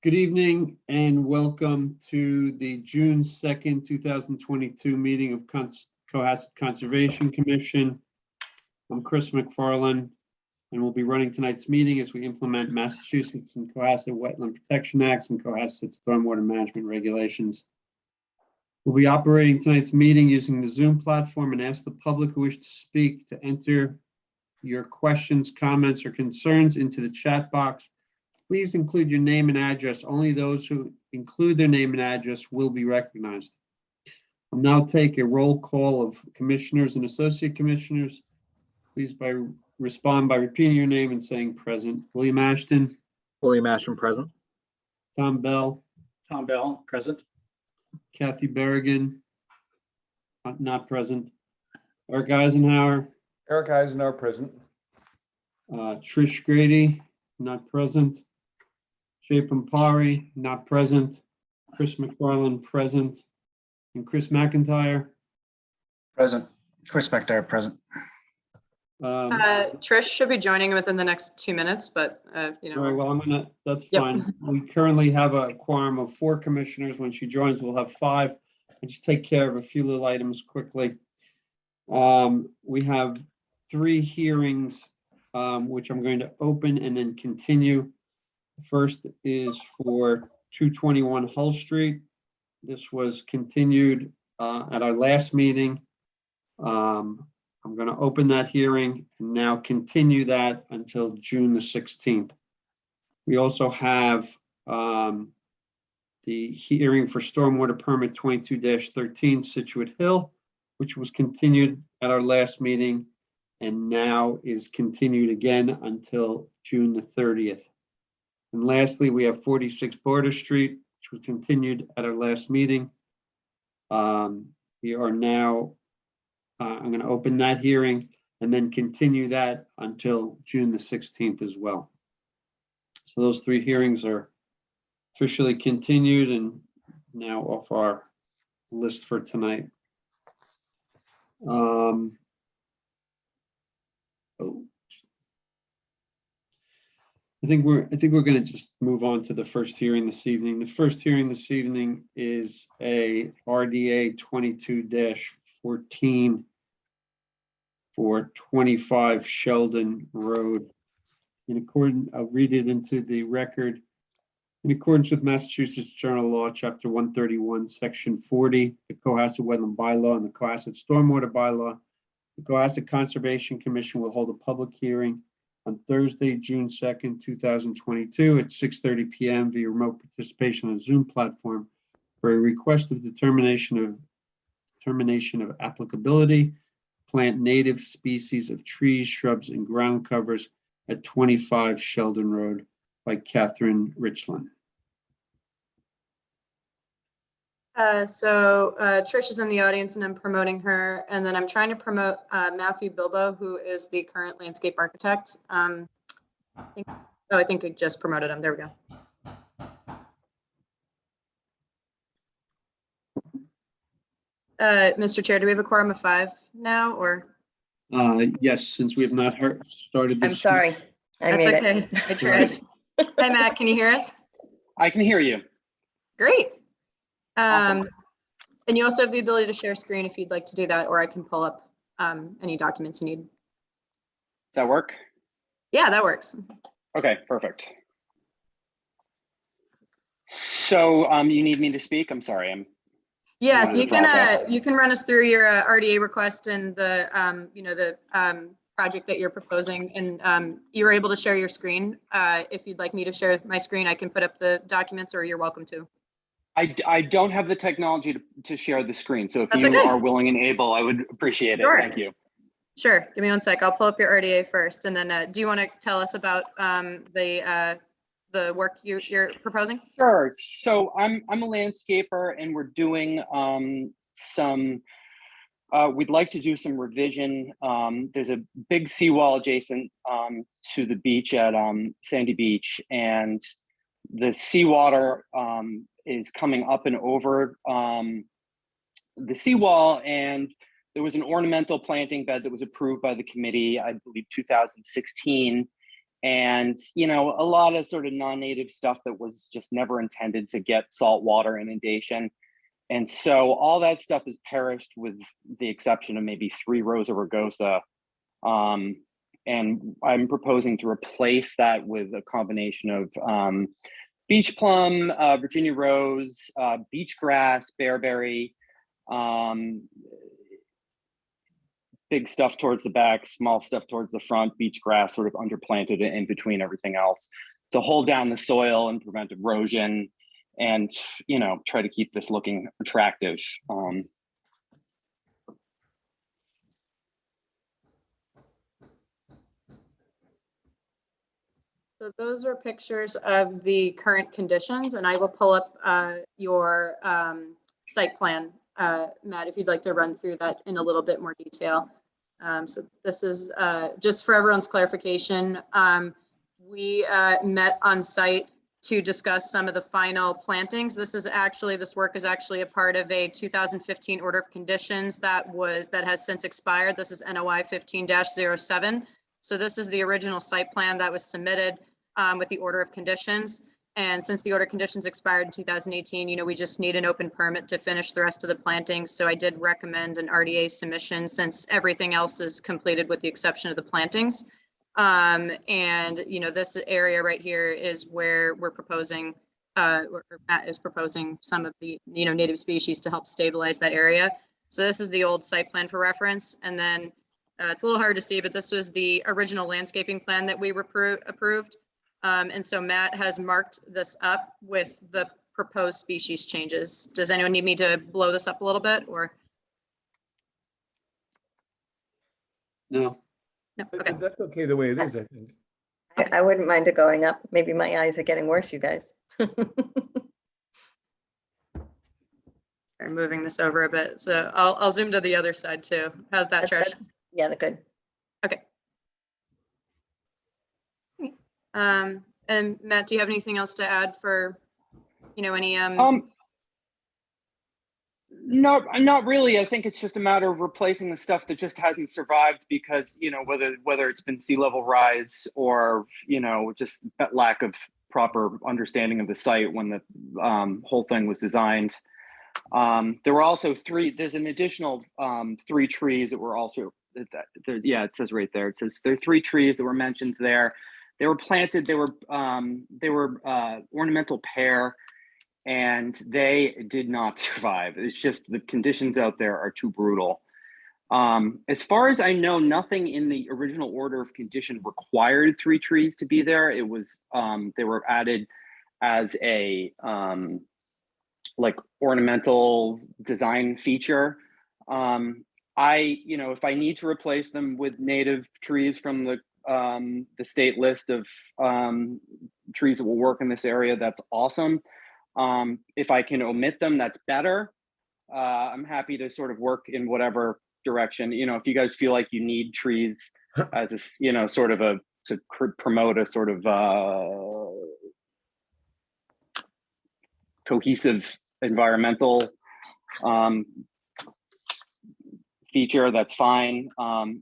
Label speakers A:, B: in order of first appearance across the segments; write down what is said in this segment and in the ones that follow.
A: Good evening and welcome to the June 2nd, 2022 meeting of Cohasset Conservation Commission. I'm Chris McFarland and we'll be running tonight's meeting as we implement Massachusetts and Cohasset Wetland Protection Acts and Cohasset Stormwater Management Regulations. We'll be operating tonight's meeting using the Zoom platform and ask the public who wish to speak to enter your questions, comments, or concerns into the chat box. Please include your name and address. Only those who include their name and address will be recognized. I'll now take a roll call of commissioners and associate commissioners. Please respond by repeating your name and saying present. William Ashton.
B: William Ashton, present.
A: Tom Bell.
C: Tom Bell, present.
A: Kathy Berrigan, not present. Eric Eisenhower.
D: Eric Eisenhower, present.
A: Trish Grady, not present. Jay Pampari, not present. Chris McFarland, present. And Chris McIntyre.
E: Present. Chris McIntyre, present.
F: Trish should be joining within the next 2 minutes, but you know.
A: All right, well, that's
F: Yep.
A: fine. We currently have a quorum of 4 commissioners. When she joins, we'll have 5. I'll just take care of a few little items quickly. We have 3 hearings, which I'm going to open and then continue. The first is for 221 Hull Street. This was continued at our last meeting. I'm going to open that hearing and now continue that until June the 16th. We also have the hearing for Stormwater Permit 22-13 Situate Hill, which was continued at our last meeting and now is continued again until June the 30th. And lastly, we have 46 Border Street, which was continued at our last meeting. We are now, I'm going to open that hearing and then continue that until June the 16th as well. So those 3 hearings are officially continued and now off our list for tonight. I think we're going to just move on to the first hearing this evening. The first hearing this evening is a RDA 22-14 for 25 Sheldon Road. In accordance, I'll read it into the record. In accordance with Massachusetts General Law, Chapter 131, Section 40, the Cohasset Wetland Bylaw and the Cohasset Stormwater Bylaw, the Cohasset Conservation Commission will hold a public hearing on Thursday, June 2nd, 2022 at 6:30 p.m. via remote participation on Zoom platform for a request of determination of applicability, plant native species of trees, shrubs, and ground covers at 25 Sheldon Road by Catherine Richland.
F: Trish is in the audience and I'm promoting her. And then I'm trying to promote Matthew Bilbo, who is the current landscape architect. I think I just promoted him. There we go. Mr. Chair, do we have a quorum of 5 now or?
A: Yes, since we have not started this.
G: I'm sorry.
F: That's okay. I tried. Hi, Matt. Can you hear us?
C: I can hear you.
F: Great.
C: Awesome.
F: And you also have the ability to share screen if you'd like to do that, or I can pull up any documents you need.
C: Does that work?
F: Yeah, that works.
C: Okay, perfect. So you need me to speak? I'm sorry.
F: Yes, you
C: process.
F: can run us through your RDA request and the project that you're proposing, and you're able to share your screen. If you'd like me to share my screen, I can put up the documents, or you're welcome to.
C: I don't have the technology to share the screen, so if
F: That's
C: you
F: okay.
C: are willing and able, I would appreciate it.
F: Sure.
C: Thank you.
F: Sure. Give me 1 sec. I'll pull up your RDA first, and then do you want to tell us about the work you're proposing?
C: Sure. So I'm a landscaper, and we're doing we'd like to do some revision. There's a big seawall adjacent to the beach at Sandy Beach, and the seawater is coming up and over the seawall, and there was an ornamental planting bed that was approved by the committee, I believe 2016, and, you know, a lot of sort of non-native stuff that was just never intended to get saltwater inundation. And so all that stuff is perished with the exception of maybe 3 rows of rugosa. And I'm proposing to replace that with a combination of beach plum, Virginia rose, beach grass, bearberry, big stuff towards the back, small stuff towards the front, beach grass sort of underplanted in between everything else to hold down the soil and prevent erosion and, you know, try to keep this looking attractive.
F: So those are pictures of the current conditions, and I will pull up your site plan, Matt, if you'd like to run through that in a little bit more detail. So this is just for everyone's clarification. We met on site to discuss some of the final plantings. This work is actually a part of a 2015 order of conditions that has since expired. This is NOI 15-07. So this is the original site plan that was submitted with the order of conditions. And since the order of conditions expired in 2018, you know, we just need an open permit to finish the rest of the plantings. So I did recommend an RDA submission since everything else is completed with the exception of the plantings. And, you know, this area right here is where we're proposing, or Matt is proposing some of the, you know, native species to help stabilize that area. So this is the old site plan for reference. And then it's a little hard to see, but this was the original landscaping plan that we approved. And so Matt has marked this up with the proposed species changes. Does anyone need me to blow this up a little bit or?
A: No.
F: No, okay.
B: That's okay the way it is, I think.
D: I wouldn't mind it going up. Maybe my eyes are getting worse, you guys.
F: I'm moving this over a bit. So I'll zoom to the other side too. How's that, Trish?
D: Yeah, they're good.
F: Okay. And Matt, do you have anything else to add for, you know, any
C: No, not really. I think it's just a matter of replacing the stuff that just hasn't survived because, you know, whether it's been sea level rise or, you know, just that lack of proper understanding of the site when the whole thing was designed. There were also there's an additional 3 trees that were also, yeah, it says right there. It says there are 3 trees that were mentioned there. They were planted, they were ornamental pear, and they did not survive. It's just the conditions out there are too brutal. As far as I know, nothing in the original order of condition required 3 trees to be there. It was, they were added as a like ornamental design feature. You know, if I need to replace them with native trees from the state list of trees that will work in this area, that's awesome. If I can omit them, that's better. I'm happy to sort of work in whatever direction. You know, if you guys feel like you need trees as a, you know, sort of to promote a sort of cohesive environmental feature, that's fine.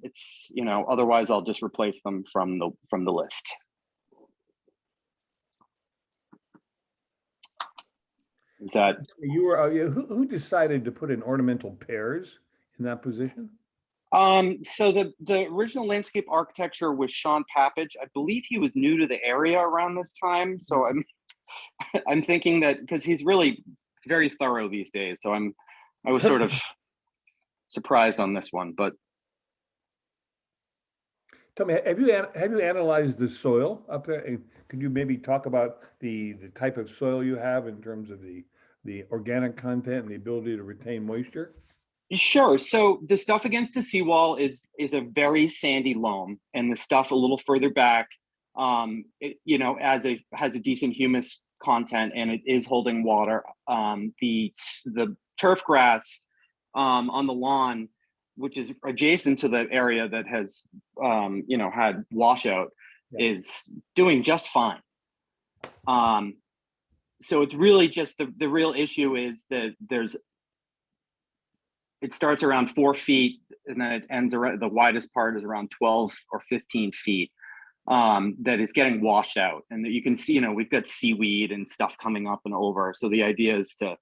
C: It's, you know, otherwise I'll just replace them from the list. Is that
B: You were who decided to put in ornamental pears in that position?
C: so the original landscape architecture was Sean Pappage. I believe he was new to the area around this time, so I'm thinking that because he's really very thorough these days, so I was sort of surprised on this one. But
B: Tell me, have you analyzed the soil up there? And could you maybe talk about the type of soil you have in terms of the organic content and the ability to retain moisture?
C: sure. So the stuff against the seawall is a very sandy loam, and the stuff a little further back, you know, has a decent humus content, and it is holding water. The turf grass on the lawn, which is adjacent to the area that has, you know, had washout,
B: Yeah.
C: is doing just fine. So it's really just the real issue is that it starts around 4 feet and then it ends around, the widest part is around 12 or 15 feet. that is getting washed out, and that you can see, we've got seaweed and stuff coming up and over. So the idea is to,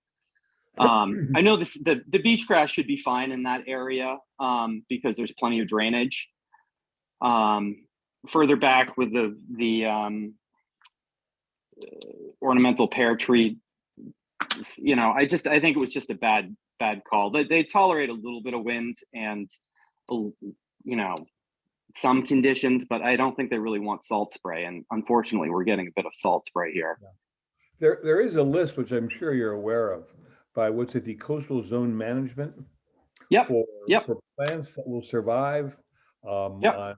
C: I know the beach grass should be fine in that area because there's plenty of drainage. Further back with the ornamental pear tree, I think it was just a bad call. They tolerate a little bit of wind and some conditions, but I don't think they really want salt spray. And unfortunately, we're getting a bit of salt spray here.
B: There is a list, which I'm sure you're aware of, by what's it, the Coastal Zone Management.
C: Yep.
B: For plants that will survive on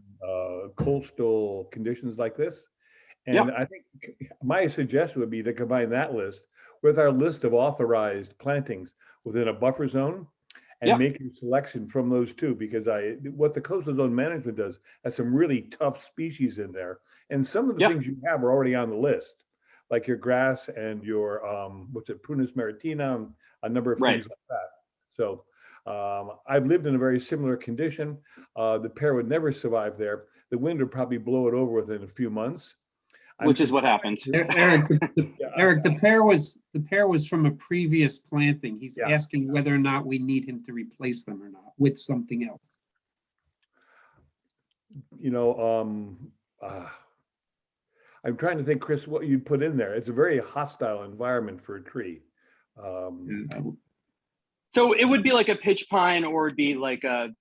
B: coastal conditions like this. And I think my suggestion would be to combine that list with our list of authorized plantings within a buffer zone and make your selection from those two, because what the Coastal Zone Management does has some really tough species in there. And some of the things you have are already on the list, like your grass and your, Prunus maritima, and a number of things like that. So I've lived in a very similar condition. The pear would never survive there. The wind would probably blow it over within a few months.
C: Which is what happened.
A: Eric, the pear was from a previous planting. He's asking whether or not we need him to replace them or not with something else.
B: I'm trying to think, Chris, what you put in there. It's a very hostile environment for a tree.
C: So it would be like a pitch pine, or it'd be like a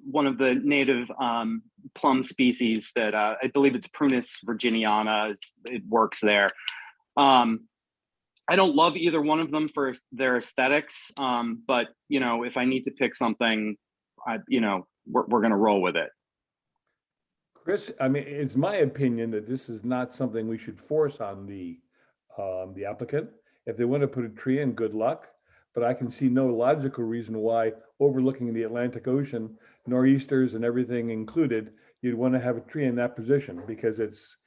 C: one of the native plum species that I believe it's Prunus virginiana. It works there. I don't love either one of them for their aesthetics, but if I need to pick something, we're going to roll with it.
B: Chris, I mean, it's my opinion that this is not something we should force on the applicant. If they want to put a tree in, good luck. But I can see no logical reason why, overlooking the Atlantic Ocean, nor'easters and everything included, you'd want to have a tree in that position, because it's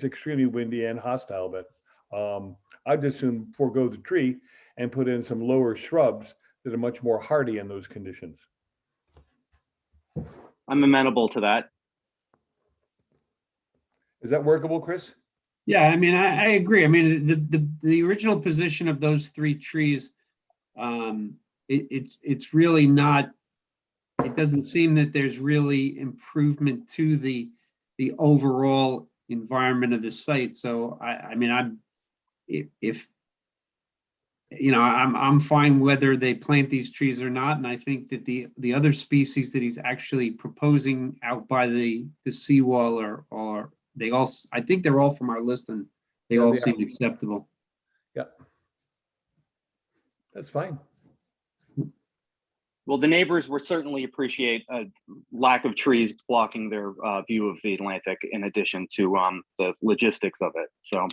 B: extremely windy and hostile. But I'd just soon forego the tree and put in some lower shrubs that are much more hardy in those conditions.
C: I'm amenable to that.
B: Is that workable, Chris?
A: Yeah, I mean, I agree. I mean, the original position of those three trees, it's really not, it doesn't seem that there's really improvement to the overall environment of the site. So I'm fine whether they plant these trees or not. And I think that the other species that he's actually proposing out by the seawall are they all, I think they're all from our list, and they all seem acceptable.
B: Yeah. That's fine.
C: Well, the neighbors would certainly appreciate a lack of trees blocking their view of the Atlantic, in addition to the logistics of it. So,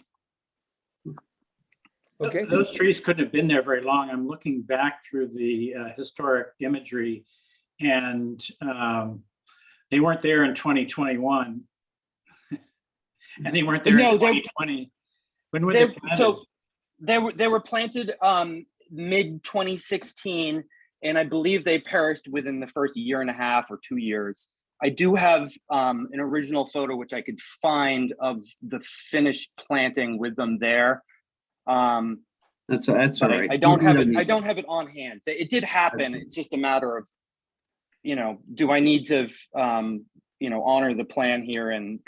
B: okay,
G: those trees couldn't have been there very long. I'm looking back through the historic imagery, and they weren't there in 2021, and they weren't there in 2020. When were they planted?
C: So they were planted mid 2016, and I believe they perished within the first year and a half or 2 years. I do have an original photo which I could find of the finished planting with them there.
A: That's all right.
C: I don't have it. I don't have it on hand. It did happen. It's just a matter of, do I need to, honor the plan here and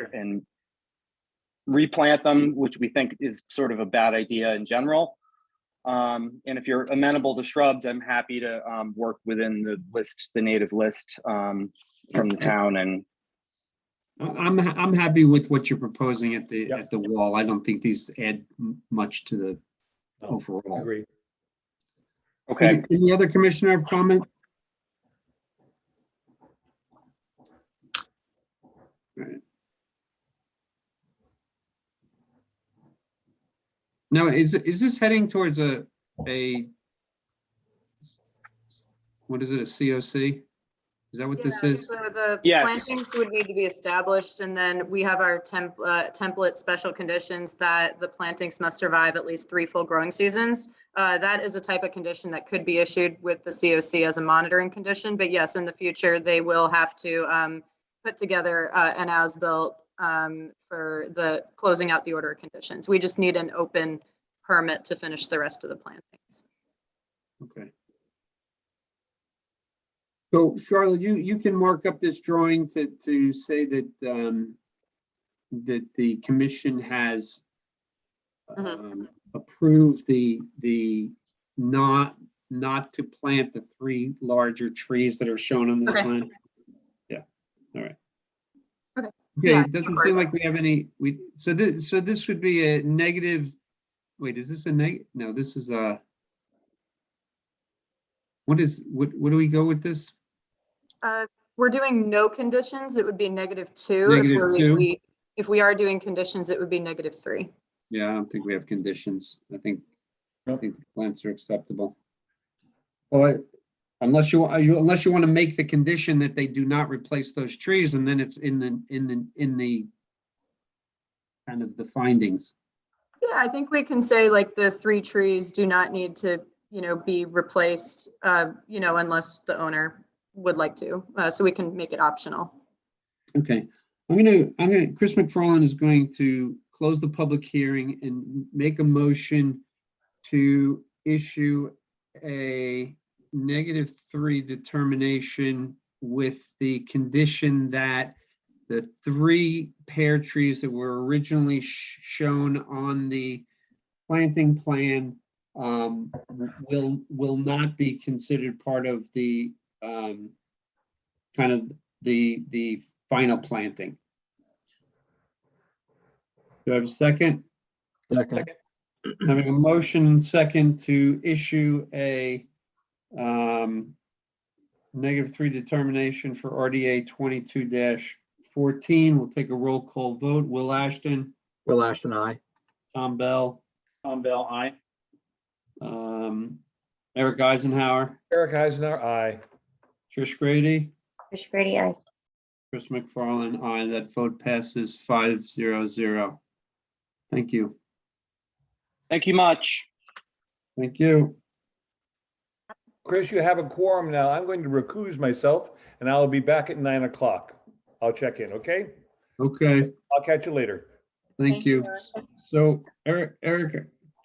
C: replant them, which we think is sort of a bad idea in general. And if you're amenable to shrubs, I'm happy to work within the list, the native list from the town. And
A: I'm happy with what you're proposing at the wall. I don't think these add much to the overall.
B: I agree.
C: Okay.
A: Any other commissioner have comment? All right. Now, is this heading towards a what is it, a COC? Is that what this is?
F: So the
C: Yes.
F: plantings would need to be established, and then we have our template special conditions that the plantings must survive at least 3 full growing seasons. That is a type of condition that could be issued with the COC as a monitoring condition, but yes, in the future, they will have to put together an as-built for the closing out the order of conditions. We just need an open permit to finish the rest of the plantings.
A: Okay. So Charlotte, you can mark up this drawing to say that, that the commission has approved the not to plant the 3 larger trees that are shown on this
F: Okay.
A: plan. Yeah, all right.
F: Okay.
A: Okay,
F: Yeah,
A: it doesn't seem like we have any, so this would be a negative, wait, is this a no, this is a, what do we go with this?
F: We're doing no conditions, it would be -2.
A: -2?
F: If we are doing conditions, it would be -3.
A: Yeah, I don't think we have conditions. I think
B: Nope.
A: the plants are acceptable. Well, unless you want to make the condition that they do not replace those trees, and then it's in the kind of the findings.
F: Yeah, I think we can say like the 3 trees do not need to, be replaced, unless the owner would like to. So we can make it optional.
A: Okay, Chris McFarland is going to close the public hearing and make a motion to issue a -3 determination with the condition that the 3 pear trees that were originally shown on the planting plan will not be considered part of the kind of the final planting. Do I have a second?
B: Second.
A: Having a motion second to issue a -3 determination for RDA 22-14. We'll take a roll call vote. Will Ashton,
H: Will Ashton, aye.
A: Tom Bell,
G: Tom Bell, aye.
A: Eric Eisenhower,
B: Eric Eisenhower, aye.
A: Trish Grady,
D: Trish Grady, aye.
A: Chris McFarland, aye. That vote passes 5-0-0. Thank you.
C: Thank you much.
A: Thank you.
B: Chris, you have a quorum now. I'm going to recuse myself and I'll be back at 9 o'clock. I'll check in, okay?
A: Okay,
B: I'll catch you later.
A: thank you. So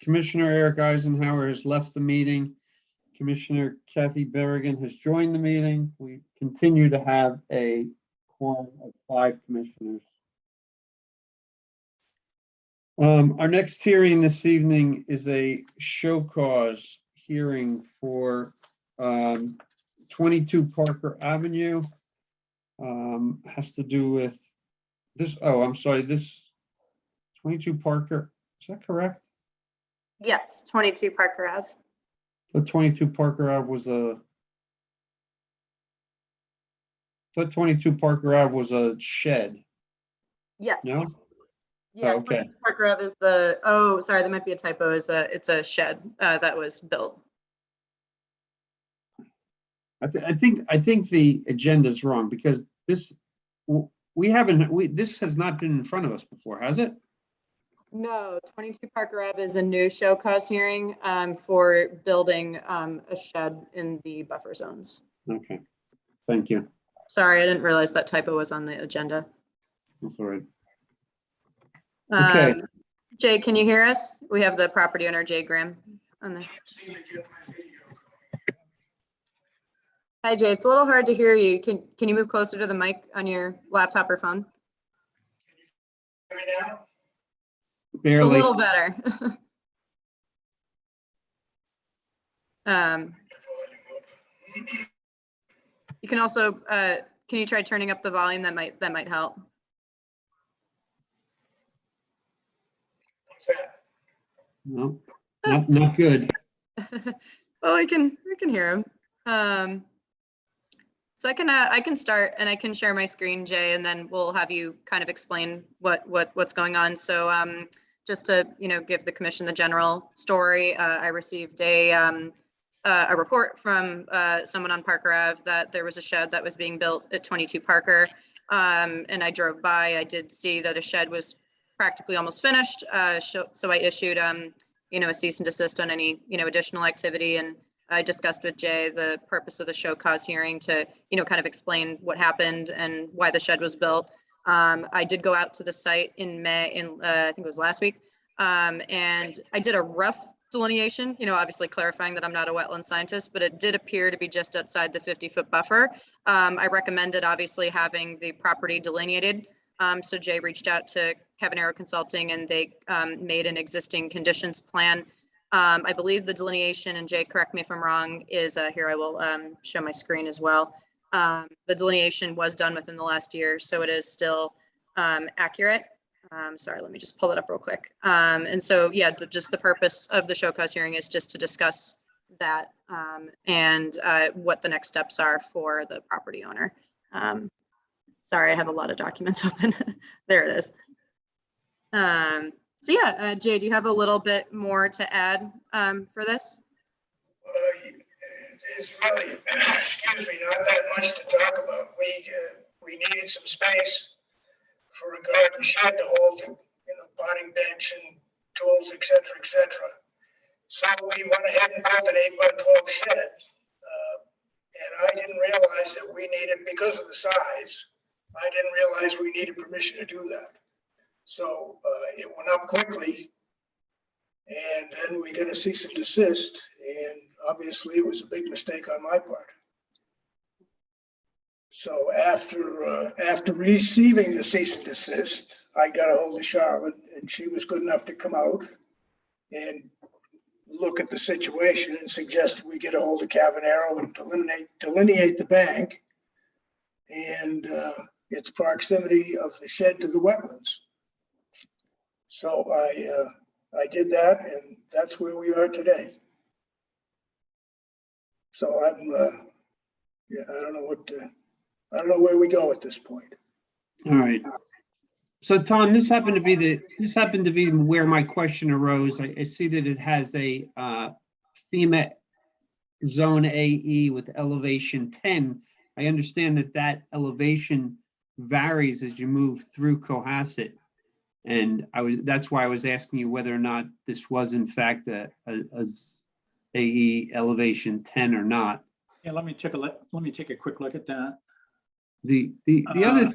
A: Commissioner Eric Eisenhower has left the meeting. Commissioner Kathy Berrigan has joined the meeting. We continue to have a quorum of 5 commissioners. Our next hearing this evening is a show cause hearing for 22 Parker Avenue. Has to do with this, I'm sorry, this 22 Parker, is that correct?
F: Yes, 22 Parker Ave.
A: The 22 Parker Ave was a, the 22 Parker Ave was a shed.
F: Yes.
A: No?
F: Yeah,
A: Okay.
F: 22 Parker Ave is sorry, that might be a typo. It's a shed that was built.
A: I think the agenda is wrong because this this has not been in front of us before, has it?
F: No, 22 Parker Ave is a new show cause hearing for building a shed in the buffer zones.
A: Okay, thank you.
F: Sorry, I didn't realize that typo was on the agenda.
A: That's all right. Okay.
F: Jay, can you hear us? We have the property owner, Jay Graham, on there. Hi, Jay. It's a little hard to hear you. Can you move closer to the mic on your laptop or phone? It's a
A: Barely.
F: little better. You can also, can you try turning up the volume? That might help.
A: No, not good.
F: Well, I can hear him. So I can start and I can share my screen, Jay, and then we'll have you kind of explain what's going on. So just to give the commission the general story, I received a report from someone on Parker Ave that there was a shed that was being built at 22 Parker, and I drove by. I did see that a shed was practically almost finished, so I issued a cease and desist on any additional activity, and I discussed with Jay the purpose of the show cause hearing to, kind of explain what happened and why the shed was built. I did go out to the site in May, I think it was last week, and I did a rough delineation, obviously clarifying that I'm not a wetland scientist, but it did appear to be just outside the 50-foot buffer. I recommended obviously having the property delineated. So Jay reached out to Kevin Arrow Consulting and they made an existing conditions plan. I believe the delineation, and Jay, correct me if I'm wrong, is here, I will show my screen as well. The delineation was done within the last year, so it is still accurate. Sorry, let me just pull it up real quick. And so, yeah, just the purpose of the show cause hearing is just to discuss that and what the next steps are for the property owner. Sorry, I have a lot of documents open. There it is. So yeah, Jay, do you have a little bit more to add for this?
H: There's really, excuse me, not that much to talk about. We needed some space for a garden shed to hold the, potting bench and tools, et cetera, So we went ahead and built an 8x12 shed. And I didn't realize that we needed, because of the size, I didn't realize we needed permission to do that. So it went up quickly, and then we got a cease and desist, and obviously it was a big mistake on my part. So after receiving the cease and desist, I got a hold of Charlotte, and she was good enough to come out and look at the situation and suggest we get a hold of Cavanero and delineate the bank and its proximity of the shed to the wetlands. So I did that, and that's where we are today. So I don't know where we go at this point.
A: All right. So Tom, this happened to be where my question arose. I see that it has a FEMA zone AE with elevation 10. I understand that elevation varies as you move through Cohasset. And that's why I was asking you whether or not this was in fact a AE elevation 10 or not.
G: Yeah, let me take a quick look at that.
A: The other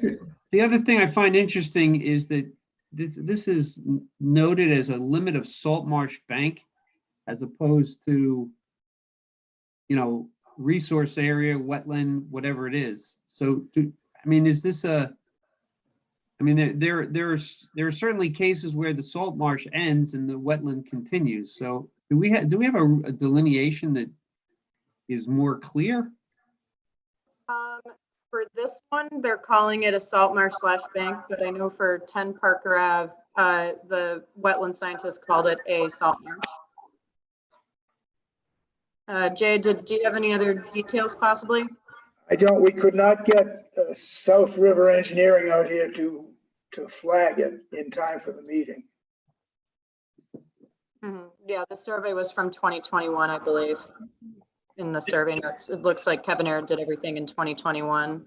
A: thing I find interesting is that this is noted as a limit of salt marsh bank, as opposed to, resource area, wetland, whatever it is. So, is this there are certainly cases where the salt marsh ends and the wetland continues. So do we have a delineation that is more clear?
F: For this one, they're calling it a salt marsh / bank, but I know for 10 Parker Ave, the wetland scientist called it a salt marsh. Jay, do you have any other details possibly?
H: I don't. We could not get South River Engineering out here to flag it in time for the meeting.
F: Mm-hmm. Yeah, the survey was from 2021, I believe. In the survey notes, it looks like Kevin Arrow did everything in 2021.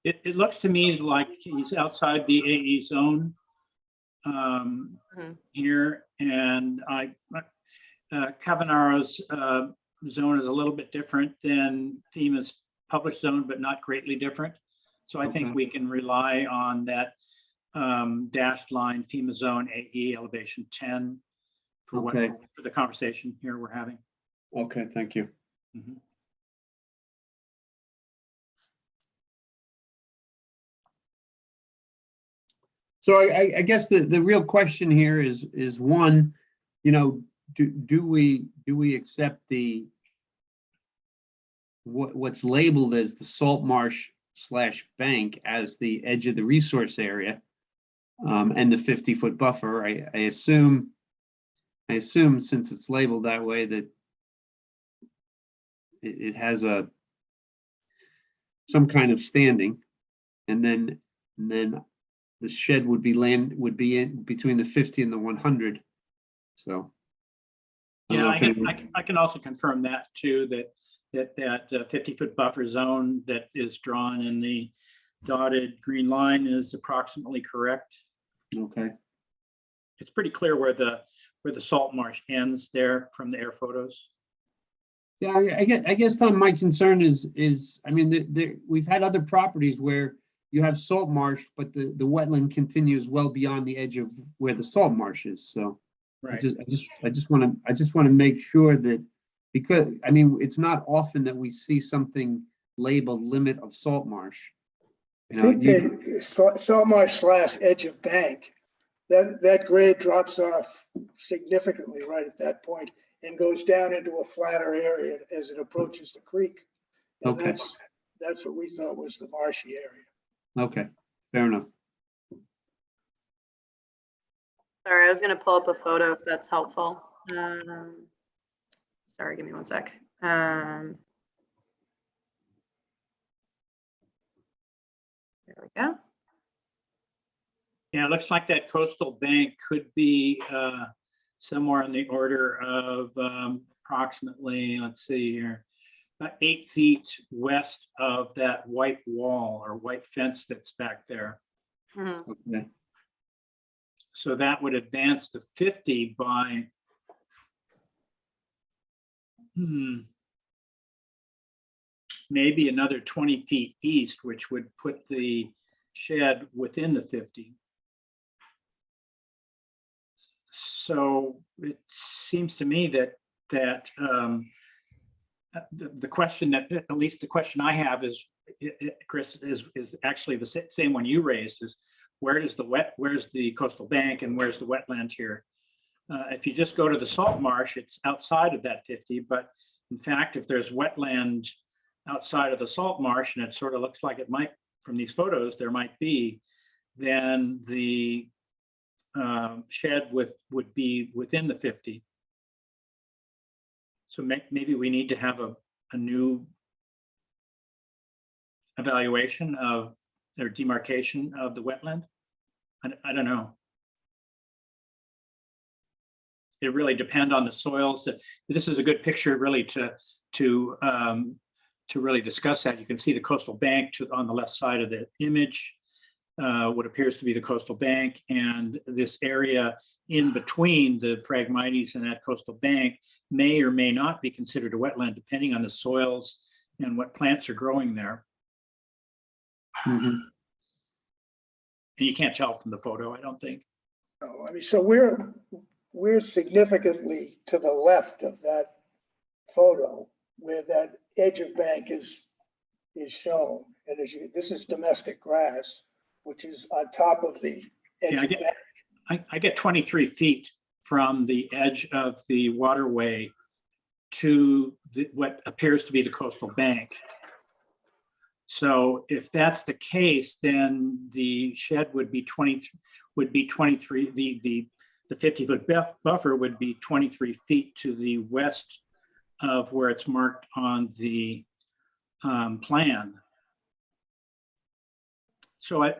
G: It looks to me like he's outside the AE zone here, and Cavanar's zone is a little bit different than FEMA's published zone, but not greatly different. So I think we can rely on that dashed line FEMA zone AE elevation 10 for for the conversation here we're having.
A: Okay, thank you.
G: Mm-hmm.
A: So I guess the real question here is one, do we accept what's labeled as the salt marsh / bank as the edge of the resource area, and the 50-foot buffer? I assume since it's labeled that way that it has some kind of standing, and then the shed would be in between the 50 and the 100. So
G: Yeah, I can also confirm that too, that 50-foot buffer zone that is drawn in the dotted green line is approximately correct.
A: Okay.
G: It's pretty clear where the salt marsh ends there from the air photos.
A: Yeah, I guess, Tom, my concern is, I mean, we've had other properties where you have salt marsh, but the wetland continues well beyond the edge of where the salt marsh is, so. I
G: Right.
A: just want to make sure that, because, I mean, it's not often that we see something labeled limit of salt marsh.
H: I
A: You know,
H: think they, salt marsh slash edge of bank, that grade drops off significantly right at that point and goes down into a flatter area as it approaches the creek. And
A: Okay.
H: that's what we thought was the marshy area.
A: okay, fair enough.
F: Sorry, I was gonna pull up a photo if that's helpful. Sorry, give me one sec. There we go.
G: Yeah, it looks like that coastal bank could be somewhere in the order of approximately, let's see here, about 8 feet west of that white wall or white fence that's back there.
F: Mhm.
A: Okay.
G: So that would advance to 50 by maybe another 20 feet east, which would put the shed within the 50. So it seems to me that the question that, at least the question I have is, Chris, is actually the same one you raised, is where's the coastal bank and where's the wetland here? If you just go to the salt marsh, it's outside of that 50, but in fact, if there's wetland outside of the salt marsh, and it sort of looks like it might, from these photos, there might be, then the shed would be within the 50. So maybe we need to have a new evaluation of their demarcation of the wetland. I don't know. It really depends on the soils. This is a good picture really to really discuss that. You can see the coastal bank on the left side of the image, what appears to be the coastal bank, and this area in between the Phragmites and that coastal bank may or may not be considered a wetland, depending on the soils and what plants are growing there.
A: Mhm.
G: And you can't tell from the photo, I don't think.
H: No, I mean, so we're significantly to the left of that photo where that edge of bank is shown. And this is domestic grass, which is on top of the edge
G: Yeah,
H: of bank.
G: I get 23 feet from the edge of the waterway to what appears to be the coastal bank. So if that's the case, then the shed would be 23, the 50-foot buffer would be 23 feet to the west of where it's marked on the plan. So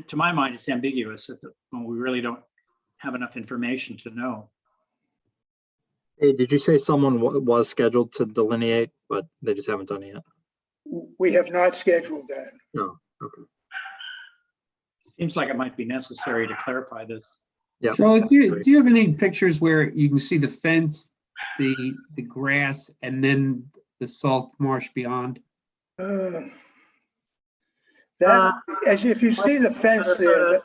G: to my mind, it's ambiguous. We really don't have enough information to know.
I: Hey, did you say someone was scheduled to delineate, but they just haven't done it yet?
H: We have not scheduled that.
I: No. Okay.
G: Seems like it might be necessary to clarify this.
I: Yeah.
A: Charlotte, do you have any pictures where you can see the fence, the grass, and then the salt marsh beyond?
H: If you see the fence there,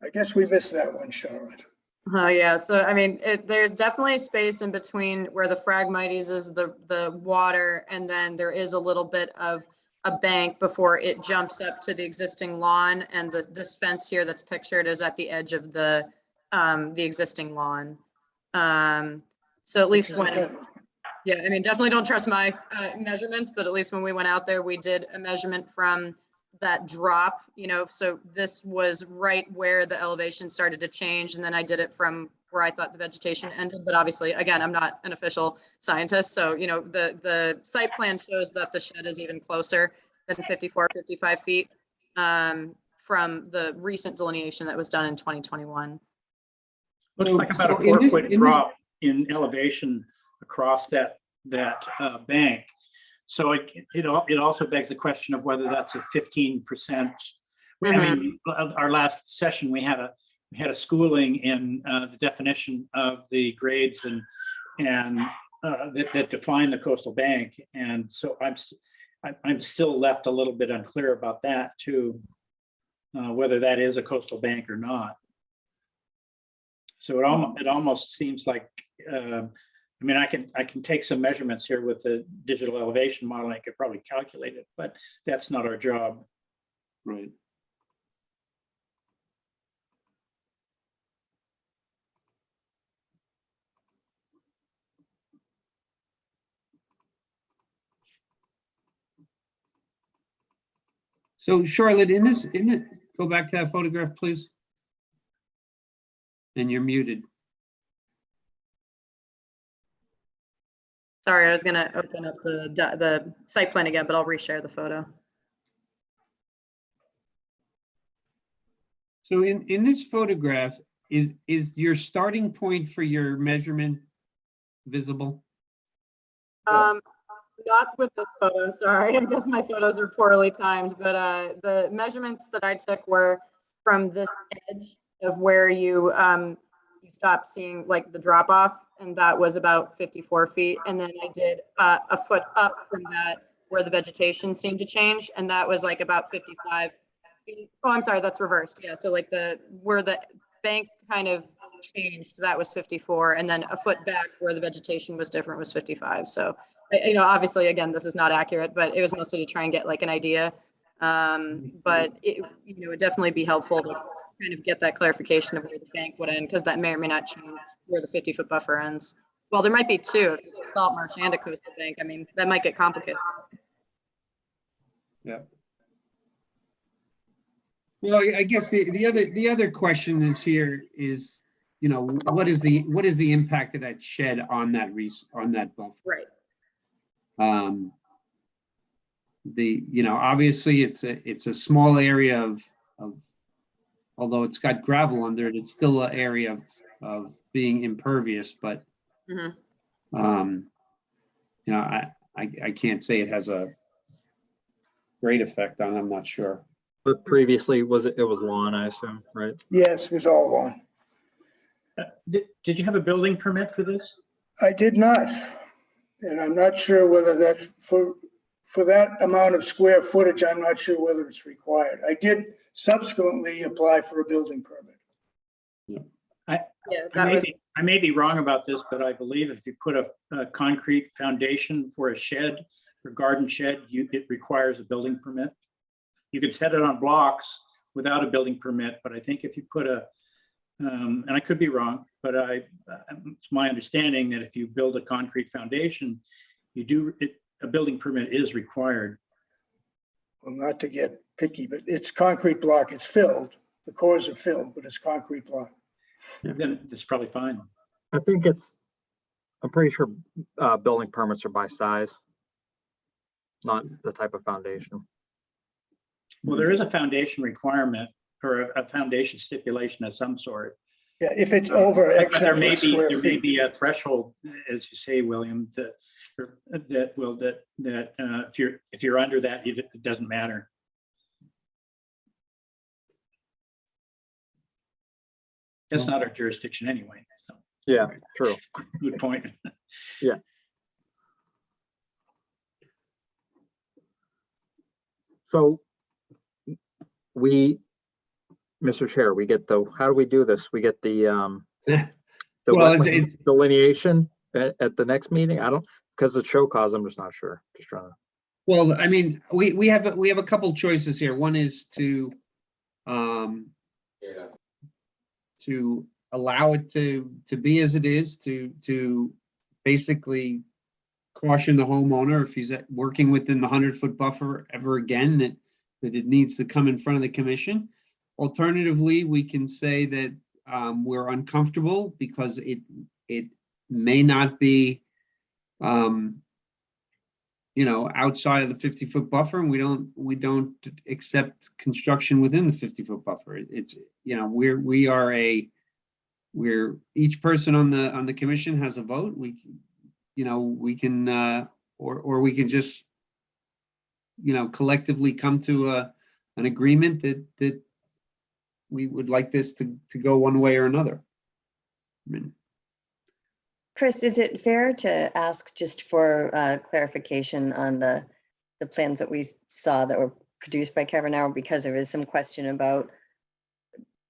H: I guess we missed that one, Charlotte.
F: Oh, yeah. So, I mean, there's definitely space in between where the Phragmites is the water, and then there is a little bit of a bank before it jumps up to the existing lawn. And this fence here that's pictured is at the edge of the existing lawn. So at least yeah, I mean, definitely don't trust my measurements, but at least when we went out there, we did a measurement from that drop, so this was right where the elevation started to change. And then I did it from where I thought the vegetation ended. But obviously, again, I'm not an official scientist. So, the site plan shows that the shed is even closer than 54, 55 feet from the recent delineation that was done in 2021.
G: Looks like about a 4-foot drop in elevation across that bank. So it also begs the question of whether that's a 15%. I mean, our last session, we had a schooling in the definition of the grades and that define the coastal bank. And so I'm still left a little bit unclear about that too, whether that is a coastal bank or not. So it almost seems like, I mean, I can take some measurements here with the digital elevation model. I could probably calculate it, but that's not our job.
A: Right. So Charlotte, go back to that photograph, please. And you're muted.
F: Sorry, I was gonna open up the site plan again, but I'll reshare the photo.
A: So in this photograph, is your starting point for your measurement visible?
F: Not with this photo, sorry, because my photos are poorly timed, but the measurements that I took were from this edge of where you stop seeing like the drop off, and that was about 54 feet. And then I did a foot up from that where the vegetation seemed to change, and that was like about 55 feet. Oh, I'm sorry, that's reversed. Yeah, so like where the bank kind of changed, that was 54, and then a foot back where the vegetation was different was 55. So, you know, obviously, again, this is not accurate, but it was mostly to try and get like an idea. But it, you know, it'd definitely be helpful to kind of get that clarification of where the bank would end, because that may or may not change where the 50-foot buffer ends. Well, there might be two, if it's a salt marsh and a coastal bank. I mean, that might get complicated.
A: Yeah. Well, I guess the other question is here is, you know, what is the impact of that shed on that buffer?
F: Right.
A: You know, obviously it's a small area of although it's got gravel under it, it's still an area of being impervious, but
F: Mhm.
A: You know, I can't say it has a great effect on, I'm not sure.
I: But previously, it was lawn, I assume, right?
H: Yes, it was all one.
G: Did you have a building permit for this?
H: I did not. And I'm not sure whether that, for that amount of square footage, I'm not sure whether it's required. I did subsequently apply for a building permit.
F: Yeah, that was.
G: I may be wrong about this, but I believe if you put a concrete foundation for a shed, for garden shed, it requires a building permit. You could set it on blocks without a building permit, but I think if you put and I could be wrong, but it's my understanding that if you build a concrete foundation, a building permit is required.
H: Well, not to get picky, but it's concrete block. It's filled. The cores are filled, but it's concrete block.
G: Then it's probably fine.
I: I think I'm pretty sure building permits are by size, not the type of foundation.
G: Well, there is a foundation requirement or a foundation stipulation of some sort.
H: Yeah, if it's over X
G: There
H: number
G: may
H: of square
G: there may
H: feet.
G: be a threshold, as you say, William, that if you're under that, it doesn't matter. That's not our jurisdiction anyway. So
I: Yeah, true.
G: good point.
I: Yeah. So Mr. Chair, how do we do this? We get the
A: Well,
I: wetland delineation at the next meeting? Because the show cause, I'm just not sure. Just trying to.
A: Well, I mean, we have a couple choices here. One is to allow it to be as it is, to basically caution the homeowner if he's working within the 100-foot buffer ever again, that it needs to come in front of the commission. Alternatively, we can say that we're uncomfortable because it may not be you know, outside of the 50-foot buffer, and we don't accept construction within the 50-foot buffer. It's, you know, we're each person on the commission has a vote. We can or we can just, you know, collectively come to an agreement that we would like this to go one way or another. I mean,
D: Chris, is it fair to ask just for clarification on the plans that we saw that were produced by Cavernaro, because there is some question about,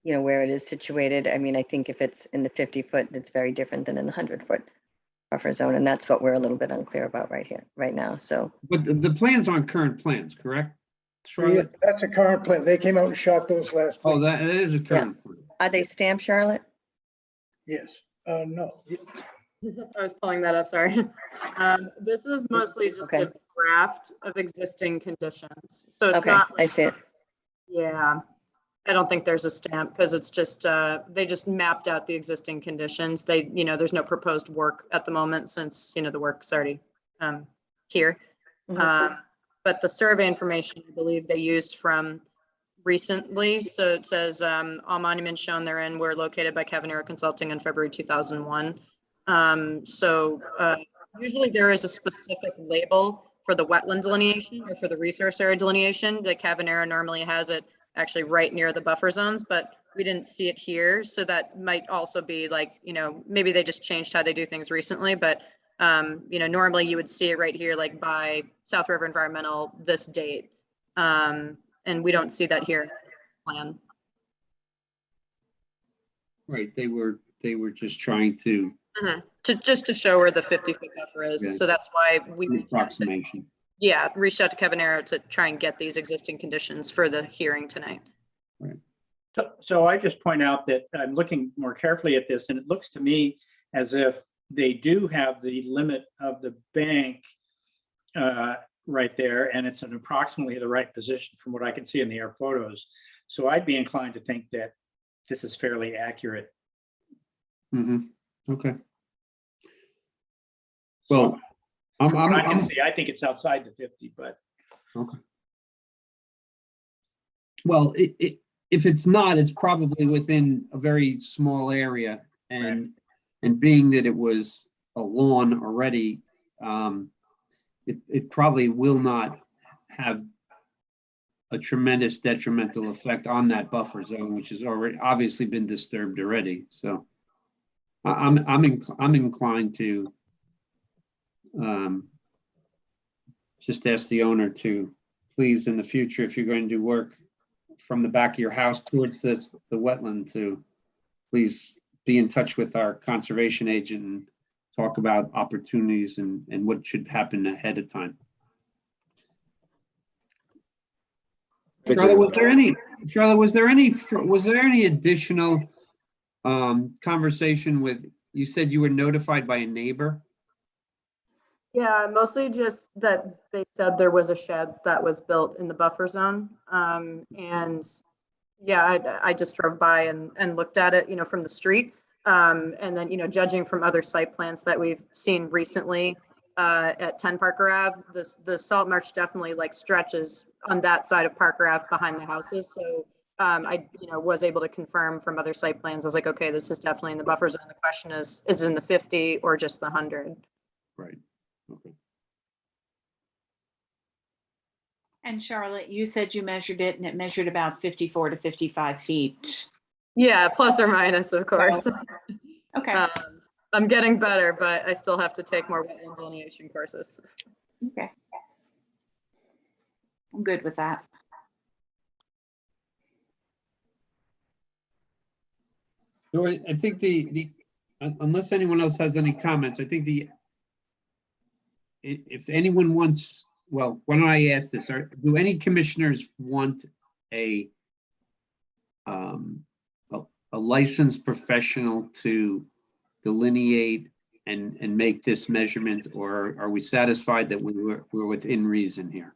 D: you know, where it is situated? I mean, I think if it's in the 50-foot, it's very different than in the 100-foot buffer zone, and that's what we're a little bit unclear about right now. So,
A: But the plans aren't current plans, correct?
H: Yeah,
A: Charlotte?
H: that's a current plan. They came out and shot those last
A: Oh,
H: week.
A: that is a current plan.
D: are they stamped, Charlotte?
H: Yes, no.
F: I was pulling that up, sorry. This is mostly just
D: Okay.
F: a draft of existing conditions. So it's
D: Okay,
F: not,
D: I see it.
F: yeah, I don't think there's a stamp because it's just, they just mapped out the existing conditions. They, you know, there's no proposed work at the moment since, you know, the work's already here.
D: Mhm.
F: But the survey information, I believe they used from recently. So it says all monuments shown therein were located by Cavernaro Consulting in February 2001. Usually there is a specific label for the wetland delineation or for the resource area delineation. The Cavernaro normally has it actually right near the buffer zones, but we didn't see it here. So that might also be like, you know, maybe they just changed how they do things recently, but you know, normally you would see it right here, like by South River Environmental this date. And we don't see that here in the plan.
A: Right, they were just trying to
F: Just to show where the 50-foot buffer is.
A: Yeah.
F: So that's why we,
A: an approximation.
F: yeah, reached out to Cavernaro to try and get these existing conditions for the hearing tonight.
G: So I just point out that I'm looking more carefully at this, and it looks to me as if they do have the limit of the bank right there, and it's in approximately the right position from what I can see in the air photos. So I'd be inclined to think that this is fairly accurate.
A: Okay.
G: So
A: Well,
G: from what I
A: I'm
G: can see, I think it's outside the 50, but
A: okay. Well, if it's not, it's probably within a very small area, and being that it was a lawn already, it probably will not have a tremendous detrimental effect on that buffer zone, which has already obviously been disturbed already. So I'm inclined to just ask the owner to please, in the future, if you're going to do work from the back of your house towards the wetland, to please be in touch with our conservation agent and talk about opportunities and what should happen ahead of time. Charlotte, was there any additional conversation with, you said you were notified by a neighbor?
F: Yeah, mostly just that they said there was a shed that was built in the buffer zone. And yeah, I just drove by and looked at it, you know, from the street. And then, you know, judging from other site plans that we've seen recently at 10 Parker Ave, the salt marsh definitely like stretches on that side of Parker Ave behind the houses. So I, you know, was able to confirm from other site plans. I was like, okay, this is definitely in the buffer zone. The question is it in the 50 or just the 100?
A: Right. Okay.
J: And Charlotte, you said you measured it and it measured about 54 to 55 feet.
F: Yeah, plus or minus, of course.
J: Okay.
F: I'm getting better, but I still have to take more wetland delineation courses.
J: Okay. I'm good with that.
A: So I think unless anyone else has any comments, I think if anyone wants, well, why don't I ask this? Do any commissioners want a licensed professional to delineate and make this measurement, or are we satisfied that we're within reason here?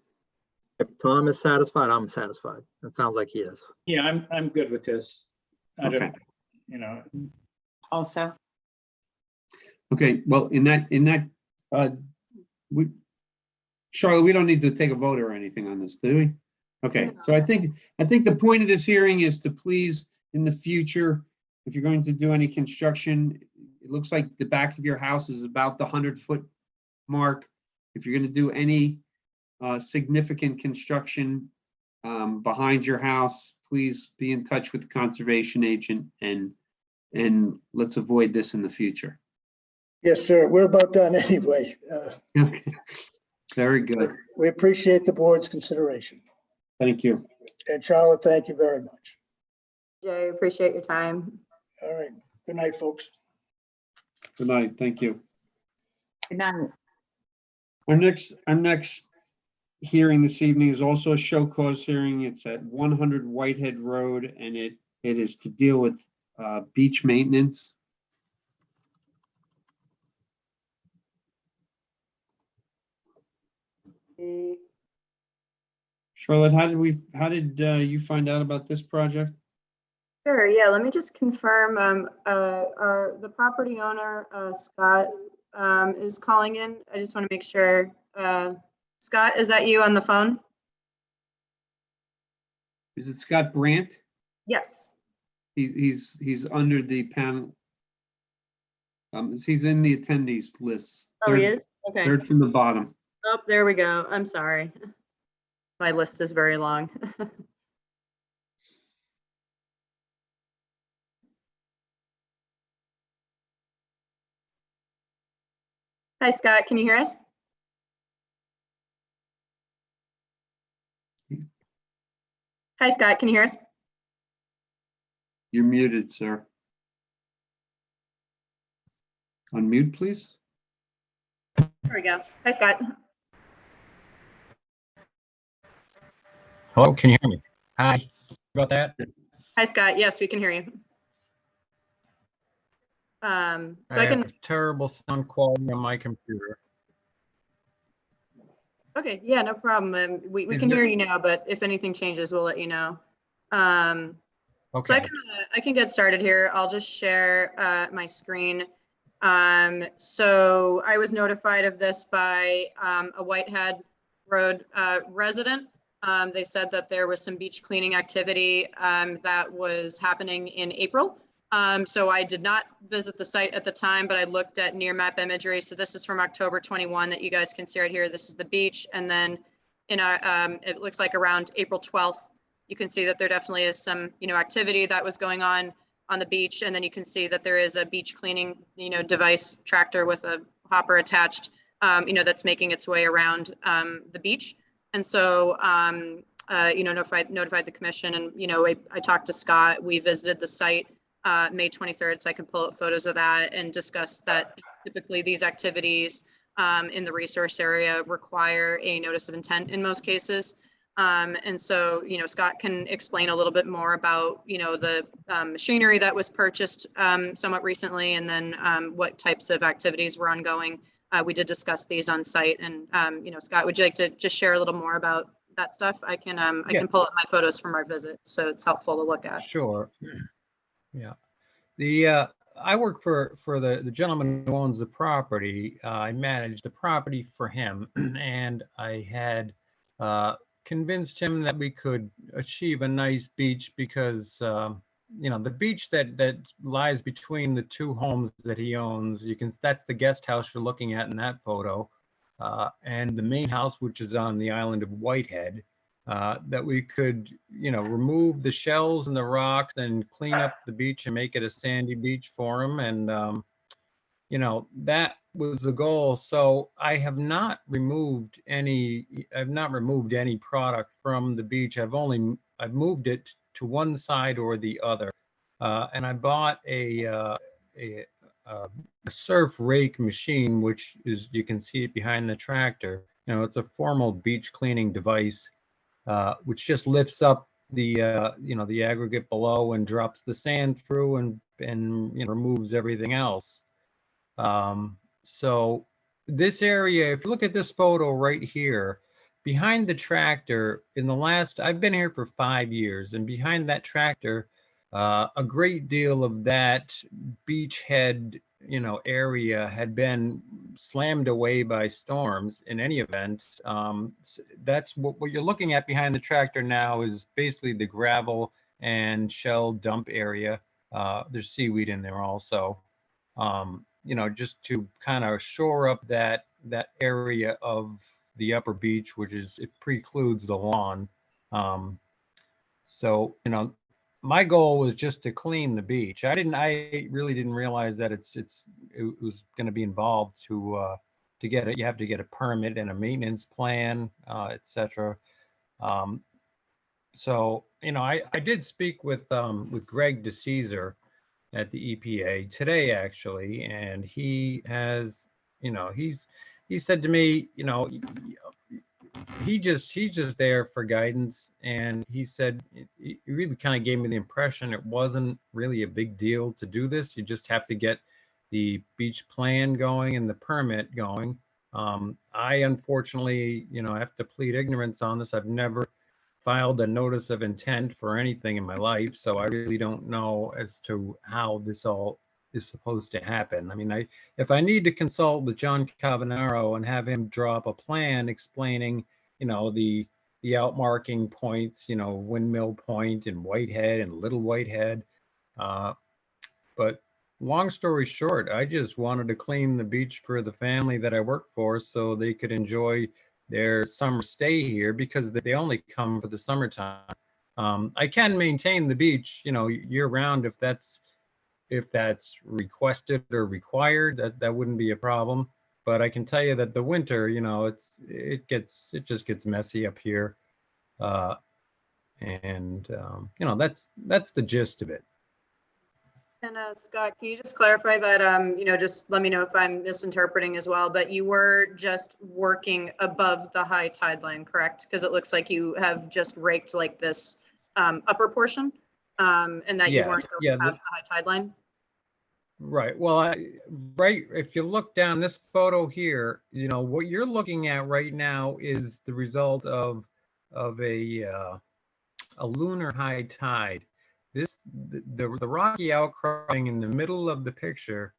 I: If Tom is satisfied, I'm satisfied. It sounds like he is.
G: yeah, I'm good with this. I
A: Okay.
G: don't, you know,
J: Also,
A: Okay, well, in that, Charlotte, we don't need to take a vote or anything on this, do we? Okay, so I think the point of this hearing is to please, in the future, if you're going to do any construction, it looks like the back of your house is about the 100-foot mark. If you're going to do any significant construction behind your house, please be in touch with the conservation agent and let's avoid this in the future.
H: Yes, sir. We're about done anyway.
A: Okay. Very good.
H: We appreciate the board's consideration.
A: Thank you.
H: And Charlotte, thank you very much.
F: Jay, appreciate your time.
H: All right. Good night, folks.
A: Good night. Thank you.
J: Good night.
A: Our next hearing this evening is also a show cause hearing. It's at 100 Whitehead Road, and it is to deal with beach maintenance. Charlotte, how did you find out about this project?
F: Sure, yeah, let me just confirm, the property owner, Scott, is calling in. I just want to make sure. Scott, is that you on the phone?
A: Is it Scott Brandt?
F: Yes.
A: He's under the panel. He's in the attendees list.
F: Oh, he is? Okay.
A: Third from the bottom.
F: Oh, there we go. I'm sorry. My list is very long. Hi, Scott. Can you hear us? Hi, Scott. Can you hear us?
A: You're muted, sir. Unmute, please.
F: There we go. Hi, Scott.
K: Hello, can you hear me? Hi, about that?
F: Hi, Scott. Yes, we can hear you. So I can.
K: have terrible sound quality on my computer.
F: Okay, yeah, no problem. We
K: Is
F: can hear
K: there-
F: you now, but if anything changes, we'll let you know. So
K: Okay,
F: I can get started here. I'll just share my screen. So I was notified of this by a Whitehead Road resident. They said that there was some beach cleaning activity that was happening in April. So I did not visit the site at the time, but I looked at near map imagery. So this is from October 21 that you guys can see right here. This is the beach. And then in it looks like around April 12th, you can see that there definitely is some, activity that was going on the beach. And then you can see that there is a beach cleaning, device tractor with a hopper attached, that's making its way around the beach. And so, notified the commission, and, I talked to Scott. We visited the site May 23rd, so I can pull up photos of that and discuss that typically these activities in the resource area require a notice of intent in most cases. And so, Scott can explain a little bit more about, the machinery that was purchased somewhat recently, and then what types of activities were ongoing. We did discuss these on site, and, Scott, would you like to just share a little more about that stuff? I can pull up my photos from our visit, so it's helpful to look at.
K: sure. Yeah, I work for the gentleman who owns the property. I manage the property for him, and I had convinced him that we could achieve a nice beach because the beach that lies between the two homes that he owns, that's the guest house you're looking at in that photo, and the main house, which is on the island of Whitehead. That we could, remove the shells and the rocks and clean up the beach and make it a sandy beach for him. And, that was the goal. So I have not removed any product from the beach. I've moved it to one side or the other. And I bought a surf rake machine, which is, you can see it behind the tractor. It's a formal beach cleaning device. Which just lifts up the the aggregate below and drops the sand through and removes everything else. So this area, if you look at this photo right here, behind the tractor, I've been here for 5 years, and behind that tractor, a great deal of that beachhead area had been slammed away by storms. In any event, that's what you're looking at behind the tractor now is basically the gravel and shell dump area. There's seaweed in there also, just to kind of shore up that area of the upper beach, it precludes the lawn. So, my goal was just to clean the beach. I really didn't realize that it was going to be involved to get it. You have to get a permit and a maintenance plan, et cetera. So, I did speak with Greg DeCesar at the EPA today, actually, and he has, he said to me, he's just there for guidance, and he said he really kind of gave me the impression it wasn't really a big deal to do this. You just have to get the beach plan going and the permit going. I unfortunately, have to plead ignorance on this. I've never filed a notice of intent for anything in my life, so I really don't know as to how this all is supposed to happen. I mean, if I need to consult with John Cavanaro and have him draw up a plan explaining, the outmarking points, Windmill Point and Whitehead and Little Whitehead. But long story short, I just wanted to clean the beach for the family that I work for so they could enjoy their summer stay here, because they only come for the summertime. I can maintain the beach, year round if that's requested or required. That wouldn't be a problem. But I can tell you that the winter, it just gets messy up here, and that's the gist of it.
F: And Scott, can you just clarify that, just let me know if I'm misinterpreting as well, but you were just working above the high tide line, correct? Because it looks like you have just raked like this upper portion, and that you weren't going past the high tide line?
K: Right. Well, if you look down this photo here, what you're looking at right now is the result of a lunar high tide. The rocky outcropping in the middle of the picture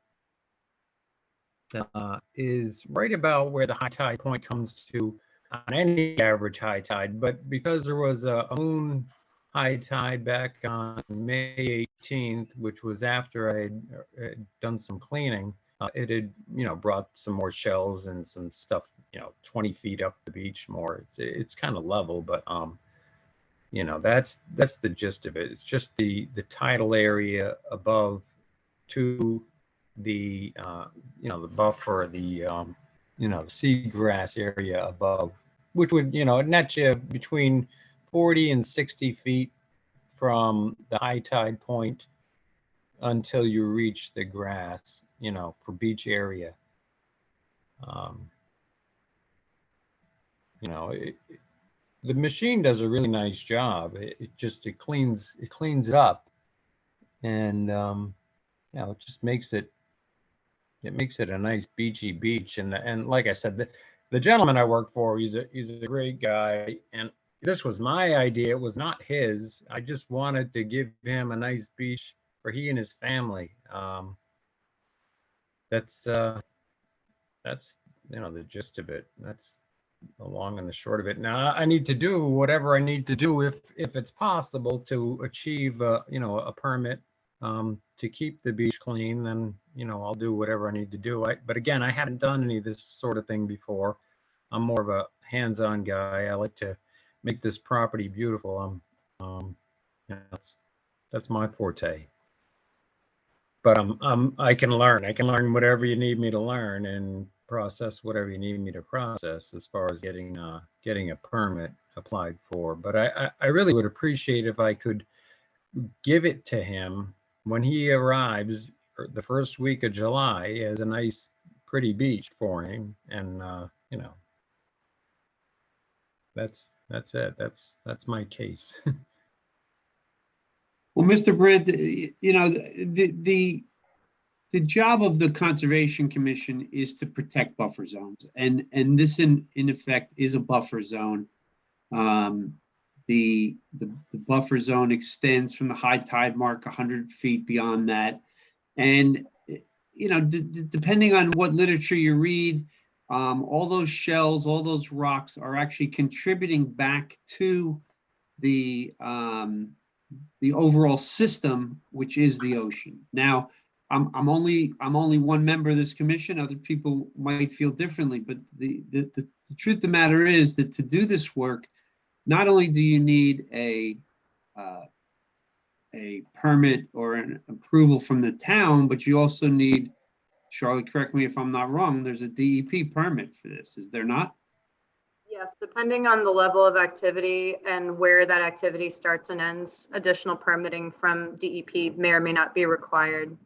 K: is right about where the high tide point comes to on any average high tide. But because there was a moon high tide back on May 18th, which was after I had done some cleaning, it had, brought some more shells and some stuff, 20 feet up the beach more. It's kind of level, but that's the gist of it. It's just the tidal area above to the the buffer, the seagrass area above, which would net you between 40 and 60 feet from the high tide point until you reach the grass, for beach area. The machine does a really nice job. It cleans it up, and it just makes it a nice beachy beach. And like I said, the gentleman I work for, he's a great guy, and this was my idea. It was not his. I just wanted to give him a nice beach for he and his family. That's the gist of it. That's the long and the short of it. Now I need to do whatever I need to do if it's possible to achieve a permit to keep the beach clean. Then I'll do whatever I need to do. But again, I haven't done any of this sort of thing before. I'm more of a hands-on guy. I like to make this property beautiful. That's my forte. But I can learn. I can learn whatever you need me to learn and process whatever you need me to process as far as getting a permit applied for. But I really would appreciate if I could give it to him when he arrives the first week of July as a nice, pretty beach for him. And that's it. That's my case.
A: Well, Mr. Brandt, the job of the Conservation Commission is to protect buffer zones, and this in effect is a buffer zone. The buffer zone extends from the high tide mark 100 feet beyond that, and depending on what literature you read, all those shells, all those rocks are actually contributing back to the overall system, which is the ocean. Now, I'm only one member of this commission. Other people might feel differently, but the truth of the matter is that to do this work, not only do you need a a permit or an approval from the town, but you also need, Charlotte, correct me if I'm not wrong, there's a DEP permit for this, is there not?
F: Yes, depending on the level of activity and where that activity starts and ends, additional permitting from DEP may or may not be required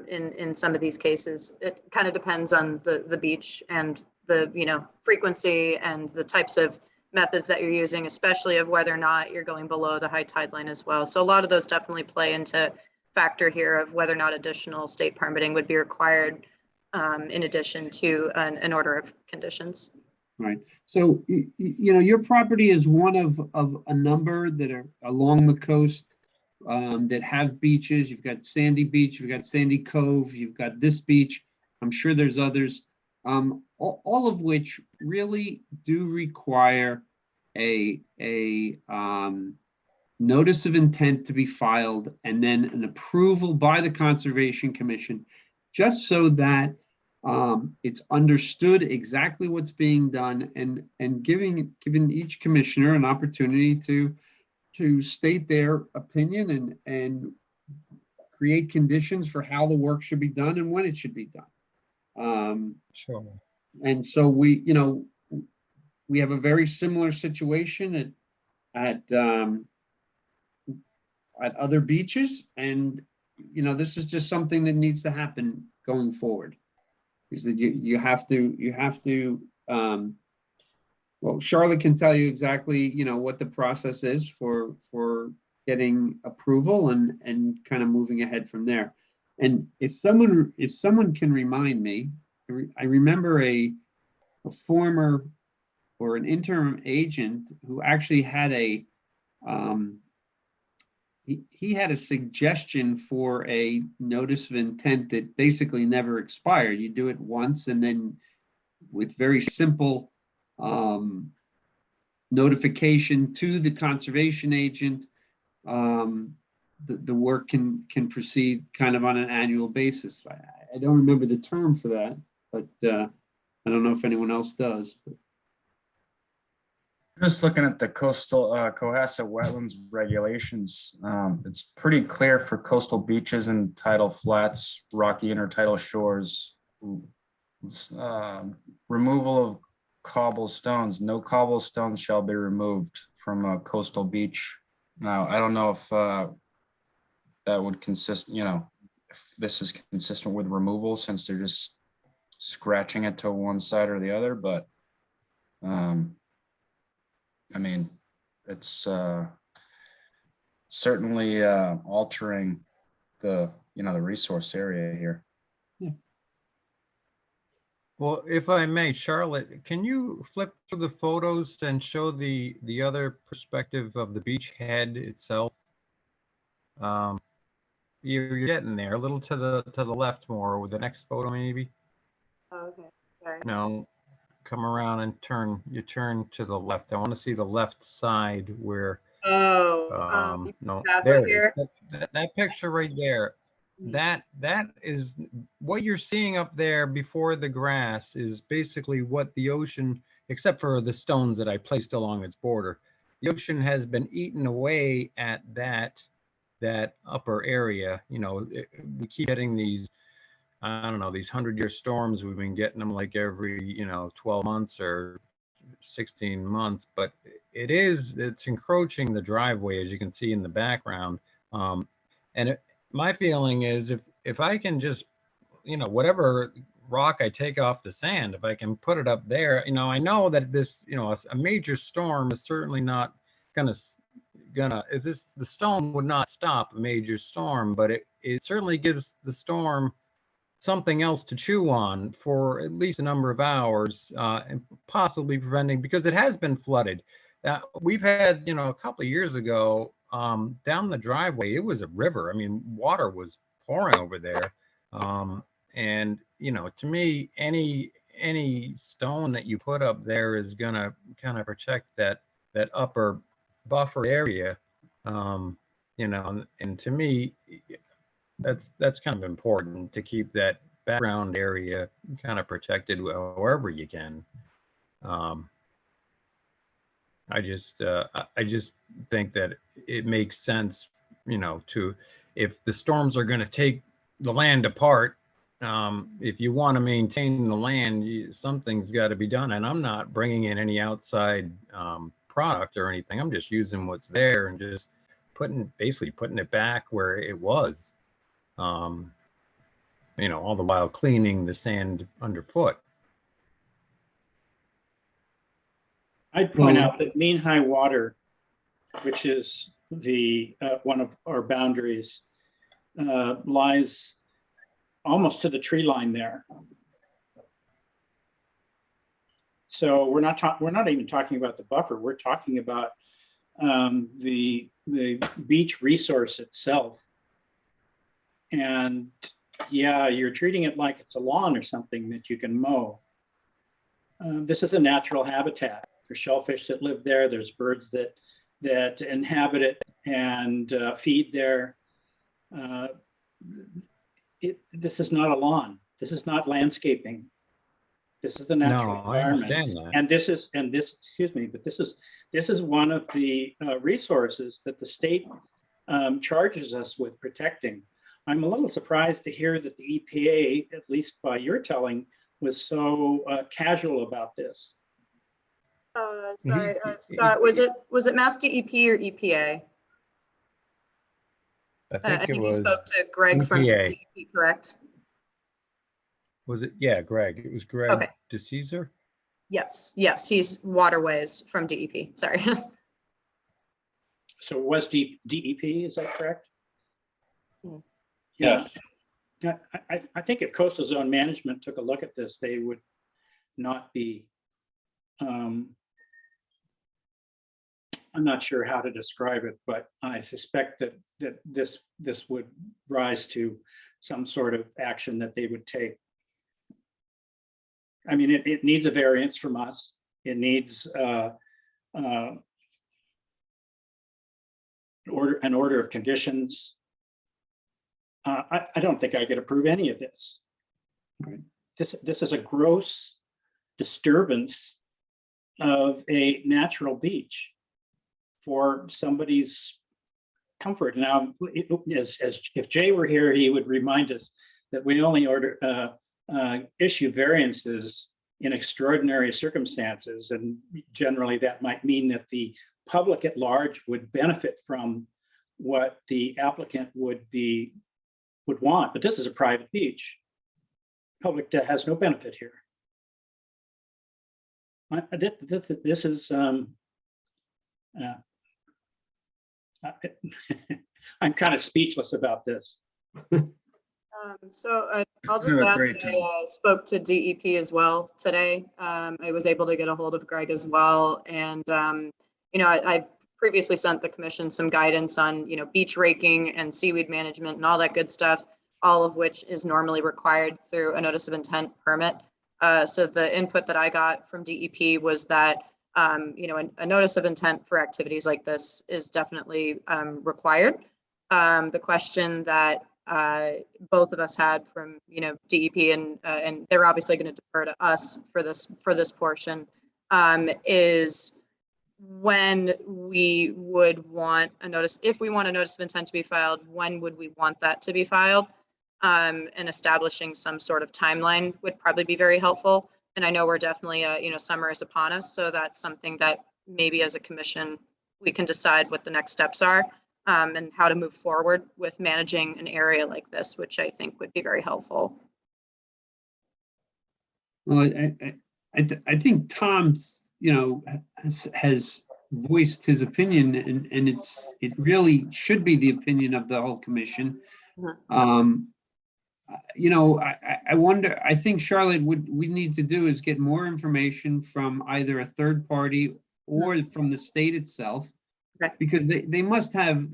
F: in some of these cases. It kind of depends on the beach and the, frequency and the types of methods that you're using, especially of whether or not you're going below the high tide line as well. So a lot of those definitely play into factor here of whether or not additional state permitting would be required in addition to an order of conditions.
A: Right. So, your property is one of a number that are along the coast that have beaches. You've got Sandy Beach, you've got Sandy Cove, you've got this beach. I'm sure there's others, all of which really do require a notice of intent to be filed and then an approval by the Conservation Commission, just so that it's understood exactly what's being done and giving each commissioner an opportunity to state their opinion and create conditions for how the work should be done and when it should be done.
K: Sure.
A: And so we have a very similar situation at other beaches, and this is just something that needs to happen going forward. Is that you have to well, Charlotte can tell you exactly what the process is for getting approval and kind of moving ahead from there. And if someone can remind me, I remember a former or an interim agent who actually had he had a suggestion for a notice of intent that basically never expired. You do it once, and then with very simple notification to the conservation agent, the work can proceed kind of on an annual basis. I don't remember the term for that, but I don't know if anyone else does. But.
E: Just looking at the coastal Cohasset wetlands regulations, it's pretty clear for coastal beaches and tidal flats, rocky intertidal shores, removal of cobblestones. No cobblestones shall be removed from a coastal beach. Now, I don't know if that would consist, if this is consistent with removal, since they're just scratching it to one side or the other, but I mean, it's certainly altering the resource area here.
A: Yeah.
K: Well, if I may, Charlotte, can you flip through the photos and show the other perspective of the beach head itself? You're getting there, a little to the left more, with the next photo maybe.
F: Okay, sorry.
K: No, come around and turn to the left. I want to see the left side where no, there it is. That picture right there. That is what you're seeing up there before the grass is basically what the ocean, except for the stones that I placed along its border, the ocean has been eaten away at that upper area. We keep getting these, I don't know, these 100-year storms. We've been getting them like every 12 months or 16 months, but it's encroaching the driveway, as you can see in the background. My feeling is if I can just, whatever rock I take off the sand, if I can put it up there, I know that this, a major storm is certainly not the stone would not stop a major storm, but it certainly gives the storm something else to chew on for at least a number of hours, and possibly preventing, because it has been flooded. We've had, a couple of years ago, down the driveway, it was a river. I mean, water was pouring over there. And, to me, any stone that you put up there is gonna kind of protect that upper buffer area. And to me, that's kind of important to keep that background area kind of protected wherever you can. I just think that it makes sense if the storms are going to take the land apart, if you want to maintain the land, something's got to be done. And I'm not bringing in any outside product or anything. I'm just using what's there and just basically putting it back where it was. All the while cleaning the sand underfoot.
G: I'd point out that mean high water, which is the one of our boundaries, lies almost to the tree line there. So we're not even talking about the buffer. We're talking about the beach resource itself. And yeah, you're treating it like it's a lawn or something that you can mow. This is a natural habitat. There's shellfish that live there. There's birds that inhabit it and feed there. This is not a lawn. This is not landscaping. This is the natural
K: No, I
G: environment.
K: understand that.
G: And this is one of the resources that the state charges us with protecting. I'm a little surprised to hear that the EPA, at least by your telling, was so casual about this.
F: Sorry, Scott, was it Mass DEP or EPA? I think you spoke to Greg from
K: EPA.
F: DEP, correct?
K: Was it? Yeah, Greg. It was Greg
F: Okay.
K: DeCesar.
F: Yes, he's waterways from DEP, sorry.
G: So it was DEP, is that correct?
A: Yes.
G: Yeah, I think if coastal zone management took a look at this, they would not be, I'm not sure how to describe it, but I suspect that this would rise to some sort of action that they would take. I mean, it needs a variance from us. It needs an order of conditions. I don't think I could approve any of this. Right. This is a gross disturbance of a natural beach for somebody's comfort. Now, if Jay were here, he would remind us that we only issue variances in extraordinary circumstances, and generally that might mean that the public at large would benefit from what the applicant would want, but this is a private beach. Public has no benefit here. This is I'm kind of speechless about this.
F: I'll just add that I spoke to DEP as well today. I was able to get a hold of Greg as well, and I've previously sent the commission some guidance on beach raking and seaweed management and all that good stuff, all of which is normally required through a notice of intent permit. So the input that I got from DEP was that a notice of intent for activities like this is definitely required. The question that both of us had from DEP and they're obviously going to defer to us for this portion is when we would want a notice, if we want a notice of intent to be filed, when would we want that to be filed? And establishing some sort of timeline would probably be very helpful. And I know we're definitely summer is upon us, so that's something that maybe as a commission we can decide what the next steps are. And how to move forward with managing an area like this, which I think would be very helpful.
A: Well, I think Tom's, has voiced his opinion, and it really should be the opinion of the whole commission. I wonder, I think, Charlotte, what we need to do is get more information from either a third party or from the state itself.
F: Okay.
A: Because they must have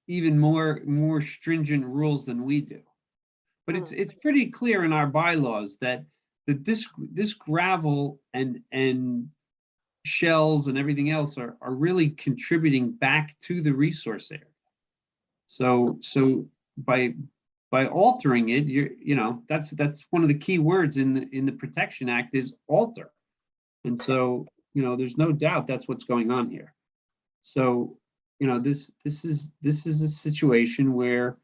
A: even more stringent rules than we do. But it's pretty clear in our bylaws that this gravel and shells and everything else are really contributing back to the resource area. So by altering it, that's one of the key words in the Protection Act is alter. And so there's no doubt that's what's going on here. So, this is a situation where,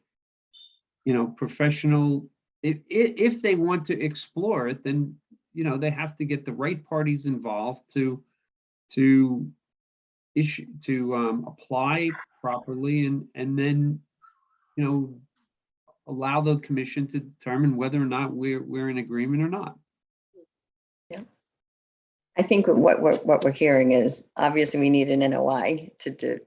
A: professional, if they want to explore it, then, they have to get the right parties involved to apply properly and then, allow the commission to determine whether or not we're in agreement or not.
D: I think what we're hearing is obviously we need an NOI to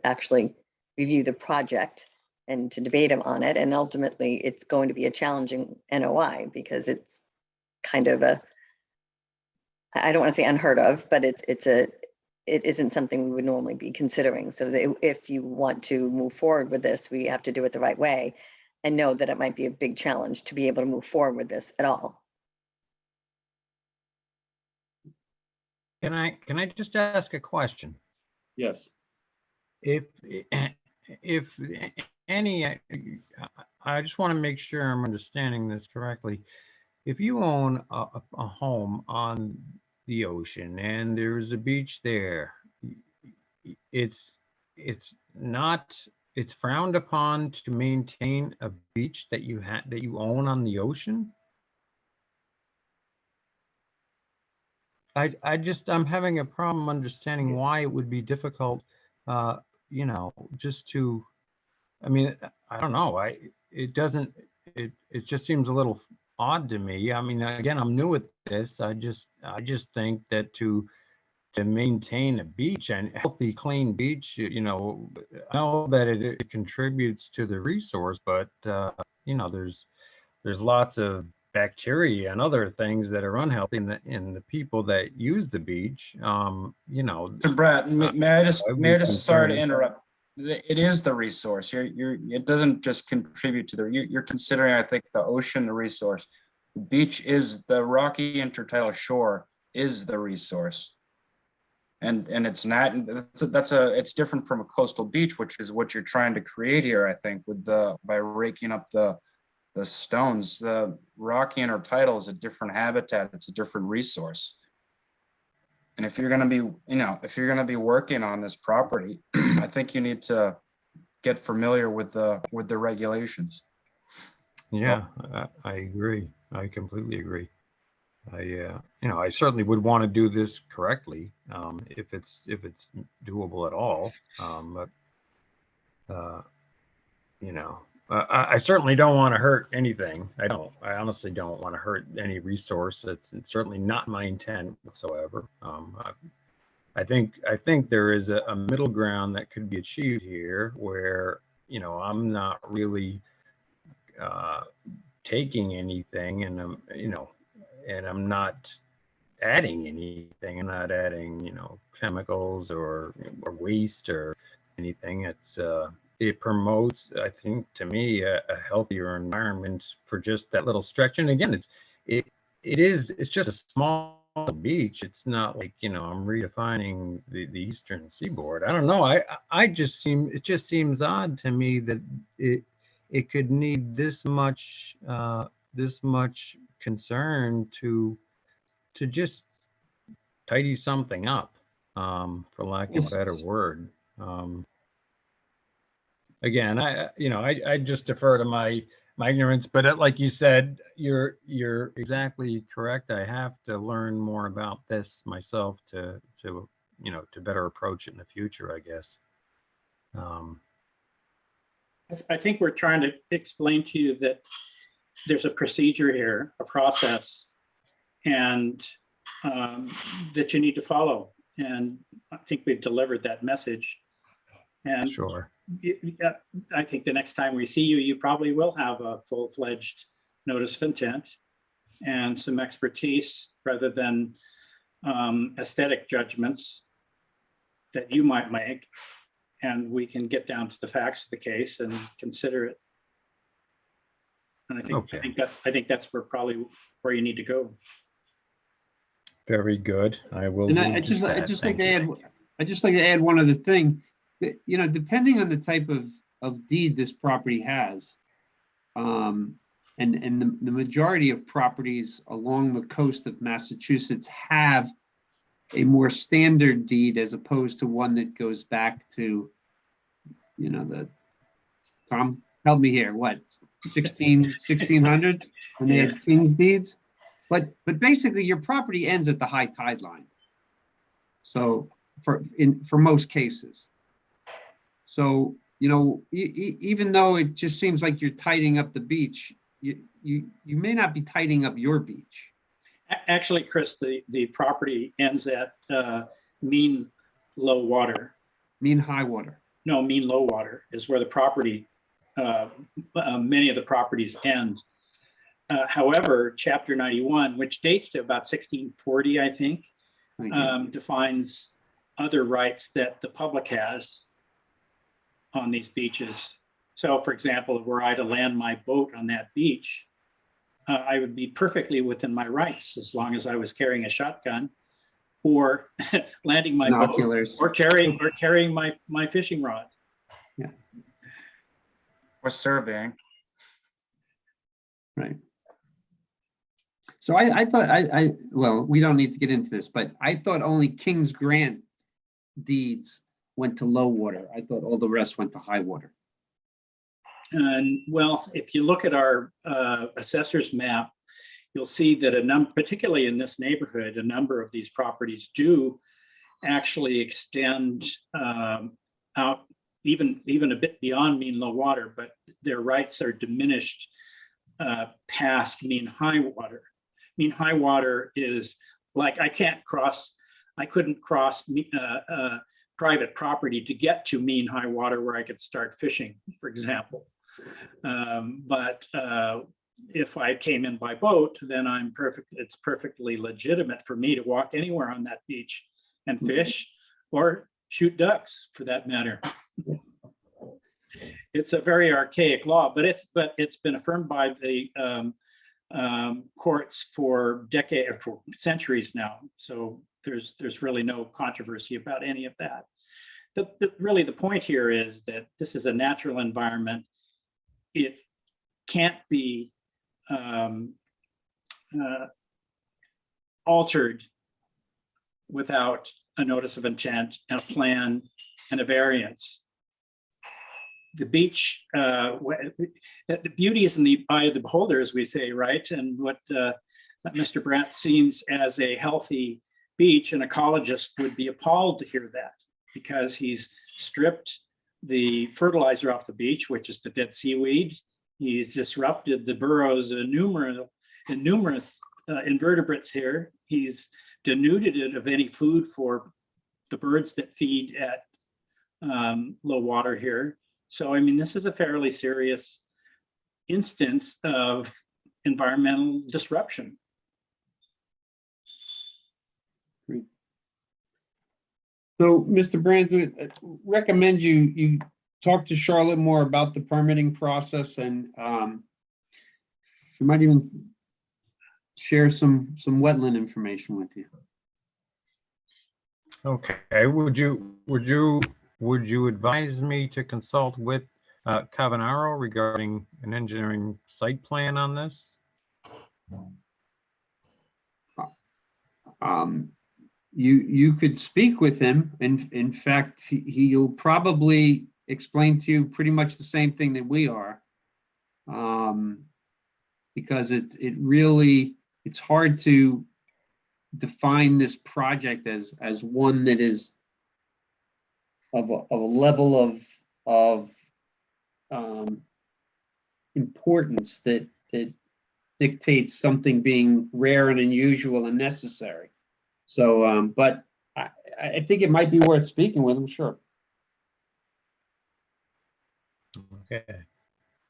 D: actually review the project and to debate on it. And ultimately, it's going to be a challenging NOI because it's kind of I don't want to say unheard of, but it isn't something we would normally be considering. So if you want to move forward with this, we have to do it the right way and know that it might be a big challenge to be able to move forward with this at all.
K: Can I just ask a question?
A: Yes.
K: If any, I just want to make sure I'm understanding this correctly. If you own a home on the ocean and there's a beach there, it's frowned upon to maintain a beach that you own on the ocean? I'm having a problem understanding why it would be difficult, just to, I mean, I don't know. It just seems a little odd to me. I mean, again, I'm new at this. I just think that to maintain a beach and healthy, clean beach, I know that it contributes to the resource, but there's lots of bacteria and other things that are unhealthy in the people that use the beach.
E: So Brett, may I just sorry to interrupt. It is the resource. It doesn't just contribute to you're considering, I think, the ocean, the resource. The beach is the rocky intertidal shore is the resource. And it's not, it's different from a coastal beach, which is what you're trying to create here, I think, by raking up the stones. The rocky intertidal is a different habitat. It's a different resource. And if you're going to be working on this property, I think you need to get familiar with the regulations.
K: Yeah, I agree. I completely agree. I certainly would want to do this correctly, if it's doable at all. I certainly don't want to hurt anything. I honestly don't want to hurt any resource. It's certainly not my intent whatsoever. I think there is a middle ground that could be achieved here where, I'm not really taking anything and I'm not adding anything. I'm not adding, chemicals or waste or anything. It promotes, I think, to me, a healthier environment for just that little stretch. And again, it's just a small beach. It's not like, I'm redefining the eastern seaboard. I don't know. it just seems odd to me that it could need this much concern to just tidy something up, for lack of a better word. Again, I just defer to my ignorance, but like you said, you're exactly correct. I have to learn more about this myself to better approach it in the future, I guess.
G: I think we're trying to explain to you that there's a procedure here, a process, and that you need to follow. And I think we've delivered that message. And
K: sure.
G: I think the next time we see you, you probably will have a full-fledged notice of intent and some expertise rather than aesthetic judgments that you might make. And we can get down to the facts of the case and consider it. And I think that's where you need to go.
K: Very good. I will.
A: And I just like to add one other thing. That, depending on the type of deed this property has, and the majority of properties along the coast of Massachusetts have a more standard deed as opposed to one that goes back to, you know, Tom, help me here, what, 1600s when they had king's deeds? But basically your property ends at the high tide line. So for most cases. So, you know, even though it just seems like you're tidying up the beach, you may not be tidying up your beach.
G: Actually, Chris, the property ends at mean low water.
A: Mean high water.
G: No, mean low water is where the property, many of the properties end. However, Chapter 91, which dates to about 1640, I think, defines other rights that the public has on these beaches. So, for example, were I to land my boat on that beach, I would be perfectly within my rights as long as I was carrying a shotgun or landing my
A: Binoculars.
G: boat or carrying my fishing rod.
A: Yeah.
E: Or surveying.
A: Right. So I thought well, we don't need to get into this, but I thought only King's Grant deeds went to low water. I thought all the rest went to high water.
G: And well, if you look at our assessor's map, you'll see that particularly in this neighborhood, a number of these properties do actually extend out even a bit beyond mean low water, but their rights are diminished past mean high water. Mean high water is like I couldn't cross private property to get to mean high water where I could start fishing, for example. But if I came in by boat, then it's perfectly legitimate for me to walk anywhere on that beach and fish or shoot ducks for that matter. It's a very archaic law, but it's been affirmed by the courts for centuries now. So there's really no controversy about any of that. Really the point here is that this is a natural environment. It can't be altered without a notice of intent and a plan and a variance. The beach, the beauty is in the eye of the beholder, as we say, right? And what Mr. Brandt sees as a healthy beach, an ecologist would be appalled to hear that, because he's stripped the fertilizer off the beach, which is the dead seaweed. He's disrupted the burrows of numerous invertebrates here. He's denuded it of any food for the birds that feed at low water here. So, I mean, this is a fairly serious instance of environmental disruption.
A: Great. So, Mr. Brandt, I recommend you talk to Charlotte more about the permitting process, and she might even share some wetland information with you.
K: Okay, would you advise me to consult with Cavanaro regarding an engineering site plan on this?
A: You could speak with him, and in fact, he'll probably explain to you pretty much the same thing that we are, because it's hard to define this project as one that is of a level of importance that dictates something being rare and unusual and necessary. So, but I think it might be worth speaking with him, sure.
K: Okay.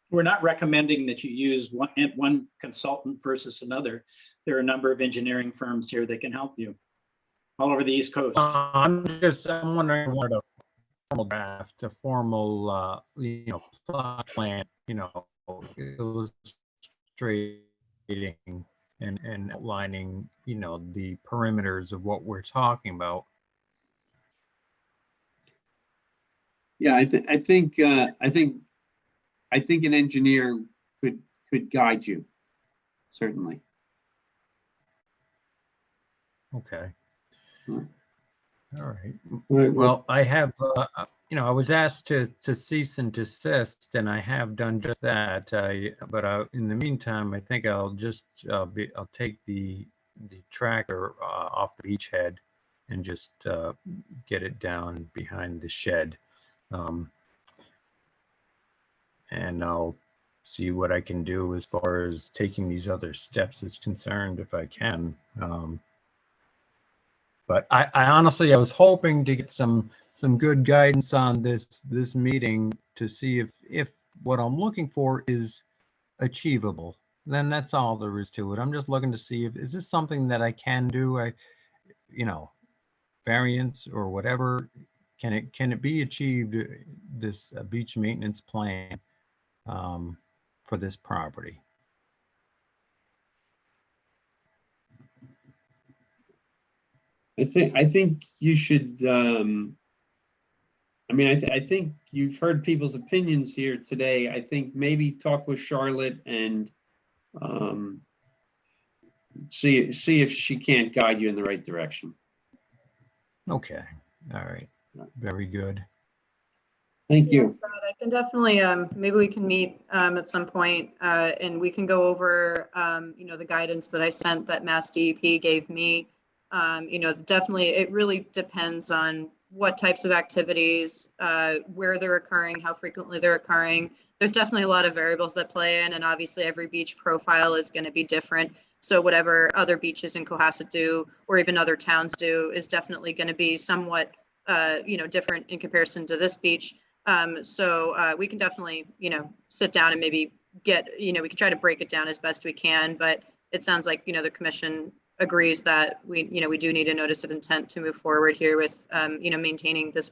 G: We're not recommending that you use one consultant versus another. There are a number of engineering firms here that can help you all over the East Coast.
K: I'm wondering what a formal draft, a formal, plot plan, illustrating and outlining, the perimeters of what we're talking about.
A: Yeah, I think an engineer could guide you, certainly.
K: Okay. All right.
A: All right,
K: Well, I have, I was asked to cease and desist, and I have done just that. But in the meantime, I think I'll just I'll take the tractor off the beachhead and just get it down behind the shed, and I'll see what I can do as far as taking these other steps is concerned, if I can. But I honestly, I was hoping to get some good guidance on this meeting to see if what I'm looking for is achievable. Then that's all there is to it. I'm just looking to see if is this something that I can do. Variance or whatever. Can it be achieved? This beach maintenance plan for this property.
A: I think you should, I think you've heard people's opinions here today. I think maybe talk with Charlotte and see if she can't guide you in the right direction.
K: Okay. All right. Very good.
A: Thank you.
F: That's right. I can definitely, maybe we can meet at some point and we can go over, the guidance that I sent that Mass DEP gave me. Definitely, it really depends on what types of activities, where they're occurring, how frequently they're occurring. There's definitely a lot of variables that play in, and obviously every beach profile is going to be different. So whatever other beaches in Cohasset do, or even other towns do, is definitely going to be somewhat, different in comparison to this beach. So we can definitely, sit down and maybe get, we can try to break it down as best we can, but it sounds like, the commission agrees that we do need a notice of intent to move forward here with, maintaining this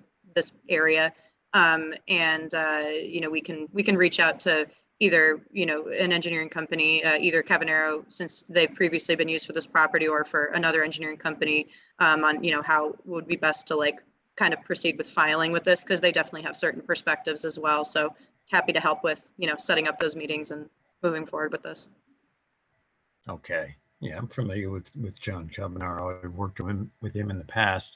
F: area. We can reach out to either, an engineering company, either Cavanero, since they've previously been used for this property, or for another engineering company on, how would be best to kind of proceed with filing with this, because they definitely have certain perspectives as well. So happy to help with, setting up those meetings and moving forward with this.
K: Okay. Yeah, I'm familiar with John Cavanaro. I've worked with him in the past.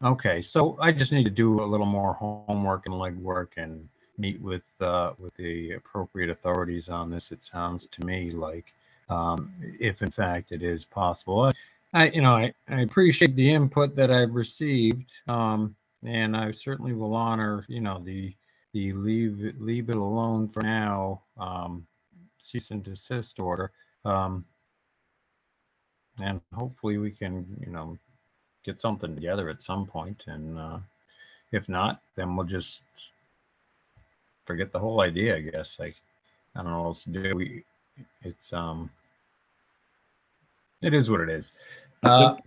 K: Okay, so I just need to do a little more homework and legwork and meet with the appropriate authorities on this. It sounds to me like, if in fact it is possible. I appreciate the input that I've received, and I certainly will honor, the leave it alone for now, cease and desist order. And hopefully we can, get something together at some point. And if not, then we'll just forget the whole idea, I guess. I don't know what else to do. It is what it is. I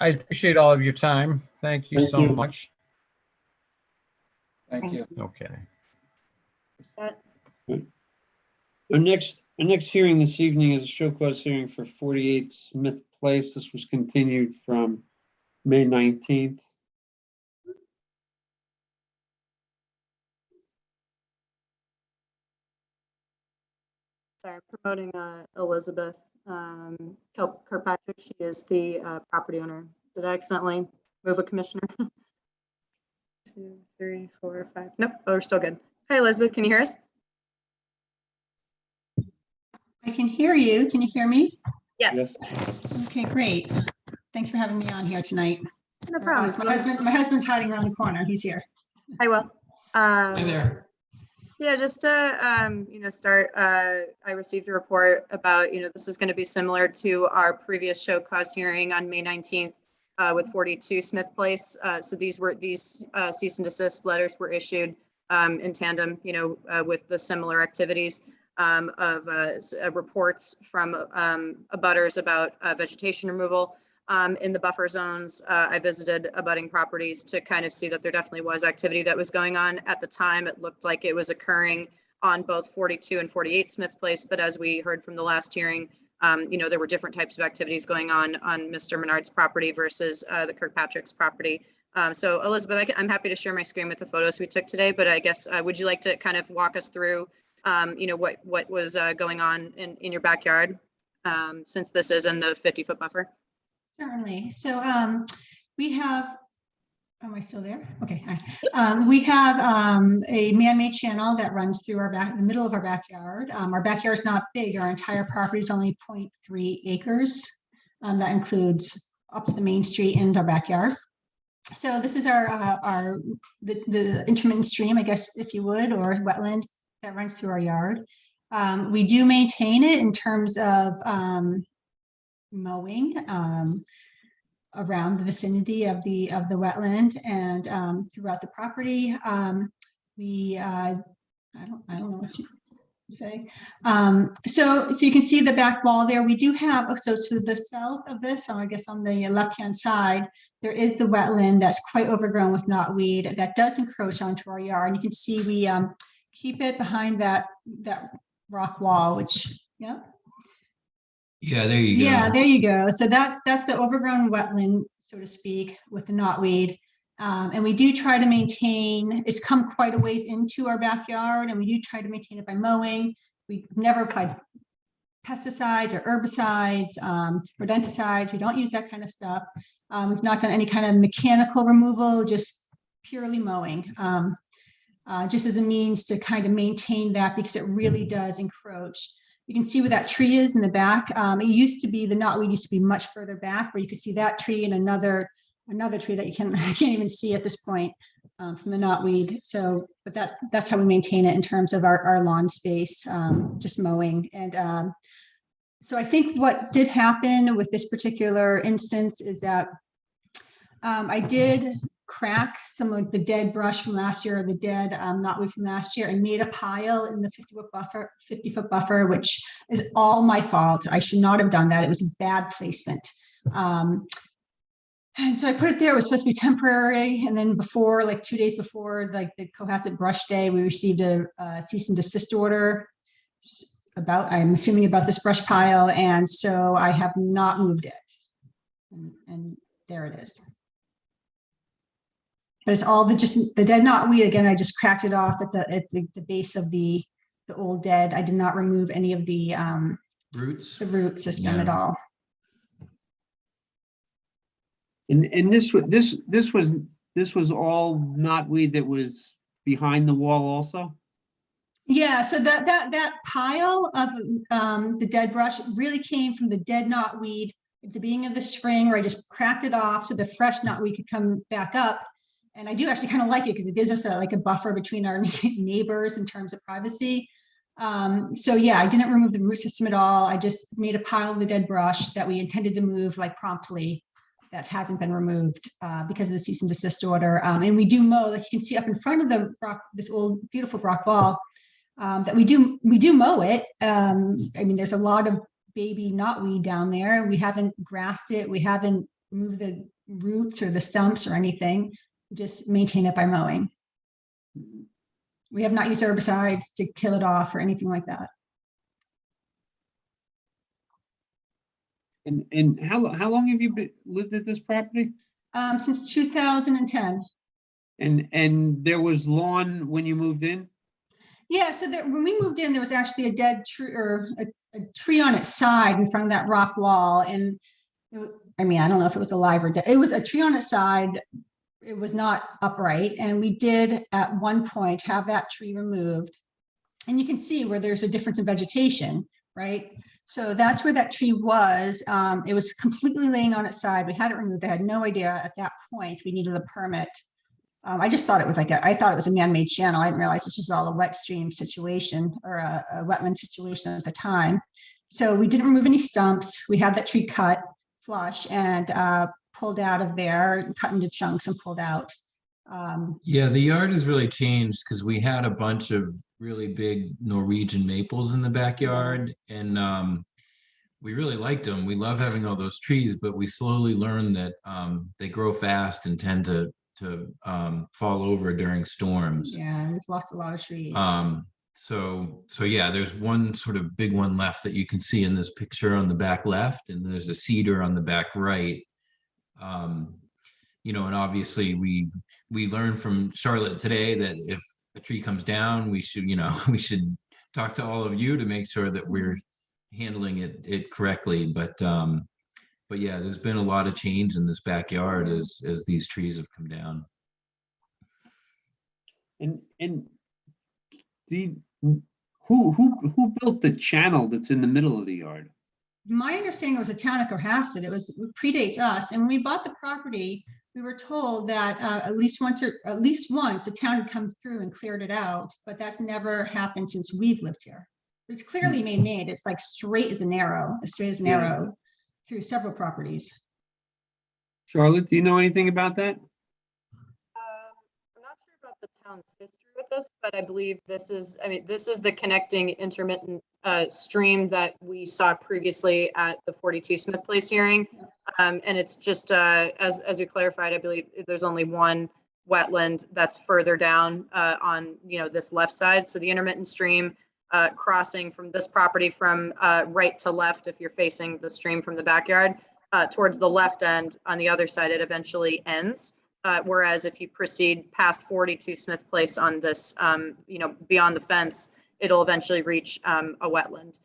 K: appreciate all of your time. Thank you so much.
E: Thank you.
K: Okay.
A: Our next hearing this evening is a show cause hearing for 48 Smith Place. This was continued from May 19th.
F: Sorry, promoting Elizabeth Kirkpatrick. She is the property owner. Did I accidentally move a commissioner? 2, 3, 4, 5. Nope, oh, we're still good. Hi, Elizabeth, can you hear us?
L: I can hear you. Can you hear me?
F: Yes.
L: Okay, great. Thanks for having me on here tonight.
F: No problem.
L: My husband's hiding around the corner. He's here.
F: Hi, Will.
L: Hi there.
F: Yeah, just to start, I received a report about, this is going to be similar to our previous show cause hearing on May 19th with 42 Smith Place. So these cease and desist letters were issued in tandem, with the similar activities of reports from abutters about vegetation removal in the buffer zones. I visited abutting properties to kind of see that there definitely was activity that was going on. At the time, it looked like it was occurring on both 42 and 48 Smith Place, but as we heard from the last hearing, there were different types of activities going on Mr. Menard's property versus the Kirkpatrick's property. So Elizabeth, I'm happy to share my screen with the photos we took today, but I guess, would you like to kind of walk us through, what was going on in your backyard, since this is in the 50-foot buffer?
L: Certainly. So we have, am I still there? Okay. Hi. We have a man-made channel that runs through the middle of our backyard. Our backyard is not big. Our entire property is only 0.3 acres. That includes up to the main street and our backyard. So this is the intermittent stream, I guess, if you would, or wetland that runs through our yard. We do maintain it in terms of mowing around the vicinity of the wetland and throughout the property. I don't know what you say. So you can see the back wall there. We do have, so to the south of this, so I guess on the left-hand side, there is the wetland that's quite overgrown with knotweed that does encroach onto our yard. And you can see we keep it behind that rock wall, which, yeah.
M: Yeah, there you go.
L: Yeah, there you go. So that's the overgrown wetland, so to speak, with the knotweed. And we do try to maintain, it's come quite a ways into our backyard, and we do try to maintain it by mowing. We never applied pesticides or herbicides, rodenticides. We don't use that kind of stuff. We've not done any kind of mechanical removal, just purely mowing, just as a means to kind of maintain that, because it really does encroach. You can see where that tree is in the back. It used to be, the knotweed used to be much further back, where you could see that tree and another tree that I can't even see at this point from the knotweed. So, but that's how we maintain it in terms of our lawn space, just mowing. And so I think what did happen with this particular instance is that I did crack some of the dead brush from last year, or the dead knotweed from last year, and made a pile in the 50-foot buffer, which is all my fault. I should not have done that. It was a bad placement. And so I put it there. It was supposed to be temporary. And then before, like 2 days before, like the Cohasset brush day, we received a cease and desist order about, I'm assuming, about this brush pile. And so I have not moved it. And there it is. But it's all the dead knotweed. Again, I just cracked it off at the base of the old dead. I did not remove any of the
M: Roots.
L: the root system at all.
A: And this was all knotweed that was behind the wall also?
L: Yeah, so that pile of the dead brush really came from the dead knotweed at the beginning of the spring, where I just cracked it off so the fresh knotweed could come back up. And I do actually kind of like it, because it gives us like a buffer between our neighbors in terms of privacy. So yeah, I didn't remove the root system at all. I just made a pile of the dead brush that we intended to move like promptly, that hasn't been removed because of the cease and desist order. And we do mow, like you can see up in front of the rock, this old beautiful rock wall, that we do mow it. I mean, there's a lot of baby knotweed down there. We haven't grassed it. We haven't moved the roots or the stumps or anything. We just maintain it by mowing. We have not used herbicides to kill it off or anything like that.
A: And how long have you lived at this property?
L: Since 2010.
A: And there was lawn when you moved in?
L: Yeah, so when we moved in, there was actually a dead tree, or a tree on its side in front of that rock wall. And I mean, I don't know if it was alive or dead. It was a tree on its side. It was not upright. And we did at one point have that tree removed. And you can see where there's a difference in vegetation, right? So that's where that tree was. It was completely laying on its side. We had it removed. I had no idea at that point we needed a permit. I just thought it was I thought it was a man-made channel. I didn't realize this was all a wet stream situation, or a wetland situation at the time. So we didn't remove any stumps. We had that tree cut flush and pulled out of there, cut into chunks and pulled out.
M: Yeah, the yard has really changed, because we had a bunch of really big Norwegian maples in the backyard, and we really liked them. We love having all those trees, but we slowly learned that they grow fast and tend to fall over during storms.
L: Yeah, we've lost a lot of trees.
M: So yeah, there's one sort of big one left that you can see in this picture on the back left, and there's a cedar on the back right. You know, and obviously we learned from Charlotte today that if a tree comes down, we should, we should talk to all of you to make sure that we're handling it correctly. But But yeah, there's been a lot of change in this backyard as these trees have come down.
A: And the, who built the channel that's in the middle of the yard?
L: My understanding it was a town of Cohasset. It predates us. And when we bought the property, we were told that at least once a town had come through and cleared it out, but that's never happened since we've lived here. It's clearly made. It's like straight as an arrow through several properties.
A: Charlotte, do you know anything about that?
F: I'm not sure about the town's history with this, but I believe this is the connecting intermittent stream that we saw previously at the 42 Smith Place hearing. And it's just, as we clarified, I believe there's only one wetland that's further down on, this left side. So the intermittent stream crossing from this property from right to left, if you're facing the stream from the backyard, towards the left end on the other side, it eventually ends. Whereas if you proceed past 42 Smith Place on this, beyond the fence, it'll eventually reach a wetland.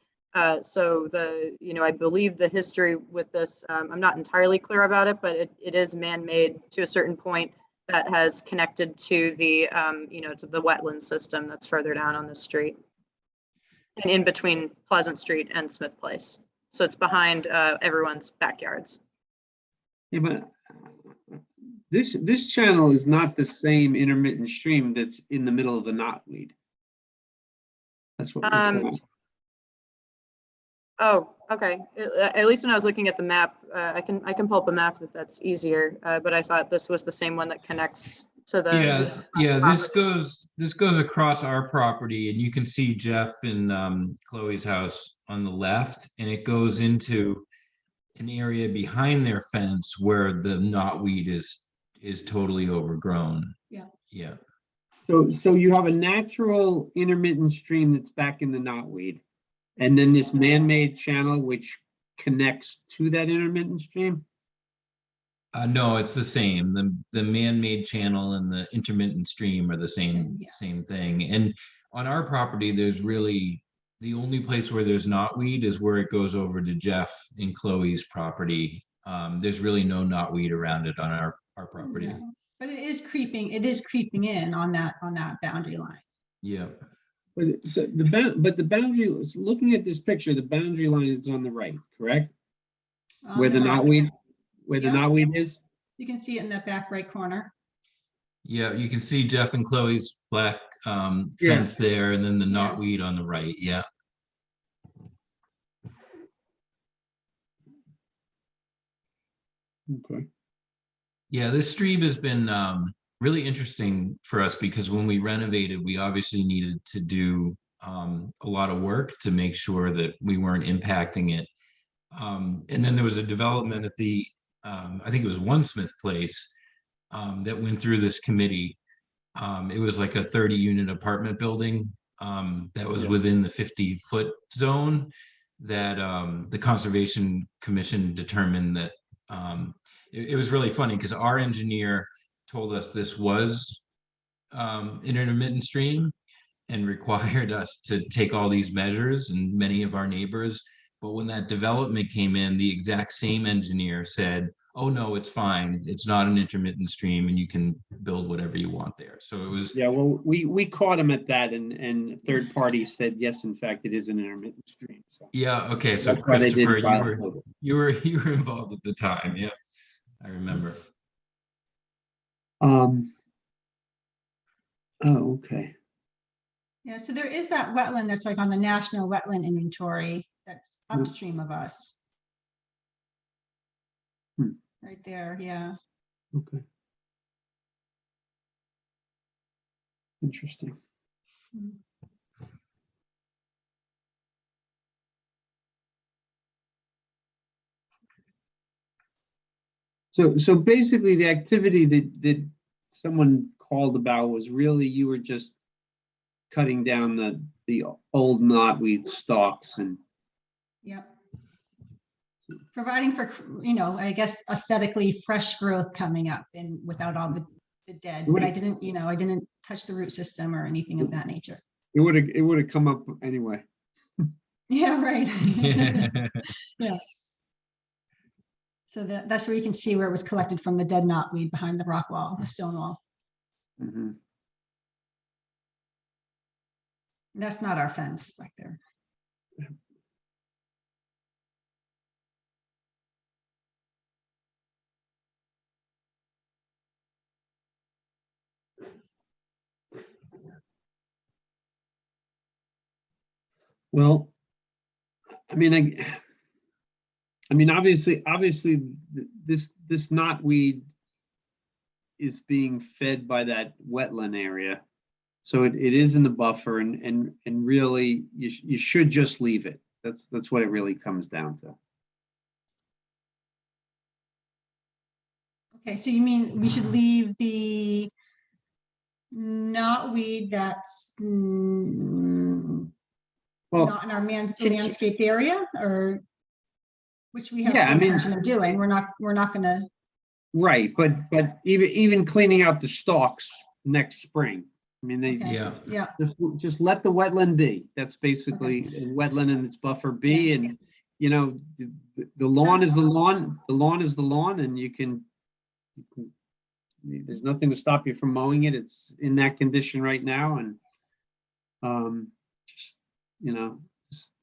F: So I believe the history with this, I'm not entirely clear about it, but it is man-made to a certain point that has connected to the, to the wetland system that's further down on the street and in between Pleasant Street and Smith Place. So it's behind everyone's backyards.
A: Yeah, but this channel is not the same intermittent stream that's in the middle of the knotweed. That's what.
F: Oh, okay. At least when I was looking at the map, I can pull up a map that's easier. But I thought this was the same one that connects to the.
M: This goes across our property, and you can see Jeff and Chloe's house on the left, and it goes into an area behind their fence where the knotweed is totally overgrown. Yeah.
A: So you have a natural intermittent stream that's back in the knotweed, and then this man-made channel which connects to that intermittent stream?
M: No, it's the same. The man-made channel and the intermittent stream are the same thing. And on our property, there's really the only place where there's knotweed is where it goes over to Jeff and Chloe's property. There's really no knotweed around it on our property.
L: Yeah. But it is creeping in on that boundary line.
M: Yeah.
A: But the boundary, looking at this picture, the boundary line is on the right, correct? Where the knotweed is?
L: You can see it in that back right corner.
M: Yeah, you can see Jeff and Chloe's black fence there, and then the knotweed on the right. Yeah.
A: Okay.
M: Yeah, this stream has been really interesting for us because when we renovated, we obviously needed to do a lot of work to make sure that we weren't impacting it. And then there was a development at the, I think it was One Smith Place, that went through this committee. It was like a 30-unit apartment building that was within the 50-foot zone that the Conservation Commission determined that it was really funny because our engineer told us this was an intermittent stream and required us to take all these measures, and many of our neighbors. But when that development came in, the exact same engineer said, oh no, it's fine. It's not an intermittent stream and you can build whatever you want there. So it was.
A: Yeah, well, we caught him at that, and third party said, yes, in fact, it is an intermittent stream. So.
M: Yeah, okay. So Christopher, you were involved at the time. Yeah, I remember.
A: Oh, okay.
L: Yeah, so there is that wetland that's like on the National Wetland Inventory that's upstream of us. Right there, yeah.
A: Okay. Interesting. So basically the activity that someone called about was really you were just cutting down the old knotweed stalks and.
L: Yep. Providing for, I guess aesthetically fresh growth coming up and without all the dead, but I didn't touch the root system or anything of that nature.
A: It would have come up anyway.
L: Yeah, right. Yeah. So that's where you can see where it was collected from the dead knotweed behind the rock wall, the stone wall.
A: Mhm.
L: That's not our fence back there.
A: Well, I mean, obviously, this knotweed is being fed by that wetland area. So it is in the buffer and really you should just leave it. That's what it really comes down to.
L: Okay, so you mean we should leave the knotweed that's
A: Well,
L: not in our
D: Should-
L: landscaped area, or which we have
A: Yeah, I
L: no
A: mean-
L: intention of doing. We're not gonna.
A: right, but even cleaning out the stalks next spring. I mean, they
L: Okay,
M: Yeah.
L: yeah,
A: just let the wetland be. That's basically a wetland and its buffer be,
L: Yeah.
A: and you know, the lawn is the lawn, the lawn is the lawn, and you can, there's nothing to stop you from mowing it. It's in that condition right now, and just, you know, just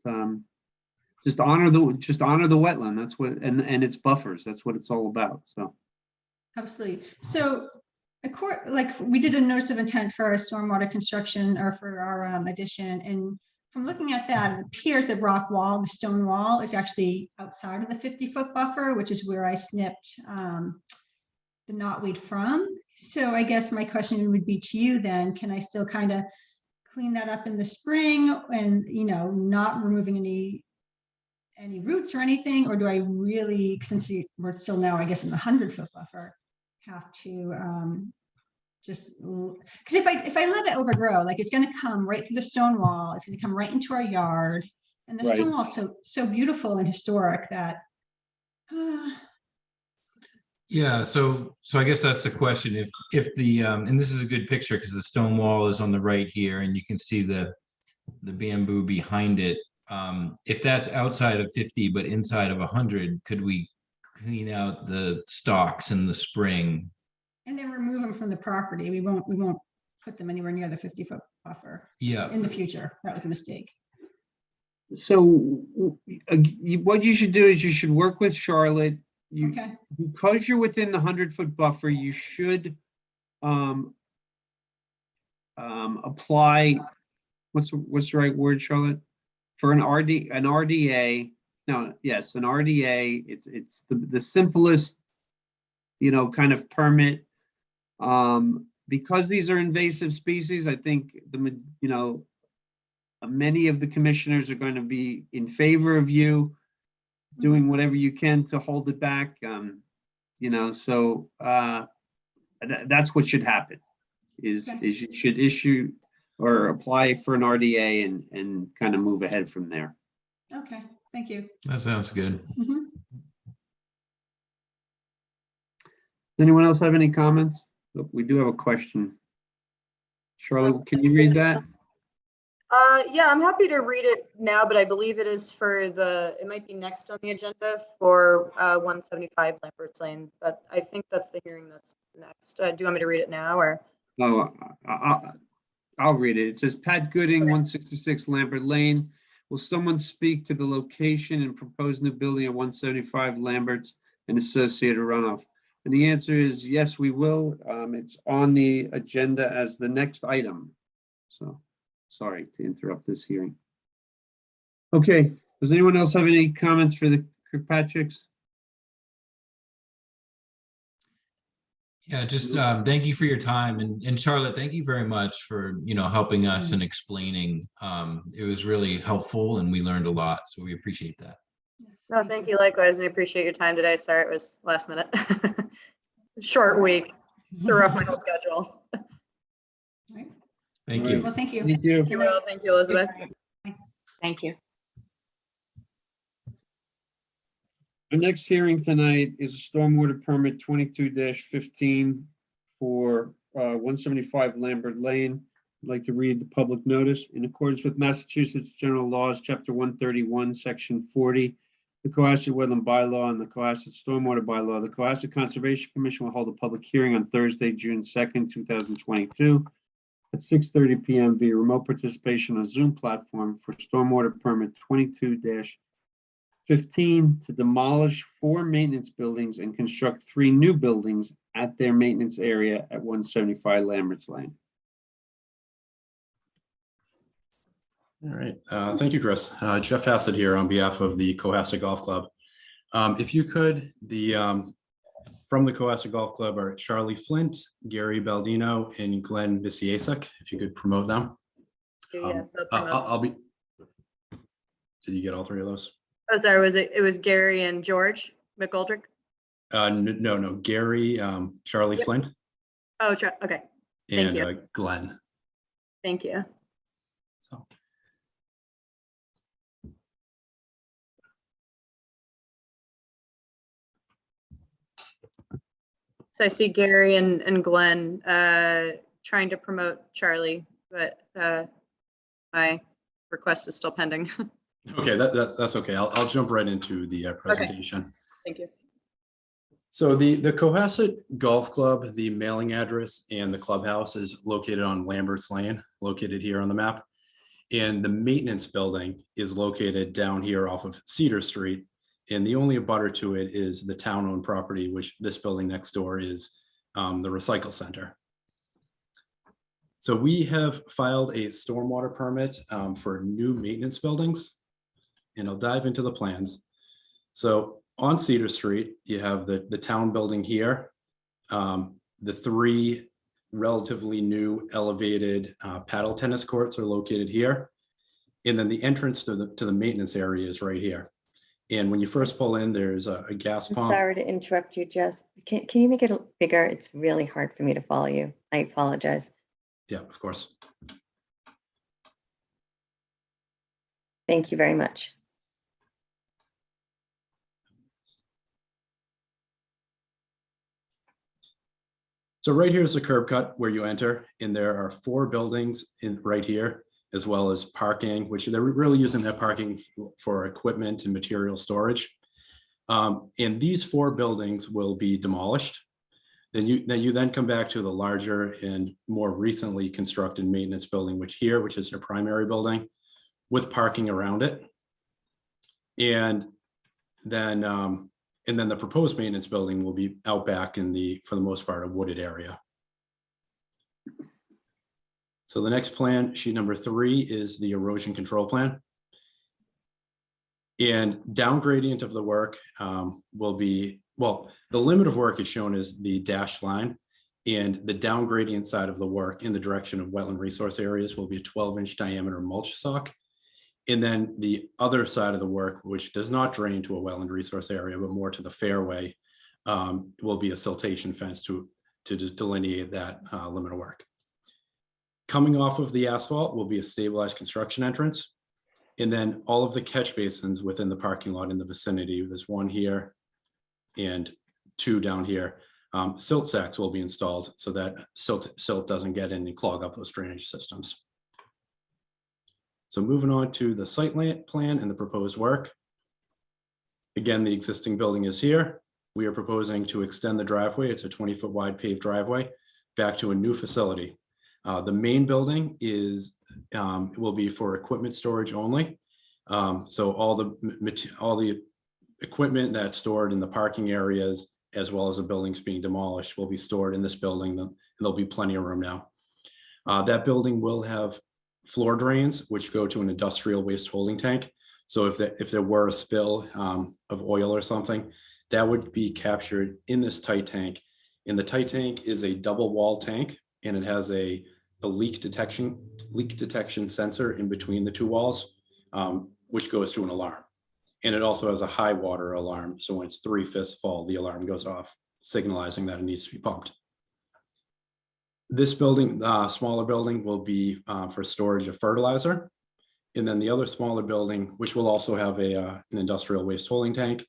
A: honor the wetland. That's what, and its buffers. That's what it's all about. So.
L: absolutely. So, like we did a notice of intent for our stormwater construction or for our addition, and from looking at that, it appears that rock wall, the stone wall, is actually outside of the 50-foot buffer, which is where I snipped the knotweed from. So I guess my question would be to you then, can I still kind of clean that up in the spring and, you know, not removing any roots or anything? Or do I really, since we're still now, I guess, in the 100-foot buffer, have to just, because if I let it overgrow, like it's going to come right through the stone wall, it's going to come right into our yard. And the
A: Right.
L: stone wall is so beautiful and historic that
M: Yeah, so I guess that's the question. If the and this is a good picture because the stone wall is on the right here, and you can see the bamboo behind it. If that's outside of 50 but inside of 100, could we clean out the stalks in the spring?
L: and then remove them from the property. We won't put them anywhere near the 50-foot buffer
M: Yeah.
L: in the future. That was a mistake.
A: So what you should do is you should work with Charlotte.
L: Okay.
A: Because you're within the 100-foot buffer, you should apply, what's the right word, Charlotte? For an RDA. No, yes, an RDA. It's the simplest, you know, kind of permit. Because these are invasive species, I think many of the commissioners are going to be in favor of you doing whatever you can to hold it back. So that's what should happen is you should issue or apply for an RDA and kind of move ahead from there.
L: Okay, thank you.
M: That sounds good.
L: Mhm.
A: Does anyone else have any comments? Look, we do have a question. Charlotte, can you read that?
F: Yeah, I'm happy to read it now, but I believe it is it might be next on the agenda for 175 Lambert's Lane. But I think that's the hearing that's next. Do you want me to read it now or?
A: Oh, I'll read it. It says, Pat Gooding, 166 Lambert Lane. Will someone speak to the location and proposed new building at 175 Lambert's and associated runoff? And the answer is yes, we will. It's on the agenda as the next item. So sorry to interrupt this hearing. Okay, does anyone else have any comments for the Kirkpatricks?
M: Yeah, just thank you for your time, and Charlotte, thank you very much for helping us and explaining. It was really helpful, and we learned a lot, so we appreciate that.
L: Yes,
F: No, thank you. Likewise. I appreciate your time today. Sorry, it was last minute. Short week. Threw off my whole schedule.
L: Right.
M: Thank
A: All
M: you.
L: Well, thank you.
A: Thank you.
F: You will. Thank you, Elizabeth.
J: Thank you.
A: Our next hearing tonight is a stormwater permit 22-15 for 175 Lambert Lane. I'd like to read the public notice. In accordance with Massachusetts General Laws, Chapter 131, Section 40, the Cohasset Wetland Bylaw and the Cohasset Stormwater Bylaw. The Cohasset Conservation Commission will hold a public hearing on Thursday, June 2nd, 2022 at 6:30 PM via remote participation on Zoom platform for stormwater permit 22-15 to demolish 4 maintenance buildings and construct 3 new buildings at their maintenance area at 175 Lambert's Lane.
N: All right, thank you, Chris. Jeff Hassett here on behalf of the Cohasset Golf Club. If you could, from the Cohasset Golf Club are Charlie Flint, Gary Baldino, and Glenn Visiasek. If you could promote them.
F: Yes, I'll promote.
N: I'll be. Did you get all 3 of those?
F: Oh, sorry, it was Gary and George McGoldrick?
N: No, Gary, Charlie
F: Yep.
N: Flint,
F: Oh, okay, Thank
N: and
F: you.
N: Glenn.
F: thank you.
N: So.
F: So I see Gary and Glenn trying to promote Charlie, but my request is still pending.
N: Okay, that's okay. I'll jump right into the presentation.
F: Thank you.
N: So the Cohasset Golf Club, the mailing address and the clubhouse is located on Lambert's Lane, located here on the map. And the maintenance building is located down here off of Cedar Street. And the only abutter to it is the town-owned property, which this building next door is the recycle center. So we have filed a stormwater permit for new maintenance buildings. And I'll dive into the plans. So on Cedar Street, you have the town building here. The 3 relatively new elevated paddle tennis courts are located here. And then the entrance to the maintenance area is right here. And when you first pull in, there's a gas
D: I'm
N: pump.
D: sorry to interrupt you, Jess. Can you make it bigger? It's really hard for me to follow you. I apologize.
N: Yeah, of course.
D: Thank you very much.
N: So right here is the curb cut where you enter, and there are 4 buildings right here, as well as parking, which they're really using that parking for equipment and material storage. And these 4 buildings will be demolished. Then you come back to the larger and more recently constructed maintenance building, which is your primary building with parking around it. And then the proposed maintenance building will be out back in for the most part, a wooded area. So the next plan, sheet number 3, is the erosion control plan. And down gradient of the work will be, well, the limit of work is shown as the dashed line, and the down gradient side of the work in the direction of wetland resource areas will be a 12-inch diameter mulch sock. And then the other side of the work, which does not drain to a wetland resource area, but more to the fairway, will be a siltation fence to delineate that limit of work. Coming off of the asphalt will be a stabilized construction entrance. And then all of the catch basins within the parking lot in the vicinity, there's 1 here and 2 down here. Silt sacks will be installed so that silt doesn't get in and clog up those drainage systems. So moving on to the site plan and the proposed work. Again, the existing building is here. We are proposing to extend the driveway. It's a 20-foot wide paved driveway back to a new facility. The main building will be for equipment storage only. So all the equipment that's stored in the parking areas, as well as the buildings being demolished, will be stored in this building, and there'll be plenty of room now. That building will have floor drains, which go to an industrial waste holding tank. So if there were a spill of oil or something, that would be captured in this tight tank. And the tight tank is a double wall tank, and it has a leak detection sensor in between the 2 walls, which goes to an alarm. And it also has a high water alarm. So when it's 3 fists full, the alarm goes off, signalizing that it needs to be pumped. This building, smaller building, will be for storage of fertilizer. And then the other smaller building, which will also have an industrial waste holding tank.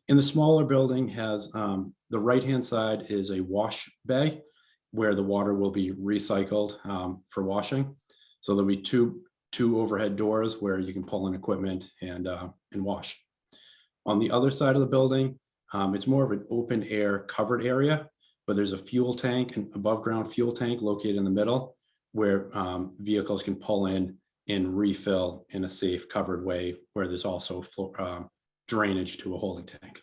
N: And the smaller building has, the right-hand side is a wash bay where the water will be recycled for washing. So there'll be two overhead doors where you can pull in equipment and wash. On the other side of the building, it's more of an open air covered area, but there's a fuel tank, an above ground fuel tank located in the middle where vehicles can pull in and refill in a safe covered way, where there's also drainage to a holding tank.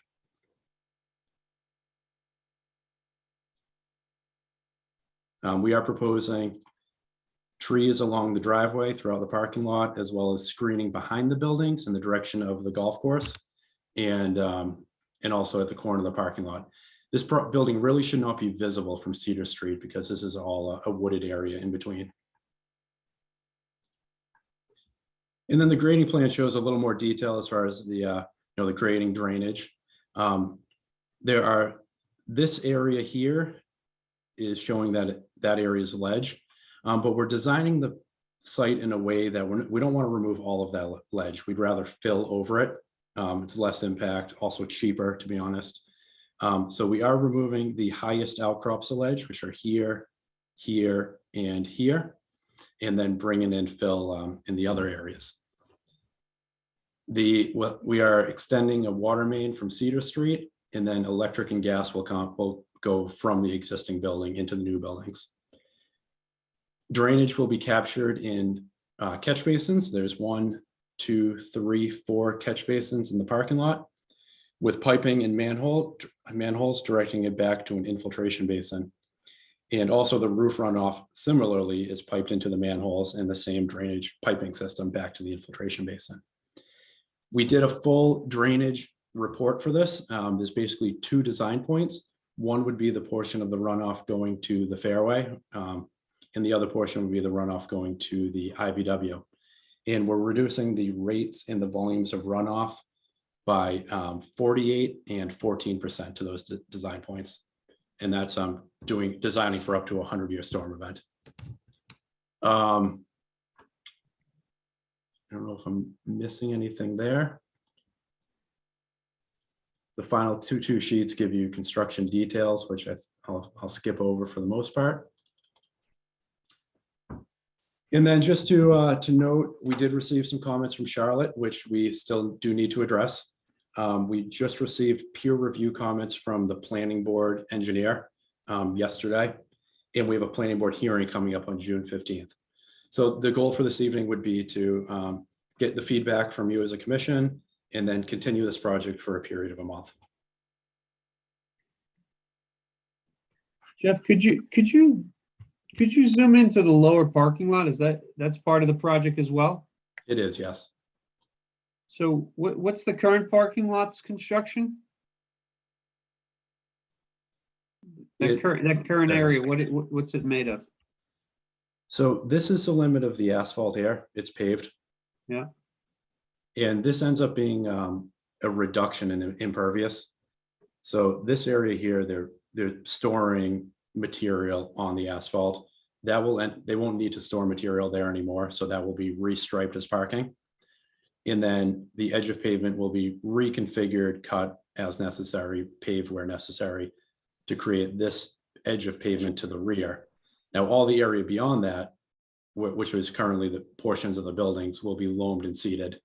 N: We are proposing trees along the driveway throughout the parking lot, as well as screening behind the buildings in the direction of the golf course, and also at the corner of the parking lot. This building really should not be visible from Cedar Street because this is all a wooded area in between. And then the grading plan shows a little more detail as far as the the grading drainage. This area here is showing that that area is ledge, but we're designing the site in a way that we don't want to remove all of that ledge. We'd rather fill over it. It's less impact, also cheaper, to be honest. So we are removing the highest outcrops of ledge, which are here, here, and here, and then bringing in fill in the other areas. We are extending a water main from Cedar Street, and then electric and gas will go from the existing building into the new buildings. Drainage will be captured in catch basins. There's 1, 2, 3, 4 catch basins in the parking lot, with piping and manholes directing it back to an infiltration basin. And also the roof runoff similarly is piped into the manholes and the same drainage piping system back to the infiltration basin. We did a full drainage report for this. There's basically 2 design points. One would be the portion of the runoff going to the fairway, and the other portion would be the runoff going to the IVW. And we're reducing the rates and the volumes of runoff by 48 and 14% to those design points. And that's designing for up to a 100-year storm event. I don't know if I'm missing anything there. The final two sheets give you construction details, which I'll skip over for the most part. And then just to note, we did receive some comments from Charlotte, which we still do need to address. We just received peer review comments from the planning board engineer yesterday, and we have a planning board hearing coming up on June 15th. So the goal for this evening would be to get the feedback from you as a commission, and then continue this project for a period of a month.
A: Jeff, could you zoom into the lower parking lot? That's part of the project as well?
N: It is, yes.
A: So what's the current parking lot's construction? That current area, what's it made of?
N: So this is the limit of the asphalt here. It's paved.
A: Yeah.
N: And this ends up being a reduction in impervious. So this area here, they're storing material on the asphalt. They won't need to store material there anymore. So that will be restriped as parking. And then the edge of pavement will be reconfigured, cut as necessary, paved where necessary, to create this edge of pavement to the rear. Now, all the area beyond that, which is currently the portions of the buildings, will be loamed and seeded,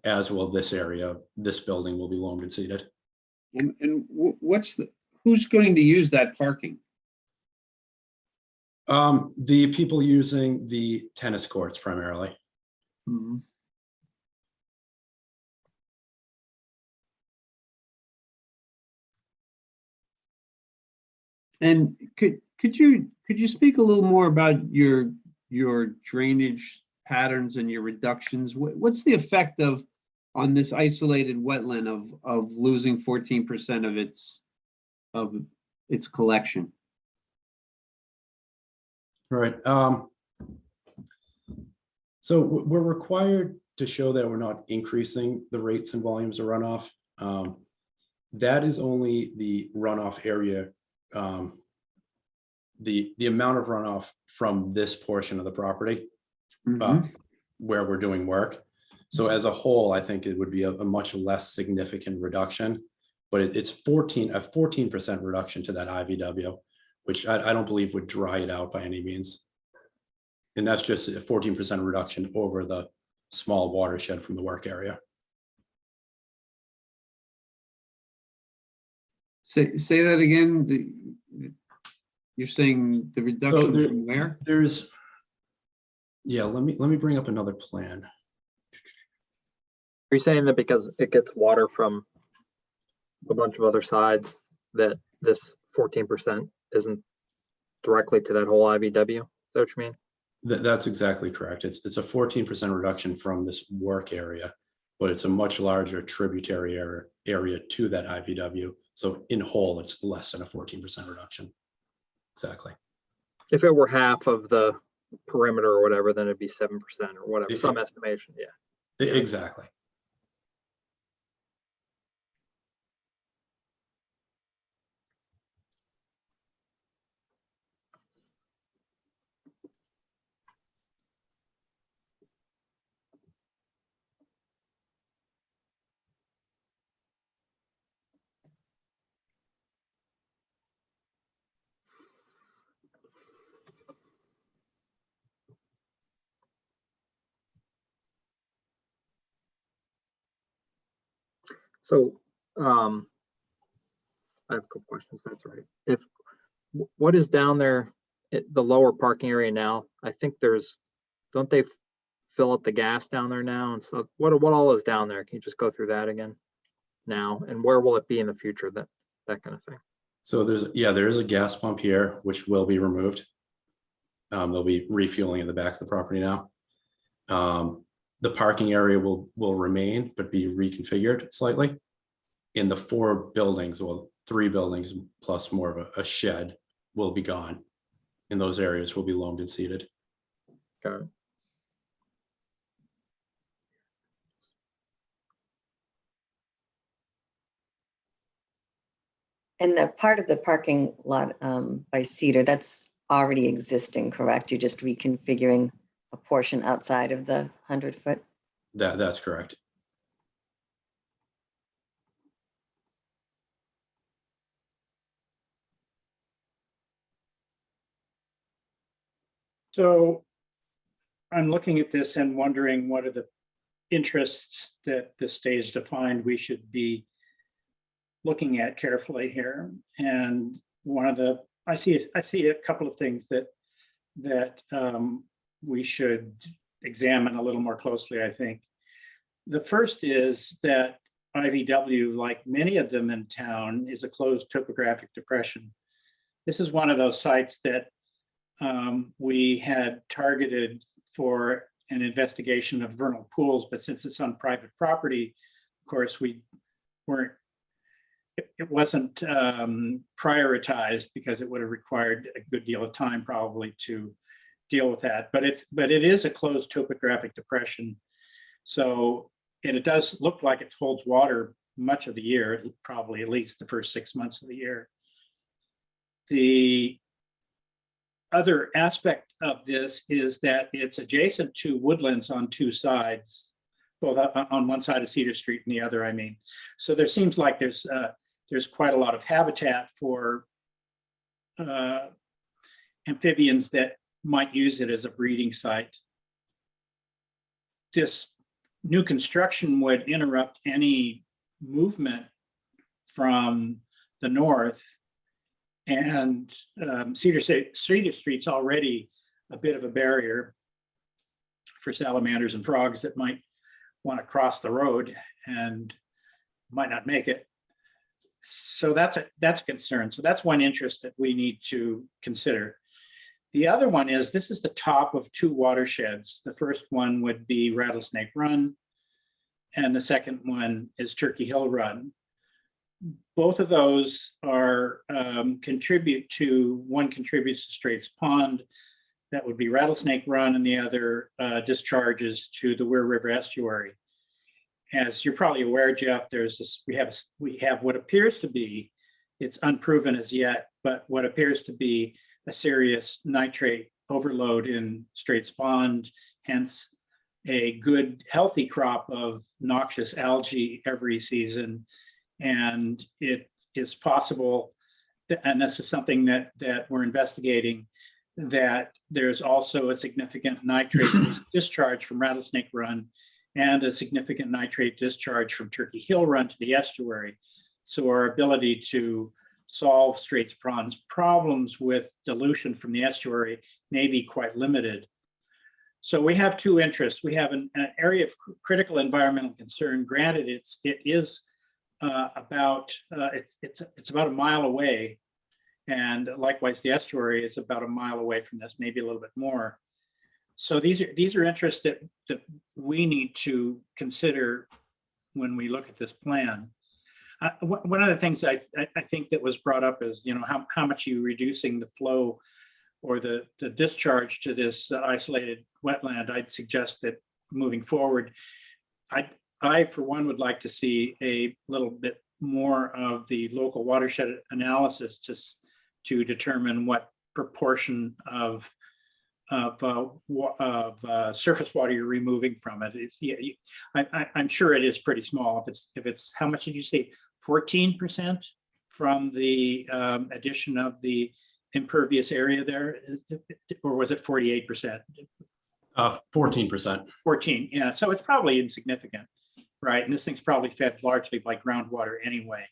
N: as will this area. This building will be loamed and seeded.
A: And who's going to use that parking?
N: The people using the tennis courts primarily.
A: Mm-hmm. And could you speak a little more about your drainage patterns and your reductions? What's the effect on this isolated wetland of losing 14% of its collection?
N: Right. So we're required to show that we're not increasing the rates and volumes of runoff. That is only the runoff area. The amount of runoff from this portion of the property where we're doing work. So as a whole, I think it would be a much less significant reduction, but it's a 14% reduction to that IVW, which I don't believe would dry it out by any means. And that's just a 14% reduction over the small watershed from the work area.
A: Say that again. You're saying the reduction
N: there-
A: from where?
N: There's, yeah, let me bring up another plan.
I: Are you saying that because it gets water from a bunch of other sides, that this 14% isn't directly to that whole IBW? Is that what you mean?
N: That's exactly correct. It's a 14% reduction from this work area, but it's a much larger tributary area to that IBW. So in whole, it's less than a 14% reduction. Exactly.
I: If it were half of the perimeter or whatever, then it'd be 7% or whatever, some estimation, yeah.
N: Exactly.
I: So, I have a couple questions, that's right. What is down there, the lower parking area now? I think don't they fill up the gas down there now? And so what all is down there? Can you just go through that again now? And where will it be in the future, that kind of thing?
N: So there is a gas pump here, which will be removed. They'll be refueling in the back of the property now. The parking area will remain, but be reconfigured slightly. In the 4 buildings, well, 3 buildings plus more of a shed will be gone. And those areas will be loamed and seeded.
I: Got it.
D: And the part of the parking lot by Cedar, that's already existing, correct? You're just reconfiguring a portion outside of the 100-foot?
N: That's correct.
G: So I'm looking at this and wondering what are the interests that the stage defined we should be looking at carefully here. And one of the, I see a couple of things that we should examine a little more closely, I think. The first is that IVW, like many of them in town, is a closed topographic depression. This is one of those sites that we had targeted for an investigation of vernal pools, but since it's on private property, of course, it wasn't prioritized because it would have required a good deal of time probably to deal with that. But it is a closed topographic depression. So, and it does look like it holds water much of the year, probably at least the first 6 months of the year. The other aspect of this is that it's adjacent to woodlands on 2 sides, both on one side of Cedar Street and the other, I mean. So there seems like there's quite a lot of habitat for amphibians that might use it as a breeding site. This new construction would interrupt any movement from the north, and Cedar Street's already a bit of a barrier for salamanders and frogs that might want to cross the road and might not make it. So that's a concern. So that's one interest that we need to consider. The other one is, this is the top of 2 watersheds. The first one would be Rattlesnake Run, and the second one is Turkey Hill Run. Both of those are one contributes to Straits Pond. That would be Rattlesnake Run, and the other discharges to the Weir River estuary. As you're probably aware, Jeff, there's this, we have what appears to be, it's unproven as yet, but what appears to be a serious nitrate overload in Straits Pond, hence a good healthy crop of noxious algae every season. And it is possible, and this is something that we're investigating, that there's also a significant nitrate discharge from Rattlesnake Run and a significant nitrate discharge from Turkey Hill Run to the estuary. So our ability to solve Straits Prawns problems with dilution from the estuary may be quite limited. So we have two interests. We have an area of critical environmental concern. Granted, it is about a mile away, and likewise the estuary is about a mile away from this, maybe a little bit more. So these are interests that we need to consider when we look at this plan. One of the things I think that was brought up is, how much you reducing the flow or the discharge to this isolated wetland. I'd suggest that moving forward, I for one would like to see a little bit more of the local watershed analysis to determine what proportion of surface water you're removing from it. I'm sure it is pretty small. If it's how much did you say? 14% from the addition of the impervious area there, or was it 48%?
N: 14%.
G: 14, yeah. So it's probably insignificant, right? And this thing's probably fed largely by groundwater anyway.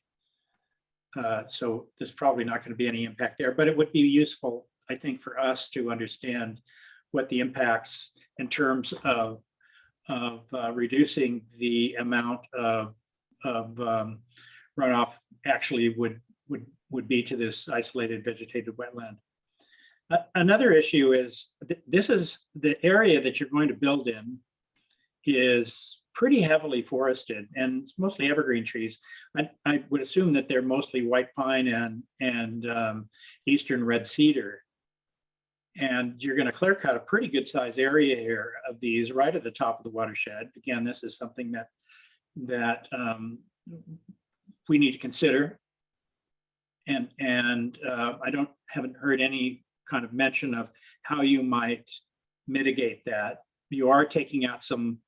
G: So there's probably not going to be any impact there, but it would be useful, I think, for us to understand what the impacts in terms of reducing the amount of runoff actually would be to this isolated vegetated wetland. Another issue is this is the area that you're going to build in is pretty heavily forested, and it's mostly evergreen trees. I would assume that they're mostly white pine and eastern red cedar. And you're going to clear cut a pretty good size area here of these right at the top of the watershed. Again, this is something that we need to consider. And I haven't heard any kind of mention of how you might mitigate that. You are taking out some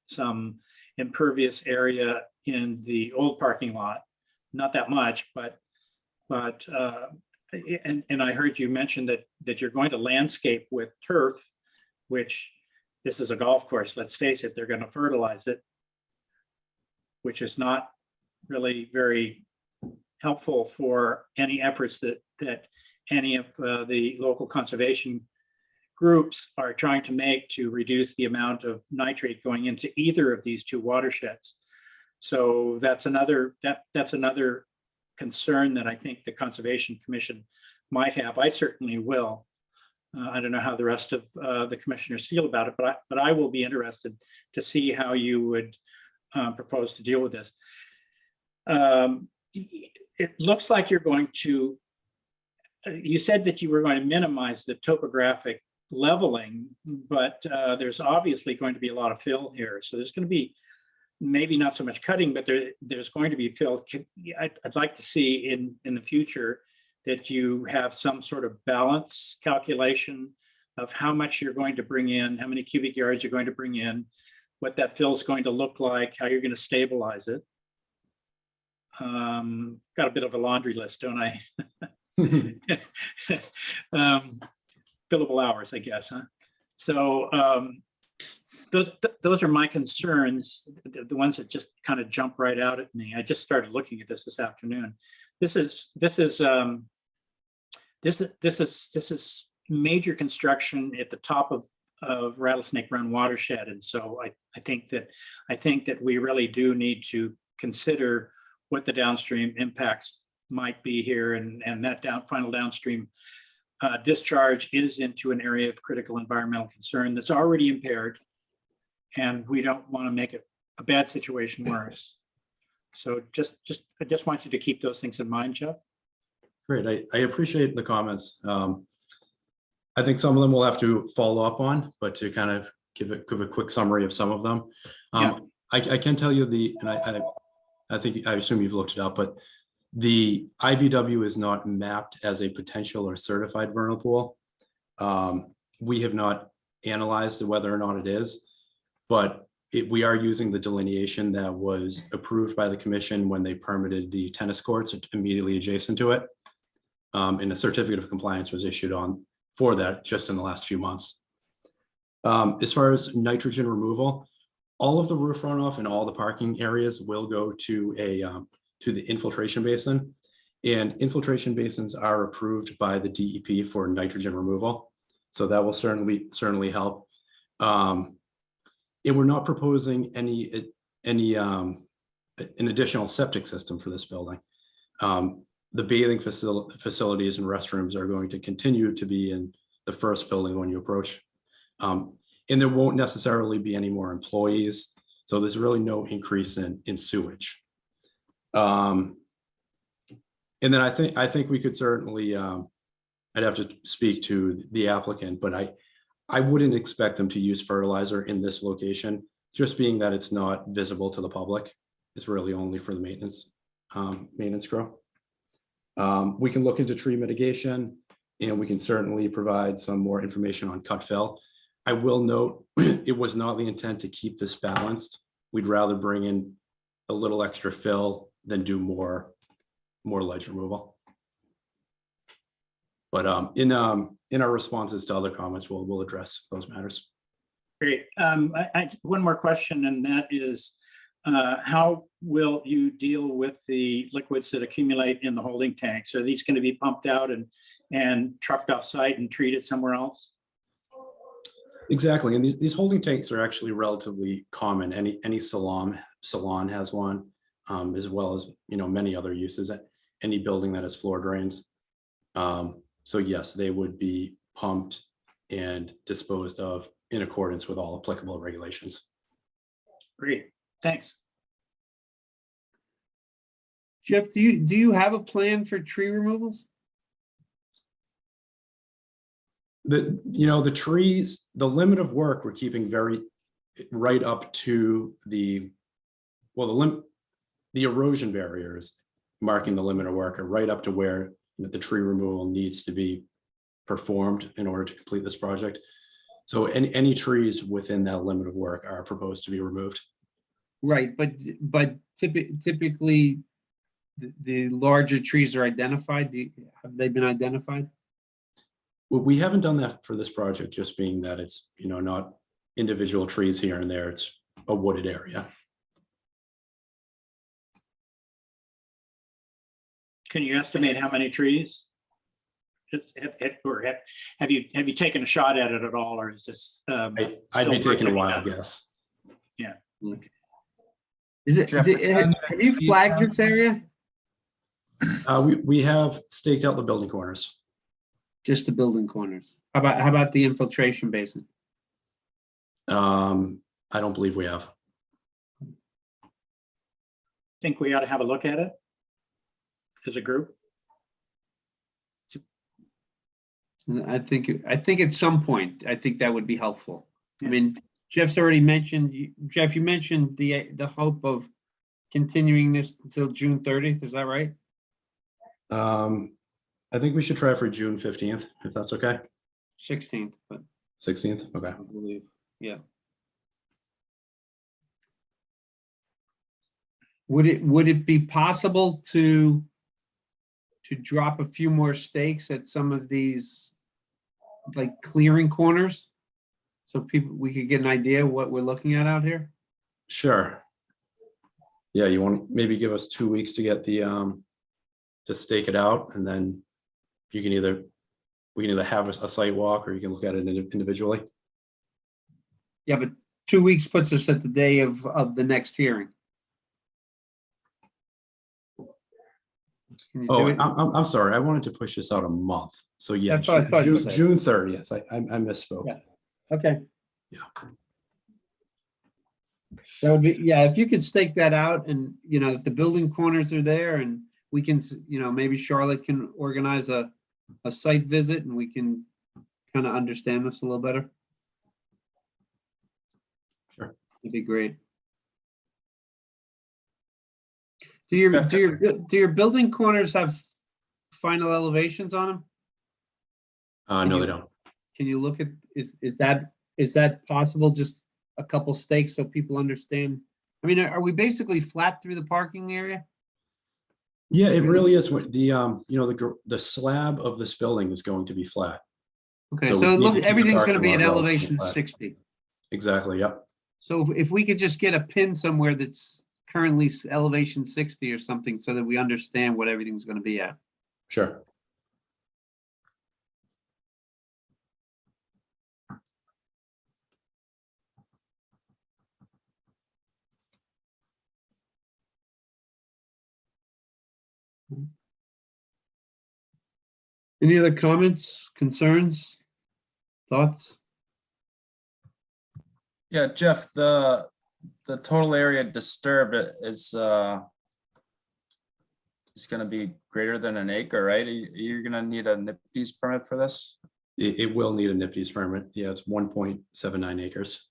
G: impervious area in the old parking lot, not that much, but and I heard you mention that you're going to landscape with turf, which this is a golf course. Let's face it, they're going to fertilize it, which is not really very helpful for any efforts that any of the local conservation groups are trying to make to reduce the amount of nitrate going into either of these two watersheds. So that's another concern that I think the Conservation Commission might have. I certainly will. I don't know how the rest of the commissioners feel about it, but I will be interested to see how you would propose to deal with this. It looks like you're going to, you said that you were going to minimize the topographic leveling, but there's obviously going to be a lot of fill here. So there's going to be maybe not so much cutting, but there's going to be fill. I'd like to see in the future that you have some sort of balance calculation of how much you're going to bring in, how many cubic yards you're going to bring in, what that fill is going to look like, how you're going to stabilize it. Got a bit of a laundry list, don't I? Billable hours, I guess, huh? So those are my concerns, the ones that just kind of jump right out at me. I just started looking at this afternoon. This is major construction at the top of Rattlesnake Run watershed, and so I think that we really do need to consider what the downstream impacts might be here, and that final downstream discharge is into an area of critical environmental concern that's already impaired, and we don't want to make it a bad situation worse. So I just want you to keep those things in mind, Jeff.
N: Great, I appreciate the comments. I think some of them we'll have to follow up on, but to kind of give a quick summary of some of them.
G: Yeah.
N: I can tell you I assume you've looked it up, but the IVW is not mapped as a potential or certified vernal pool. We have not analyzed whether or not it is, but we are using the delineation that was approved by the commission when they permitted the tennis courts immediately adjacent to it. And a certificate of compliance was issued for that just in the last few months. As far as nitrogen removal, all of the roof runoff and all the parking areas will go to to the infiltration basin. And infiltration basins are approved by the DEP for nitrogen removal. So that will certainly help. And we're not proposing any an additional septic system for this building. The bathing facilities and restrooms are going to continue to be in the first building when you approach. And there won't necessarily be any more employees. So there's really no increase in sewage. And then I think we could certainly, I'd have to speak to the applicant, but I wouldn't expect them to use fertilizer in this location, just being that it's not visible to the public. It's really only for the maintenance crew. We can look into tree mitigation, and we can certainly provide some more information on cut fill. I will note, it was not the intent to keep this balanced. We'd rather bring in a little extra fill than do more ledge removal. But in our responses to other comments, we'll address those matters.
G: Great. One more question, and that is, how will you deal with the liquids that accumulate in the holding tanks? Are these going to be pumped out and trucked off site and treated somewhere else?
N: Exactly, and these holding tanks are actually relatively common. Any salon has one, as well as many other uses at any building that has floor drains. So yes, they would be pumped and disposed of in accordance with all applicable regulations.
G: Great, thanks.
A: Jeff, do you have a plan for tree removals?
N: The trees, the limit of work we're keeping right up to the erosion barriers marking the limit of work are right up to where the tree removal needs to be performed in order to complete this project. So any trees within that limit of work are proposed to be removed.
A: Right, but typically the larger trees are identified. Have they been identified?
N: Well, we haven't done that for this project, just being that it's not individual trees here and there. It's a wooded area.
G: Can you estimate how many trees? Have you taken a shot at it at all, or is this?
N: I'd be taking a wild guess.
G: Yeah. Okay.
A: Is it?
E: Jeff,
A: Have you flagged this area?
N: We have staked out the building corners.
A: Just the building corners. How about the infiltration basin?
N: I don't believe we have.
G: Think we ought to have a look at it as a group?
A: I think at some point, I think that would be helpful. I mean, Jeff's already mentioned, Jeff, you mentioned the hope of continuing this until June 30th. Is that right?
N: I think we should try for June 15th, if that's okay.
A: 16th, but
N: 16th, okay.
A: I believe, yeah. Would it be possible to drop a few more stakes at some of these like clearing corners, so we could get an idea what we're looking at out here?
N: Sure. Yeah, you want to maybe give us 2 weeks to get the to stake it out, and then we can either have a site walk, or you can look at it individually.
A: Yeah, but 2 weeks puts us at the day of the next hearing. Can you do
N: Oh,
A: it?
N: I'm sorry. I wanted to push this out a month. So yeah,
A: That's what I thought you said.
N: June 30th. I misspoke.
A: Yeah. Okay.
N: Yeah.
A: That would be, yeah, if you could stake that out, and if the building corners are there, and we can, maybe Charlotte can organize a site visit, and we can kind of understand this a little better.
N: Sure.
A: That'd be great. Do your building corners have final elevations on them?
N: No, they don't.
A: Can you look at, is that possible? Just a couple stakes so people understand? I mean, are we basically flat through the parking area?
N: Yeah, it really is. The slab of this building is going to be flat.
A: Okay,
N: So
A: so
N: we keep
A: everything's
N: the
A: going to be at
N: parking lot
A: elevation
N: relatively flat.
A: 60.
N: Exactly. Yep.
A: So if we could just get a pin somewhere that's currently elevation 60 or something so that we understand what everything's going to be at.
N: Sure.
A: Any other comments, concerns, thoughts?
E: Yeah, Jeff, the total area disturbed is going to be greater than an acre, right? You're going to need a NIPD's permit for this?
N: It will need a NIPD's permit. Yeah, it's 1.79 acres.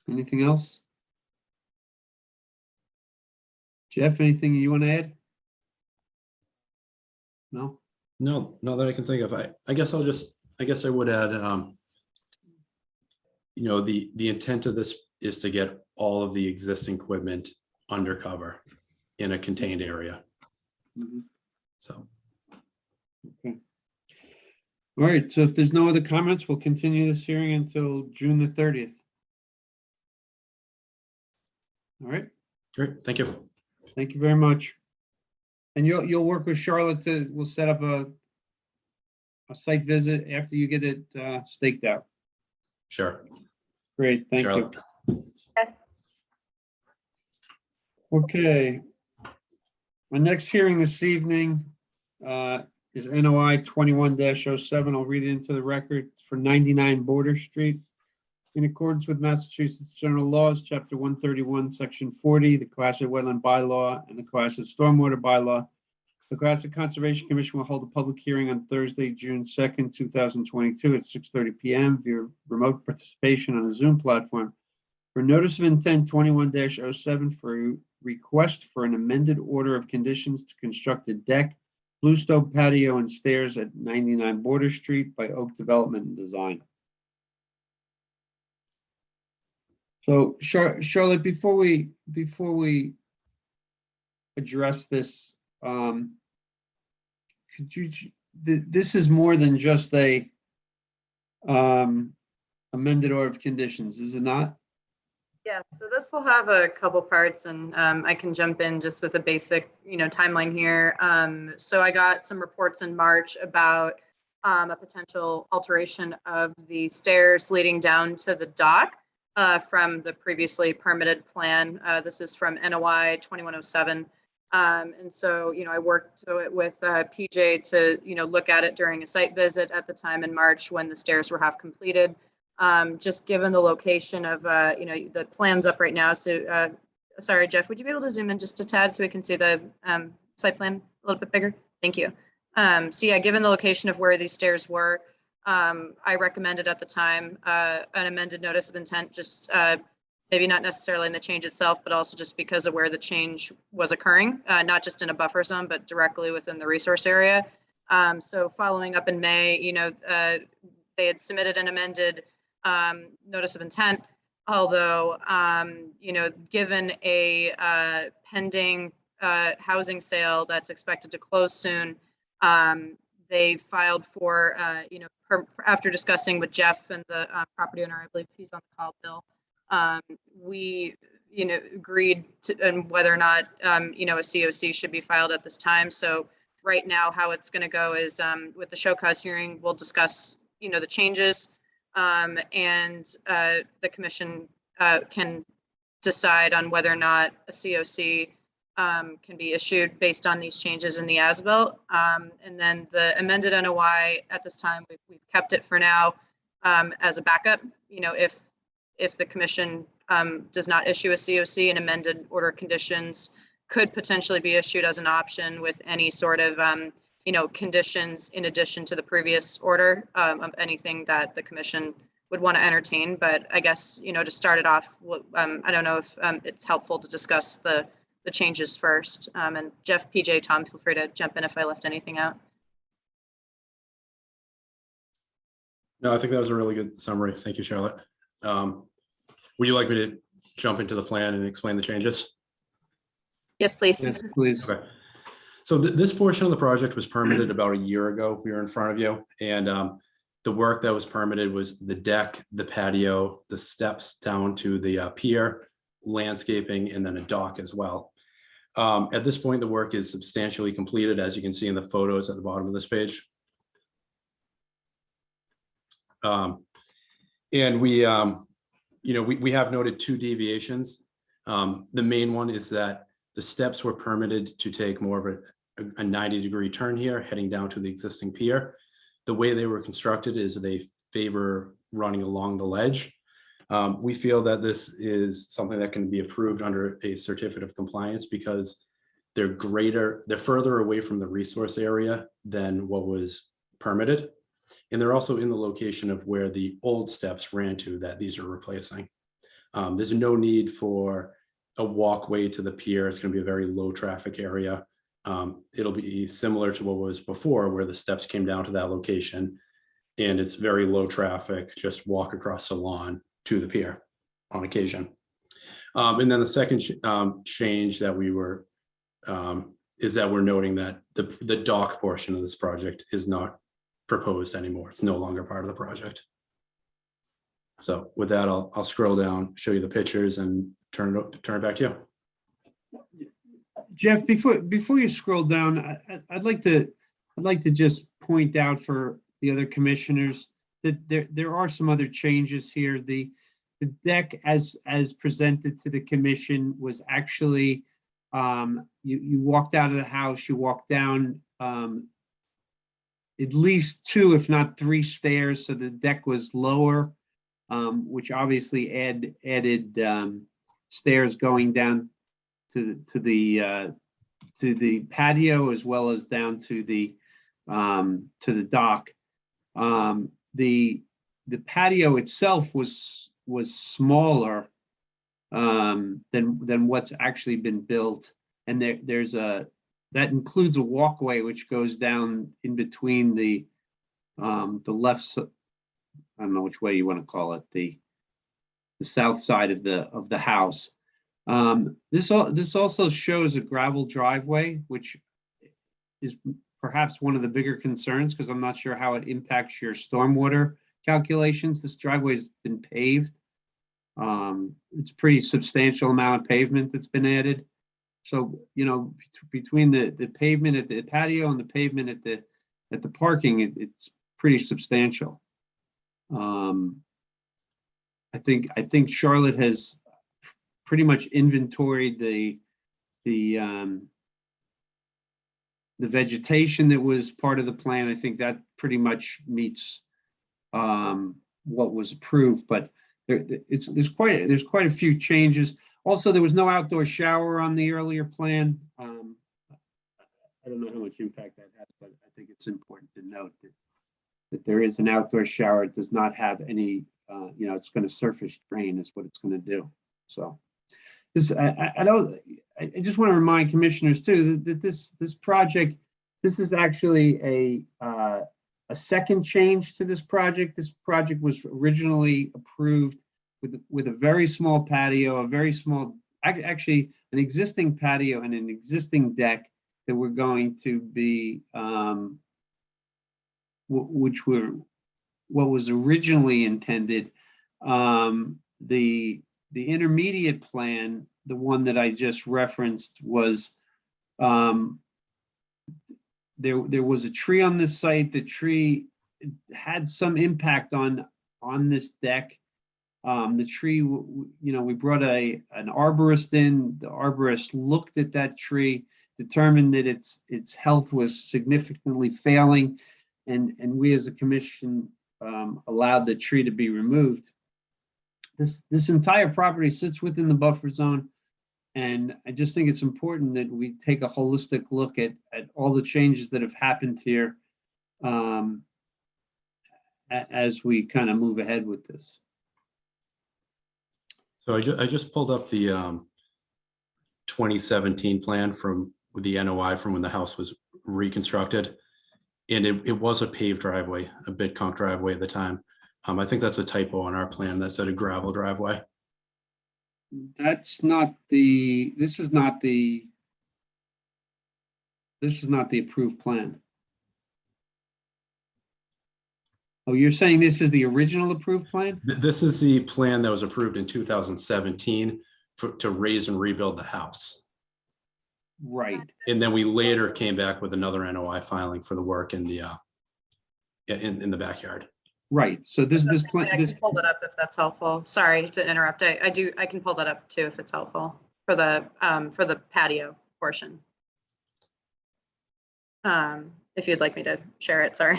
A: Anything else? Jeff, anything you want to add? No?
N: No, not that I can think of. I guess I would add, you know, the intent of this is to get all of the existing equipment under cover in a contained area.
A: Mhm.
N: So,
A: Okay. All right, so if there's no other comments, we'll continue this hearing until June the 30th. All right,
N: great, thank you.
A: thank you very much. And you'll work with Charlotte we'll set up a site visit after you get it staked out.
N: Sure.
A: Great, thank you.
N: Charlotte.
A: Okay. My next hearing this evening is NOI 21-07. I'll read it into the record. It's for 99 Border Street. In accordance with Massachusetts General Laws, Chapter 131, Section 40, the Cohasset Wetland Bylaw, and the Cohasset Stormwater Bylaw, the Cohasset Conservation Commission will hold a public hearing on Thursday, June 2nd, 2022 at 6:30 p.m. via remote participation on a Zoom platform for notice of intent 21-07 for a request for an amended order of conditions to construct a deck, bluestone patio, and stairs at 99 Border Street by Oak Development and Design. So Charlotte, before we address this, could you, this is more than just a amended order of conditions, is it not?
F: Yeah, so this will have a couple parts, and I can jump in just with a basic, timeline here. So I got some reports in March about a potential alteration of the stairs leading down to the dock from the previously permitted plan. This is from NOI 2107. And so, I worked with PJ to, look at it during a site visit at the time in March when the stairs were half completed. Just given the location of, the plans up right now. So, sorry, Jeff, would you be able to zoom in just a tad so we can see the site plan a little bit bigger? Thank you. So yeah, given the location of where these stairs were, I recommended at the time an amended notice of intent, just maybe not necessarily in the change itself, but also just because of where the change was occurring, not just in a buffer zone, but directly within the resource area. So following up in May, they had submitted an amended notice of intent, although, given a pending housing sale that's expected to close soon, they filed for, after discussing with Jeff and the property owner, I believe he's on the call, Bill, we, agreed to, and whether or not, a COC should be filed at this time. So right now, how it's going to go is with the show cause hearing, we'll discuss, the changes, and the commission can decide on whether or not a COC can be issued based on these changes in the as-built. And then the amended NOI at this time, we've kept it for now as a backup. If the commission does not issue a COC, an amended order of conditions could potentially be issued as an option with any sort of, conditions in addition to the previous order of anything that the commission would want to entertain. But I guess, to start it off, I don't know if it's helpful to discuss the changes first. And Jeff, PJ, Tom, feel free to jump in if I left anything out.
N: No, I think that was a really good summary. Thank you, Charlotte. Would you like me to jump into the plan and explain the changes?
F: Yes, please.
A: Yes, please.
N: Okay. So this portion of the project was permitted about a year ago. We were in front of you, and the work that was permitted was the deck, the patio, the steps down to the pier, landscaping, and then a dock as well. At this point, the work is substantially completed, as you can see in the photos at the bottom of this page. And we have noted 2 deviations. The main one is that the steps were permitted to take more of a 90-degree turn here, heading down to the existing pier. The way they were constructed is they favor running along the ledge. We feel that this is something that can be approved under a certificate of compliance because they're further away from the resource area than what was permitted. And they're also in the location of where the old steps ran to that these are replacing. There's no need for a walkway to the pier. It's going to be a very low traffic area. It'll be similar to what was before, where the steps came down to that location, and it's very low traffic, just walk across the lawn to the pier on occasion. And then the second change that we were is that we're noting that the dock portion of this project is not proposed anymore. It's no longer part of the project. So with that, I'll scroll down, show you the pictures, and turn it back to you.
A: Jeff, before you scroll down, I'd like to just point out for the other commissioners that there are some other changes here. The deck as presented to the commission was actually you walked out of the house, you walked down at least 2, if not 3 stairs, so the deck was lower, which obviously added stairs going down to the patio as well as down to the dock. The patio itself was smaller than what's actually been built, and that includes a walkway which goes down in between the left, I don't know which way you want to call it, the south side of the house. This also shows a gravel driveway, which is perhaps one of the bigger concerns because I'm not sure how it impacts your stormwater calculations. This driveway's been paved. It's a pretty substantial amount of pavement that's been added. So, between the pavement at the patio and the pavement at the parking, it's pretty substantial. I think Charlotte has pretty much inventoried the vegetation that was part of the plan. I think that pretty much meets what was approved, but there's quite a few changes. Also, there was no outdoor shower on the earlier plan. I don't know how much impact that has, but I think it's important to note that there is an outdoor shower. It does not have any, it's going to surface drain is what it's going to do. So this, I just want to remind commissioners too that this project, this is actually a second change to this project. This project was originally approved with a very small patio, actually an existing patio and an existing deck that were going to be, which were what was originally intended. The intermediate plan, the one that I just referenced, was there was a tree on this site. The tree had some impact on this deck. The tree, we brought an arborist in. The arborist looked at that tree, determined that its health was significantly failing, and we as a commission allowed the tree to be removed. This entire property sits within the buffer zone, and I just think it's important that we take a holistic look at all the changes that have happened here as we kind of move ahead with this.
N: So I just pulled up the 2017 plan with the NOI from when the house was reconstructed. And it was a paved driveway, a bit conk driveway at the time. I think that's a typo on our plan that said a gravel driveway.
A: That's not the, this is not the approved plan. Oh, you're saying this is the original approved plan?
N: This is the plan that was approved in 2017 to raise and rebuild the house.
A: Right.
N: And then we later came back with another NOI filing for the work in the in the backyard.
A: Right. So this plan,
F: I can pull that up if that's helpful. Sorry to interrupt. I can pull that up too if it's helpful for the patio portion. If you'd like me to share it, sorry.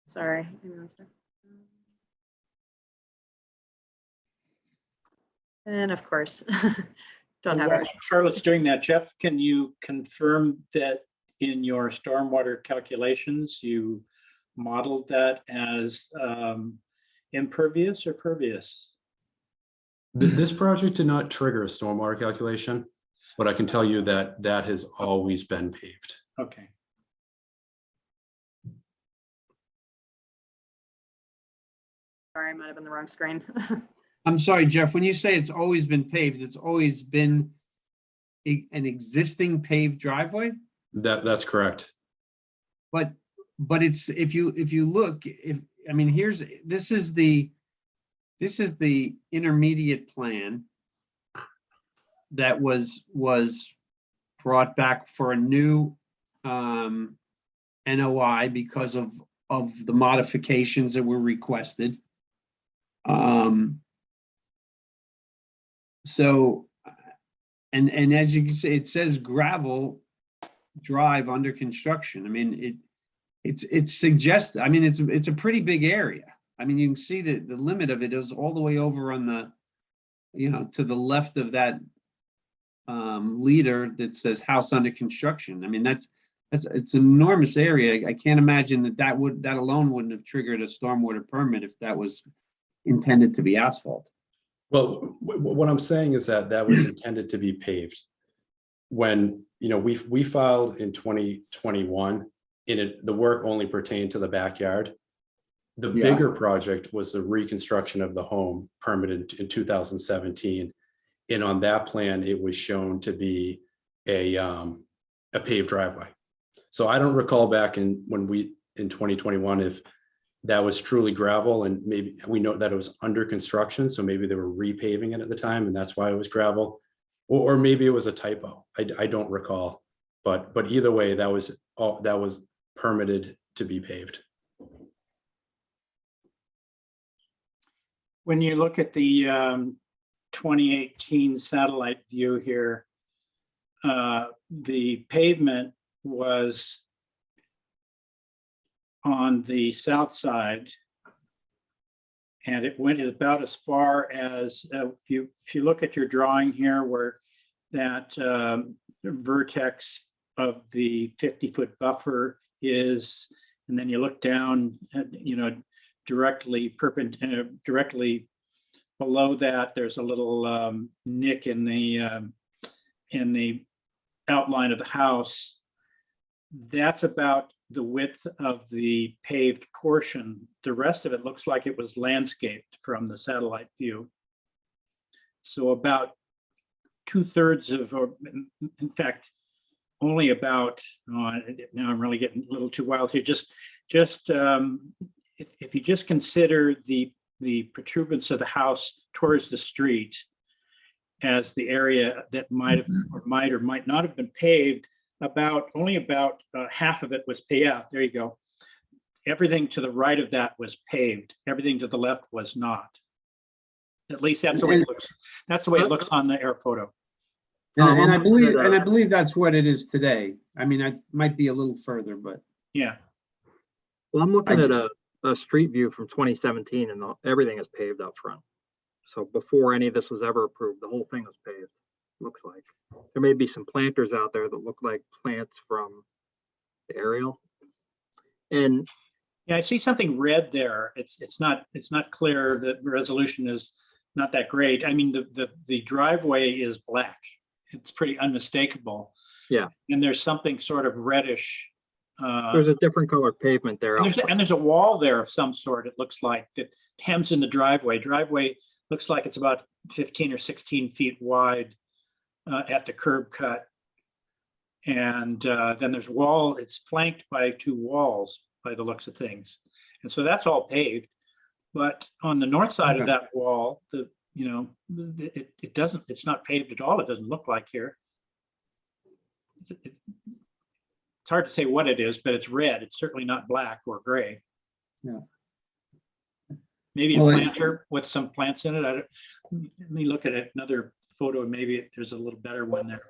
F: Sorry. And of course, don't have
G: While
F: it.
G: Charlotte's doing that, Jeff, can you confirm that in your stormwater calculations, you modeled that as impervious or pervious?
N: This project did not trigger a stormwater calculation, but I can tell you that that has always been paved.
G: Okay.
F: Sorry, I might have been the wrong screen.
A: I'm sorry, Jeff, when you say it's always been paved, it's always been an existing paved driveway?
N: That's correct.
A: But it's, if you look, I mean, this is the intermediate plan that was brought back for a new NOI because of the modifications that were requested. So, and as you can see, it says gravel drive under construction. I mean, it suggests, I mean, it's a pretty big area. I mean, you can see that the limit of it is all the way over on the, to the left of that leader that says house under construction. I mean, it's an enormous area. I can't imagine that alone wouldn't have triggered a stormwater permit if that was intended to be asphalt.
N: Well, what I'm saying is that was intended to be paved. When, we filed in 2021, the work only pertained to the backyard. The bigger project was the reconstruction of the home permitted in 2017. And on that plan, it was shown to be a paved driveway. So I don't recall back in 2021, if that was truly gravel, and maybe we know that it was under construction. So maybe they were repaving it at the time and that's why it was gravel, or maybe it was a typo. I don't recall, but either way, that was permitted to be paved.
G: When you look at the 2018 satellite view here, the pavement was on the south side, and it went about as far as if you look at your drawing here, where that vertex of the 50-foot buffer is, and then you look down at, directly below that, there's a little nick in the outline of the house. That's about the width of the paved portion. The rest of it looks like it was landscaped from the satellite view. So about 2/3 of, or in fact, only about, now I'm really getting a little too wild here. Just if you just consider the protuberance of the house towards the street as the area that might or might not have been paved, only about half of it was paved. Yeah, there you go. Everything to the right of that was paved. Everything to the left was not. At least that's the way it looks. That's the way it looks on the air photo.
A: And I believe that's what it is today. I mean, I might be a little further, but
G: yeah.
I: Well, I'm looking at a street view from 2017, and everything is paved up front. So before any of this was ever approved, the whole thing was paved. Looks like there may be some planters out there that look like plants from the aerial. And
G: yeah, I see something red there. It's not clear. The resolution is not that great. I mean, the driveway is black. It's pretty unmistakable.
I: Yeah.
G: And there's something sort of reddish.
I: There's a different color pavement there.
G: And there's a wall there of some sort, it looks like, that hems in the driveway. Driveway looks like it's about 15 or 16 feet wide at the curb cut. And then there's wall, it's flanked by two walls by the looks of things. And so that's all paved. But on the north side of that wall, it's not paved at all. It doesn't look like here. It's hard to say what it is, but it's red. It's certainly not black or gray.
A: Yeah.
G: Maybe a
A: Well,
G: planter with some plants in it. Let me look at another photo. Maybe there's a little better one there.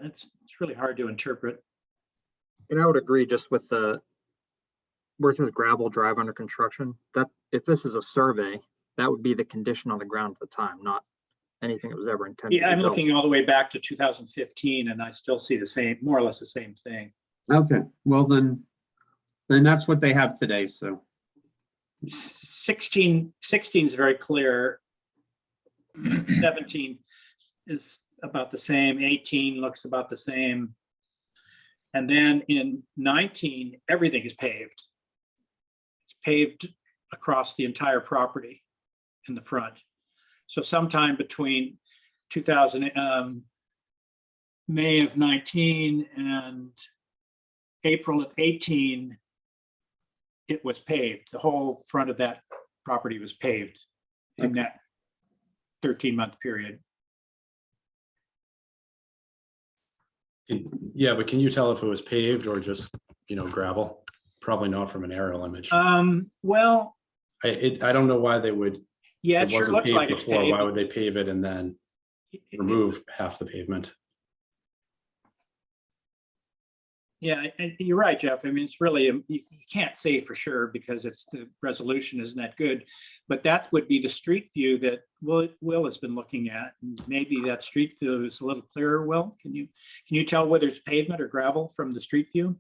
G: It's really hard to interpret.
I: And I would agree just with the, where it says gravel drive under construction, that if this is a survey, that would be the condition on the ground at the time, not anything that was ever intended.
G: Yeah,
I: to
G: I'm
I: be built.
G: looking all the way back to 2015 and I still see the same, more or less the same thing.
A: Okay, well then that's what they have today, so.
G: 16 is very clear. 17 is about the same. 18 looks about the same. And then in 19, everything is paved. It's paved across the entire property in the front. So sometime between May of 19 and April of 18, it was paved. The whole front of that property was paved in that 13-month period.
N: Yeah, but can you tell if it was paved or just, gravel? Probably not from an aerial image.
G: Well,
N: I don't know why they would.
G: yeah,
N: if
G: it sure
N: wasn't
G: looks
N: paved
G: like it's
N: before,
G: paved.
N: why would they pave it and then remove half the pavement?
G: Yeah, you're right, Jeff. I mean, it's really, you can't say for sure because the resolution isn't that good, but that would be the street view that Will has been looking at. And maybe that street view is a little clearer. Will, can you tell whether it's pavement or gravel from the street view?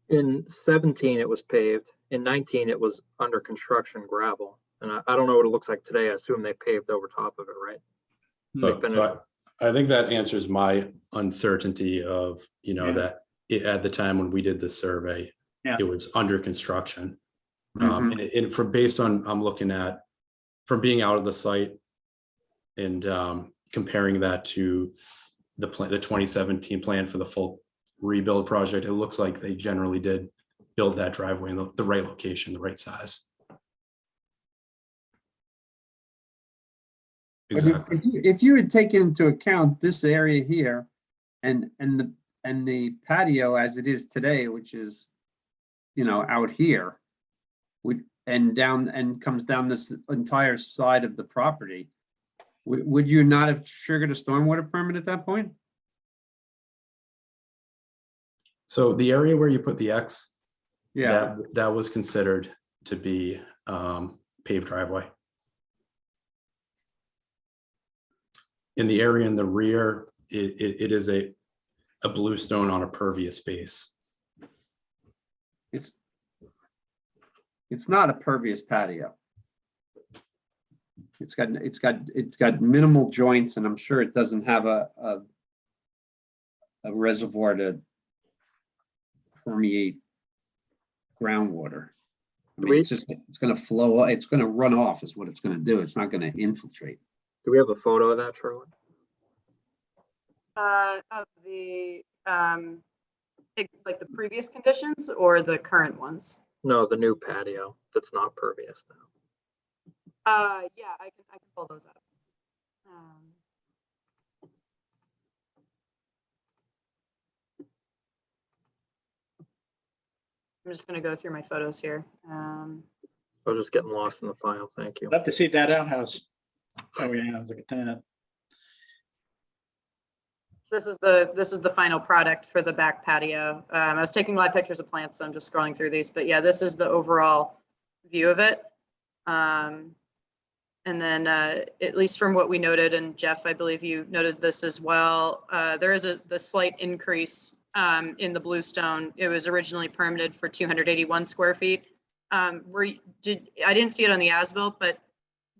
I: In 17, it was paved. In 19, it was under construction gravel. And I don't know what it looks like today. I assume they paved over top of it, right?
N: So I think that answers my uncertainty of, that at the time when we did the survey, it was under construction. And based on, I'm looking at, from being out of the site and comparing that to the 2017 plan for the full rebuild project, it looks like they generally did build that driveway in the right location, the right size. Exactly.
A: If you had taken into account this area here and the patio as it is today, which is, out here, and comes down this entire side of the property, would you not have triggered a stormwater permit at that point?
N: So the area where you put the X,
A: Yeah,
N: that was considered to be paved driveway. In the area in the rear, it is a bluestone on a pervious base.
A: it's not a pervious patio. It's got minimal joints, and I'm sure it doesn't have a reservoir to permeate groundwater. I mean, it's going to flow, it's going to run off is what it's going to do. It's not going to infiltrate.
I: Do we have a photo of that, Charlotte?
F: Of the, like the previous conditions or the current ones?
I: No, the new patio that's not pervious now.
F: Yeah, I can pull those up. I'm just gonna go through my photos here.
I: I was just getting lost in the file. Thank you.
G: Love to see that outhouse. Oh yeah, look at that.
F: This is the final product for the back patio. I was taking a lot of pictures of plants, so I'm just scrolling through these, but yeah, this is the overall view of it. And then at least from what we noted, and Jeff, I believe you noted this as well, there is the slight increase in the bluestone. It was originally permitted for 281 square feet. I didn't see it on the as-built, but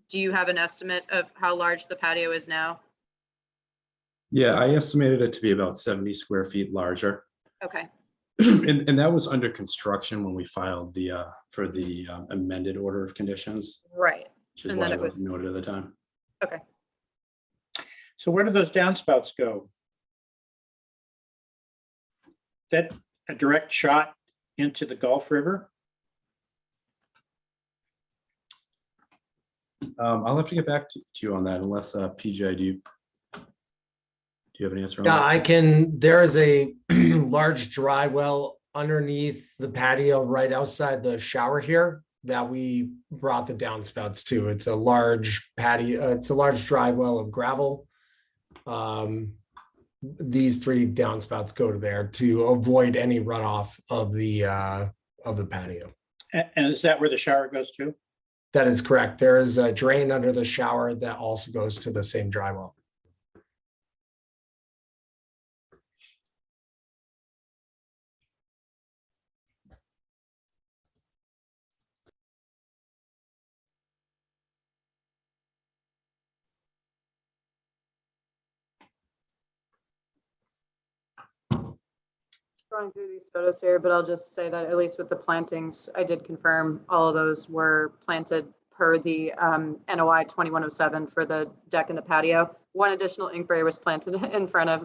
F: do you have an estimate of how large the patio is now?
N: Yeah, I estimated it to be about 70 square feet larger.
F: Okay,
N: And that was under construction when we filed for the amended order of conditions,
F: right.
N: which is
F: And
N: why
F: then
N: it
F: it
N: was
F: was,
N: noted at the time.
F: okay.
G: So where do those downspouts go? Is that a direct shot into the Gulf River?
N: I'll have to get back to you on that unless PJ, do you have an answer on
O: Yeah,
N: that?
O: I can, there is a large dry well underneath the patio right outside the shower here that we brought the downspouts to. It's a large patio, it's a large dry well of gravel. These 3 downspouts go to there to avoid any runoff of the patio.
G: And is that where the shower goes to?
O: That is correct. There is a drain under the shower that also goes to the same dry well.
F: Going through these photos here, but I'll just say that at least with the plantings, I did confirm all of those were planted per the NOI 2107 for the deck and the patio. One additional inkberry was planted in front of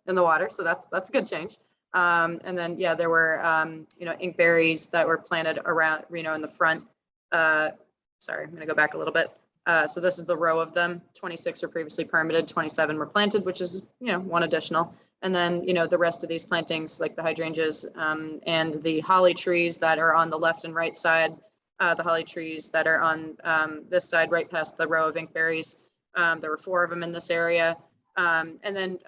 F: in the water, so that's a good change. And then, yeah, there were, inkberries that were planted around, in the front. Sorry, I'm going to go back a little bit. So this is the row of them. 26 were previously permitted, 27 were planted, which is, one additional. And then, the rest of these plantings, like the hydrangeas and the holly trees that are on the left and right side, the holly trees that are on this side, right past the row of inkberries. There were 4 of them in this area. And then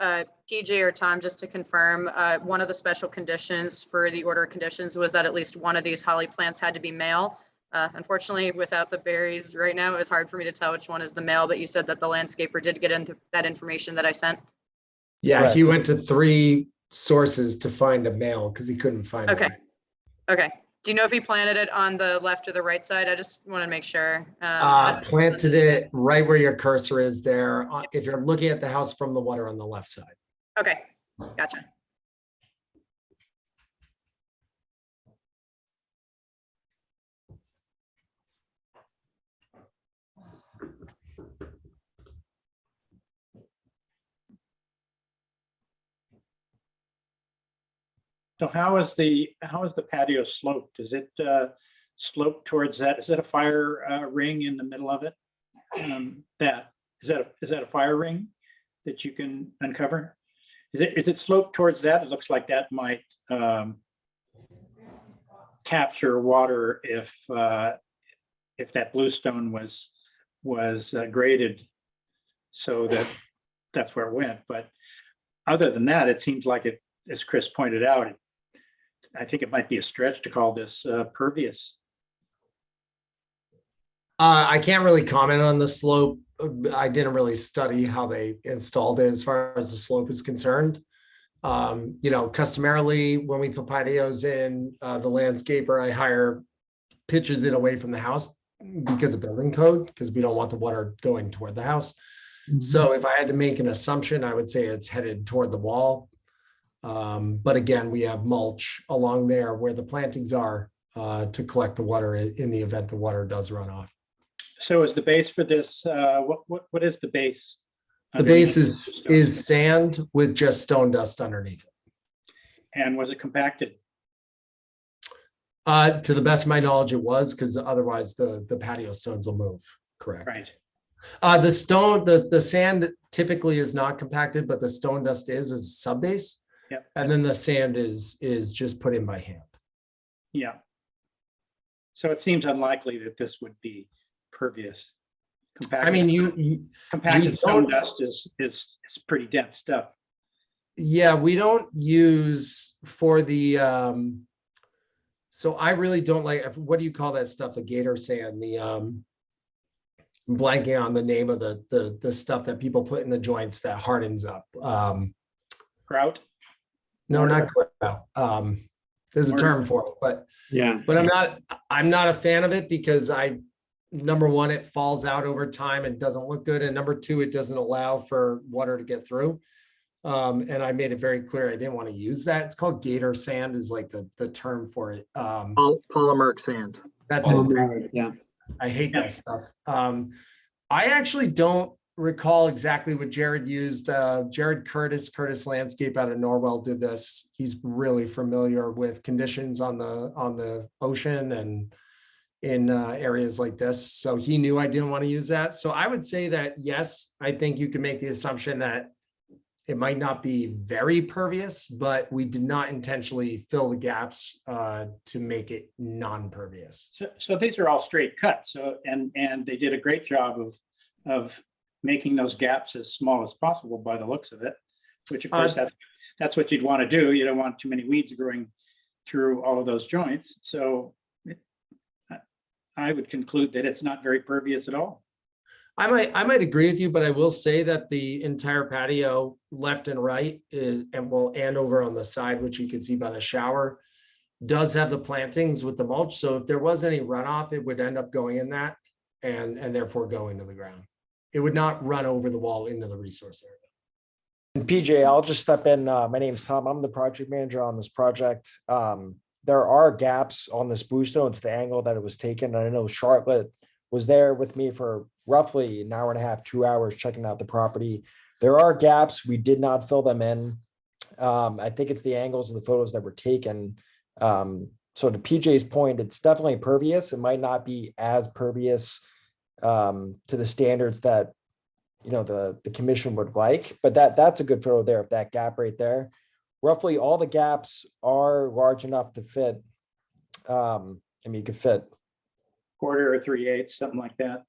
F: PJ or Tom, just to confirm, one of the special conditions for the order of conditions was that at least one of these holly plants had to be male. Unfortunately, without the berries right now, it was hard for me to tell which one is the male, but you said that the landscaper did get into that information that I sent.
O: Yeah, he went to 3 sources to find a male because he couldn't find
F: Okay.
O: one.
F: Okay. Do you know if he planted it on the left or the right side? I just want to make sure.
O: Planted it right where your cursor is there. If you're looking at the house from the water on the left side.
F: Okay, gotcha.
G: So how is the patio sloped? Is it sloped towards that? Is that a fire ring in the middle of it? Is that a fire ring that you can uncover? Is it sloped towards that? It looks like that might capture water if that bluestone was graded so that's where it went. But other than that, it seems like it, as Chris pointed out, I think it might be a stretch to call this pervious.
O: I can't really comment on the slope. I didn't really study how they installed it as far as the slope is concerned. Customarily, when we put patios in, the landscaper, I hire pitches it away from the house because of building code, because we don't want the water going toward the house. So if I had to make an assumption, I would say it's headed toward the wall. But again, we have mulch along there where the plantings are to collect the water in the event the water does run off.
G: So is the base for this, what is the base?
O: The base is sand with just stone dust underneath it.
G: And was it compacted?
O: To the best of my knowledge, it was, because otherwise the patio stones will move. Correct.
G: Right.
O: The sand typically is not compacted, but the stone dust is a sub base.
G: Yep.
O: And then the sand is just put in by hand.
G: Yeah. So it seems unlikely that this would be pervious.
O: I mean,
G: compacted stone dust is pretty dense stuff.
O: Yeah, we don't use for the so I really don't like, what do you call that stuff? The gator sand, the I'm blanking on the name of the stuff that people put in the joints that hardens up.
G: Grout?
O: No, not grout. There's a term for it, but
A: Yeah.
O: I'm not a fan of it because number one, it falls out over time and doesn't look good. And number two, it doesn't allow for water to get through. And I made it very clear I didn't want to use that. It's called gator sand is like the term for it.
I: Polymeric sand.
O: That's it.
A: Yeah.
O: I hate that stuff. I actually don't recall exactly what Jared used. Jared Curtis Landscape out of Norwell did this. He's really familiar with conditions on the ocean and in areas like this. So he knew I didn't want to use that. So I would say that, yes, I think you can make the assumption that it might not be very pervious, but we did not intentionally fill the gaps to make it non-pervious.
G: So these are all straight cuts. So, and they did a great job of making those gaps as small as possible by the looks of it, which of course that's what you'd want to do. You don't want too many weeds growing through all of those joints. So I would conclude that it's not very pervious at all.
O: I might agree with you, but I will say that the entire patio left and right and over on the side, which you can see by the shower, does have the plantings with the mulch. So if there was any runoff, it would end up going in that and therefore go into the ground. It would not run over the wall into the resource area.
P: And PJ, I'll just step in. My name's Tom. I'm the project manager on this project. There are gaps on this bluestone. It's the angle that it was taken. And I know Charlotte was there with me for roughly an hour and a half, 2 hours checking out the property. There are gaps. We did not fill them in. I think it's the angles of the photos that were taken. So to PJ's point, it's definitely pervious. It might not be as pervious to the standards that the commission would like, but that's a good photo there of that gap right there. Roughly all the gaps are large enough to fit. You could fit
G: quarter or 3/8, something like that.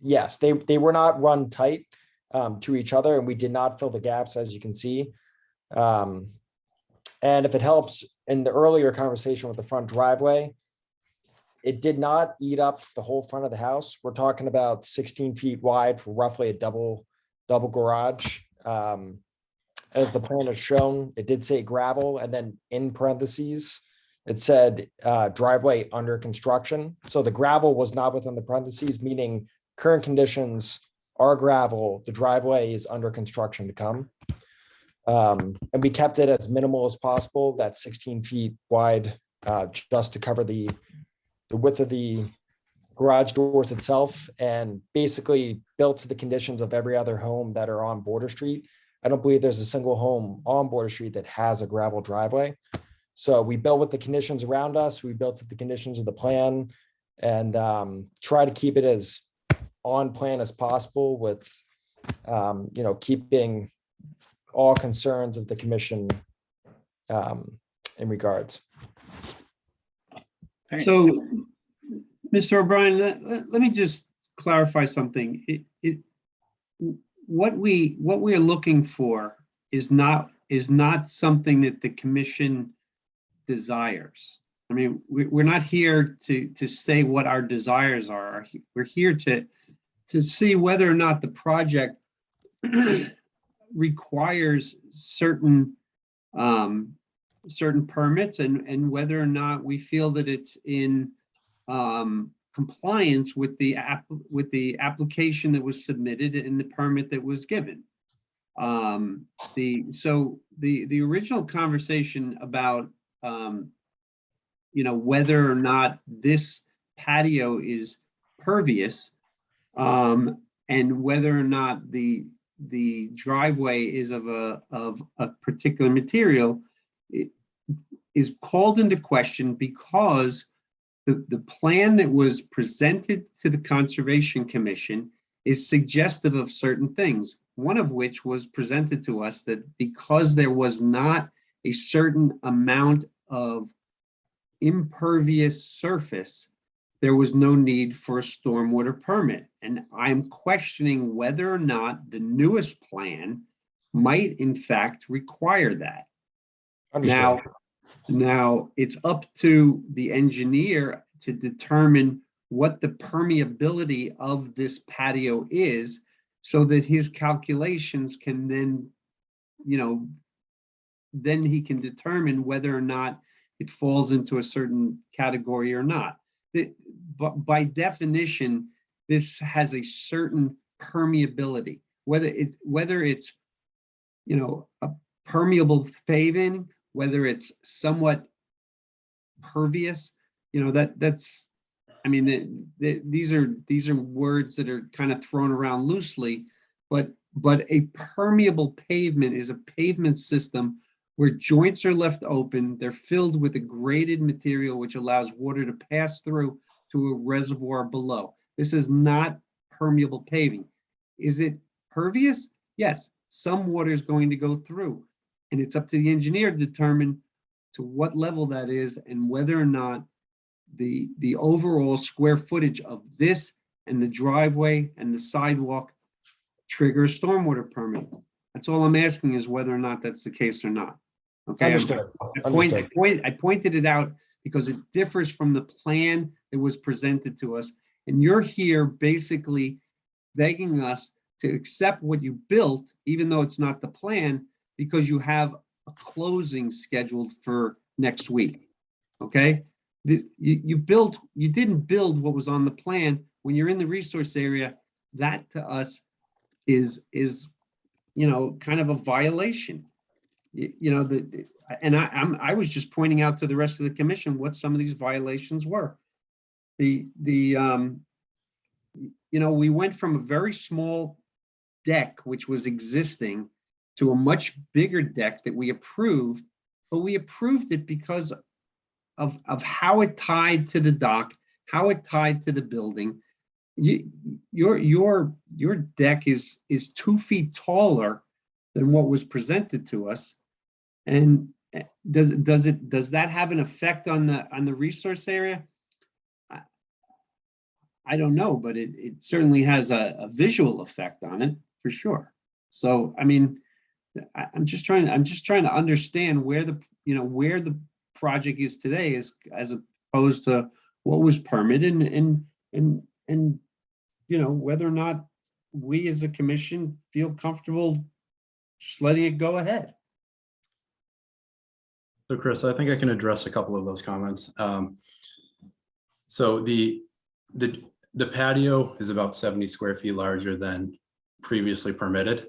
P: Yes, they were not run tight to each other, and we did not fill the gaps, as you can see. And if it helps, in the earlier conversation with the front driveway, it did not eat up the whole front of the house. We're talking about 16 feet wide for roughly a double garage. As the plan has shown, it did say gravel, and then in parentheses, it said driveway under construction. So the gravel was not within the parentheses, meaning current conditions are gravel. The driveway is under construction to come. And we kept it as minimal as possible, that 16 feet wide, just to cover the width of the garage doors itself, and basically built to the conditions of every other home that are on Border Street. I don't believe there's a single home on Border Street that has a gravel driveway. So we built with the conditions around us. We built to the conditions of the plan, and try to keep it as on plan as possible with, keeping all concerns of the commission in regards.
A: So, Mr. O'Brien, let me just clarify something. What we are looking for is not something that the commission desires. I mean, we're not here to say what our desires are. We're here to see whether or not the project requires certain permits and whether or not we feel that it's in compliance with the application that was submitted and the permit that was given. The original conversation about whether or not this patio is pervious and whether or not the driveway is of a particular material is called into question because the plan that was presented to the Conservation Commission is suggestive of certain things. One of which was presented to us that because there was not a certain amount of impervious surface, there was no need for a stormwater permit. And I'm questioning whether or not the newest plan might in fact require that.
P: Understood.
A: Now it's up to the engineer to determine what the permeability of this patio is so that his calculations can then, then he can determine whether or not it falls into a certain category or not. But by definition, this has a certain permeability, whether it's, you know, a permeable paving, whether it's somewhat pervious, you know, that's, I mean, these are words that are kind of thrown around loosely, but a permeable pavement is a pavement system where joints are left open, they're filled with a graded material which allows water to pass through to a reservoir below. This is not permeable paving. Is it pervious? Yes, some water is going to go through, and it's up to the engineer to determine to what level that is and whether or not the overall square footage of this and the driveway and the sidewalk trigger a stormwater permit. That's all I'm asking, is whether or not that's the case or not. Okay.
P: Understood.
A: I pointed it out because it differs from the plan that was presented to us. And you're here basically begging us to accept what you built, even though it's not the plan, because you have a closing scheduled for next week. Okay. You didn't build what was on the plan. When you're in the resource area, that to us is, you know, kind of a violation. You know, I was just pointing out to the rest of the commission what some of these violations were. You know, we went from a very small deck, which was existing, to a much bigger deck that we approved, but we approved it because of how it tied to the dock, how it tied to the building. Your deck is 2 feet taller than what was presented to us. And does that have an effect on the resource area? I don't know, but it certainly has a visual effect on it for sure. So, I mean, I'm just trying to understand where the project is today as opposed to what was permitted and you know, whether or not we as a commission feel comfortable just letting it go ahead.
N: So Chris, I think I can address a couple of those comments. So the patio is about 70 square feet larger than previously permitted.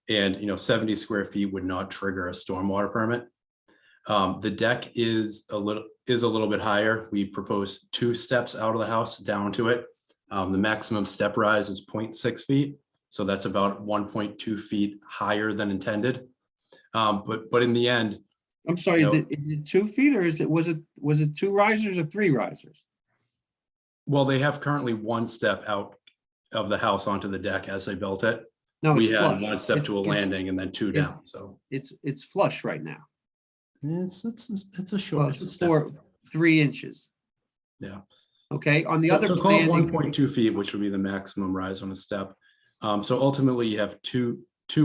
N: And, you know, 70 square feet would not trigger a stormwater permit. The deck is a little bit higher. We proposed 2 steps out of the house down to it. The maximum step rise is 0.6 feet. So that's about 1.2 feet higher than intended. But in the end,
A: I'm sorry, is it 2 feet or was it 2 risers or 3 risers?
N: well, they have currently 1 step out of the house onto the deck as they built it.
A: No,
N: We
A: it's
N: had
A: flush.
N: 1 step to a landing and then 2 down. So
A: It's flush right now.
N: it's a short.
A: Well,
N: it's a
A: it's
N: step.
A: 3 inches.
N: Yeah.
A: Okay, on the other
N: So call it
A: plan,
N: 1.2 feet, which would be the maximum rise on a step. So ultimately, you have two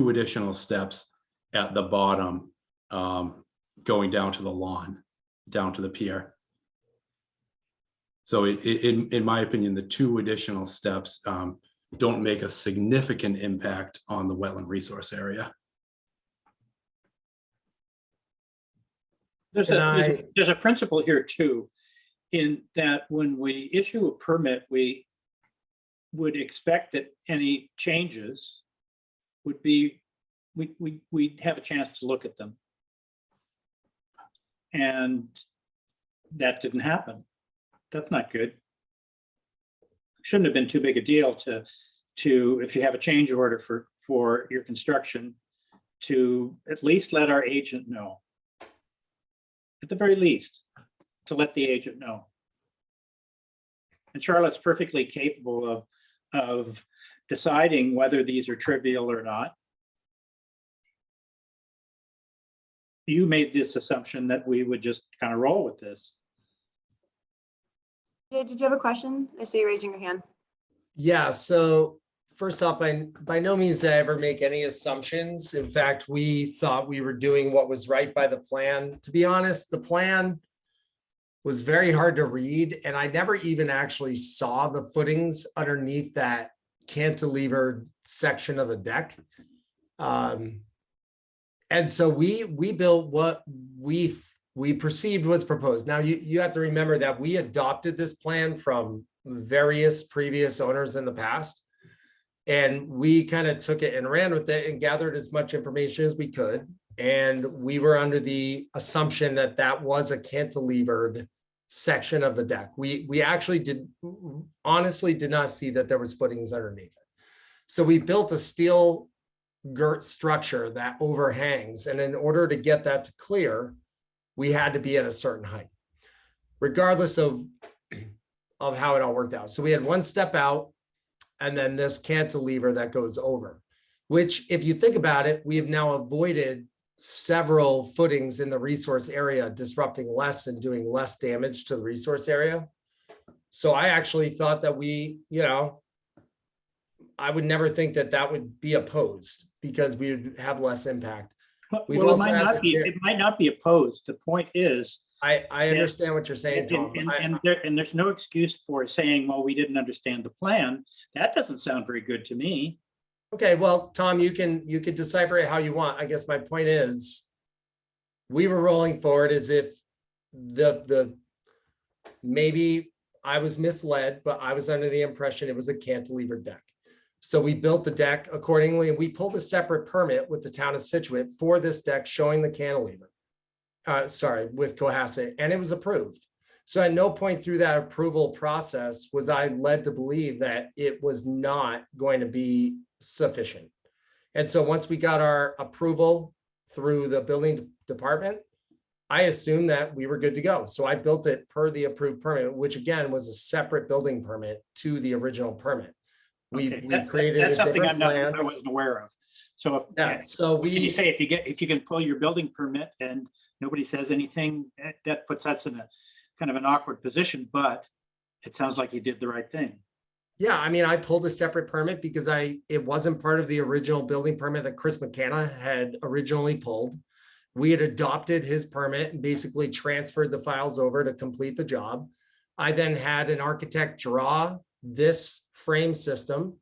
N: additional steps at the bottom, going down to the lawn, down to the pier. So in my opinion, the 2 additional steps don't make a significant impact on the wetland resource area.
G: There's a principle here too, in that when we issue a permit, we would expect that any changes would be, we'd have a chance to look at them. And that didn't happen. That's not good. Shouldn't have been too big a deal to if you have a change order for your construction, to at least let our agent know. At the very least, to let the agent know. And Charlotte's perfectly capable of deciding whether these are trivial or not. You made this assumption that we would just kind of roll with this.
F: Did you have a question? I see you raising your hand.
O: Yeah, so first off, by no means did I ever make any assumptions. In fact, we thought we were doing what was right by the plan. To be honest, the plan was very hard to read, and I never even actually saw the footings underneath that cantilever section of the deck. And so we built what we we perceived was proposed. Now, you have to remember that we adopted this plan from various previous owners in the past. And we kind of took it and ran with it and gathered as much information as we could. And we were under the assumption that that was a cantilevered section of the deck. We actually honestly did not see that there was footings underneath it. So we built a steel girt structure that overhangs. And in order to get that to clear, we had to be at a certain height, regardless of how it all worked out. So we had one step out, and then this cantilever that goes over, which, if you think about it, we have now avoided several footings in the resource area, disrupting less and doing less damage to the resource area. So I actually thought that I would never think that that would be opposed because we would have less impact. We've
G: Well,
O: also
G: it might
O: had
G: not
O: this
G: be,
O: here-
G: it might not be opposed. The point is,
O: I understand what you're saying, Tom.
G: and there's no excuse for saying, well, we didn't understand the plan. That doesn't sound very good to me.
O: Okay, well, Tom, you can decipher it how you want. I guess my point is, we were rolling forward as if maybe I was misled, but I was under the impression it was a cantilever deck. So we built the deck accordingly, and we pulled a separate permit with the town of Situate for this deck showing the cantilever. With Cohasset, and it was approved. So at no point through that approval process was I led to believe that it was not going to be sufficient. And so once we got our approval through the building department, I assumed that we were good to go. So I built it per the approved permit, which again was a separate building permit to the original permit. We created
G: That's
O: a
G: something
O: different plan.
G: I wasn't aware of. So
O: So
G: can you say if you can pull your building permit and nobody says anything, that puts us in a kind of an awkward position, but it sounds like you did the right thing.
O: Yeah, I mean, I pulled a separate permit because it wasn't part of the original building permit that Chris McKenna had originally pulled. We had adopted his permit and basically transferred the files over to complete the job. I then had an architect draw this frame system.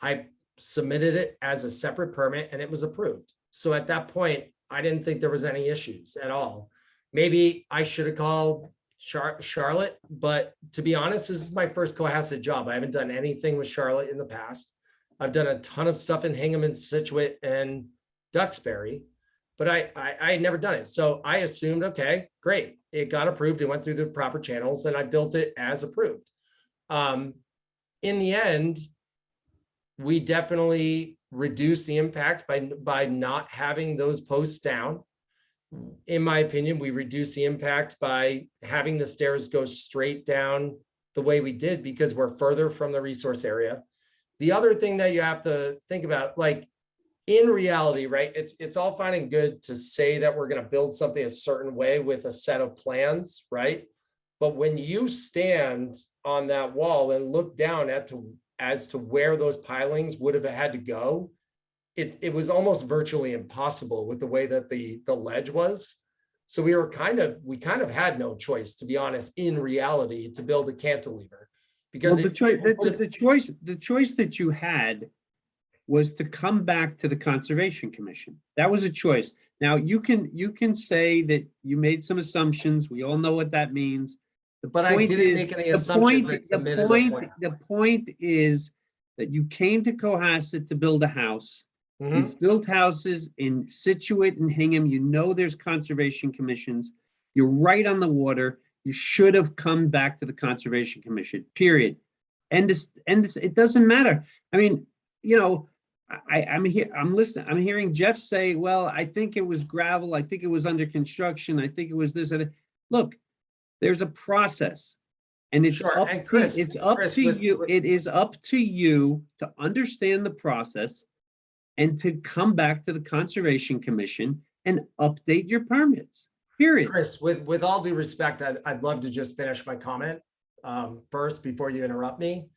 O: I submitted it as a separate permit and it was approved. So at that point, I didn't think there was any issues at all. Maybe I should have called Charlotte, but to be honest, this is my first Cohasset job. I haven't done anything with Charlotte in the past. I've done a ton of stuff in Hingham and Situate and Duxbury, but I had never done it. So I assumed, okay, great. It got approved. It went through the proper channels and I built it as approved. In the end, we definitely reduced the impact by not having those posts down. In my opinion, we reduced the impact by having the stairs go straight down the way we did because we're further from the resource area. The other thing that you have to think about, like in reality, right, it's all fine and good to say that we're going to build something a certain way with a set of plans, right? But when you stand on that wall and look down as to where those pilings would have had to go, it was almost virtually impossible with the way that the ledge was. So we kind of had no choice, to be honest, in reality, to build a cantilever. Because
A: the choice that you had was to come back to the Conservation Commission. That was a choice. Now you can say that you made some assumptions. We all know what that means.
O: But I didn't make any assumptions.
A: The point is that you came to Cohasset to build a house. You've built houses in Situate and Hingham. You know there's conservation commissions. You're right on the water. You should have come back to the Conservation Commission, period. And it doesn't matter. I mean, I'm listening. I'm hearing Jeff say, well, I think it was gravel. I think it was under construction. I think it was this. Look, there's a process. And it's up to you. It is up to you to understand the process and to come back to the Conservation Commission and update your permits, period.
O: Chris, with all due respect, I'd love to just finish my comment first before you interrupt me.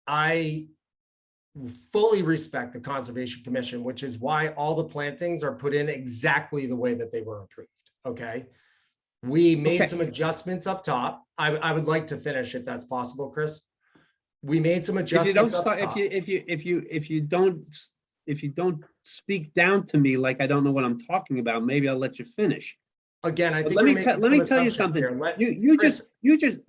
O: I fully respect the Conservation Commission, which is why all the plantings are put in exactly the way that they were approved, okay? We made some adjustments up top. I would like to finish if that's possible, Chris. We made some adjustments up top.
A: If you don't speak down to me like I don't know what I'm talking about, maybe I'll let you finish.
O: again, I
A: But
O: think
A: let
O: you're
A: me tell,
O: making
A: let me
O: some
A: tell you
O: assumptions
A: something.
O: here. Let-
A: You
O: Chris-
A: just,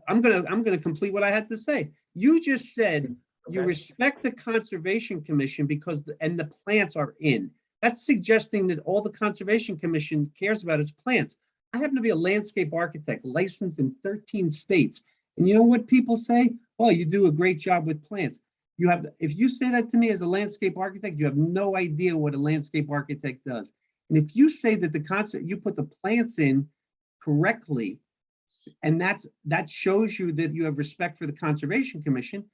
A: I'm gonna complete what I had to say. You just said you
O: Okay.
A: respect the Conservation Commission because, and the plants are in. That's suggesting that all the Conservation Commission cares about is plants. I happen to be a landscape architect licensed in 13 states. And you know what people say? Oh, you do a great job with plants. You have, if you say that to me as a landscape architect, you have no idea what a landscape architect does. And if you say that you put the plants in correctly, and that shows you that you have respect for the Conservation Commission,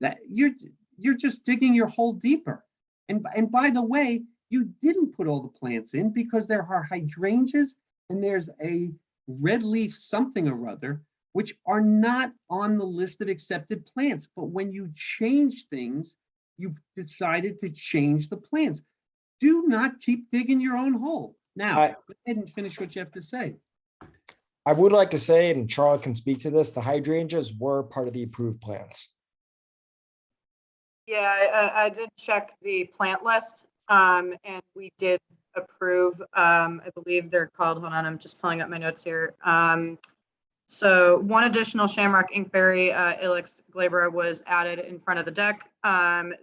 A: that you're just digging your hole deeper. And by the way, you didn't put all the plants in because there are hydrangeas and there's a red leaf something or other, which are not on the list of accepted plants. But when you change things, you decided to change the plants. Do not keep digging your own hole. Now, go ahead and finish what you have to say.
P: I would like to say, and Charlotte can speak to this, the hydrangeas were part of the approved plants.
F: Yeah, I did check the plant list, and we did approve, I believe they're called, hold on, I'm just pulling up my notes here. So one additional shamrock inkberry ilex glabra was added in front of the deck.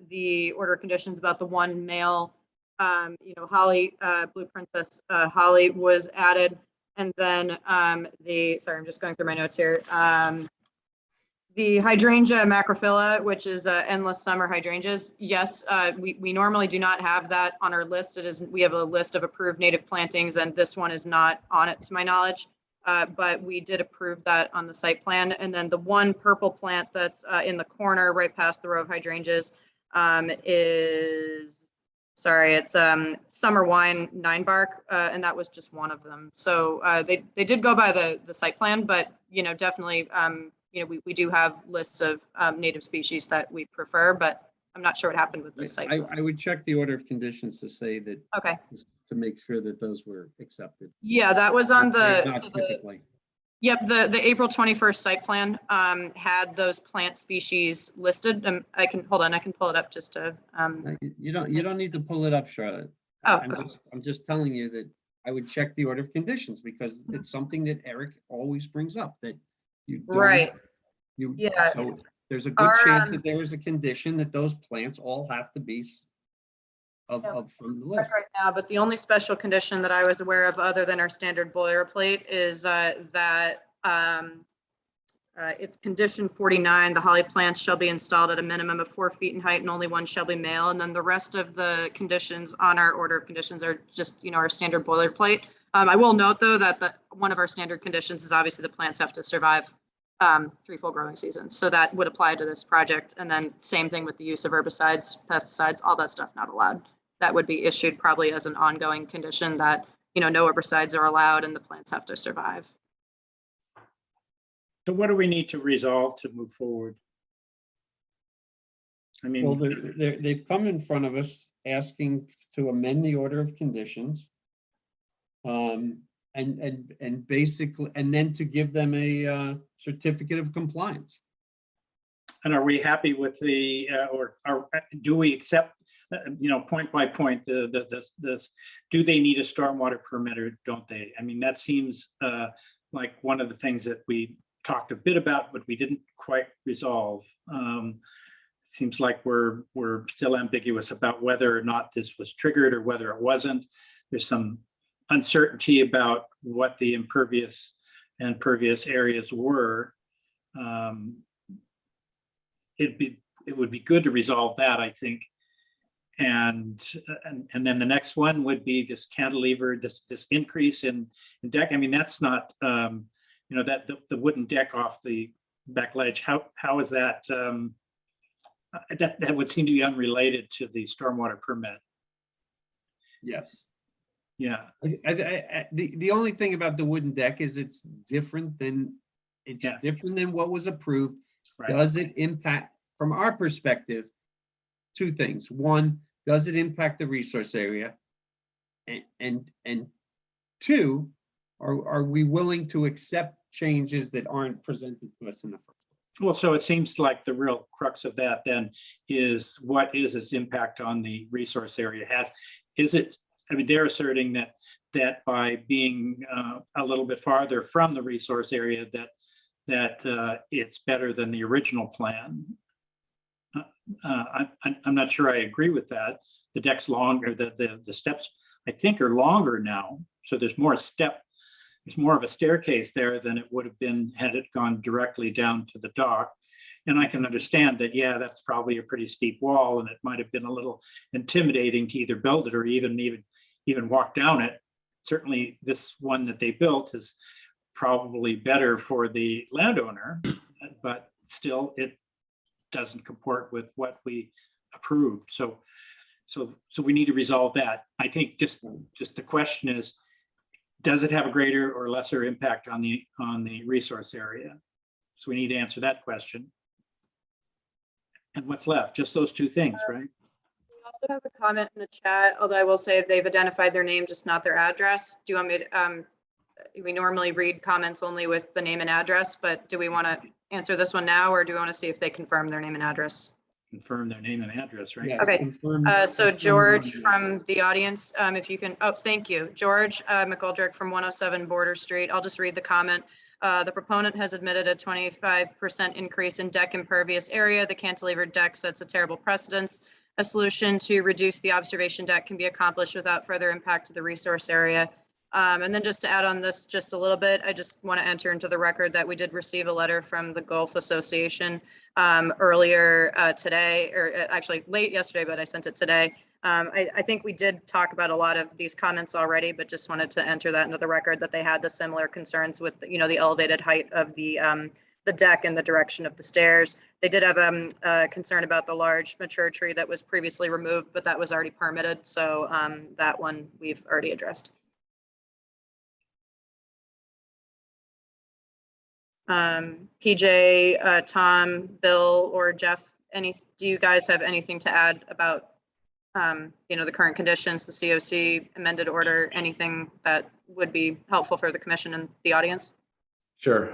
F: The order of conditions about the one male, holly, blue princess holly was added. And then sorry, I'm just going through my notes here. The hydrangea macrophylla, which is endless summer hydrangeas. Yes, we normally do not have that on our list. We have a list of approved native plantings, and this one is not on it to my knowledge. But we did approve that on the site plan. And then the one purple plant that's in the corner right past the row of hydrangeas is, sorry, it's summer wine 9-bark, and that was just one of them. So they did go by the site plan, but definitely we do have lists of native species that we prefer, but I'm not sure what happened with the site.
A: I would check the order of conditions to say that.
F: Okay.
A: To make sure that those were accepted.
F: Yeah, that was on
A: Not typically.
F: Yep, the April 21st site plan had those plant species listed. I can pull it up just to.
A: You don't need to pull it up, Charlotte.
F: Oh,
A: I'm just telling you that I would check the order of conditions because it's something that Eric always brings up that you don't.
F: Right.
A: Yeah. So there's a good chance that there is a condition that those plants all have to be from the list.
F: Right now, but the only special condition that I was aware of other than our standard boilerplate is that it's condition 49, the holly plants shall be installed at a minimum of 4 feet in height and only one shall be male. And then the rest of the conditions on our order of conditions are just, our standard boilerplate. I will note though that one of our standard conditions is obviously the plants have to survive 3 full growing seasons. So that would apply to this project. And then same thing with the use of herbicides, pesticides, all that stuff not allowed. That would be issued probably as an ongoing condition that, no herbicides are allowed and the plants have to survive.
G: So what do we need to resolve to move forward? I mean,
A: Well, they've come in front of us asking to amend the order of conditions. And basically, and then to give them a certificate of compliance.
G: and are we happy with the, do we accept, point by point, this, do they need a stormwater permit or don't they? I mean, that seems like one of the things that we talked a bit about, but we didn't quite resolve. Seems like we're still ambiguous about whether or not this was triggered or whether it wasn't. There's some uncertainty about what the impervious and pervious areas were. It would be good to resolve that, I think. And then the next one would be this cantilever, this increase in deck. I mean, that's not, that the wooden deck off the back ledge. How is that? That would seem to be unrelated to the stormwater permit.
A: Yes.
G: Yeah.
A: The only thing about the wooden deck is it's different than what was approved.
G: Right.
A: Does it impact, from our perspective, 2 things? One, does it impact the resource area? And 2, are we willing to accept changes that aren't presented to us in the first place?
G: Well, so it seems like the real crux of that then is what is its impact on the resource area? Is it, I mean, they're asserting that that by being a little bit farther from the resource area, that it's better than the original plan. I'm not sure I agree with that. The deck's longer, the steps I think are longer now, so there's more of a staircase there than it would have been had it gone directly down to the dock. And I can understand that, yeah, that's probably a pretty steep wall, and it might have been a little intimidating to either build it or even walk down it. Certainly, this one that they built is probably better for the landowner, but still, it doesn't comport with what we approved. So we need to resolve that. I think just the question is, does it have a greater or lesser impact on the resource area? So we need to answer that question. And what's left? Just those two things, right?
F: We also have a comment in the chat, although I will say they've identified their name, just not their address. Do you want me to, we normally read comments only with the name and address, but do we want to answer this one now, or do we want to see if they confirm their name and address?
G: Confirm their name and address, right?
A: Yes,
F: Okay.
A: confirm-
F: So
A: confirm
F: George
A: the-
F: from the audience, if you can, oh, thank you. George McGoldrick from 107 Border Street. I'll just read the comment. The proponent has admitted a 25% increase in deck impervious area. The cantilevered deck sets a terrible precedence. A solution to reduce the observation deck can be accomplished without further impact to the resource area. And then just to add on this just a little bit, I just want to enter into the record that we did receive a letter from the Gulf Association earlier today, or actually late yesterday, but I sent it today. I think we did talk about a lot of these comments already, but just wanted to enter that into the record that they had the similar concerns with, the elevated height of the deck and the direction of the stairs. They did have a concern about the large mature tree that was previously removed, but that was already permitted. So that one we've already addressed. PJ, Tom, Bill, or Jeff, do you guys have anything to add about, the current conditions, the COC amended order, anything that would be helpful for the commission and the audience?
N: Sure.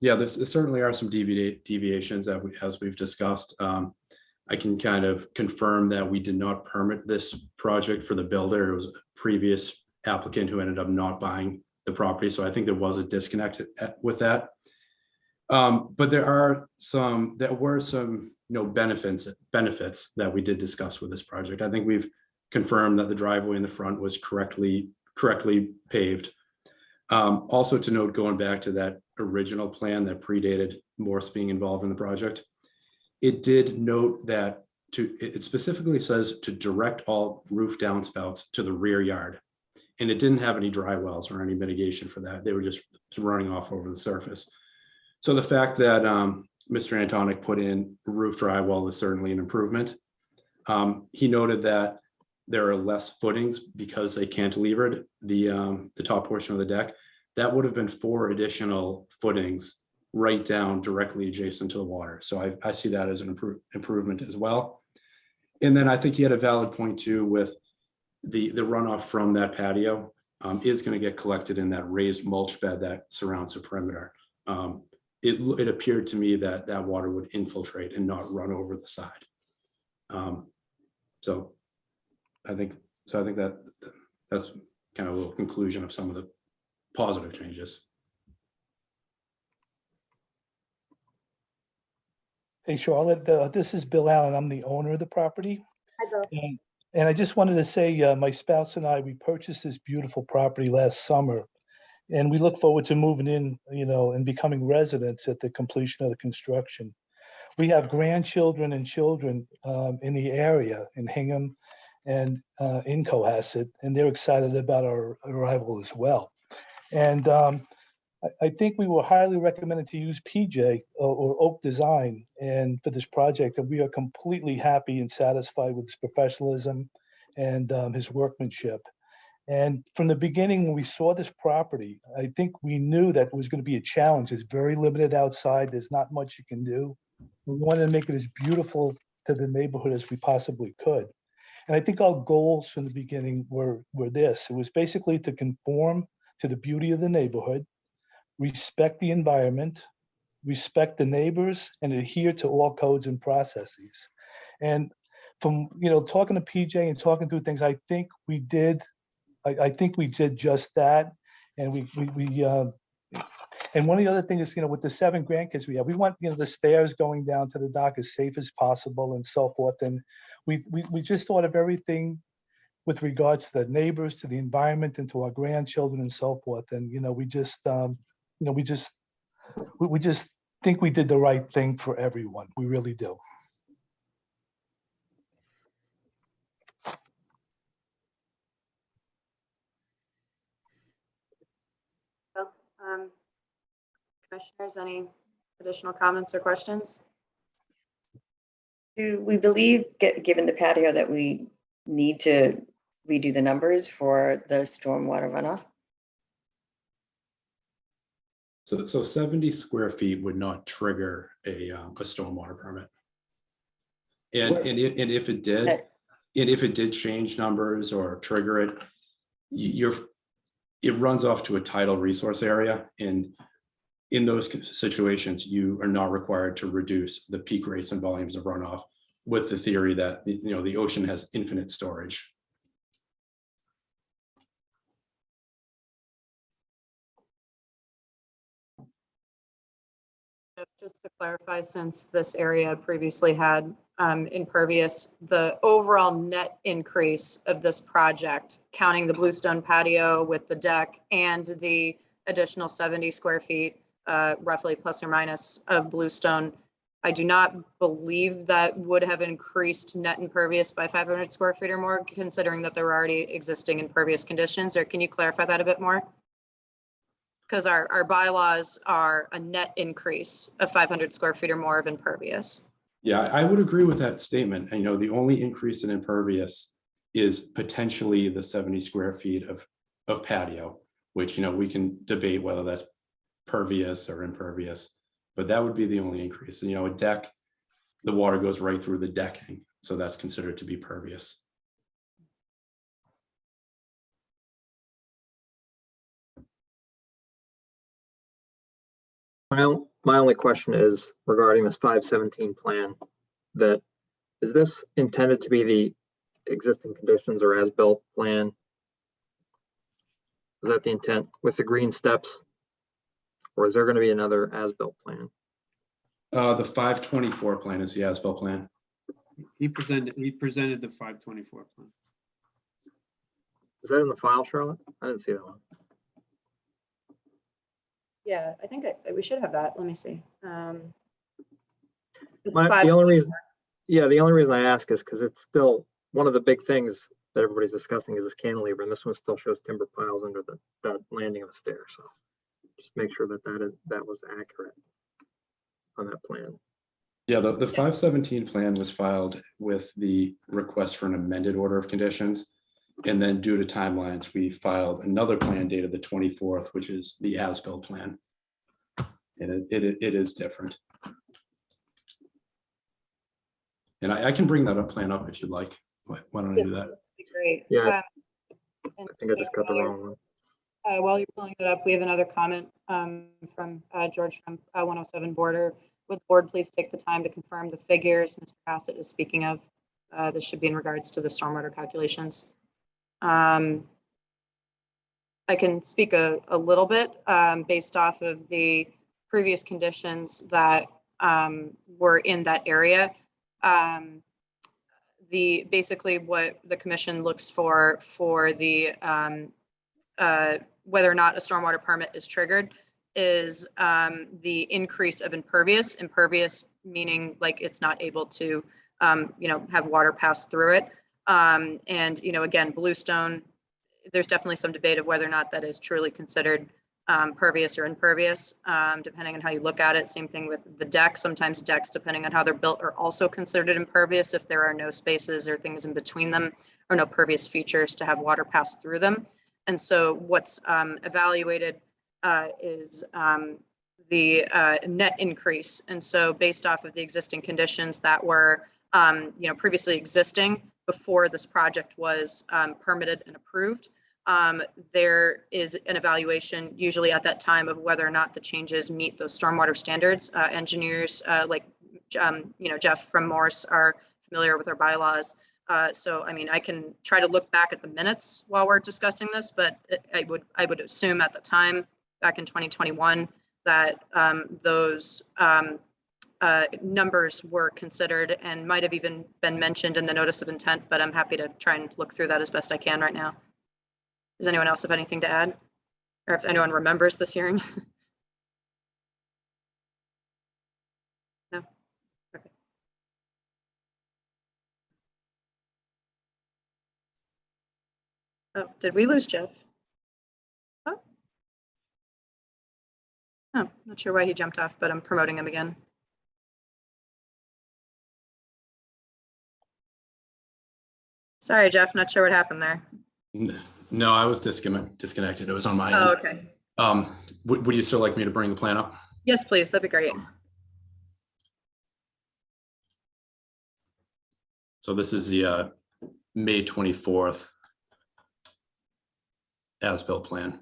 N: Yeah, there certainly are some deviations as we've discussed. I can kind of confirm that we did not permit this project for the builder. It was a previous applicant who ended up not buying the property. So I think there was a disconnect with that. But there were some benefits that we did discuss with this project. I think we've confirmed that the driveway in the front was correctly paved. Also to note, going back to that original plan that predated Morse being involved in the project, it did note that it specifically says to direct all roof downspouts to the rear yard. And it didn't have any dry wells or any mitigation for that. They were just running off over the surface. So the fact that Mr. Antonic put in roof drywall is certainly an improvement. He noted that there are less footings because they cantilevered the top portion of the deck. That would have been 4 additional footings right down directly adjacent to the water. So I see that as an improvement as well. And then I think he had a valid point too with the runoff from that patio is going to get collected in that raised mulch bed that surrounds the perimeter. It appeared to me that that water would infiltrate and not run over the side. So I think that that's kind of a little conclusion of some of the positive changes.
Q: Hey, Charlotte, this is Bill Allen. I'm the owner of the property.
F: Hi, Bill.
Q: And I just wanted to say, my spouse and I, we purchased this beautiful property last summer. And we look forward to moving in, and becoming residents at the completion of the construction. We have grandchildren and children in the area in Hingham and in Cohasset, and they're excited about our arrival as well. And I think we were highly recommended to use PJ or Oak Design and for this project, and we are completely happy and satisfied with his professionalism and his workmanship. And from the beginning, when we saw this property, I think we knew that it was going to be a challenge. It's very limited outside. There's not much you can do. We wanted to make it as beautiful to the neighborhood as we possibly could. And I think our goals from the beginning were this. It was basically to conform to the beauty of the neighborhood, respect the environment, respect the neighbors, and adhere to all codes and processes. And from talking to PJ and talking through things, I think we did I think we did just that. And and one of the other things is, with the 7 grandkids we have, we want, the stairs going down to the dock as safe as possible and so forth. And we just thought of everything with regards to the neighbors, to the environment, and to our grandchildren and so forth. And, we just think we did the right thing for everyone. We really do.
F: Well, Commissioners, any additional comments or questions?
D: Do we believe, given the patio, that we need to redo the numbers for the stormwater runoff?
N: So 70 square feet would not trigger a stormwater permit. And if it did change numbers or trigger it, it runs off to a tidal resource area. And in those situations, you are not required to reduce the peak rates and volumes of runoff, with the theory that the ocean has infinite storage.
F: Just to clarify, since this area previously had impervious, the overall net increase of this project, counting the bluestone patio with the deck and the additional 70 square feet, roughly plus or minus, of bluestone, I do not believe that would have increased net impervious by 500 square feet or more, considering that there were already existing impervious conditions. Or can you clarify that a bit more? Because our bylaws are a net increase of 500 square feet or more of impervious.
N: Yeah, I would agree with that statement. And the only increase in impervious is potentially the 70 square feet of patio, which we can debate whether that's pervious or impervious, but that would be the only increase. And a deck, the water goes right through the decking, so that's considered to be pervious.
I: My only question is regarding this 517 plan, that is this intended to be the existing conditions or as-built plan? Is that the intent with the green steps? Or is there going to be another as-built plan?
N: The 524 plan is the as-built plan.
A: He presented the 524 plan.
I: Is that in the file, Charlotte? I didn't see that one.
F: Yeah, I think we should have that. Let me see. It's
I: The only reason I ask is because it's still one of the big things that everybody's discussing is this cantilever, and this one still shows timber piles under the landing of the stairs. So just make sure that was accurate on that plan.
N: Yeah, the 517 plan was filed with the request for an amended order of conditions. And then due to timelines, we filed another plan dated the 24th, which is the as-built plan. And it is different. And I can bring that plan up if you'd like. Why don't I do that?
F: Great.
I: Yeah, I think I just got the wrong one.
F: While you're pulling it up, we have another comment from George from 107 Border. Would the board please take the time to confirm the figures Mr. Cohasset is speaking of? This should be in regards to the stormwater calculations. I can speak a little bit based off of the previous conditions that were in that area. Basically what the commission looks for the whether or not a stormwater permit is triggered is the increase of impervious meaning like it's not able to have water pass through it. And again, bluestone, there's definitely some debate of whether or not that is truly considered pervious or impervious, depending on how you look at it. Same thing with the deck. Sometimes decks, depending on how they're built, are also considered impervious if there are no spaces or things in between them or no pervious features to have water pass through them. And so what's evaluated is the net increase. And so based off of the existing conditions that were previously existing before this project was permitted and approved, there is an evaluation usually at that time of whether or not the changes meet those stormwater standards. Engineers like Jeff from Morse are familiar with our bylaws. So, I mean, I can try to look back at the minutes while we're discussing this, but I would assume at the time, back in 2021, that those numbers were considered and might have even been mentioned in the notice of intent, but I'm happy to try and look through that as best I can right now. Does anyone else have anything to add? Or if anyone remembers this hearing? No? Okay. Oh, did we lose Jeff? Oh. Oh, not sure why he jumped off, but I'm promoting him again. Sorry, Jeff, not sure what happened there.
N: No, I was disconnected. It was on my end.
F: Oh, okay.
N: Would you still like me to bring the plan up?
F: Yes, please. That'd be great.
N: So this is the May 24th as-built plan,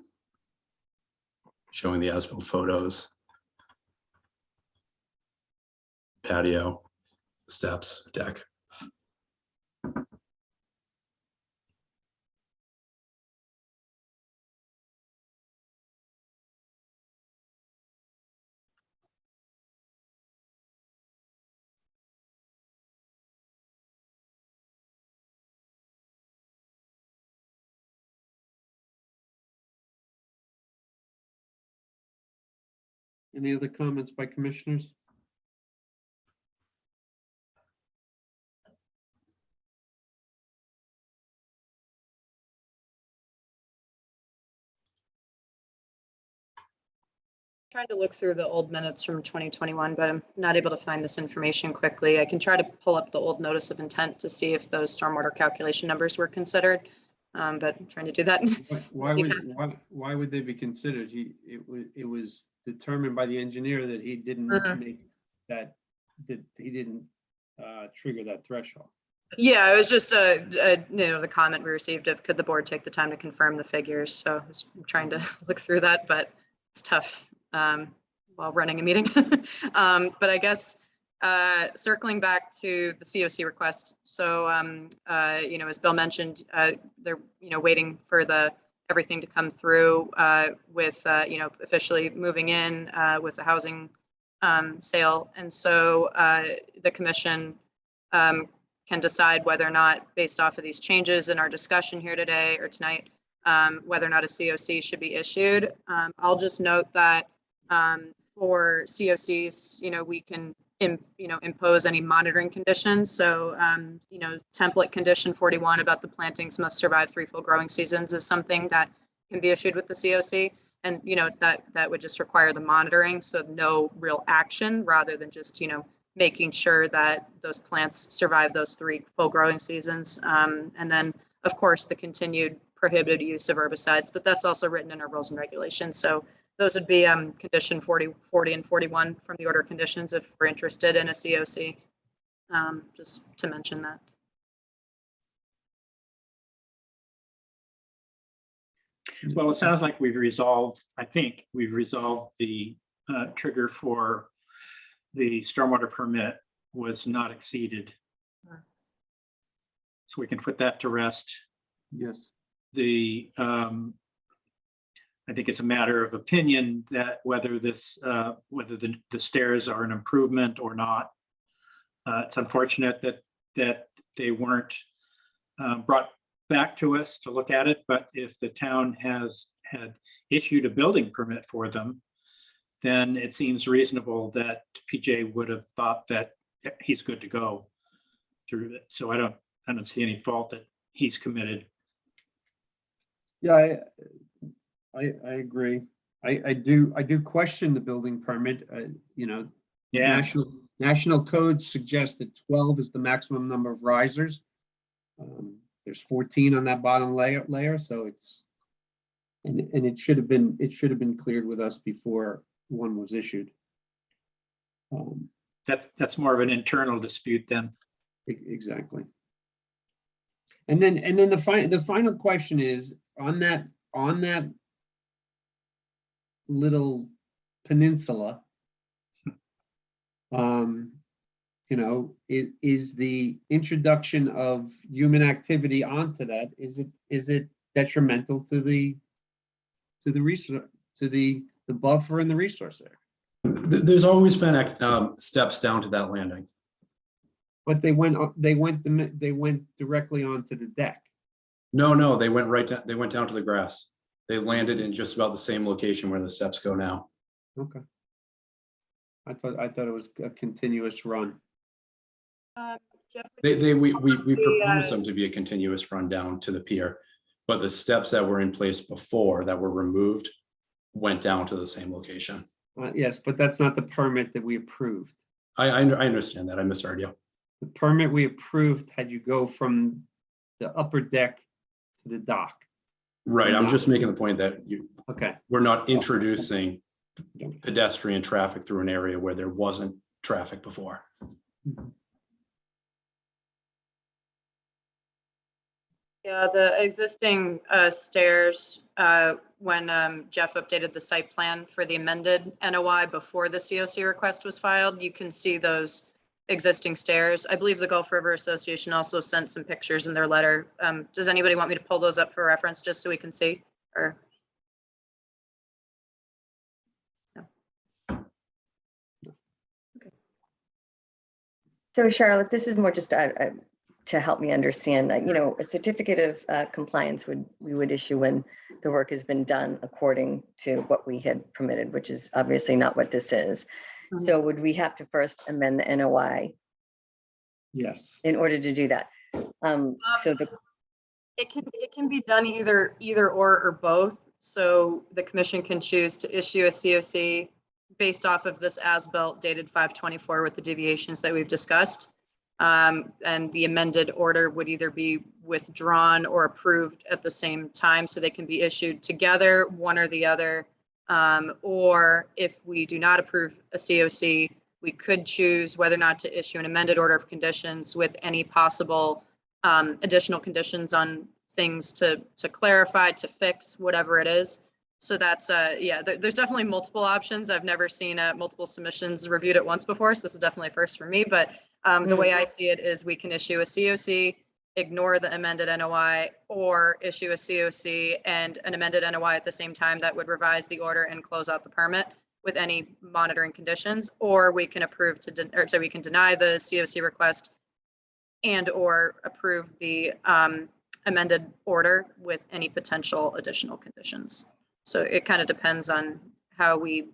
N: showing the as-built photos, patio, steps, deck.
A: Any other comments by commissioners?
F: Trying to look through the old minutes from 2021, but I'm not able to find this information quickly. I can try to pull up the old notice of intent to see if those stormwater calculation numbers were considered, but I'm trying to do that.
A: Why would they be considered? It was determined by the engineer that he didn't make that he didn't trigger that threshold.
F: Yeah, it was just the comment we received of could the board take the time to confirm the figures. So I was trying to look through that, but it's tough while running a meeting. But I guess circling back to the COC request. So, as Bill mentioned, they're, waiting for everything to come through with, officially moving in with the housing sale. And so the commission can decide whether or not, based off of these changes in our discussion here today or tonight, whether or not a COC should be issued. I'll just note that for COCs, we can impose any monitoring conditions. So, template condition 41 about the plantings must survive 3 full growing seasons is something that can be issued with the COC. And, that would just require the monitoring. So no real action rather than just, making sure that those plants survive those 3 full growing seasons. And then, of course, the continued prohibited use of herbicides, but that's also written in our rules and regulations. So those would be condition 40 and 41 from the order of conditions if we're interested in a COC, just to mention that.
G: Well, it sounds like I think we've resolved the trigger for the stormwater permit was not exceeded. So we can put that to rest.
A: Yes.
G: I think it's a matter of opinion that whether the stairs are an improvement or not. It's unfortunate that they weren't brought back to us to look at it, but if the town had issued a building permit for them, then it seems reasonable that PJ would have thought that he's good to go through it. So I don't see any fault that he's committed.
A: Yeah, I agree. I do question the building permit.
G: Yeah.
A: National code suggests that 12 is the maximum number of risers. There's 14 on that bottom layer, so it's and it should have been cleared with us before one was issued.
G: That's more of an internal dispute then.
A: Exactly. And then the final question is on that little peninsula. you know, is the introduction of human activity onto that, is it detrimental to the resource, to the buffer and the resource area?
N: There's always been steps down to that landing.
A: But they went directly onto the deck.
N: No, they went right down, they went down to the grass. They landed in just about the same location where the steps go now.
A: Okay. I thought it was a continuous run.
F: Jeff,
N: We proposed them to be a continuous run down to the pier, but the steps that were in place before that were removed went down to the same location.
A: Yes, but that's not the permit that we approved.
N: I understand that. I misheard you.
A: The permit we approved had you go from the upper deck to the dock.
N: Right. I'm just making the point that
A: Okay.
N: we're not introducing pedestrian traffic through an area where there wasn't traffic before.
F: Yeah, the existing stairs, when Jeff updated the site plan for the amended NOI before the COC request was filed, you can see those existing stairs. I believe the Gulf River Association also sent some pictures in their letter. Does anybody want me to pull those up for reference just so we can see? Or no? Okay.
D: So Charlotte, this is more just to help me understand that, you know, a certificate of compliance we would issue when the work has been done according to what we had permitted, which is obviously not what this is. So would we have to first amend the NOI?
A: Yes.
D: In order to do that?
F: It can be done either or both. So the commission can choose to issue a COC based off of this as-built dated 5/24 with the deviations that we've discussed. And the amended order would either be withdrawn or approved at the same time, so they can be issued together, one or the other. Or if we do not approve a COC, we could choose whether or not to issue an amended order of conditions with any possible additional conditions on things to clarify, to fix, whatever it is. So that's, yeah, there's definitely multiple options. I've never seen multiple submissions reviewed at once before, so this is definitely a first for me. But the way I see it is we can issue a COC, ignore the amended NOI, or issue a COC and an amended NOI at the same time that would revise the order and close out the permit with any monitoring conditions, or we can approve so we can deny the COC request and or approve the amended order with any potential additional conditions. So it kind of depends on how we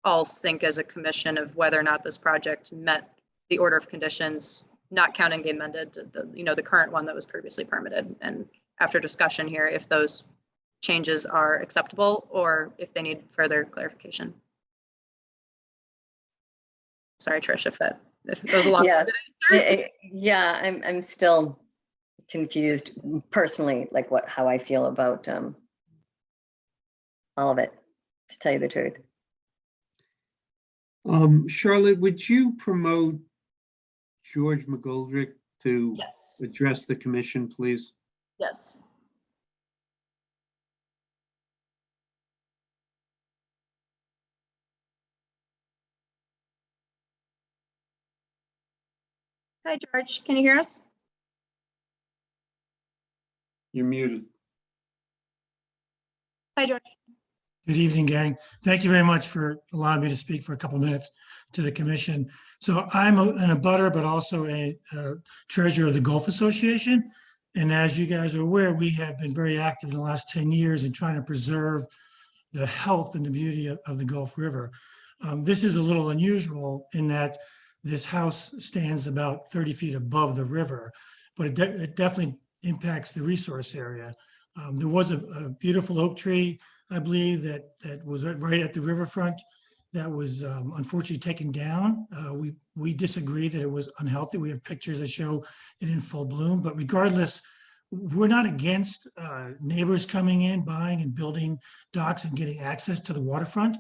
F: all think as a commission of whether or not this project met the order of conditions, not counting the amended, the current one that was previously permitted. And after discussion here, if those changes are acceptable or if they need further clarification. Sorry, Trish, if that was a long.
D: Yeah, I'm still confused personally, like how I feel about all of it, to tell you the truth.
A: Charlotte, would you promote George McGoldrick to address the commission, please?
F: Yes. Hi, George. Can you hear us?
A: You're muted.
F: Hi, George.
R: Good evening, gang. Thank you very much for allowing me to speak for a couple of minutes to the commission. So I'm an abutter, but also a treasurer of the Gulf Association. And as you guys are aware, we have been very active in the last 10 years in trying to preserve the health and the beauty of the Gulf River. This is a little unusual in that this house stands about 30 feet above the river, but it definitely impacts the resource area. There was a beautiful oak tree, I believe, that was right at the riverfront that was unfortunately taken down. We disagree that it was unhealthy. We have pictures that show it in full bloom, but regardless, we're not against neighbors coming in, buying and building docks and getting access to the waterfront.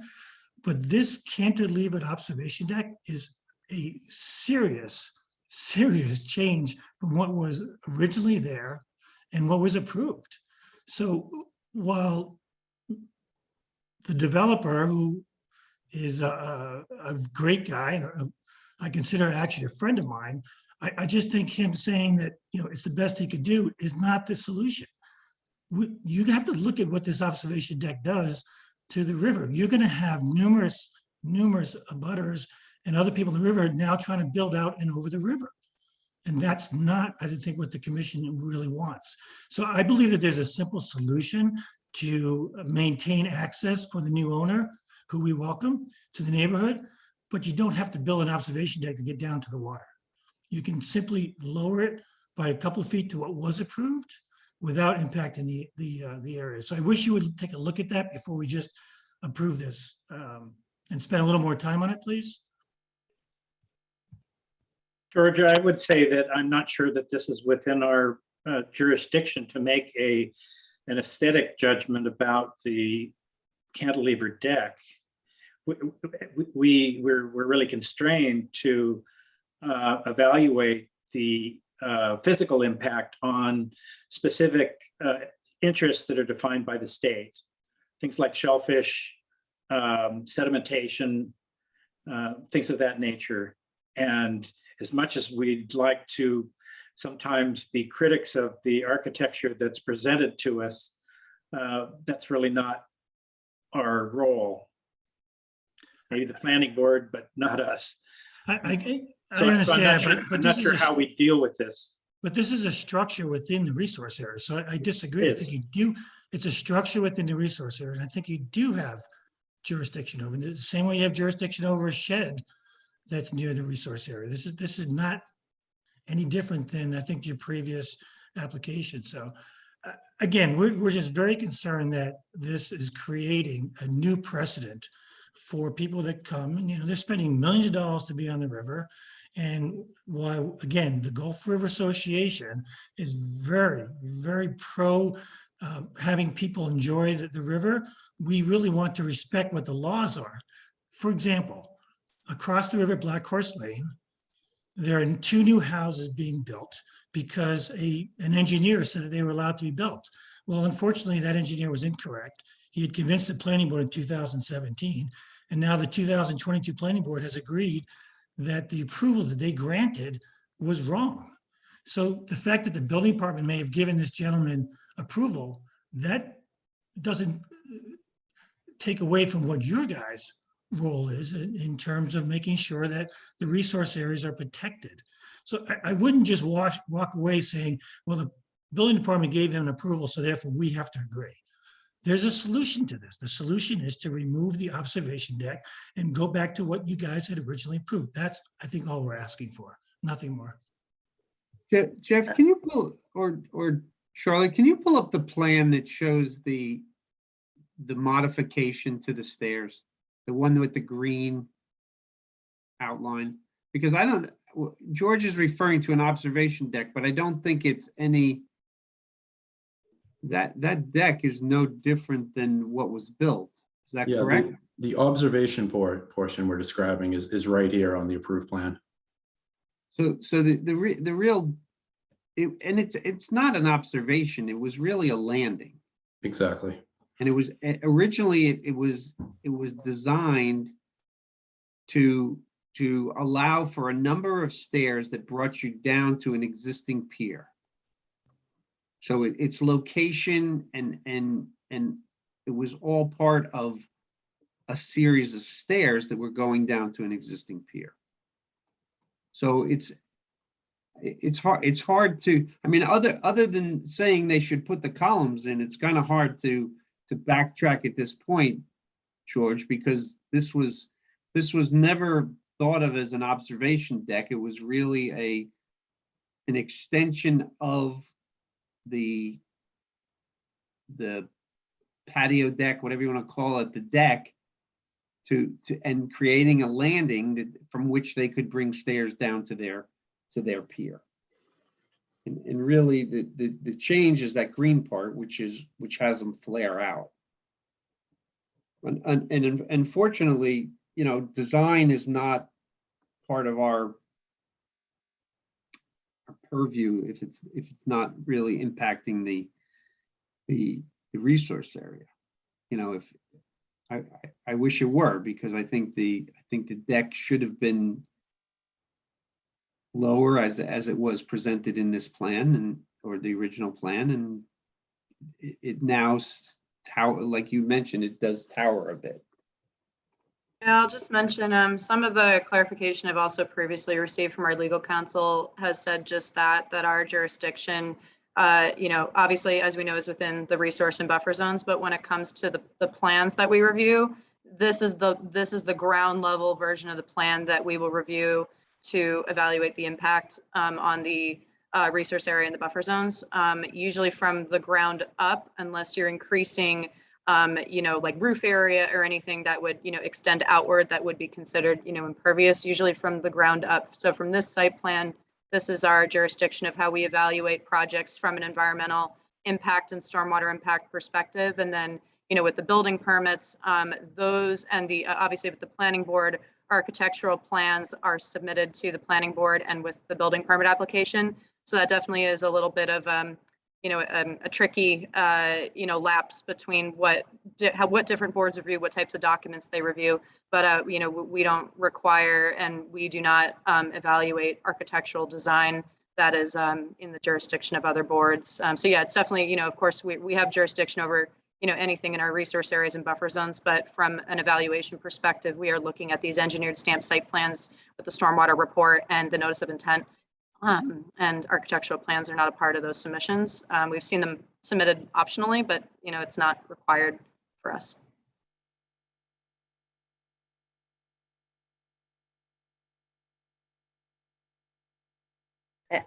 R: But this cantilevered observation deck is a serious change from what was originally there and what was approved. So while the developer, who is a great guy, I consider actually a friend of mine. I just think him saying that, it's the best he could do is not the solution. You have to look at what this observation deck does to the river. You're going to have numerous abutters and other people in the river now trying to build out and over the river. And that's not, I think, what the commission really wants. So I believe that there's a simple solution to maintain access for the new owner, who we welcome to the neighborhood, but you don't have to build an observation deck to get down to the water. You can simply lower it by a couple of feet to what was approved without impacting the area. So I wish you would take a look at that before we just approve this and spend a little more time on it, please.
G: Georgia, I would say that I'm not sure that this is within our jurisdiction to make an aesthetic judgment about the cantilever deck. We're really constrained to evaluate the physical impact on specific interests that are defined by the state. Things like shellfish, sedimentation, things of that nature. And as much as we'd like to sometimes be critics of the architecture that's presented to us, that's really not our role. Maybe the planning board, but not us.
R: I
G: So
R: understand,
G: I'm
R: but
G: not
R: this
G: sure
R: is
G: how we deal with this.
R: But this is a structure within the resource area. So I disagree. I think you do, it's a structure within the resource area. And I think you do have jurisdiction over it. The same way you have jurisdiction over a shed that's near the resource area. This is not any different than I think your previous application. So again, we're just very concerned that this is creating a new precedent for people that come and, they're spending millions of dollars to be on the river. And while, again, the Gulf River Association is very, very pro having people enjoy the river, we really want to respect what the laws are. For example, across the river, Black Horse Lane, there are 2 new houses being built because an engineer said that they were allowed to be built. Well, unfortunately, that engineer was incorrect. He had convinced the planning board in 2017, and now the 2022 planning board has agreed that the approval that they granted was wrong. So the fact that the building department may have given this gentleman approval, that doesn't take away from what your guys' role is in terms of making sure that the resource areas are protected. So I wouldn't just walk away saying, well, the building department gave them an approval, so therefore we have to agree. There's a solution to this. The solution is to remove the observation deck and go back to what you guys had originally approved. That's, I think, all we're asking for, nothing more.
A: Jeff, can you pull, or Charlotte, can you pull up the plan that shows the modification to the stairs? The one with the green outline? Because George is referring to an observation deck, but I don't think it's any, that deck is no different than what was built. Is that correct?
N: The observation portion we're describing is right here on the approved plan.
A: So the real, and it's not an observation, it was really a landing.
N: Exactly.
A: And it was originally, it was designed to allow for a number of stairs that brought you down to an existing pier. So its location and it was all part of a series of stairs that were going down to an existing pier. So it's hard to, I mean, other than saying they should put the columns in, it's kind of hard to backtrack at this point, George, because this was never thought of as an observation deck. It was really an extension of the patio deck, whatever you want to call it, the deck, and creating a landing from which they could bring stairs down to their pier. And really the change is that green part, which has them flare out. And unfortunately, design is not part of our purview if it's not really impacting the resource area. If I wish it were, because I think the deck should have been lower as it was presented in this plan and, or the original plan, and it now tower, like you mentioned, it does tower a bit.
F: Yeah, I'll just mention some of the clarification I've also previously received from our legal counsel has said just that our jurisdiction, obviously, as we know, is within the resource and buffer zones, but when it comes to the plans that we review, this is the ground level version of the plan that we will review to evaluate the impact on the resource area and the buffer zones. Usually from the ground up, unless you're increasing like roof area or anything that would, extend outward, that would be considered, impervious, usually from the ground up. So from this site plan, this is our jurisdiction of how we evaluate projects from an environmental impact and stormwater impact perspective. And then, with the building permits, those and the, obviously with the planning board, architectural plans are submitted to the planning board and with the building permit application. So that definitely is a little bit of, a tricky, lapse between what different boards review, what types of documents they review. But, we don't require and we do not evaluate architectural design that is in the jurisdiction of other boards. So yeah, it's definitely, of course, we have jurisdiction over, anything in our resource areas and buffer zones. But from an evaluation perspective, we are looking at these engineered stamp site plans with the stormwater report and the notice of intent. And architectural plans are not a part of those submissions. We've seen them submitted optionally, but it's not required for us.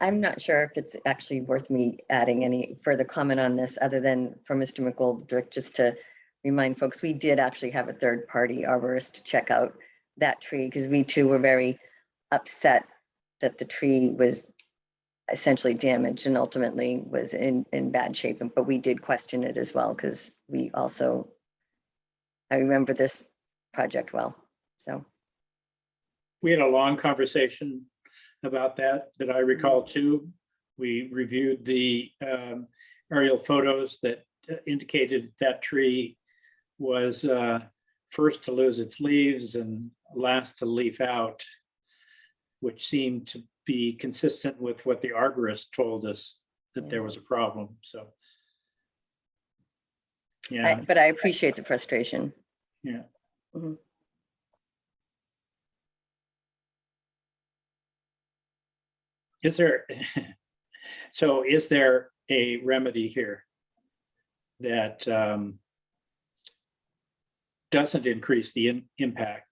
D: I'm not sure if it's actually worth me adding any further comment on this other than for Mr. McGoldrick, just to remind folks, we did actually have a third party arborist check out that tree because we too were very upset that the tree was essentially damaged and ultimately was in bad shape. But we did question it as well because we also, I remember this project well, so.
G: We had a long conversation about that I recall too. We reviewed the aerial photos that indicated that tree was first to lose its leaves and last to leaf out, which seemed to be consistent with what the arborist told us that there was a problem. So, yeah.
D: But I appreciate the frustration.
G: Yeah.
D: Mm-hmm.
G: Is there a remedy here that doesn't increase the impact?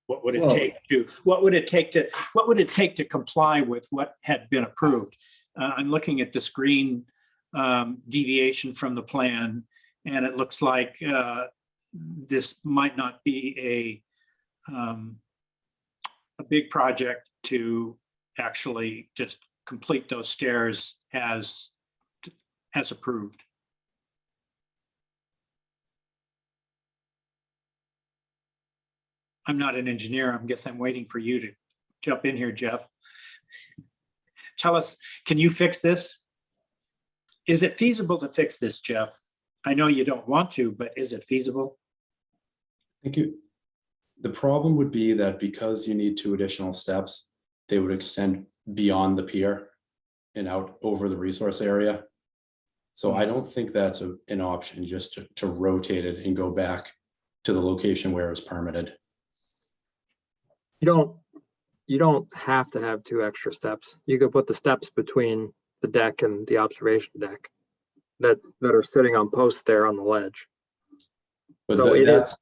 G: What would it take to comply with what had been approved? I'm looking at the screen deviation from the plan, and it looks like this might not be a big project to actually just complete those stairs as approved. I'm not an engineer. I guess I'm waiting for you to jump in here, Jeff. Tell us, can you fix this? Is it feasible to fix this, Jeff? I know you don't want to, but is it feasible?
N: Thank you. The problem would be that because you need 2 additional steps, they would extend beyond the pier and out over the resource area. So I don't think that's an option, just to rotate it and go back to the location where it was permitted.
I: You don't have to have 2 extra steps. You could put the steps between the deck and the observation deck that are sitting on posts there on the ledge.
N: But
I: so it is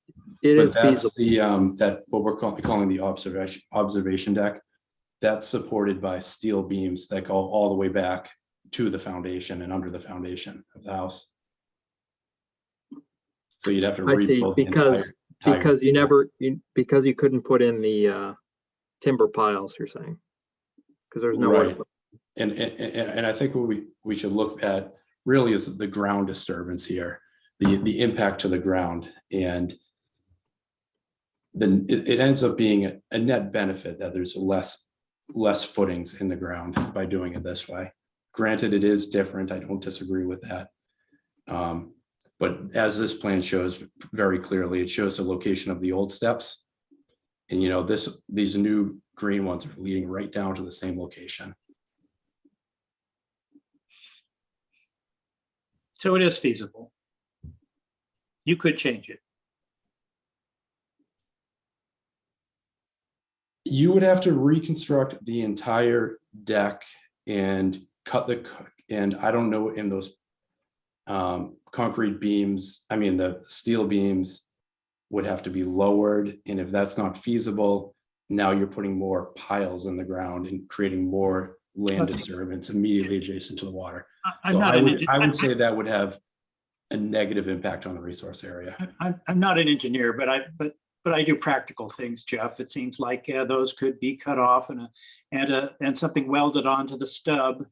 I: feasible.
N: That what we're calling the observation deck, that's supported by steel beams that go all the way back to the foundation and under the foundation of the house. So you'd have to rebuild
I: because you couldn't put in the timber piles, you're saying, because there's no way.
N: And I think what we should look at really is the ground disturbance here, the impact to the ground, and then it ends up being a net benefit that there's less footings in the ground by doing it this way. Granted, it is different. I don't disagree with that. But as this plan shows very clearly, it shows the location of the old steps And these new green ones are leading right down to the same location.
G: So it is feasible. You could change it.
N: You would have to reconstruct the entire deck and and I don't know, in those concrete beams, the steel beams would have to be lowered. And if that's not feasible, now you're putting more piles in the ground and creating more land disturbance immediately adjacent to the water. So I would say that would have a negative impact on the resource area.
G: I'm not an engineer, but I do practical things, Jeff. It seems like those could be cut off and something welded onto the stub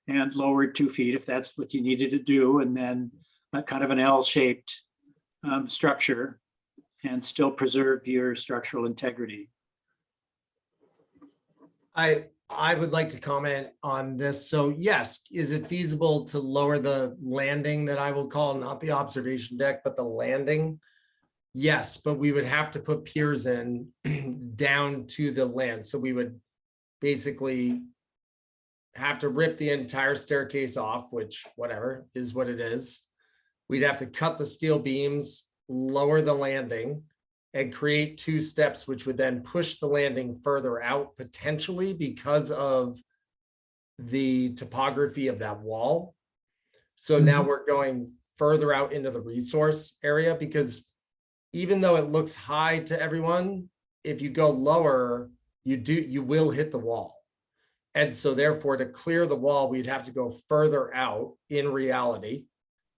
G: and lowered 2 feet if that's what you needed to do, and then a kind of an L-shaped structure and still preserve your structural integrity.
O: I would like to comment on this. So yes, is it feasible to lower the landing that I will call, not the observation deck, but the landing? Yes, but we would have to put piers in down to the land. So we would basically have to rip the entire staircase off, which whatever is what it is. We'd have to cut the steel beams, lower the landing, and create 2 steps, which would then push the landing further out potentially because of the topography of that wall. So now we're going further out into the resource area, because even though it looks high to everyone, if you go lower, you will hit the wall. And so therefore, to clear the wall, we'd have to go further out. In reality,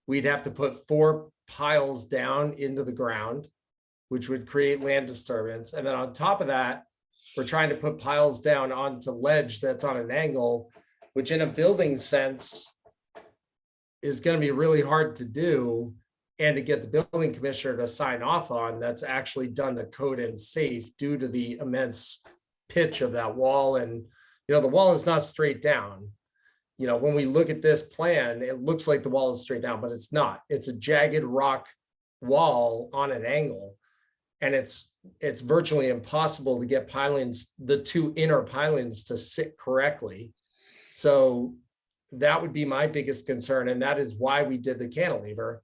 O: we'd have to put 4 piles down into the ground, which would create land disturbance. And then on top of that, we're trying to put piles down onto ledge that's on an angle, which in a building sense is going to be really hard to do and to get the building commissioner to sign off on. That's actually done to code and safe due to the immense pitch of that wall. And, the wall is not straight down. When we look at this plan, it looks like the wall is straight down, but it's not. It's a jagged rock wall on an angle. And it's virtually impossible to get pilings, the 2 inner pilings, to sit correctly. So that would be my biggest concern. And that is why we did the cantilever,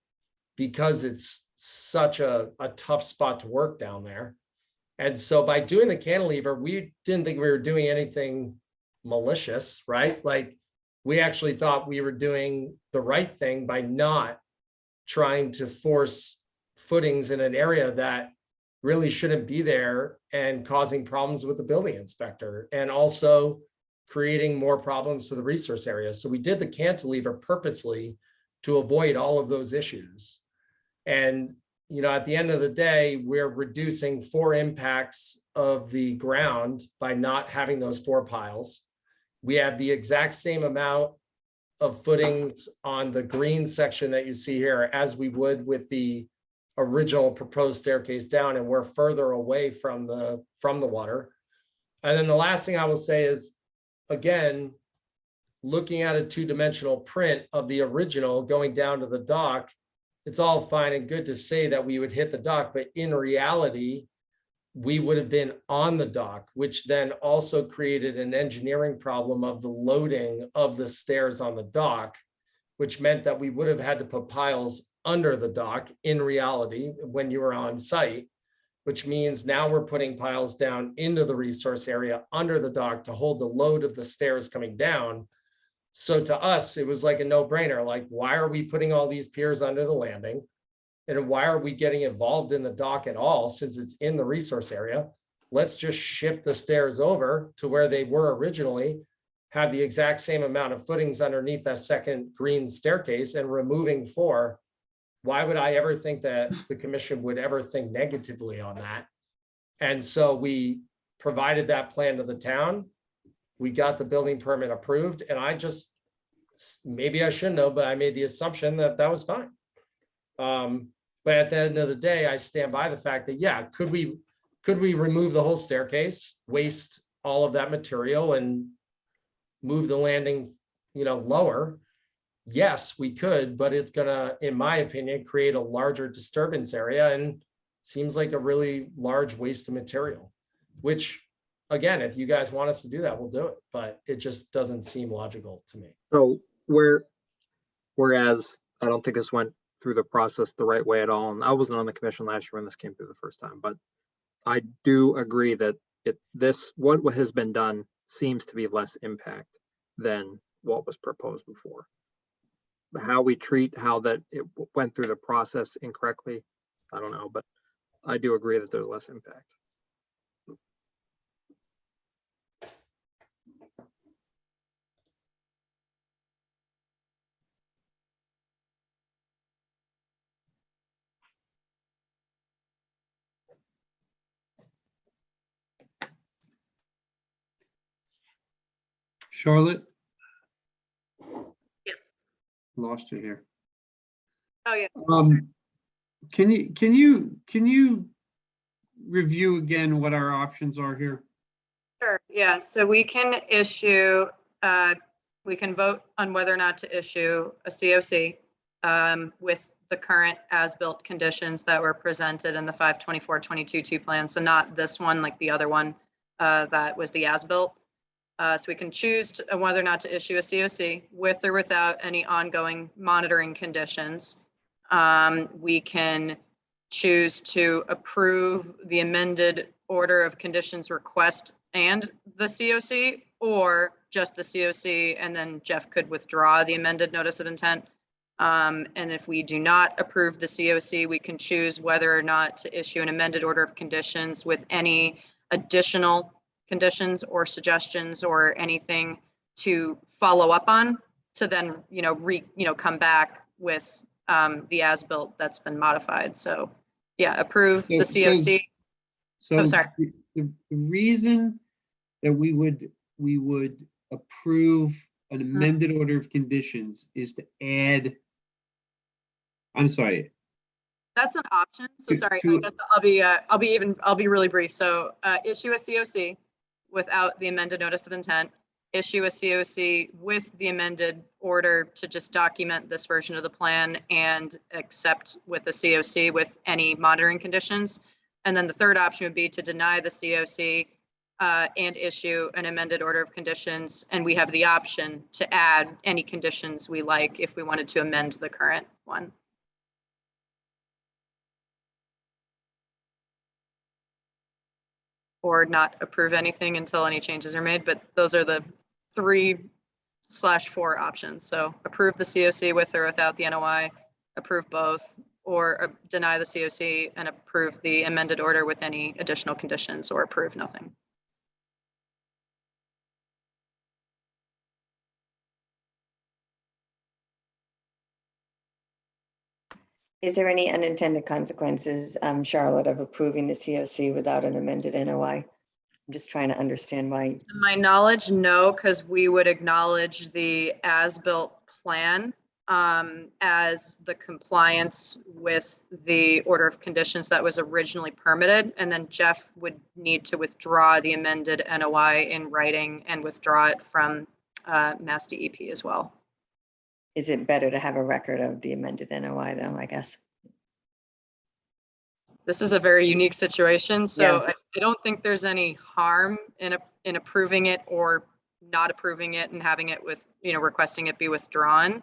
O: because it's such a tough spot to work down there. And so by doing the cantilever, we didn't think we were doing anything malicious, right? Like, we actually thought we were doing the right thing by not trying to force footings in an area that really shouldn't be there and causing problems with the building inspector, and also creating more problems to the resource area. So we did the cantilever purposely to avoid all of those issues. And, at the end of the day, we're reducing 4 impacts of the ground by not having those 4 piles. We have the exact same amount of footings on the green section that you see here as we would with the original proposed staircase down, and we're further away from the water. And then the last thing I will say is, again, looking at a 2-dimensional print of the original going down to the dock, it's all fine and good to say that we would hit the dock, but in reality, we would have been on the dock, which then also created an engineering problem of the loading of the stairs on the dock, which meant that we would have had to put piles under the dock in reality when you were on site, which means now we're putting piles down into the resource area under the dock to hold the load of the stairs coming down. So to us, it was like a no-brainer. Like, why are we putting all these piers under the landing? And why are we getting involved in the dock at all, since it's in the resource area? Let's just shift the stairs over to where they were originally, have the exact same amount of footings underneath that second green staircase, and removing 4. Why would I ever think that the commission would ever think negatively on that? And so we provided that plan to the town. We got the building permit approved, and maybe I shouldn't know, but I made the assumption that that was fine. But at the end of the day, I stand by the fact that, yeah, could we remove the whole staircase, waste all of that material, and move the landing, lower? Yes, we could, but it's gonna, in my opinion, create a larger disturbance area, and seems like a really large waste of material. which, again, if you guys want us to do that, we'll do it, but it just doesn't seem logical to me.
I: So whereas I don't think this went through the process the right way at all, and I wasn't on the commission last year when this came through the first time, but I do agree that what has been done seems to be less impact than what was proposed before. How we treat how that it went through the process incorrectly, I don't know, but I do agree that there's less impact.
A: Charlotte?
F: Yes.
A: Lost you here.
F: Oh, yeah.
A: Can you review again what our options are here?
F: Sure, yeah, so we can issue, we can vote on whether or not to issue a COC with the current as-built conditions that were presented in the 5/24/22 plan. So not this one, like the other one that was the as-built. So we can choose whether or not to issue a COC with or without any ongoing monitoring conditions. We can choose to approve the amended order of conditions request and the COC, or just the COC, and then Jeff could withdraw the amended notice of intent. And if we do not approve the COC, we can choose whether or not to issue an amended order of conditions with any additional conditions or suggestions or anything to follow up on, to then, come back with the as-built that's been modified. So yeah, approve the COC.
A: So
F: sorry.
A: the reason that we would approve an amended order of conditions is to add, I'm sorry.
F: That's an option. So sorry,
A: To-
F: I guess I'll be really brief. So issue a COC without the amended notice of intent, issue a COC with the amended order to just document this version of the plan and accept with a COC with any monitoring conditions. And then the third option would be to deny the COC and issue an amended order of conditions. And we have the option to add any conditions we like if we wanted to amend the current one. Or not approve anything until any changes are made, but those are the 3/4 options. So approve the COC with or without the NOI, approve both, or deny the COC and approve the amended order with any additional conditions, or approve nothing.
D: Is there any unintended consequences, Charlotte, of approving the COC without an amended NOI? I'm just trying to understand why.
F: To my knowledge, no, because we would acknowledge the as-built plan as the compliance with the order of conditions that was originally permitted. And then Jeff would need to withdraw the amended NOI in writing and withdraw it from Mass DEP as well.
D: Is it better to have a record of the amended NOI though, I guess?
F: This is a very unique situation, so
D: Yeah.
F: I don't think there's any harm in approving it or not approving it and having it with, requesting it be withdrawn.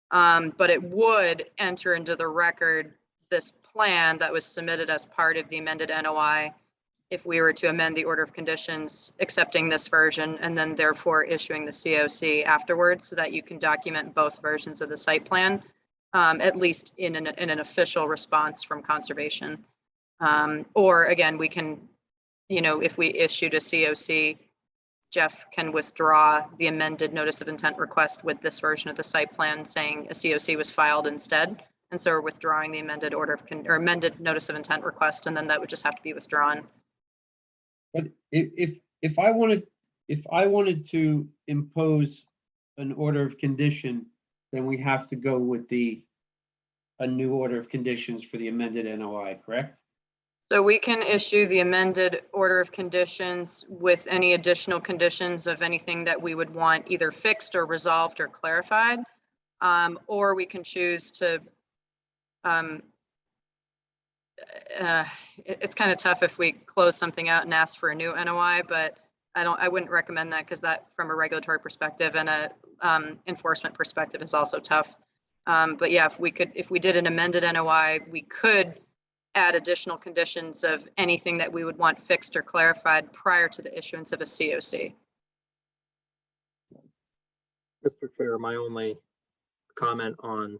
F: But it would enter into the record this plan that was submitted as part of the amended NOI if we were to amend the order of conditions, accepting this version, and then therefore issuing the COC afterwards, so that you can document both versions of the site plan, at least in an official response from conservation. Or again, we can, if we issued a COC, Jeff can withdraw the amended notice of intent request with this version of the site plan saying a COC was filed instead. And so we're withdrawing the amended order of amended notice of intent request, and then that would just have to be withdrawn.
A: But if I wanted to impose an order of condition, then we have to go with a new order of conditions for the amended NOI, correct?
F: So we can issue the amended order of conditions with any additional conditions of anything that we would want either fixed or resolved or clarified. Or we can choose to it's kind of tough if we close something out and ask for a new NOI, but I wouldn't recommend that because that from a regulatory perspective and a enforcement perspective is also tough. But yeah, if we did an amended NOI, we could add additional conditions of anything that we would want fixed or clarified prior to the issuance of a COC.
I: Mr. Chair, my only comment on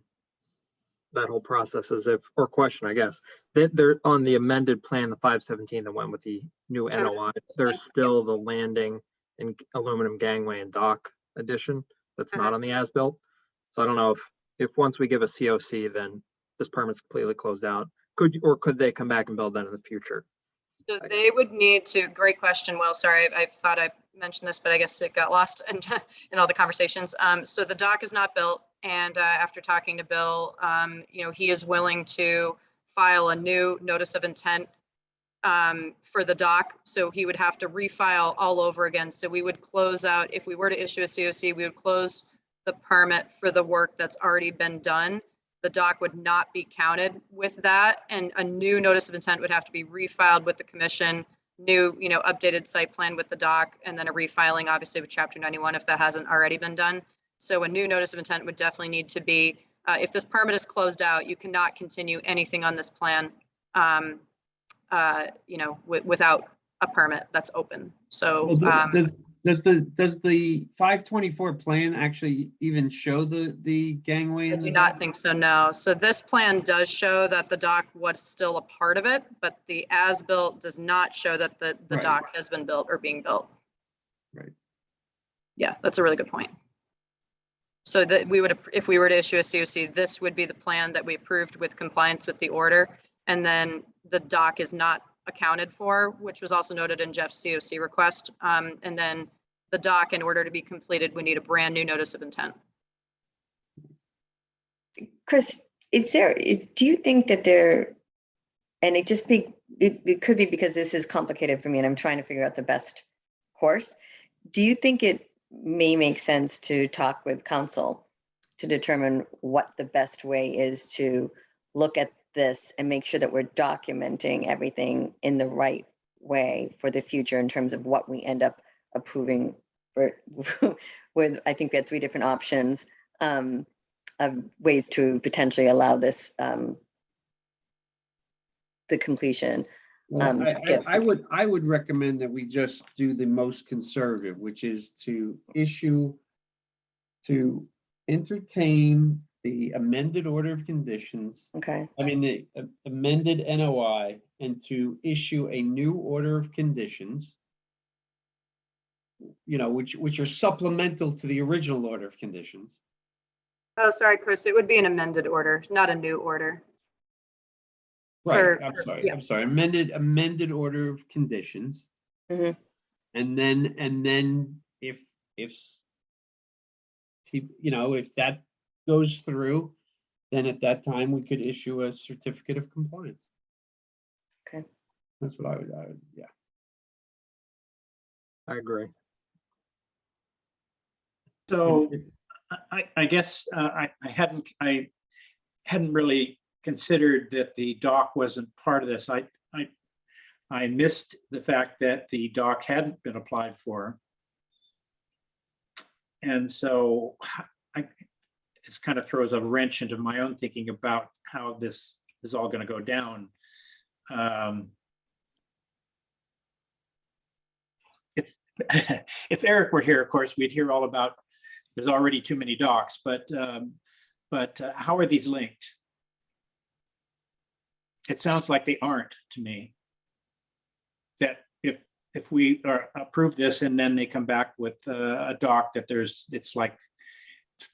I: that whole process is or question, I guess, that they're on the amended plan, the 517 that went with the new NOI, there's still the landing and aluminum gangway and dock addition that's not on the as-built. So I don't know if once we give a COC, then this permit's completely closed out. Could they come back and build that in the future?
F: So they would need to, great question, Will, sorry, I thought I mentioned this, but I guess it got lost in all the conversations. So the dock is not built, and after talking to Bill, he is willing to file a new notice of intent for the dock. So he would have to refile all over again. So we would close out, if we were to issue a COC, we would close the permit for the work that's already been done. The dock would not be counted with that, and a new notice of intent would have to be refiled with the commission, new, updated site plan with the dock, and then a refiling, obviously, with Chapter 91 if that hasn't already been done. So a new notice of intent would definitely need to be, if this permit is closed out, you cannot continue anything on this plan, without a permit that's open. So
A: does the 524 plan actually even show the gangway?
F: I do not think so, no. So this plan does show that the dock was still a part of it, but the as-built does not show that the
A: Right.
F: dock has been built or being built.
A: Right.
F: Yeah, that's a really good point. So that we would, if we were to issue a COC, this would be the plan that we approved with compliance with the order. And then the dock is not accounted for, which was also noted in Jeff's COC request. And then the dock, in order to be completed, we need a brand new notice of intent.
D: Chris, do you think that and it could be because this is complicated for me and I'm trying to figure out the best course. Do you think it may make sense to talk with council to determine what the best way is to look at this and make sure that we're documenting everything in the right way for the future in terms of what we end up approving with, I think we had 3 different options of ways to potentially allow this, the completion.
A: Well, I would recommend that we just do the most conservative, which is to entertain the amended order of conditions.
D: Okay.
A: I mean, the amended NOI, and to issue a new order of conditions, which are supplemental to the original order of conditions.
F: Oh, sorry, Chris, it would be an amended order, not a new order.
A: Right, I'm sorry, amended order of conditions.
D: Mm-hmm.
A: And then if that goes through, then at that time we could issue a certificate of compliance.
D: Okay.
A: That's what I would, yeah.
I: I agree.
G: So I guess I hadn't really considered that the dock wasn't part of this. I missed the fact that the dock hadn't been applied for. And so it kind of throws a wrench into my own thinking about how this is all going to go down. If Eric were here, of course, we'd hear all about there's already too many docks, but how are these linked? It sounds like they aren't to me. That if we approve this and then they come back with a dock that it's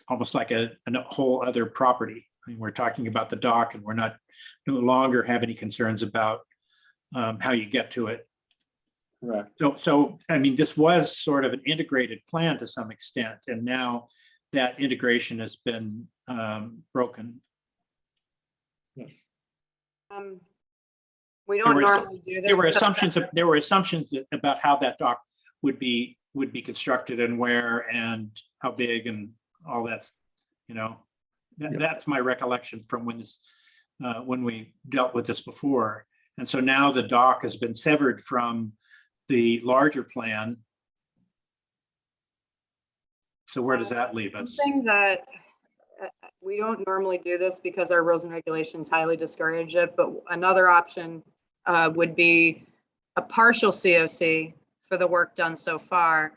G: almost like a whole other property. I mean, we're talking about the dock and we're no longer have any concerns about how you get to it.
A: Correct.
G: So I mean, this was sort of an integrated plan to some extent, and now that integration has been broken.
A: Yes.
F: We don't normally do this.
G: There were assumptions about how that dock would be constructed and where and how big and all that. That's my recollection from when this when we dealt with this before. And so now the dock has been severed from the larger plan. So where does that leave us?
F: Something that we don't normally do this because our rules and regulations highly discourage it, but another option would be a partial COC for the work done so far,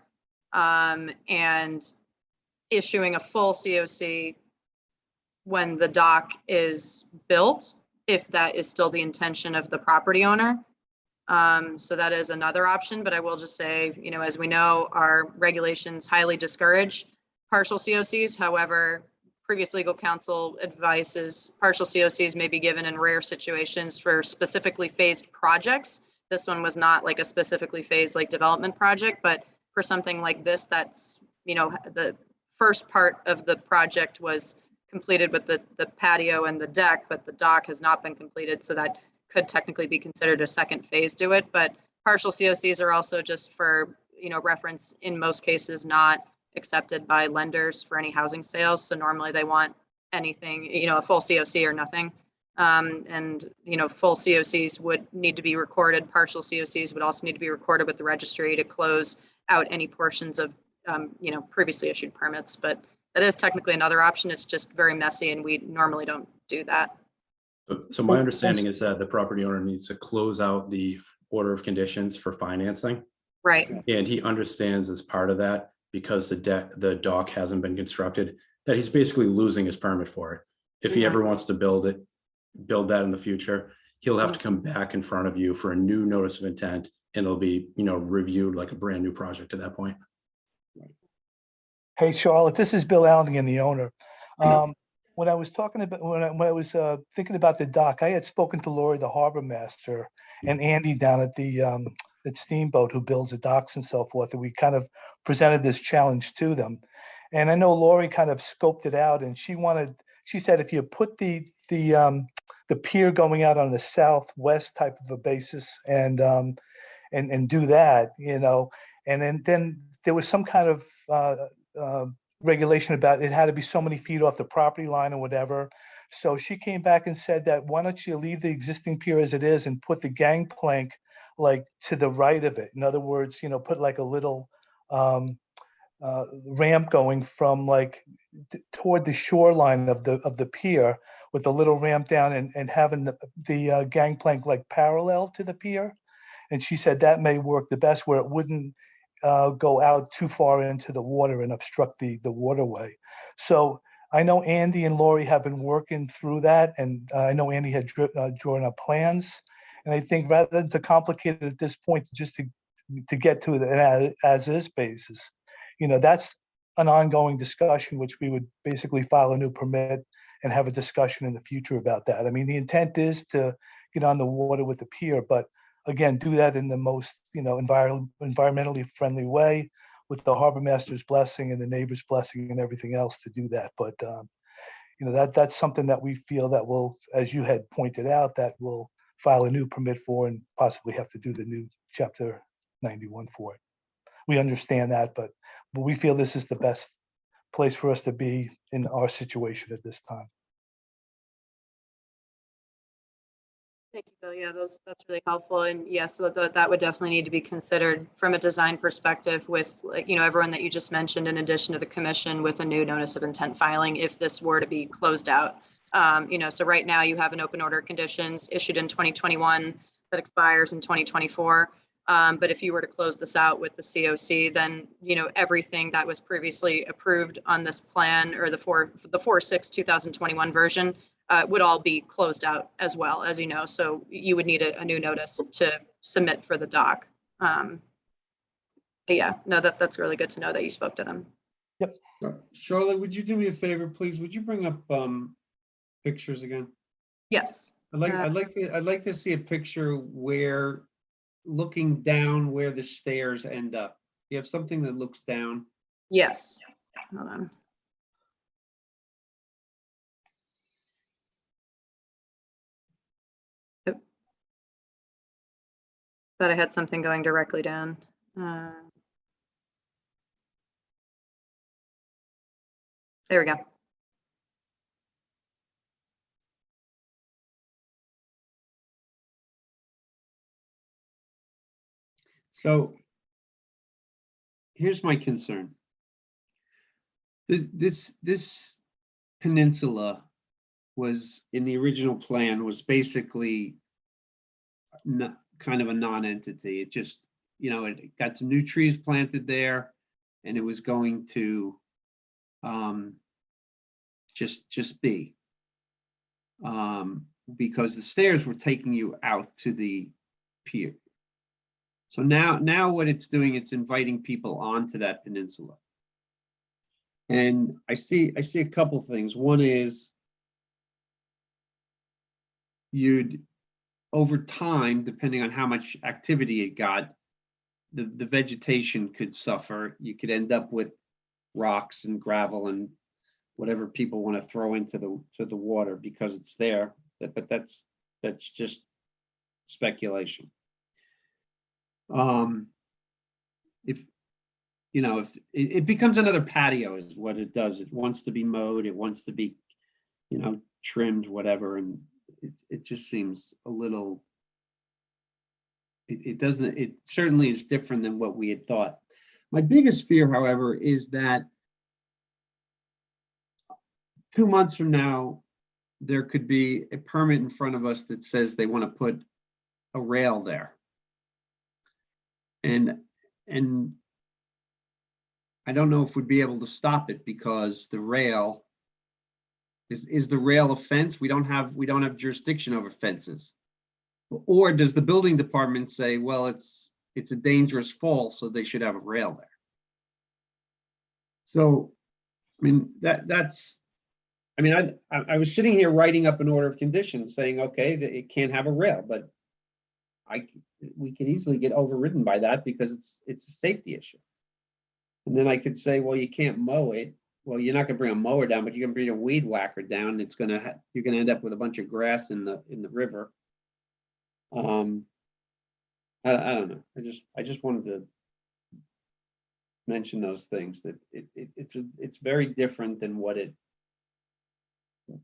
F: and issuing a full COC when the dock is built, if that is still the intention of the property owner. So that is another option, but I will just say, you know, as we know, our regulations highly discourage partial COCs. However, previous legal counsel advises partial COCs may be given in rare situations for specifically phased projects. This one was not like a specifically phased like development project, but for something like this, that's, you know, the first part of the project was completed with the patio and the deck, but the dock has not been completed. So that could technically be considered a second phase to it. But partial COCs are also, just for, you know, reference, in most cases not accepted by lenders for any housing sales. So normally they want anything, you know, a full COC or nothing. And, you know, full COCs would need to be recorded. Partial COCs would also need to be recorded with the registry to close out any portions of, you know, previously issued permits. But that is technically another option. It's just very messy and we normally don't do that.
N: So my understanding is that the property owner needs to close out the order of conditions for financing.
F: Right.
N: And he understands as part of that, because the dock hasn't been constructed, that he's basically losing his permit for it. If he ever wants to build that in the future, he'll have to come back in front of you for a new notice of intent, and it'll be, you know, reviewed like a brand new project at that point.
Q: Hey, Charlotte, this is Bill Allingham, the owner. When I was talking about, when I was thinking about the dock, I had spoken to Lori, the harbor master, and Andy down at the at Steamboat, who builds the docks and so forth, and we kind of presented this challenge to them. And I know Lori kind of scoped it out, and she said if you put the pier going out on the southwest type of a basis and do that, you know, and then there was some kind of regulation about it had to be so many feet off the property line or whatever. So she came back and said that why don't you leave the existing pier as it is and put the gangplank like to the right of it. In other words, you know, put like a little ramp going from like toward the shoreline of the pier, with a little ramp down and having the gangplank like parallel to the pier. And she said that may work the best, where it wouldn't go out too far into the water and obstruct the waterway. So I know Andy and Lori have been working through that, and I know Andy had drawn up plans. And I think rather than to complicate it at this point, just to get to an as-is basis, you know, that's an ongoing discussion, which we would basically file a new permit and have a discussion in the future about that. I mean, the intent is to get on the water with the pier, but again, do that in the most, you know, environmentally friendly way, with the harbor master's blessing and the neighbor's blessing and everything else to do that. But you know, that's something that we feel that will, as you had pointed out, that will file a new permit for, and possibly have to do the new chapter 91 for it. We understand that, but we feel this is the best place for us to be in our situation at this time.
F: Thank you, Bill. Yeah, that's really helpful. And yes, that would definitely need to be considered from a design perspective with, like, you know, everyone that you just mentioned, in addition to the commission, with a new notice of intent filing if this were to be closed out. You know, so right now you have an open order of conditions issued in 2021 that expires in 2024. But if you were to close this out with the COC, then, you know, everything that was previously approved on this plan, or the 4/6/2021 version, would all be closed out as well, as you know. So you would need a new notice to submit for the dock. But yeah, no, that's really good to know that you spoke to them.
Q: Yep.
A: Charlotte, would you do me a favor, please? Would you bring up pictures again?
F: Yes.
A: I'd like to see a picture where, looking down, where the stairs end up. You have something that looks down.
F: Yes. Hold on. Yep. Thought I had something going directly down. There we go.
A: So here's my concern. This peninsula was, in the original plan, was basically not kind of a non-entity. It just, you know, it got some new trees planted there, and it was going to just be. Because the stairs were taking you out to the pier. So now what it's doing, it's inviting people onto that peninsula. And I see a couple things. One is you'd, over time, depending on how much activity it got, the vegetation could suffer. You could end up with rocks and gravel and whatever people want to throw into the water because it's there. But that's just speculation. If you know, if it becomes another patio is what it does. It wants to be mowed, it wants to be, you know, trimmed, whatever, and it just seems a little, it doesn't, it certainly is different than what we had thought. My biggest fear, however, is that 2 months from now, there could be a permit in front of us that says they want to put a rail there. And I don't know if we'd be able to stop it because the rail is the rail a fence? We don't have jurisdiction over fences. Or does the building department say, well, it's a dangerous fall, so they should have a rail there? So, I mean, that's, I mean, I was sitting here writing up an order of conditions saying, okay, that it can't have a rail, but we could easily get overridden by that because it's a safety issue. And then I could say, well, you can't mow it. Well, you're not gonna bring a mower down, but you can bring a weed whacker down. It's gonna you're gonna end up with a bunch of grass in the river. I don't know. I just wanted to mention those things, that it's very different than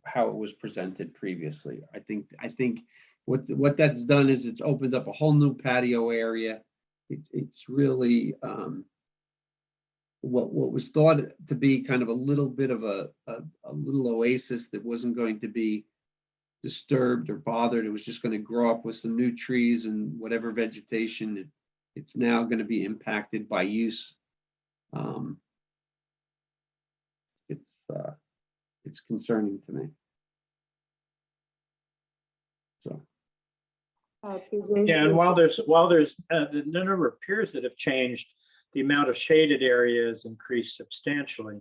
A: how it was presented previously. I think what that's done is it's opened up a whole new patio area. It's really what was thought to be kind of a little bit of a little oasis that wasn't going to be disturbed or bothered. It was just going to grow up with some new trees and whatever vegetation. It's now going to be impacted by use. It's concerning to me. So.
G: Yeah, and while there's the number of piers that have changed, the amount of shaded area has increased substantially.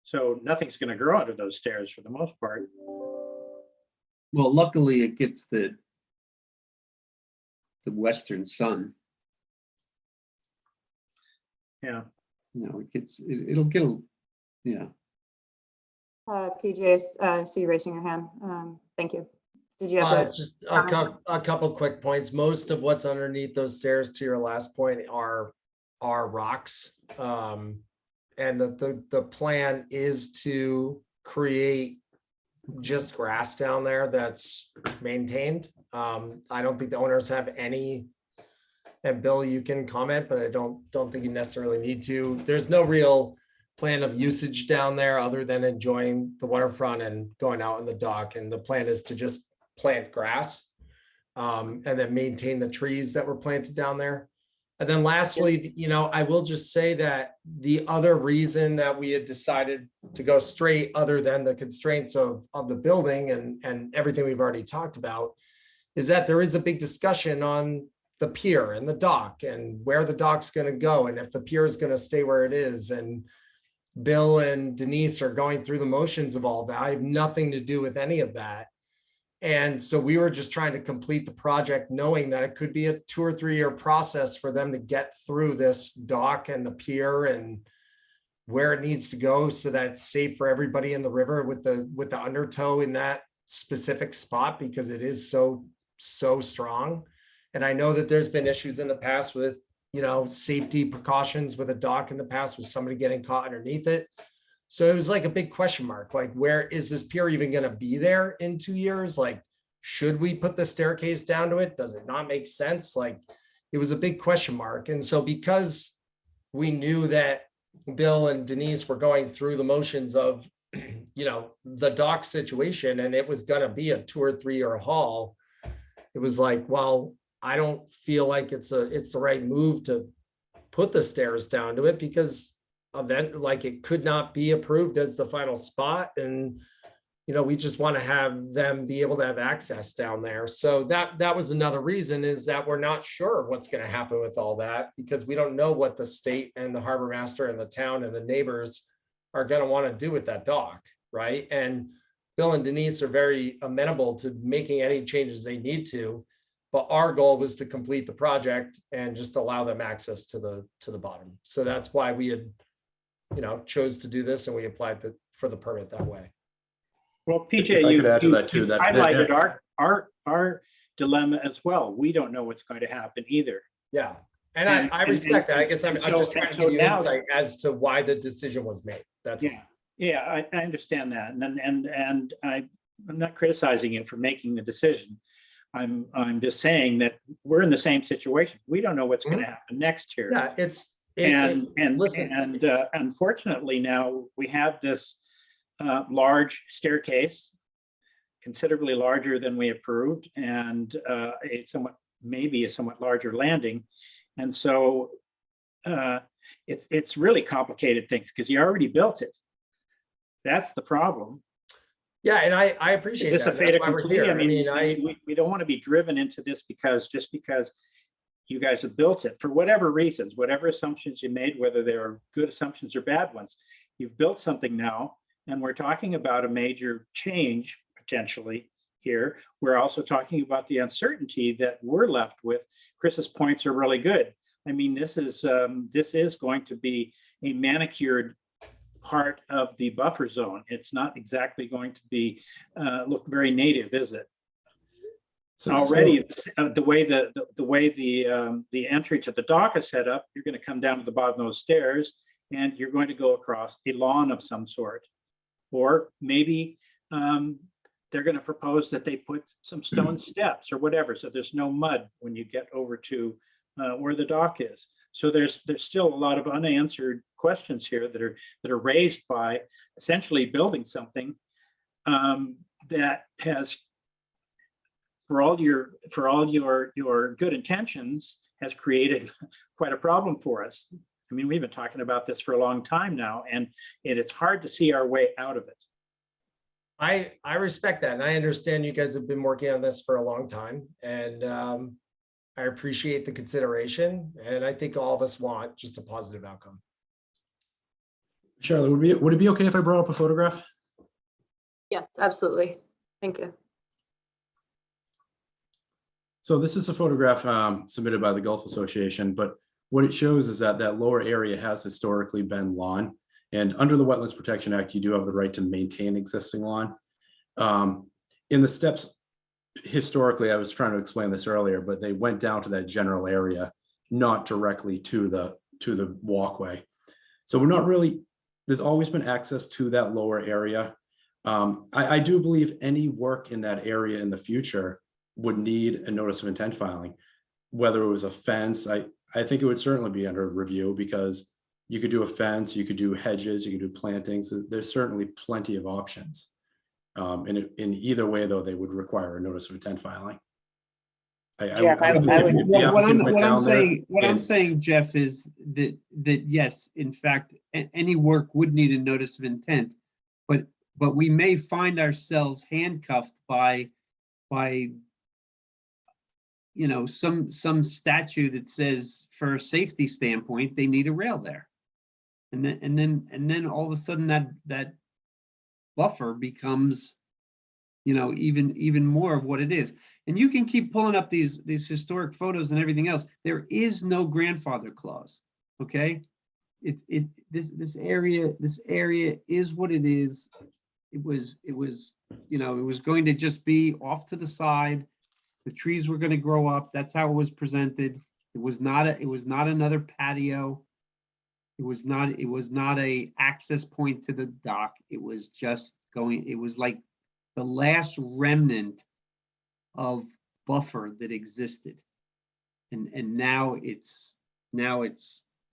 G: So nothing's going to grow out of those stairs for the most part.
A: Well, luckily it gets the western sun.
G: Yeah.
A: You know, it'll get yeah.
F: PJ, I see you raising your hand. Thank you. Did you have
O: just a couple quick points? Most of what's underneath those stairs, to your last point, are rocks. And the plan is to create just grass down there that's maintained. I don't think the owners have any, and Bill, you can comment, but I don't think you necessarily need to. There's no real plan of usage down there other than enjoying the waterfront and going out on the dock. And the plan is to just plant grass and then maintain the trees that were planted down there. And then lastly, you know, I will just say that the other reason that we had decided to go straight, other than the constraints of the building and everything we've already talked about, is that there is a big discussion on the pier and the dock and where the dock's going to go and if the pier is going to stay where it is. And Bill and Denise are going through the motions of all that. I have nothing to do with any of that. And so we were just trying to complete the project, knowing that it could be a 2 or 3 year process for them to get through this dock and the pier and where it needs to go so that it's safe for everybody in the river with the undertow in that specific spot, because it is so strong. And I know that there's been issues in the past with, you know, safety precautions with a dock in the past with somebody getting caught underneath it. So it was like a big question mark, like, where is this pier even going to be there in 2 years? Like, should we put the staircase down to it? Does it not make sense? Like, it was a big question mark. And so because we knew that Bill and Denise were going through the motions of, you know, the dock situation, and it was gonna be a 2 or 3 year haul, it was like, well, I don't feel like it's the right move to put the stairs down to it, because like it could not be approved as the final spot. And, you know, we just want to have them be able to have access down there. So that was another reason, is that we're not sure what's going to happen with all that, because we don't know what the state and the harbor master and the town and the neighbors are going to want to do with that dock, right? And Bill and Denise are very amenable to making any changes they need to, but our goal was to complete the project and just allow them access to the bottom. So that's why we had, you know, chose to do this, and we applied for the permit that way.
G: Well, PJ,
N: If I
G: you
N: could add to that too,
G: you
N: that-
G: highlighted our dilemma as well. We don't know what's going to happen either.
O: Yeah, and I respect that. I guess I'm just trying to give you insight as to why the decision was made. That's all.
G: Yeah, I understand that, and I'm not criticizing you for making the decision. I'm just saying that we're in the same situation. We don't know what's going to happen next year.
O: Yeah,
G: unfortunately now we have this large staircase, considerably larger than we approved, and maybe a somewhat larger landing, and so it's really complicated things because you already built it. That's the problem.
O: Yeah, and I appreciate
G: Is this
O: that.
G: a fait
O: That's why we're
G: accompli?
O: here.
G: I mean, we don't want to be driven into this just because you guys have built it for whatever reasons, whatever assumptions you made, whether they're good assumptions or bad ones. You've built something now, and we're talking about a major change potentially here. We're also talking about the uncertainty that we're left with. Chris's points are really good. I mean, this is going to be a manicured part of the buffer zone. It's not exactly going to be look very native, is it? So already, the way the entry to the dock is set up, you're going to come down to the bottom of those stairs, and you're going to go across a lawn of some sort, or maybe they're going to propose that they put some stone steps or whatever, so there's no mud when you get over to where the dock is. So there's still a lot of unanswered questions here that are raised by essentially building something that has, for all your good intentions, has created quite a problem for us. I mean, we've been talking about this for a long time now, and it's hard to see our way out of it.
O: I respect that, and I understand you guys have been working on this for a long time, and I appreciate the consideration, and I think all of us want just a positive outcome.
N: Charlotte, would it be okay if I brought up a photograph?
F: Yes, absolutely. Thank you.
N: So this is a photograph submitted by the Gulf Association, but what it shows is that lower area has historically been lawn, and under the Wetlands Protection Act, you do have the right to maintain existing lawn. In the steps, historically, I was trying to explain this earlier, but they went down to that general area, not directly to the walkway. So we're not really, there's always been access to that lower area. I do believe any work in that area in the future would need a notice of intent filing. Whether it was a fence, I think it would certainly be under review, because you could do a fence, you could do hedges, you could do plantings. There's certainly plenty of options. In either way, though, they would require a notice of intent filing.
A: What I'm saying, Jeff, is that yes, in fact, any work would need a notice of intent, but we may find ourselves handcuffed by you know, some statute that says for a safety standpoint they need a rail there, and then all of a sudden that buffer becomes, you know, even more of what it is. And you can keep pulling up these historic photos and everything else. There is no grandfather clause. Okay, this area is what it is. It was you know, it was going to just be off to the side. The trees were going to grow up. That's how it was presented. It was not another patio. It was not a access point to the dock. It was just going, it was like the last remnant of buffer that existed. And now it's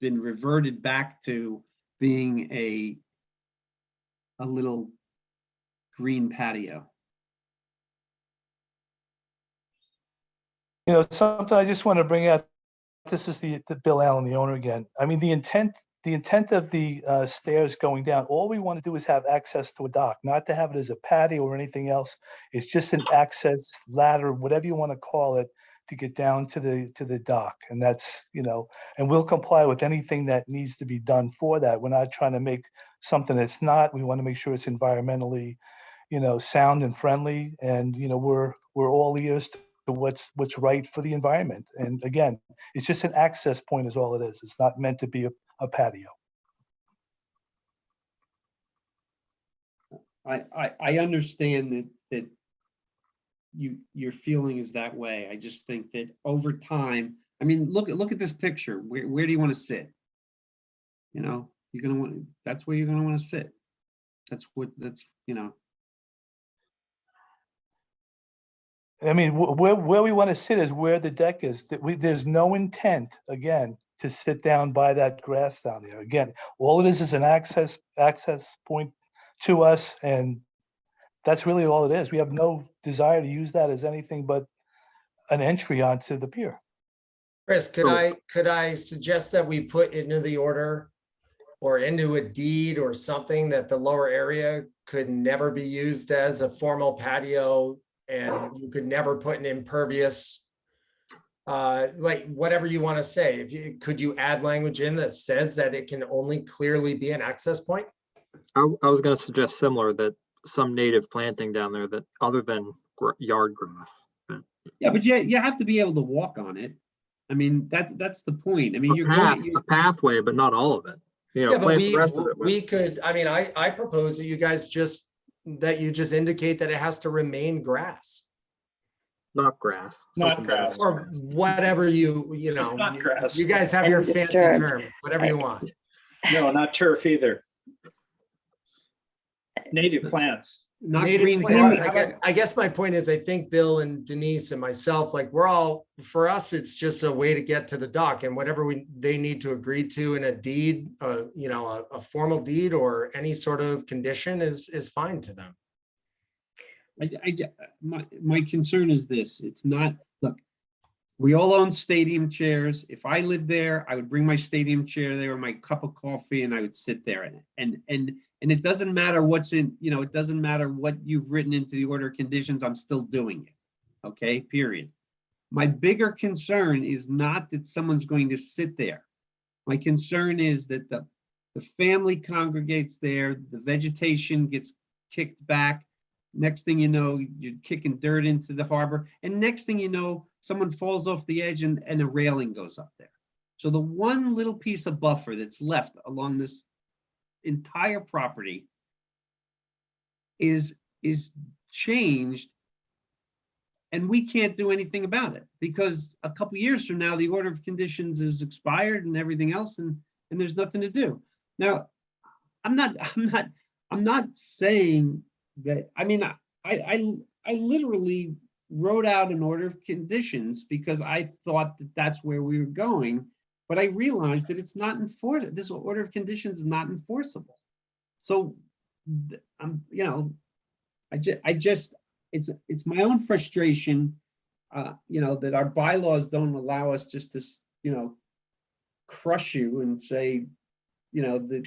A: been reverted back to being a little green patio.
Q: You know, something I just want to bring out, this is the Bill Allen, the owner again. I mean, the intent of the stairs going down, all we want to do is have access to a dock, not to have it as a patio or anything else. It's just an access ladder, whatever you want to call it, to get down to the dock. And that's, you know, and we'll comply with anything that needs to be done for that. We're not trying to make something that's not. We want to make sure it's environmentally, you know, sound and friendly. And, you know, we're all ears to what's right for the environment. And again, it's just an access point is all it is. It's not meant to be a patio.
A: I understand that your feeling is that way. I just think that over time, I mean, look at this picture. Where do you want to sit? You know, that's where you're gonna want to sit. That's you know.
Q: I mean, where we want to sit is where the deck is. There's no intent, again, to sit down by that grass down there. Again, all it is an access point to us, and that's really all it is. We have no desire to use that as anything but an entry onto the pier.
O: Chris, could I suggest that we put into the order or into a deed or something that the lower area could never be used as a formal patio, and you could never put an impervious, like whatever you want to say. Could you add language in that says that it can only clearly be an access point?
I: I was going to suggest similar, that some native planting down there that other than yard grass.
A: Yeah, but you have to be able to walk on it. I mean, that's the point. I mean,
I: A pathway, but not all of it. You know,
O: Yeah, but
I: plant the rest of it.
O: we could, I mean, I propose that you guys just indicate that it has to remain grass.
I: Not grass.
G: Not
I: something
G: grass.
I: better.
O: Or whatever you know,
G: Not grass.
O: you guys have your fancy
D: Undisturbed.
O: term, whatever you want.
G: No, not turf either. Native plants.
A: not
O: Native
A: green
O: plants.
A: grass.
O: I guess my point is, I think Bill and Denise and myself, like for us, it's just a way to get to the dock, and whatever they need to agree to in a deed, you know, a formal deed or any sort of condition is fine to them.
A: My concern is this. It's not, look, we all own stadium chairs. If I lived there, I would bring my stadium chair there or my cup of coffee and I would sit there in it. And it doesn't matter what's in, you know, it doesn't matter what you've written into the order of conditions, I'm still doing it. Okay, period. My bigger concern is not that someone's going to sit there. My concern is that the family congregates there, the vegetation gets kicked back. Next thing you know, you're kicking dirt into the harbor. And next thing you know, someone falls off the edge and a railing goes up there. So the one little piece of buffer that's left along this entire property is changed, and we can't do anything about it because a couple years from now the order of conditions is expired and everything else, and there's nothing to do. Now, I'm not saying that. I mean, I literally wrote out an order of conditions because I thought that that's where we were going. But I realized that it's not enforceable. This order of conditions is not enforceable. So, you know, I just, it's my own frustration, you know, that our bylaws don't allow us just to, you know, crush you and say, you know, that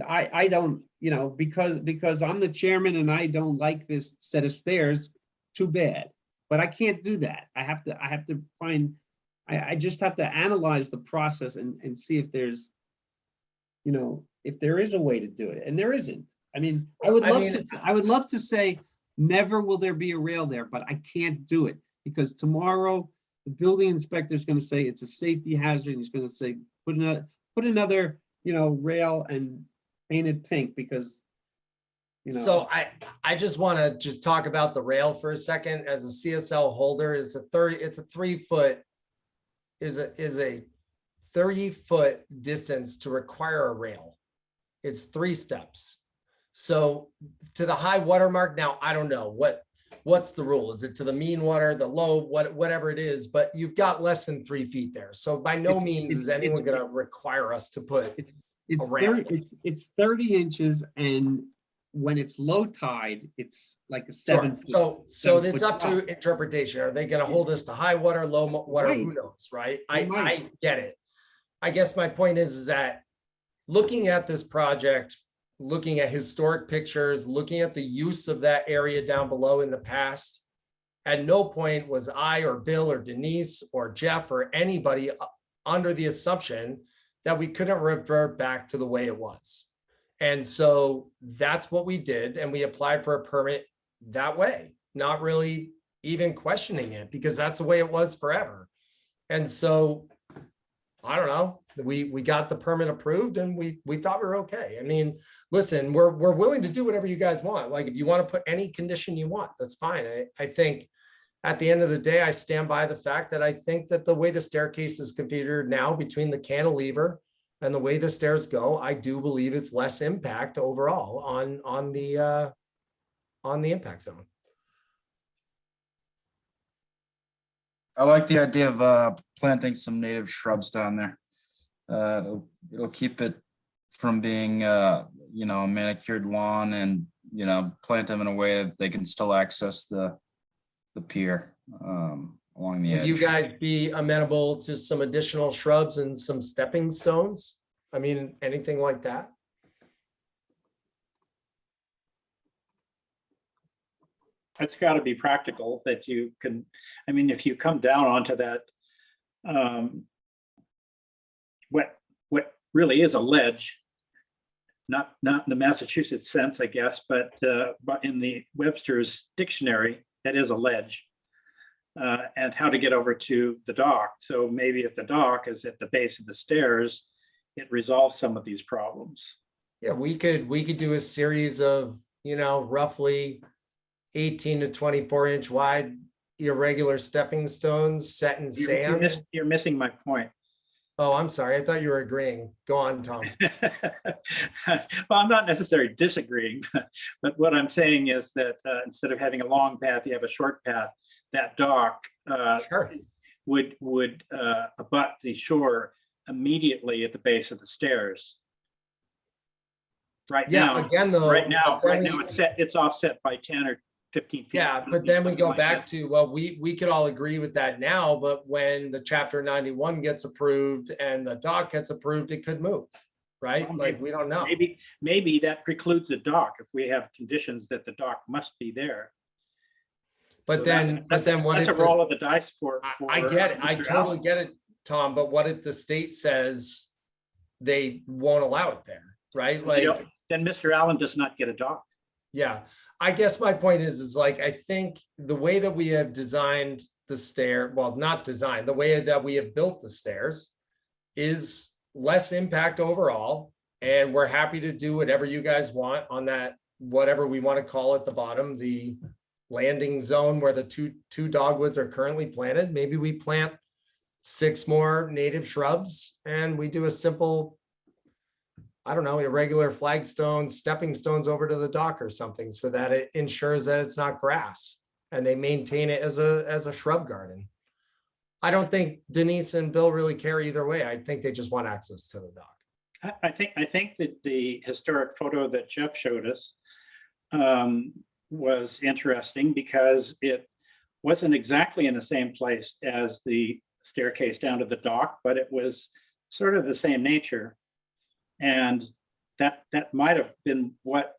A: I don't, you know, because I'm the chairman and I don't like this set of stairs, too bad. But I can't do that. I have to find. I just have to analyze the process and see if there's, you know, if there is a way to do it, and there isn't. I mean, I would love to say never will there be a rail there, but I can't do it because tomorrow the building inspector is going to say it's a safety hazard. And he's going to say put another, you know, rail and paint it pink because, you know.
O: So I just want to just talk about the rail for a second. As a CSL holder, it's a 3-foot. Is a 30-foot distance to require a rail. It's 3 steps. So to the high water mark, now I don't know what what's the rule? Is it to the mean water, the low, whatever it is, but you've got less than 3 feet there. So by no means is anyone gonna require us to put
A: It's
O: a ramp.
A: 30, it's 30 inches, and when it's low tide, it's like a
O: Sure.
A: 7 foot.
O: So
A: 7
O: it's
A: foot
O: up to
A: drop.
O: interpretation. Are they gonna hold us to high water, low water? Who
A: Right.
O: knows, right?
A: They might.
O: I get it. I guess my point is that looking at this project, looking at historic pictures, looking at the use of that area down below in the past, at no point was I or Bill or Denise or Jeff or anybody under the assumption that we couldn't revert back to the way it was. And so that's what we did. And we applied for a permit that way, not really even questioning it, because that's the way it was forever. And so, I don't know, we got the permit approved and we thought we were okay. I mean, listen, we're willing to do whatever you guys want. Like, if you want to put any condition you want, that's fine. I think at the end of the day, I stand by the fact that I think that the way the staircase is configured now, between the cantilever and the way the stairs go, I do believe it's less impact overall on the impact zone.
E: I like the idea of planting some native shrubs down there. It'll keep it from being, a manicured lawn, and, plant them in a way that they can still access the pier along the
O: Would
E: edge.
O: you guys be amenable to some additional shrubs and some stepping stones? I mean, anything like that?
G: It's got to be practical that you can, I mean, if you come down onto that, what really is a ledge, not in the Massachusetts sense, I guess, but in the Webster's dictionary, that is a ledge. And how to get over to the dock. So maybe if the dock is at the base of the stairs, it resolves some of these problems.
O: Yeah, we could do a series of, roughly 18 to 24 inch wide irregular stepping stones set in sand.
G: You're missing my point.
O: Oh, I'm sorry. I thought you were agreeing. Go on, Tom.
G: Well, I'm not necessarily disagreeing, but what I'm saying is that instead of having a long path, you have a short path. That dock
O: Sure.
G: would abut the shore immediately at the base of the stairs. Right
O: Yeah,
G: now,
O: again, though.
G: it's offset by 10 or 15 feet.
O: Yeah, but then we go
G: Like
O: back
G: that.
O: to, well, we could all agree with that now, but when the chapter 91 gets approved and the dock gets approved, it could move, right?
G: Well,
O: Like, we don't know.
G: Maybe that precludes the dock if we have conditions that the dock must be there.
O: But
G: So
O: then what
G: that's
O: if
G: a roll
O: the-
G: of the dice for
O: I get it. I
G: Mr.
O: totally
G: Allen.
O: get it, Tom, but what if the state says they won't allow it there, right? Like,
G: Then Mr. Allen does not get a dock.
O: yeah, I guess my point is like, I think the way that we have designed the stair, well, not designed, the way that we have built the stairs is less impact overall. And we're happy to do whatever you guys want on that, whatever we want to call it, the bottom, the landing zone where the two dogwoods are currently planted. Maybe we plant 6 more native shrubs and we do a simple, I don't know, irregular flagstones, stepping stones over to the dock or something, so that it ensures that it's not grass and they maintain it as a shrub garden. I don't think Denise and Bill really care either way. I think they just want access to the dock.
G: I think that the historic photo that Jeff showed us was interesting because it wasn't exactly in the same place as the staircase down to the dock, but it was sort of the same nature. And that might have been what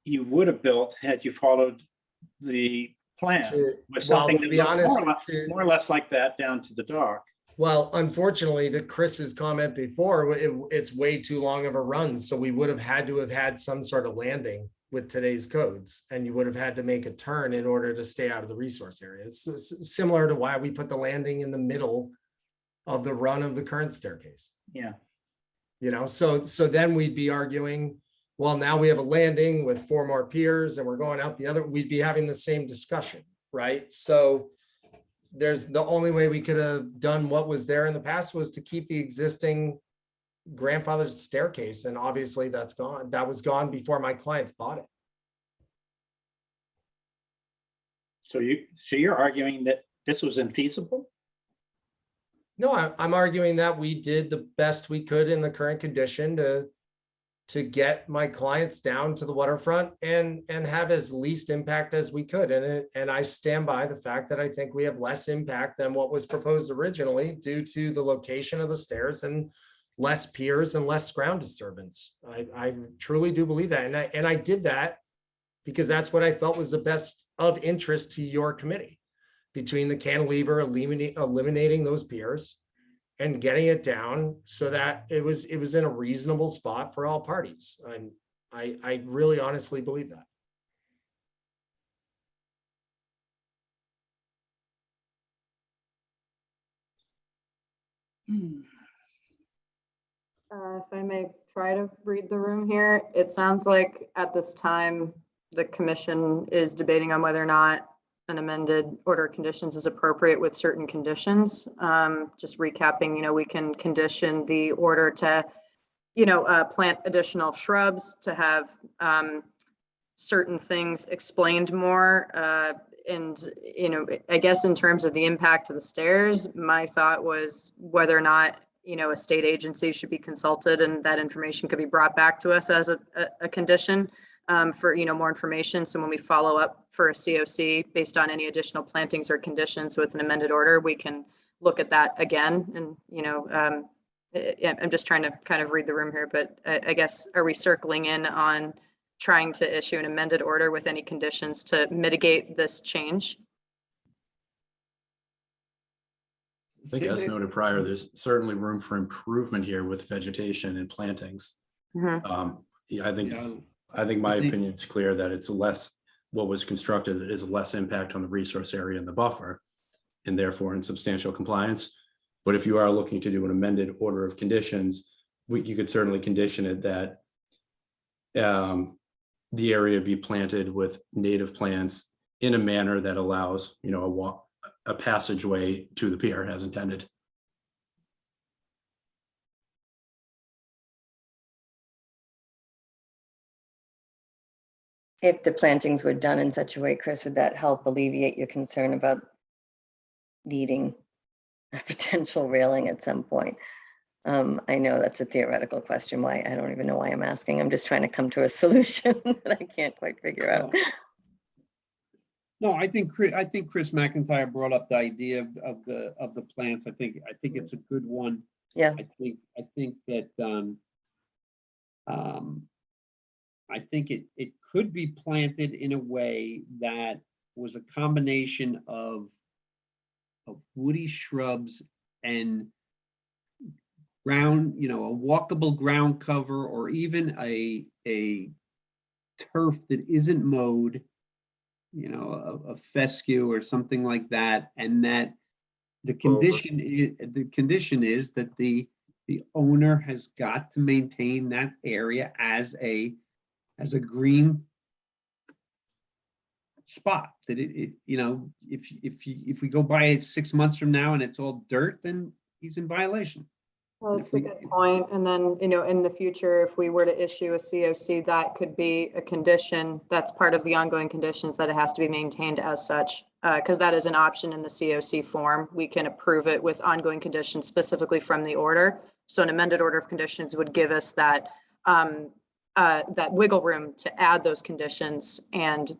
G: you would have built had you followed the plan. Was something
O: to
G: that
O: be
G: looked
O: honest,
G: more or less like that down to the dock.
O: Well, unfortunately, to Chris's comment before, it's way too long of a run. So we would have had to have had some sort of landing with today's codes, and you would have had to make a turn in order to stay out of the resource area. It's similar to why we put the landing in the middle of the run of the current staircase.
G: Yeah.
O: So then we'd be arguing, well, now we have a landing with 4 more piers and we're going out the other, we'd be having the same discussion, right? So there's the only way we could have done what was there in the past was to keep the existing grandfather's staircase. And obviously that's gone. That was gone before my clients bought it.
G: So you're arguing that this was infeasible?
O: No, I'm arguing that we did the best we could in the current condition to get my clients down to the waterfront and have as least impact as we could. And I stand by the fact that I think we have less impact than what was proposed originally due to the location of the stairs and less piers and less ground disturbance. I truly do believe that. And I did that because that's what I felt was the best of interest to your committee, between the cantilever, eliminating those piers and getting it down so that it was in a reasonable spot for all parties. And I really honestly believe that.
F: If I may try to read the room here, it sounds like at this time, the commission is debating on whether or not an amended order of conditions is appropriate with certain conditions. Just recapping, we can condition the order to, plant additional shrubs, to have certain things explained more. And, I guess in terms of the impact of the stairs, my thought was whether or not, a state agency should be consulted and that information could be brought back to us as a condition. For more information. So when we follow up for a COC based on any additional plantings or conditions with an amended order, we can look at that again. And I'm just trying to kind of read the room here, but I guess, are we circling in on trying to issue an amended order with any conditions to mitigate this change?
N: I think as noted prior, there's certainly room for improvement here with vegetation and plantings. I think my opinion is clear that it's what was constructed is less impact on the resource area and the buffer, and therefore in substantial compliance. But if you are looking to do an amended order of conditions, you could certainly condition it that the area be planted with native plants in a manner that allows, a passageway to the pier as intended.
D: If the plantings were done in such a way, Chris, would that help alleviate your concern about needing a potential railing at some point? I know that's a theoretical question. Why? I don't even know why I'm asking. I'm just trying to come to a solution that I can't quite figure out.
A: No, I think Chris McIntyre brought up the idea of the plants. I think it's a good one.
D: Yeah.
A: I think that I think it could be planted in a way that was a combination of woody shrubs and ground, a walkable ground cover, or even a turf that isn't mowed, a fescue or something like that, and that the condition is that the owner has got to maintain that area as a green spot. That if we go by it 6 months from now and it's all dirt, then he's in violation.
F: Well, that's a good point. And then, in the future, if we were to issue a COC, that could be a condition. That's part of the ongoing conditions, that it has to be maintained as such, because that is an option in the COC form. We can approve it with ongoing conditions specifically from the order. So an amended order of conditions would give us that that wiggle room to add those conditions and,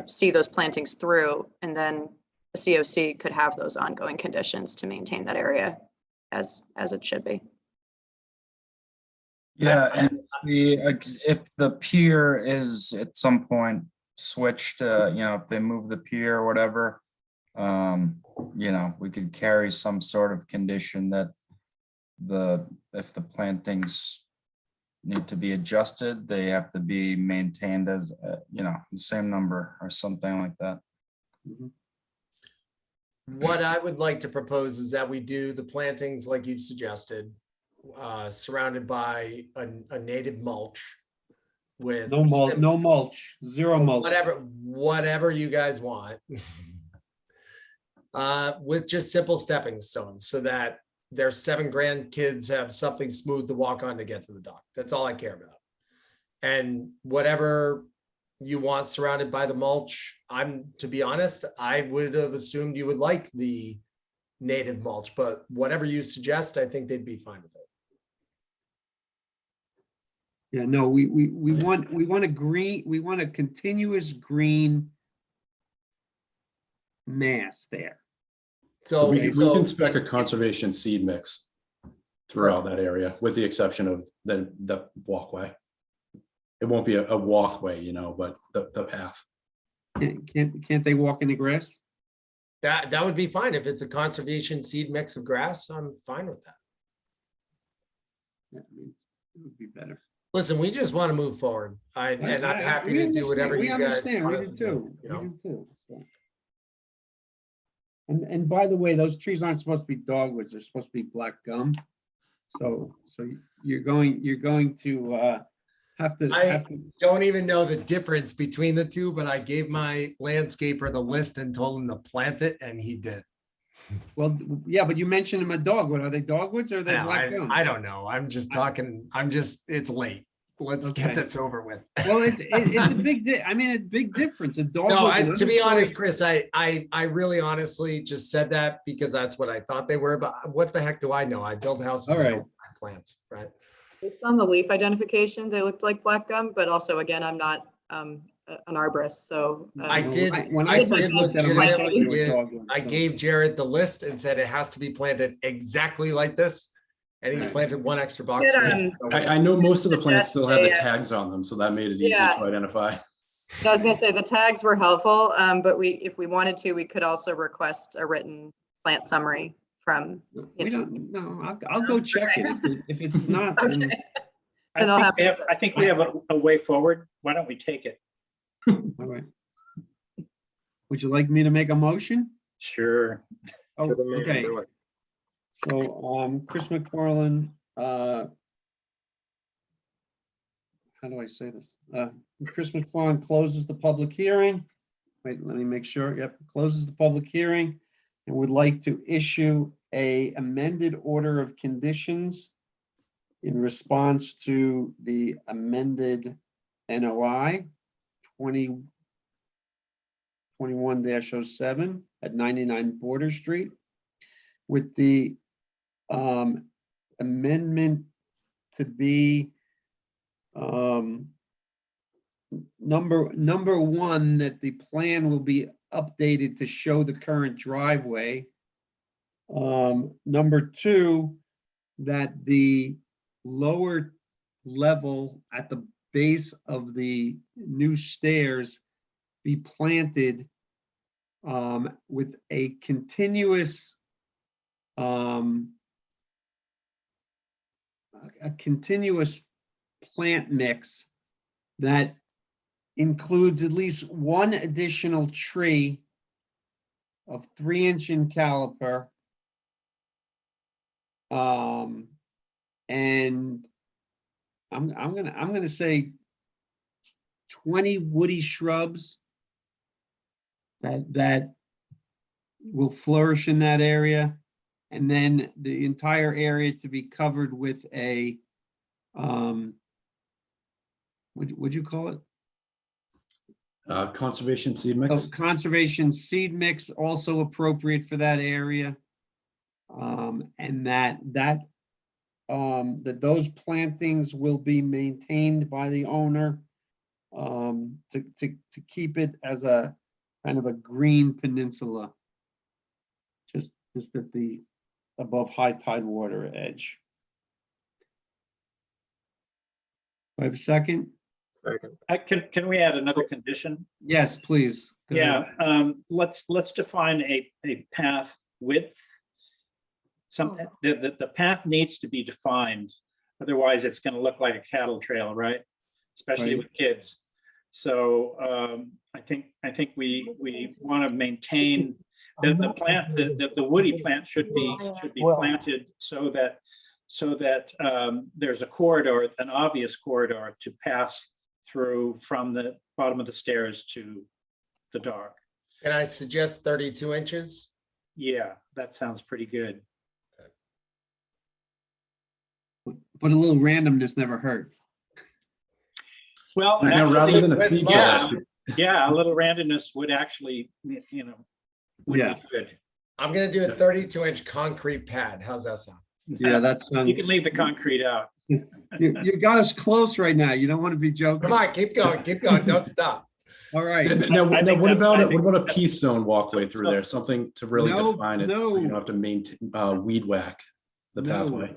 F: see those plantings through. And then a COC could have those ongoing conditions to maintain that area as it should be.
E: Yeah, and if the pier is at some point switched, if they move the pier or whatever, we could carry some sort of condition that if the plantings need to be adjusted, they have to be maintained as, the same number or something like that.
O: What I would like to propose is that we do the plantings like you've suggested, surrounded by a native mulch with
A: No mulch, zero mulch.
O: whatever you guys want, with just simple stepping stones so that their 7 grandkids have something smooth to walk on to get to the dock. That's all I care about. And whatever you want surrounded by the mulch. To be honest, I would have assumed you would like the native mulch, but whatever you suggest, I think they'd be fine with it.
A: Yeah, no, we want a green, we want a continuous green mass there.
O: So,
N: we can spec a conservation seed mix throughout that area, with the exception of the walkway. It won't be a walkway, you know, but the path.
A: Can't they walk in the grass?
O: that would be fine. If it's a conservation seed mix of grass, I'm fine with that.
A: Yeah, I mean, it would be better.
O: Listen, we just want to move forward. And I'm happy
A: We
O: to do whatever
A: understand,
O: you
A: we
O: guys
A: understand,
O: want
A: we
O: us
A: do
O: to do,
A: too,
O: you
A: we
O: know?
A: do too. So. And by the way, those trees aren't supposed to be dogwoods, they're supposed to be black gum. So you're going to have to.
O: Don't even know the difference between the two, but I gave my landscaper the list and told him to plant it, and he did.
A: Well, yeah, but you mentioned them a dogwood. Are they dogwoods or are they black gum?
O: I don't know. I'm just talking. It's late. Let's get this over with.
A: Well, it's a big difference. A dogwood.
O: No, to be honest, Chris, I really honestly just said that because that's what I thought they were. But what the heck do I know? I build houses.
A: All right.
O: I don't plant plants, right?
F: Based on the leaf identification, they looked like black gum, but also, again, I'm not an arborist, so.
O: I did.
A: When I first looked at them, I thought they were dogwoods.
O: I gave Jared the list and said it has to be planted exactly like this. And he planted one extra box.
N: I know most of the plants still have the tags on them, so that made it easy to identify.
F: I was gonna say the tags were helpful, but if we wanted to, we could also request a written plant summary from.
A: We don't. No, I'll go check it. If it's not,
F: Okay.
A: then
G: I think we have a way forward. Why don't we take it?
A: all right. Would you like me to make a motion?
G: Sure.
A: Oh, okay. So, Chris McFarland, how do I say this? Chris McFarland closes the public hearing. Wait, let me make sure. Yep, closes the public hearing and would like to issue a amended order of conditions in response to the amended NOI 2021-07 at 99 Border Street, with the amendment to be number one, that the plan will be updated to show the current driveway. Number two, that the lower level at the base of the new stairs be planted with a continuous plant mix that includes at least one additional tree of 3-inch in caliper. And I'm gonna say 20 woody shrubs that will flourish in that area, and then the entire area to be covered with a what'd you call it?
N: Conservation seed mix.
A: Oh, conservation seed mix, also appropriate for that area. And that those plantings will be maintained by the owner to keep it as a kind of a green peninsula, just at the above high tide water edge. Do I have a second?
G: Can we add another condition?
A: Yes, please. Go ahead.
G: Yeah, let's define a path width. Something the path needs to be defined, otherwise it's going to look like a cattle trail, right? Especially
A: Right.
G: with kids. So I think we want to maintain the plant, the woody plant should be planted so that there's a corridor, an obvious corridor to pass through from the bottom of the stairs to the dock.
O: Can I suggest 32 inches?
G: Yeah, that sounds pretty good.
A: But a little randomness never hurt.
G: Well,
N: Now, rather than a
G: actually,
N: sea
G: yeah,
N: kill,
G: yeah, a little randomness would actually, would
A: Yeah.
G: be good.
O: I'm gonna do a 32-inch concrete pad. How's that sound?
A: Yeah, that's.
G: You can leave the concrete out.
A: You got us close right now. You don't want to be joking.
O: Come on, keep going, don't stop.
A: All right.
N: now,
G: I think
N: what
G: that's- I
N: about
G: think
N: what about a
G: that's-
N: peace zone walkway through there? Something to really
A: No,
N: define it, so
A: no.
N: you don't have to maintain weed whack the
A: No.
N: pathway.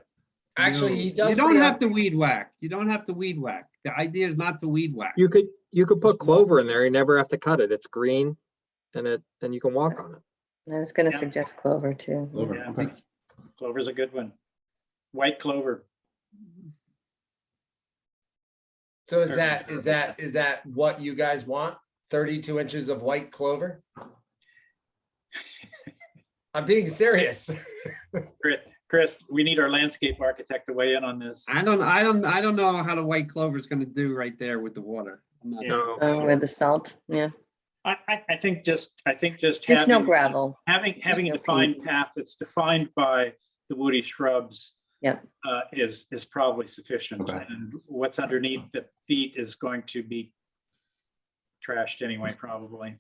O: Actually, he does.
A: You don't
O: bring
A: have
O: up-
A: to weed whack. You don't have to weed whack. The idea is not to weed whack.
I: You could put clover in there. You never have to cut it. It's green and you can walk on it.
D: I was gonna
G: Yeah.
D: suggest clover too.
N: Over.
G: Yeah.
N: Okay.
G: Clover's a good one. White clover.
O: So is that what you guys want? 32 inches of white clover? I'm being serious.
G: Chris, we need our landscape architect to weigh in on this.
A: I don't know how the white clover is going to do right there with the water. I'm not-
G: Yeah.
D: Oh, with the salt, yeah.
G: I think just
D: There's no
G: having,
D: gravel.
G: having a
D: no
G: defined
D: peat.
G: path that's defined by the woody shrubs
D: Yep.
G: is probably sufficient.
N: Okay.
G: And what's underneath the feet is going to be trashed anyway, probably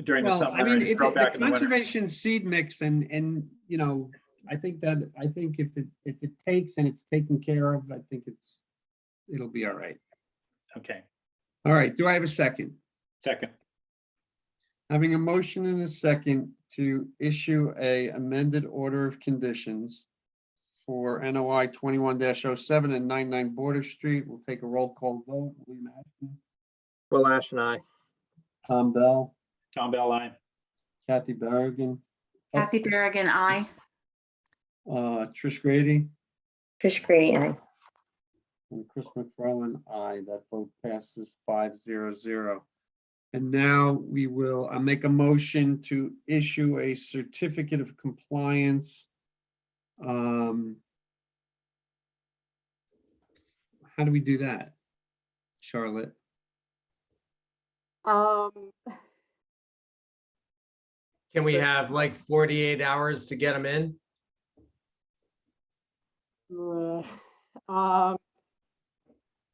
G: during the
A: Well,
G: summer
A: I mean,
G: and
A: if
G: grow
A: the
G: back in the winter.
A: conservation seed mix and I think if it takes and it's taken care of, I think it'll be all right.
G: Okay,
A: All right. Do I have a second?
G: second.
A: Having a motion and a second to issue a amended order of conditions for NOI 21-07 and 99 Border Street. We'll take a roll call vote. William Ashton,
I: Will Ash and I.
A: Tom Bell,
G: Tom Bell line.
A: Kathy Berrigan,
J: Kathy Berrigan, aye.
A: Trish Grady,
D: Fish Grady, aye.
A: and Chris McFarland. Aye. That vote passes 5-0-0. And now I'll make a motion to issue a certificate of compliance. How do we do that, Charlotte?
O: Can we have like 48 hours to get them in?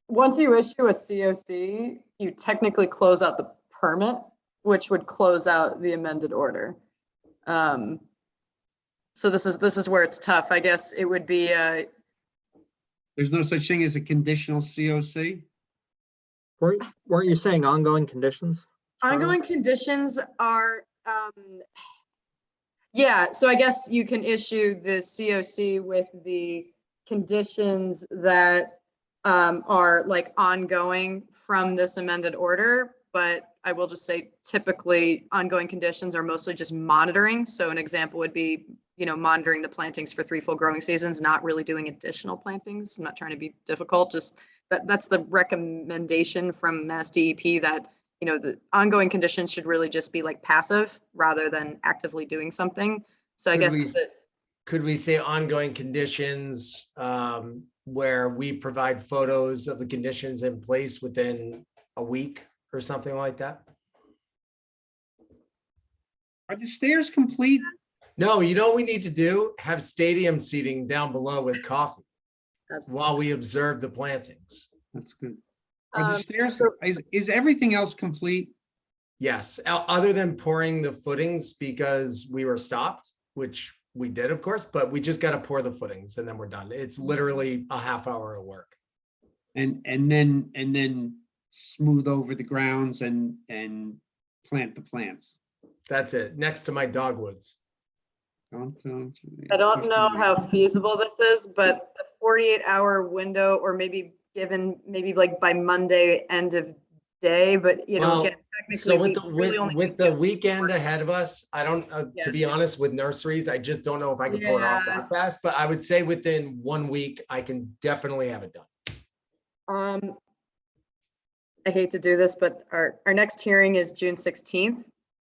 S: Once you issue a COC, you technically close out the permit, which would close out the amended order. So this is where it's tough. I guess it would be,
A: There's no such thing as a conditional COC?
I: Weren't you saying ongoing conditions? Charlotte?
S: ongoing conditions are, yeah, so I guess you can issue the COC with the conditions that are like ongoing from this amended order, but I will just say typically ongoing conditions are mostly just monitoring. So an example would be, monitoring the plantings for 3 full growing seasons, not really doing additional plantings. I'm not trying to be difficult, just that's the recommendation from Mass DEP that, the ongoing conditions should really just be like passive rather than actively doing something. So I
O: Could
S: guess
O: we-
S: that
O: Could we say ongoing conditions where we provide photos of the conditions in place within a week or something like that?
A: Are the stairs complete?
O: No, you know what we need to do? Have stadium seating down below with coffee while we observe the plantings.
A: That's good. Are the stairs, is everything else complete?
O: Yes, other than pouring the footings because we were stopped, which we did, of course, but we just got to pour the footings and then we're done. It's literally a half hour of work.
A: And then smooth over the grounds and plant the plants.
O: That's it. Next to my dogwoods.
S: I don't know how feasible this is, but the 48-hour window, or maybe like by Monday end of day, but
O: Well,
S: again,
O: so
S: technically,
O: with
S: we really only
O: with
S: do
O: the
S: 6
O: weekend ahead of us, I don't,
S: Yeah.
O: to be honest, with nurseries, I just don't know if I can pull it off
S: Yeah.
O: that fast, but I would say within 1 week, I can definitely have it done.
S: I hate to do this, but our next hearing is June 16th.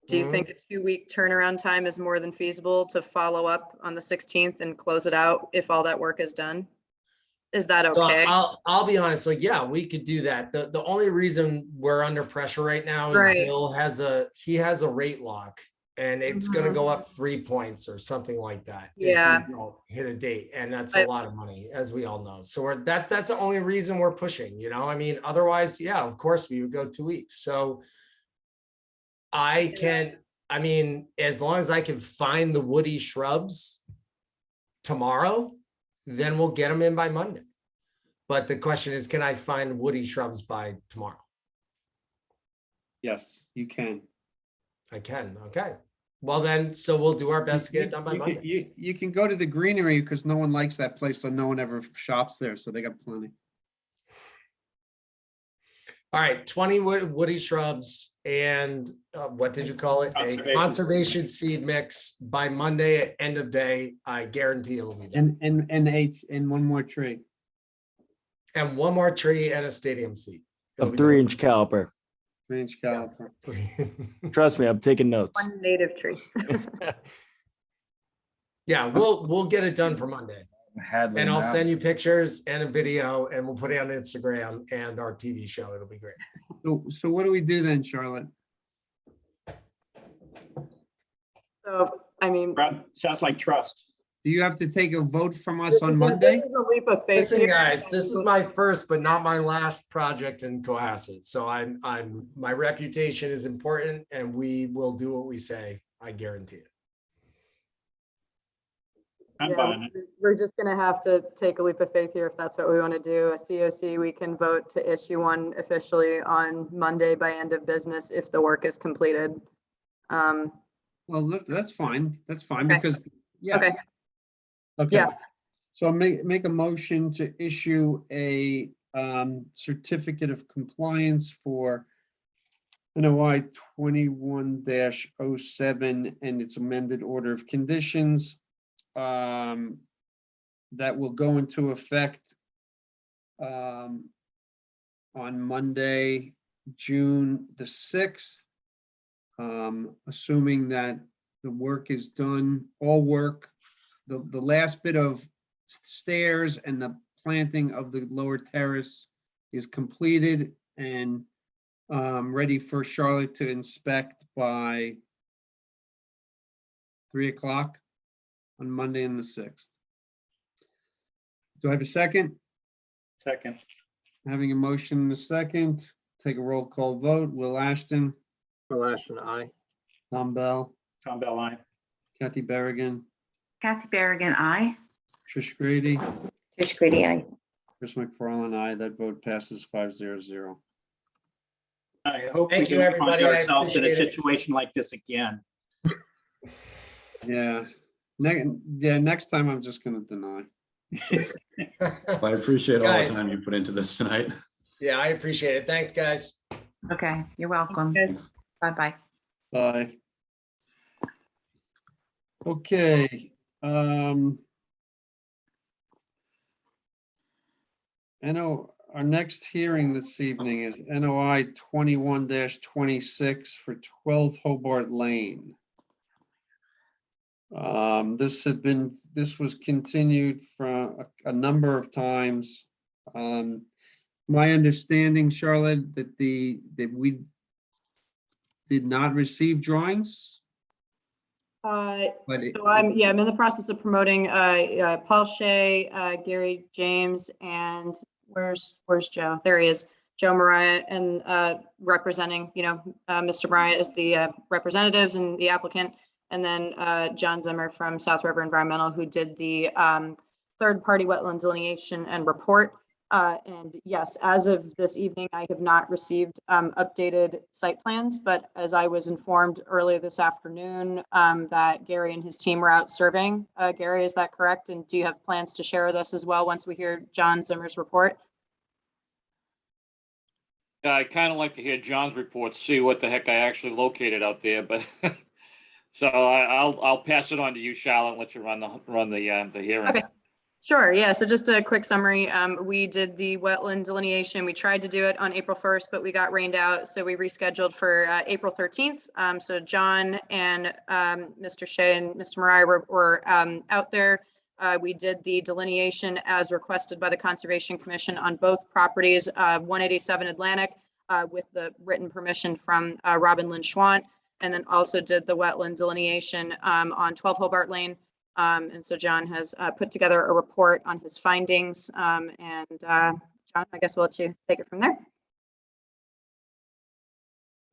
S: Do you
O: Mhm.
S: think a 2-week turnaround time is more than feasible to follow up on the 16th and close it out if all that work is done? Is that
O: So
S: okay?
O: I'll be honest, like, yeah, we could do that. The only reason we're under pressure right now is
S: Right.
O: Bill has a rate lock And it's gonna go up 3 points or something like that. if we
F: Yeah.
O: don't hit a date, and that's a lot of money, as we all know. So that's the only reason we're pushing, I mean, otherwise, yeah, of course, we would go 2 weeks. So I mean, as long as I can find the woody shrubs tomorrow, then we'll get them in by Monday. But the question is, can I find woody shrubs by tomorrow?
A: Yes, you can.
O: I can, okay. Well then, so we'll do our best to get it done by
A: You can-
O: Monday.
A: You can go to the greenery because no one likes that place, so no one ever shops there, so they got plenty.
O: All right, 20 woody shrubs and what did you call it? A conservation seed mix by Monday at end of day. I guarantee it will be done.
A: And one more tree.
O: And one more tree and a stadium seat. It'll
P: Of
O: be
P: 3-inch caliper.
A: 3-inch caliper.
P: Trust me, I'm taking notes.
F: One native tree.
O: Yeah, we'll get it done for Monday.
E: Hadley
O: And I'll
E: Mountain.
O: send you pictures and a video and we'll put it on Instagram and our TV show. It'll be great.
A: So what do we do then, Charlotte?
S: So, I mean,
G: Sounds like trust.
A: Do you have to take a vote from us on Monday?
S: This is a leap of faith.
O: Listen,
S: here.
O: guys, this is my first, but not my last project in Cohasset. So my reputation is important and we will do what we say. I guarantee it.
G: I'm
S: Yeah,
G: buying it.
S: we're just gonna have to take a leap of faith here if that's what we want to do. A COC, we can vote to issue one officially on Monday by end of business if the work is completed.
A: Well, that's fine. That's fine
S: Okay.
A: because, yeah.
S: Okay,
A: Okay.
S: Yeah.
A: So make a motion to issue a certificate of compliance for NOI 21-07 and its amended order of conditions that will go into effect on Monday, June the 6th. Assuming that the work is done, all work, the last bit of stairs and the planting of the lower terrace is completed and ready for Charlotte to inspect by 3 o'clock on Monday and the 6th. Do I have a second?
G: Second.
A: Having a motion in a second, take a roll call vote. Will Ashton,
I: Will Ashton, aye.
A: Tom Bell,
G: Tom Bell, aye.
A: Kathy Berrigan,
J: Kathy Berrigan, aye.
A: Trish Grady,
D: Trish Grady, aye.
A: Chris McFarland, aye. That vote passes 5-0.
G: I hope we
O: Thank you,
G: don't find
O: everybody. I
G: ourselves in a
O: appreciate it.
G: situation like this again.
A: Yeah. Next time I'm just gonna deny.
N: I appreciate all the
O: Guys.
N: time you put into this tonight.
O: Yeah, I appreciate it. Thanks, guys.
J: Okay, you're welcome. Bye-bye.
A: Bye. Okay. I know our next hearing this evening is NOI 21-26 for 12 Hobart Lane. This was continued for a number of times. My understanding, Charlotte, that we did not receive drawings. But
S: So I'm in the process of promoting Paul Shea, Gary James, and where's Joe? There he is, Joe Mariah, and representing, Mr. Mariah as the representatives and the applicant, and then John Zimmer from South River Environmental, who did the third-party wetland delineation and report. And yes, as of this evening, I have not received updated site plans, but as I was informed earlier this afternoon, that Gary and his team were out surveying. Gary, is that correct? And do you have plans to share with us as well once we hear John Zimmer's report?
T: I kind of like to hear John's report, see what the heck I actually located out there, but so I'll pass it on to you, Charlotte, and let you run the hearing.
S: Okay. Sure, yeah, so just a quick summary. We did the wetland delineation. We tried to do it on April 1st, but we got rained out, so we rescheduled for April 13th. So John and Mr. Shea and Mr. Mariah were out there. We did the delineation as requested by the Conservation Commission on both properties, 187 Atlantic, with the written permission from Robin Lynn Schwant. and then also did the wetland delineation on 12 Hobart Lane. And so John has put together a report on his findings. John, I guess we'll let you take it from there.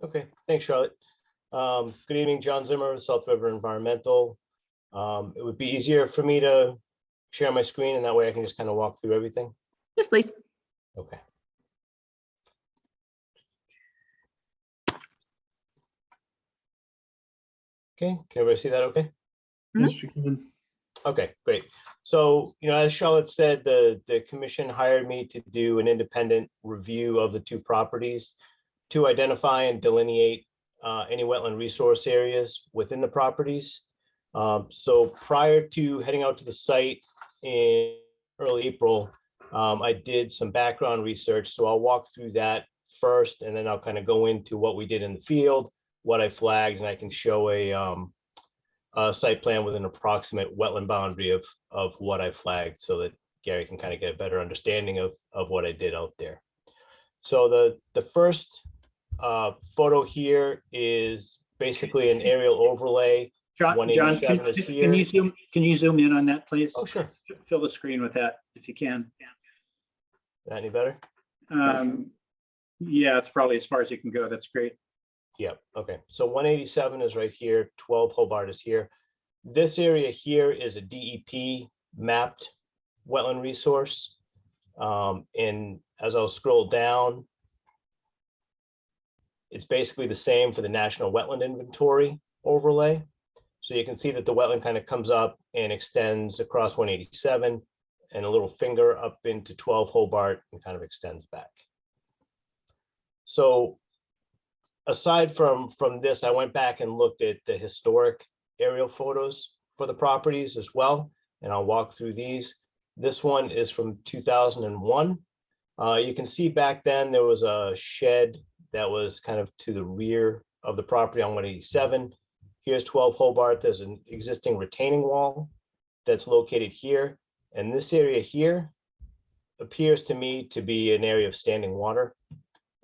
U: Okay, thanks, Charlotte. Good evening, John Zimmer, South River Environmental. It would be easier for me to share my screen, and that way I can just kind of walk through everything.
S: Yes, please.
U: Okay. Okay, can everybody see that okay?
A: Yes, we can.
U: Okay, great. So, as Charlotte said, the commission hired me to do an independent review of the two properties to identify and delineate any wetland resource areas within the properties. So prior to heading out to the site in early April, I did some background research. So I'll walk through that first, and then I'll kind of go into what we did in the field, what I flagged, and I can show a site plan with an approximate wetland boundary of what I flagged, so that Gary can kind of get a better understanding of what I did out there. So the first photo here is basically an aerial overlay.
G: John,
U: 187 is here.
G: can you zoom in on that, please?
U: Oh, sure.
G: Fill the screen with that if you can.
U: That any better?
G: Yeah, it's probably as far as you can go. That's great.
U: Yeah, okay. So 187 is right here, 12 Hobart is here. This area here is a DEP mapped wetland resource. And as I'll scroll down, it's basically the same for the National Wetland Inventory overlay. So you can see that the wetland kind of comes up and extends across 187 and a little finger up into 12 Hobart and kind of extends back. So aside from this, I went back and looked at the historic aerial photos for the properties as well, and I'll walk through these. This one is from 2001. You can see back then there was a shed that was kind of to the rear of the property on 187. Here's 12 Hobart. There's an existing retaining wall that's located here. And this area here appears to me to be an area of standing water.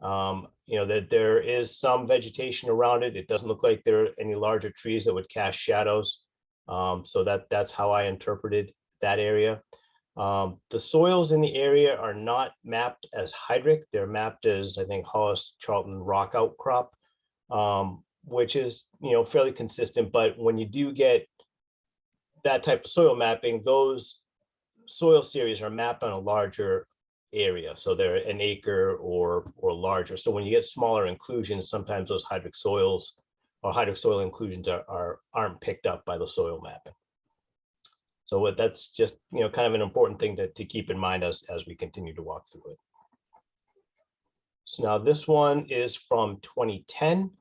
U: That there is some vegetation around it. It doesn't look like there are any larger trees that would cast shadows. So that's how I interpreted that area. The soils in the area are not mapped as hydric. They're mapped as, I think, Hollis Charlton rock outcrop, which is, fairly consistent. But when you do get that type of soil mapping, those soil series are mapped on a larger area. So they're an acre or larger. So when you get smaller inclusions, sometimes those hydric soils or hydric soil inclusions aren't picked up by the soil mapping. So that's just, kind of an important thing to keep in mind as we continue to walk through it. So now this one is from 2010.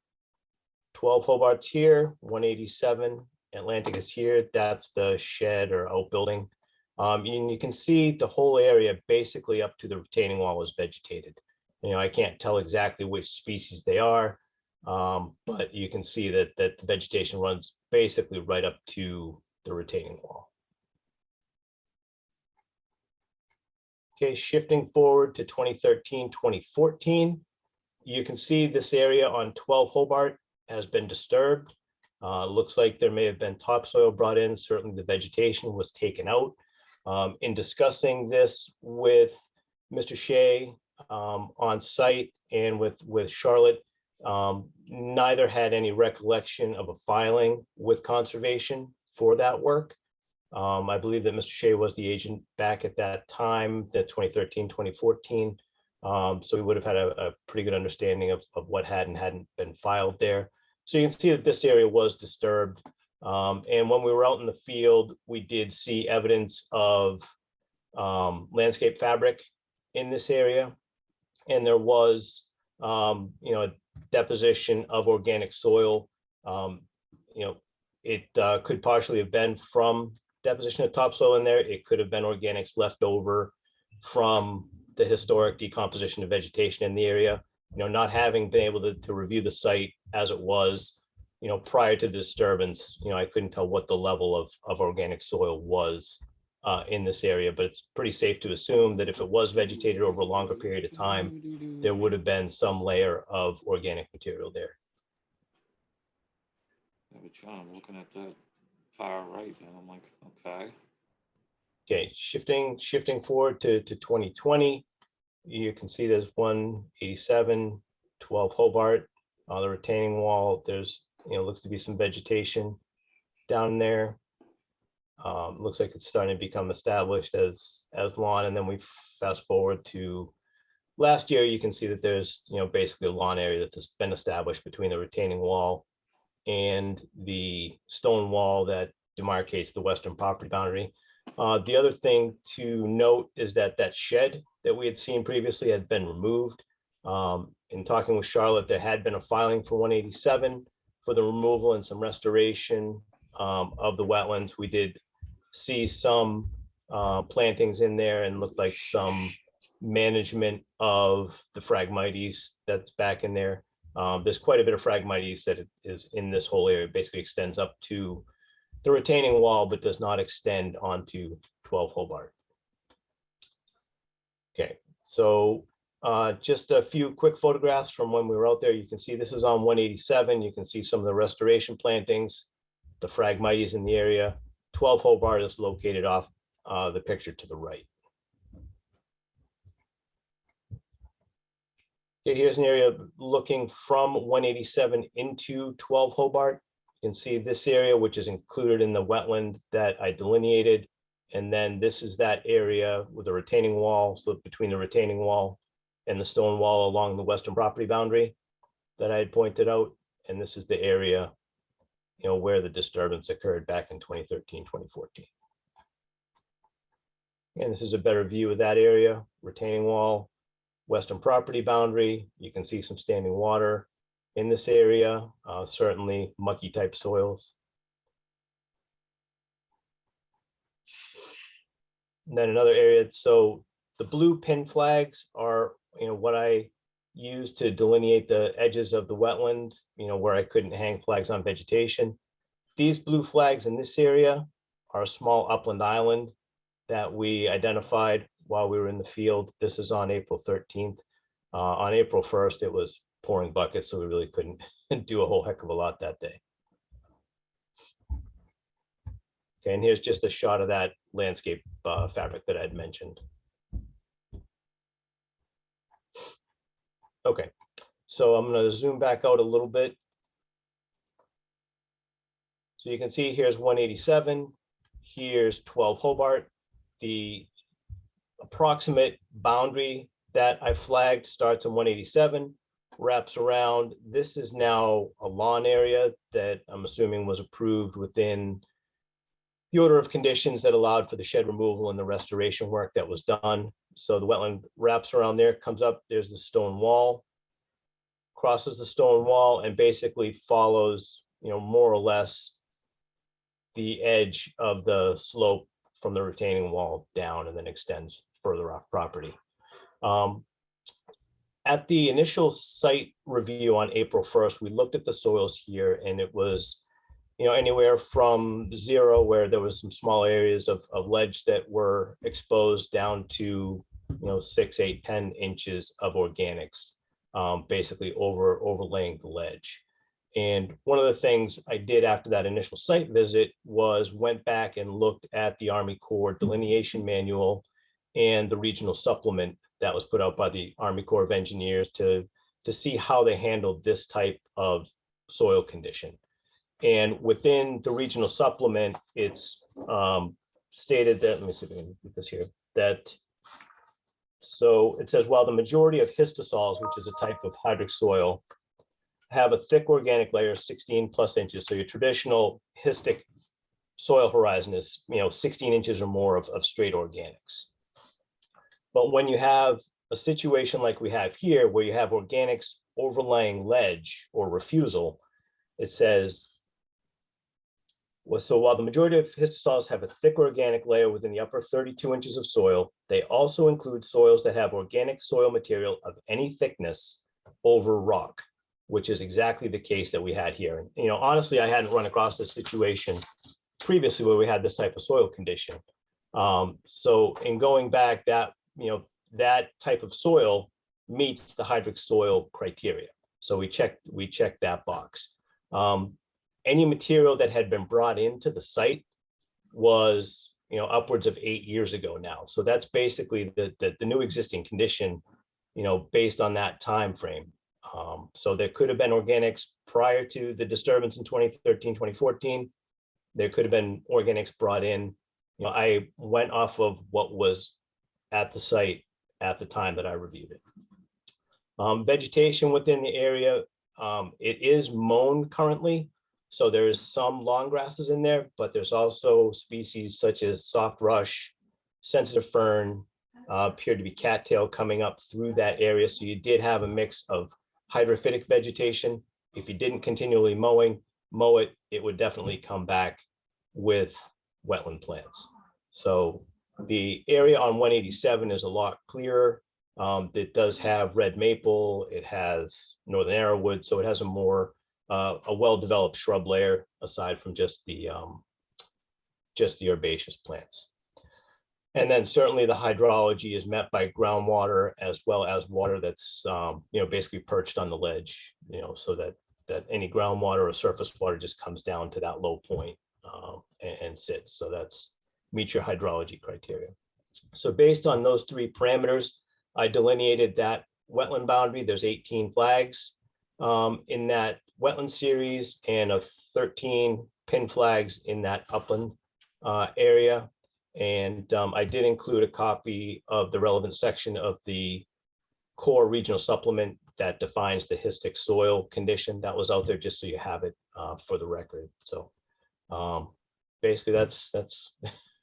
U: 12 Hobart's here, 187 Atlantic is here. That's the shed or outbuilding. And you can see the whole area basically up to the retaining wall is vegetated. I can't tell exactly which species they are, but you can see that the vegetation runs basically right up to the retaining wall. Okay, shifting forward to 2013, 2014, you can see this area on 12 Hobart has been disturbed. Looks like there may have been topsoil brought in. Certainly the vegetation was taken out. In discussing this with Mr. Shea on site and with Charlotte, neither had any recollection of a filing with conservation for that work. I believe that Mr. Shea was the agent back at that time, the 2013, 2014. So we would have had a pretty good understanding of what had and hadn't been filed there. So you can see that this area was disturbed. And when we were out in the field, we did see evidence of landscape fabric in this area. And there was, a deposition of organic soil. It could partially have been from deposition of topsoil in there. It could have been organics left over from the historic decomposition of vegetation in the area. Not having been able to review the site as it was, prior to the disturbance, I couldn't tell what the level of organic soil was in this area, but it's pretty safe to assume that if it was vegetated over a longer period of time, there would have been some layer of organic material there.
T: but John, I'm looking at that far right, and I'm like, okay.
U: Okay, shifting forward to 2020, you can see there's 187, 12 Hobart, the retaining wall. There's, looks to be some vegetation down there. Looks like it's starting to become established as lawn. And then we fast forward to last year. You can see that there's, basically a lawn area that's been established between the retaining wall and the stone wall that demarcates the western property boundary. The other thing to note is that that shed that we had seen previously had been removed. In talking with Charlotte, there had been a filing for 187 for the removal and some restoration of the wetlands. We did see some plantings in there and looked like some management of the Phragmites that's back in there. There's quite a bit of Phragmites that is in this whole area. It basically extends up to the retaining wall, but does not extend onto 12 Hobart. Okay, so just a few quick photographs from when we were out there. You can see this is on 187. You can see some of the restoration plantings, the Phragmites in the area. 12 Hobart is located off the picture to the right. Okay, here's an area looking from 187 into 12 Hobart. You can see this area, which is included in the wetland that I delineated. And then this is that area with the retaining wall, so between the retaining wall and the stone wall along the western property boundary that I had pointed out. And this is the area, where the disturbance occurred back in 2013, 2014. And this is a better view of that area, retaining wall, western property boundary. You can see some standing water in this area, certainly mucky type soils. And then another area, so the blue pin flags are, what I use to delineate the edges of the wetland, where I couldn't hang flags on vegetation. These blue flags in this area are a small upland island that we identified while we were in the field. This is on April 13th. On April 1st, it was pouring buckets, so we really couldn't do a whole heck of a lot that day. Okay, and here's just a shot of that landscape fabric that I'd mentioned. Okay, so I'm going to zoom back out a little bit. So you can see here's 187, here's 12 Hobart. The approximate boundary that I flagged starts in 187, wraps around. This is now a lawn area that I'm assuming was approved within the order of conditions that allowed for the shed removal and the restoration work that was done. So the wetland wraps around there, comes up, there's the stone wall, crosses the stone wall, and basically follows, more or less the edge of the slope from the retaining wall down and then extends further off property. At the initial site review on April 1st, we looked at the soils here, and it was, anywhere from 0, where there was some small areas of ledge that were exposed, down to, 6, 8, 10 inches of organics, basically overlaying the ledge. And one of the things I did after that initial site visit was went back and looked at the Army Corps delineation manual and the regional supplement that was put out by the Army Corps of Engineers to see how they handled this type of soil condition. And within the regional supplement, it's stated that, let me see if I can get this here, that, so it says, while the majority of histosols, which is a type of hydric soil, have a thick organic layer 16 plus inches. So your traditional histic soil horizon is, 16 inches or more of straight organics. But when you have a situation like we have here, where you have organics overlaying ledge or refusal, it says, well, so while the majority of histosols have a thick organic layer within the upper 32 inches of soil, they also include soils that have organic soil material of any thickness over rock, which is exactly the case that we had here. And, honestly, I hadn't run across this situation previously where we had this type of soil condition. So in going back, that, that type of soil meets the hydric soil criteria. So we checked that box. any material that had been brought into the site was, you know, upwards of 8 years ago now. So that's basically the new existing condition, you know, based on that time frame. So there could have been organics prior to the disturbance in 2013, 2014. There could have been organics brought in. You know, I went off of what was at the site at the time that I reviewed it. Vegetation within the area, it is mown currently. So there's some long grasses in there, but there's also species such as soft rush, sensitive fern, appeared to be cattail coming up through that area. So you did have a mix of hydrophytic vegetation. If you didn't continually mow it, it would definitely come back with wetland plants. So the area on 187 is a lot clearer. It does have red maple, it has northern arrowwood, so it has a more a well-developed shrub layer aside from just the herbaceous plants. And then certainly the hydrology is met by groundwater as well as water that's you know, basically perched on the ledge, you know, so that any groundwater or surface water just comes down to that low point and sits. So that's meets your hydrology criteria. So based on those three parameters, I delineated that wetland boundary. There's 18 flags in that wetland series and 13 pin flags in that upland area. And I did include a copy of the relevant section of the core regional supplement that defines the histic soil condition that was out there, just so you have it for the record. So basically that's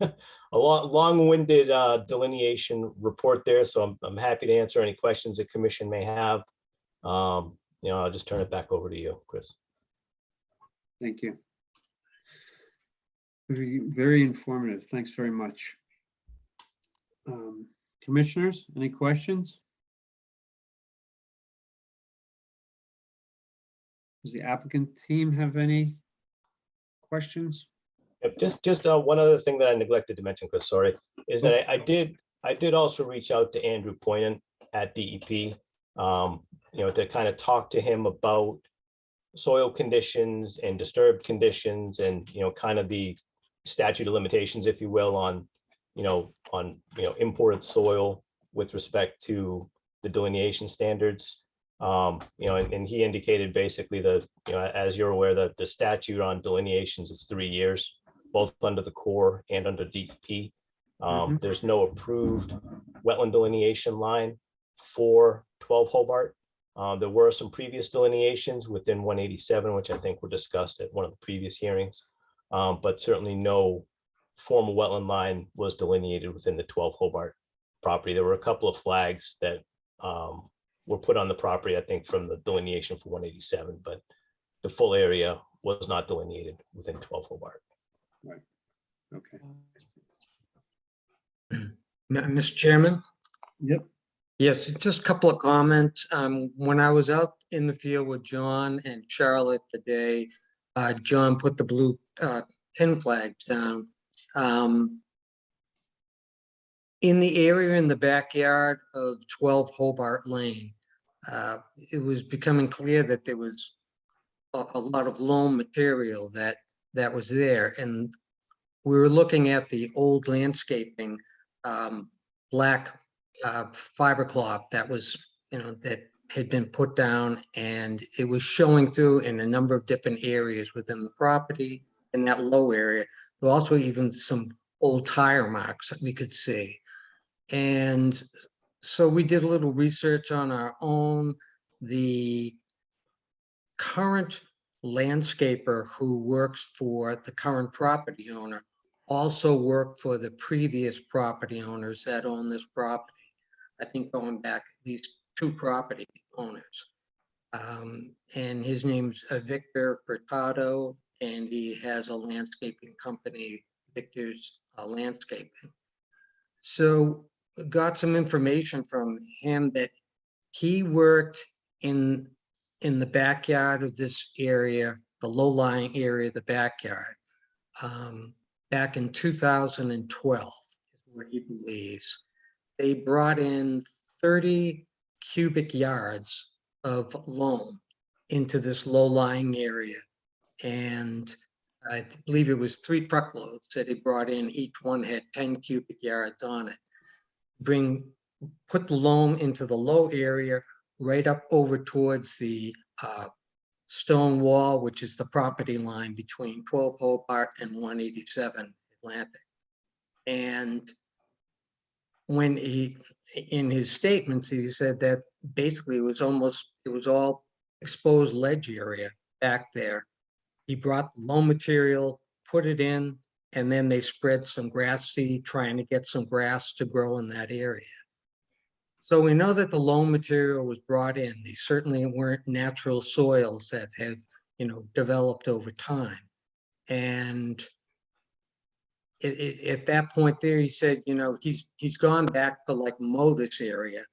U: a long-winded delineation report there. So I'm happy to answer any questions the commission may have. You know, I'll just turn it back over to you, Chris.
A: Thank you. Very, very informative. Thanks very much. Commissioners, any questions? Does the applicant team have any questions?
U: Yep, just one other thing that I neglected to mention, Chris, sorry, is that I did also reach out to Andrew Poynan at DEP, you know, to kind of talk to him about soil conditions and disturbed conditions and, you know, kind of the statute of limitations, if you will, on imported soil with respect to the delineation standards. You know, and he indicated basically that, you know, as you're aware, that the statute on delineations is 3 years, both under the Corps and under DEP. There's no approved wetland delineation line for 12 Hobart. There were some previous delineations within 187, which I think were discussed at one of the previous hearings, but certainly no formal wetland line was delineated within the 12 Hobart property. There were a couple of flags that were put on the property, I think, from the delineation for 187, but the full area was not delineated within 12 Hobart.
A: Right. Okay.
C: Mr. Chairman?
A: Yep.
C: Yes, just a couple of comments. When I was out in the field with John and Charlotte today, John put the blue pin flags down. In the area in the backyard of 12 Hobart Lane, it was becoming clear that there was a lot of loam material that was there. And we were looking at the old landscaping, black fiber cloth that was, you know, that had been put down, and it was showing through in a number of different areas within the property in that low area. There were also even some old tire marks that we could see. And so we did a little research on our own. The current landscaper who works for the current property owner also worked for the previous property owners that own this property. I think going back at least 2 property owners. And his name's Victor Furtado, and he has a landscaping company, Victor's Landscaping. So got some information from him that he worked in the backyard of this area, the low-lying area of the backyard, back in 2012, is what he believes. They brought in 30 cubic yards of loam into this low-lying area and I believe it was 3 truckloads that he brought in. Each one had 10 cubic yards on it. Put the loam into the low area right up over towards the stone wall, which is the property line between 12 Hobart and 187 Atlantic. And when in his statements, he said that basically it was all exposed ledge area back there. He brought the loam material, put it in, and then they spread some grass seed, trying to get some grass to grow in that area. So we know that the loam material was brought in. These certainly weren't natural soils that have, developed over time. And at that point there, he said, he's gone back to like mow this area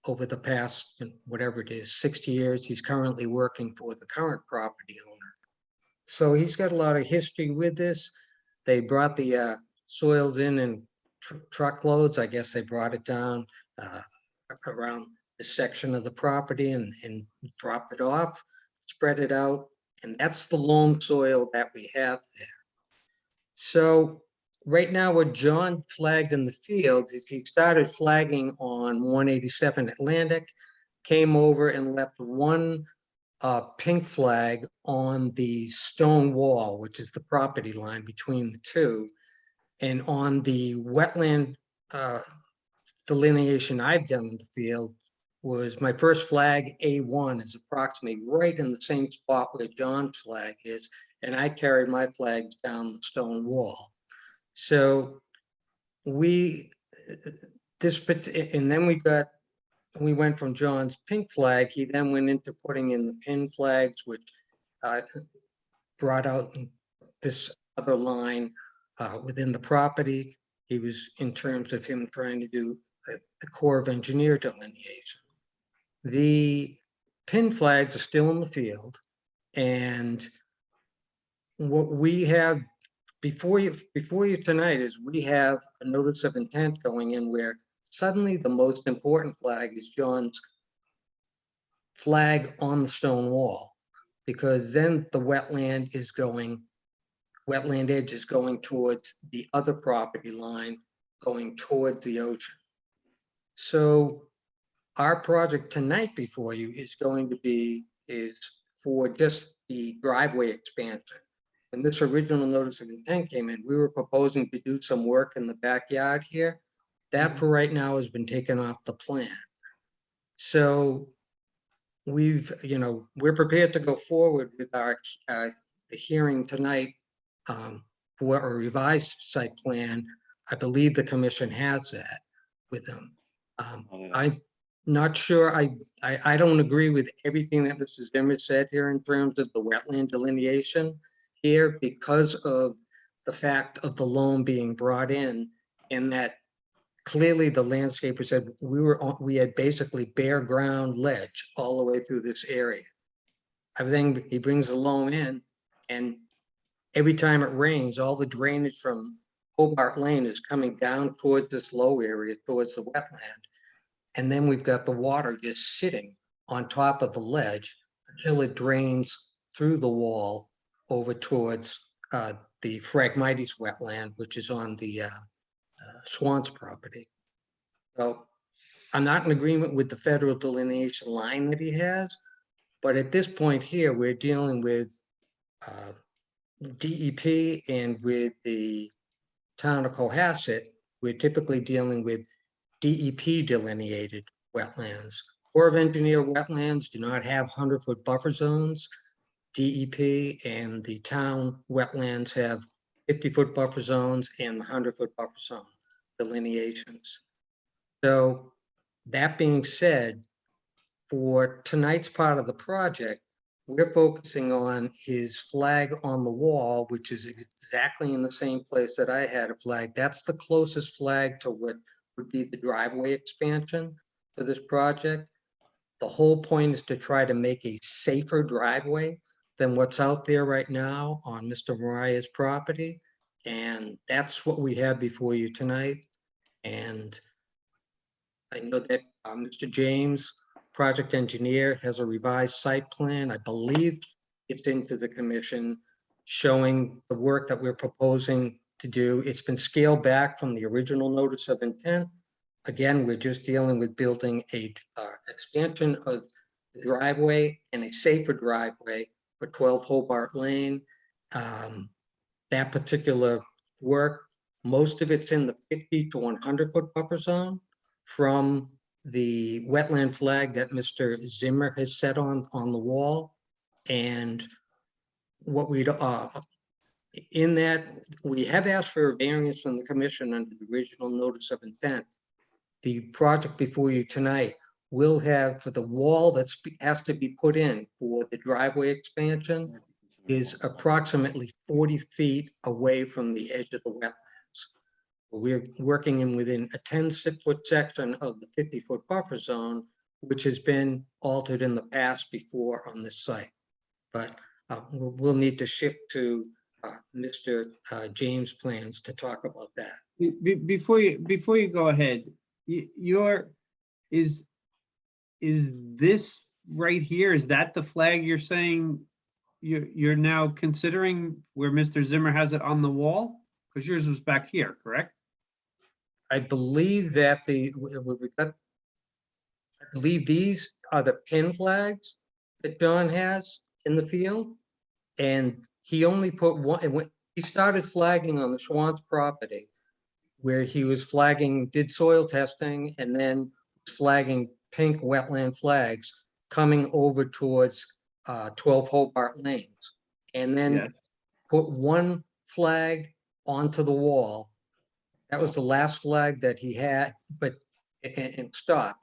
C: over the past, whatever it is, 60 years. He's currently working for the current property owner. So he's got a lot of history with this. They brought the soils in truckloads. I guess they brought it down around this section of the property and dropped it off, spread it out. And that's the loam soil that we have there. So right now what John flagged in the field is he started flagging on 187 Atlantic, came over and left one pink flag on the stone wall, which is the property line between the two. And on the wetland delineation I've done in the field was my first flag, A1, is approximately right in the same spot where John's flag is. And I carried my flags down the stone wall. So we went from John's pink flag. He then went into putting in the pin flags, which brought out this other line within the property. He was in terms of him trying to do a Corps of Engineer delineation. The pin flags are still in the field, and what we have before you tonight is we have a notice of intent going in where suddenly the most important flag is John's flag on the stone wall, because then the wetland edge is going towards the other property line, going towards the ocean. So our project tonight before you is for just the driveway expansion. When this original notice of intent came in, we were proposing to do some work in the backyard here. That for right now has been taken off the plan. So we're prepared to go forward with our the hearing tonight for a revised site plan. I believe the commission has that with them. I'm not sure. I don't agree with everything that Mr. Zimmer said here in terms of the wetland delineation here because of the fact of the loam being brought in, and that clearly the landscaper said we had basically bare ground ledge all the way through this area. Everything, he brings the loam in, and every time it rains, all the drainage from Hobart Lane is coming down towards this low area, towards the wetland. And then we've got the water just sitting on top of the ledge until it drains through the wall over towards the Phragmites wetland, which is on the Swan's property. So I'm not in agreement with the federal delineation line that he has, but at this point here, we're dealing with DEP and with the town of Cohasset. We're typically dealing with DEP delineated wetlands. Corps of Engineer wetlands do not have 100-foot buffer zones. DEP and the town wetlands have 50-foot buffer zones and the 100-foot buffer zone delineations. So that being said, for tonight's part of the project, we're focusing on his flag on the wall, which is exactly in the same place that I had a flag. That's the closest flag to what would be the driveway expansion for this project. The whole point is to try to make a safer driveway than what's out there right now on Mr. Mariah's property. And that's what we have before you tonight. And I know that Mr. James, project engineer, has a revised site plan. I believe it's into the commission, showing the work that we're proposing to do. It's been scaled back from the original notice of intent. Again, we're just dealing with building a expansion of the driveway and a safer driveway for 12 Hobart Lane. That particular work, most of it's in the 50 to 100 foot buffer zone from the wetland flag that Mr. Zimmer has set on the wall. And what we'd, in that, we have asked for a variance from the commission under the original notice of intent. The project before you tonight will have, for the wall that's has to be put in for the driveway expansion, is approximately 40 feet away from the edge of the wetlands. We're working in within a 10-foot section of the 50-foot buffer zone, which has been altered in the past before on this site. But we'll need to shift to Mr. James' plans to talk about that.
A: Before you go ahead, is this right here, is that the flag you're saying you're now considering where Mr. Zimmer has it on the wall? Because yours was back here, correct?
C: I believe that I believe these are the pin flags that John has in the field. And he only put one, when he started flagging on the Schwann's property, where he was flagging, did soil testing, and then flagging pink wetland flags coming over towards 12 Hobart Lanes. And then put one flag onto the wall. That was the last flag that he had, but and stopped.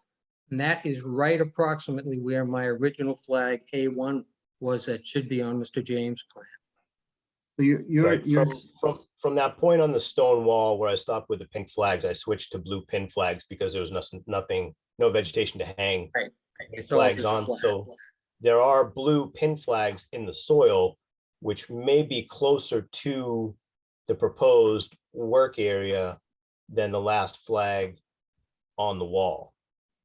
C: And that is right approximately where my original flag A1 was, that should be on Mr. James' plan.
A: So
U: From that point on the stone wall where I stopped with the pink flags, I switched to blue pin flags because there was nothing, no vegetation to hang flags on. So there are blue pin flags in the soil, which may be closer to the proposed work area than the last flag on the wall.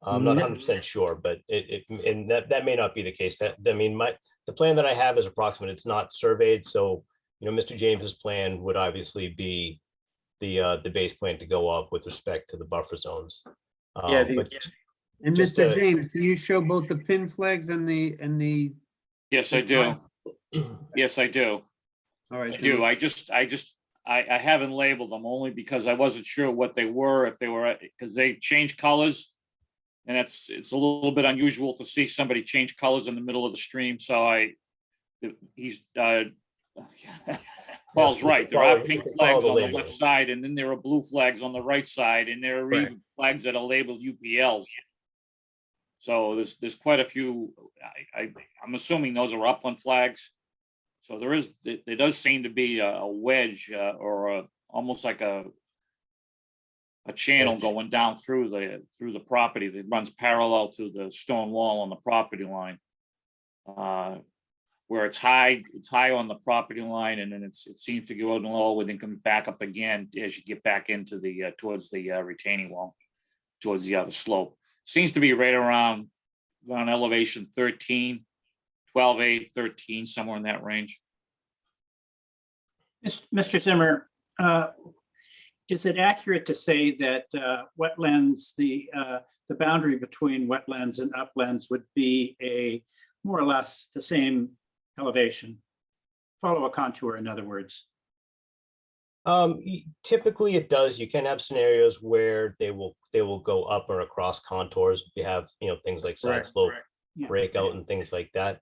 U: I'm not 100% sure, but that may not be the case. The plan that I have is approximate. It's not surveyed, so Mr. James's plan would obviously be the base plan to go up with respect to the buffer zones.
A: And Mr. James, do you show both the pin flags and the?
T: Yes, I do. Yes, I do.
A: All right.
T: I do. I haven't labeled them only because I wasn't sure what they were, if they were, because they change colors. And it's a little bit unusual to see somebody change colors in the middle of the stream. So Paul's right. There are pink flags on the left side, and then there are blue flags on the right side, and there are even flags that are labeled UPLs. So there's quite a few. I'm assuming those are upland flags. So there does seem to be a wedge or almost like a channel going down through the property that runs parallel to the stone wall on the property line. Where it's high on the property line, and then it seems to go low and then come back up again as you get back into the towards the retaining wall, towards the other slope. Seems to be right around elevation 13, 12.8, 13, somewhere in that range.
G: Mr. Zimmer, is it accurate to say that wetlands, the boundary between wetlands and uplands would be a more or less the same elevation? Follow a contour, in other words.
U: Typically it does. You can have scenarios where they will go up or across contours if you have things like side slope breakout and things like that.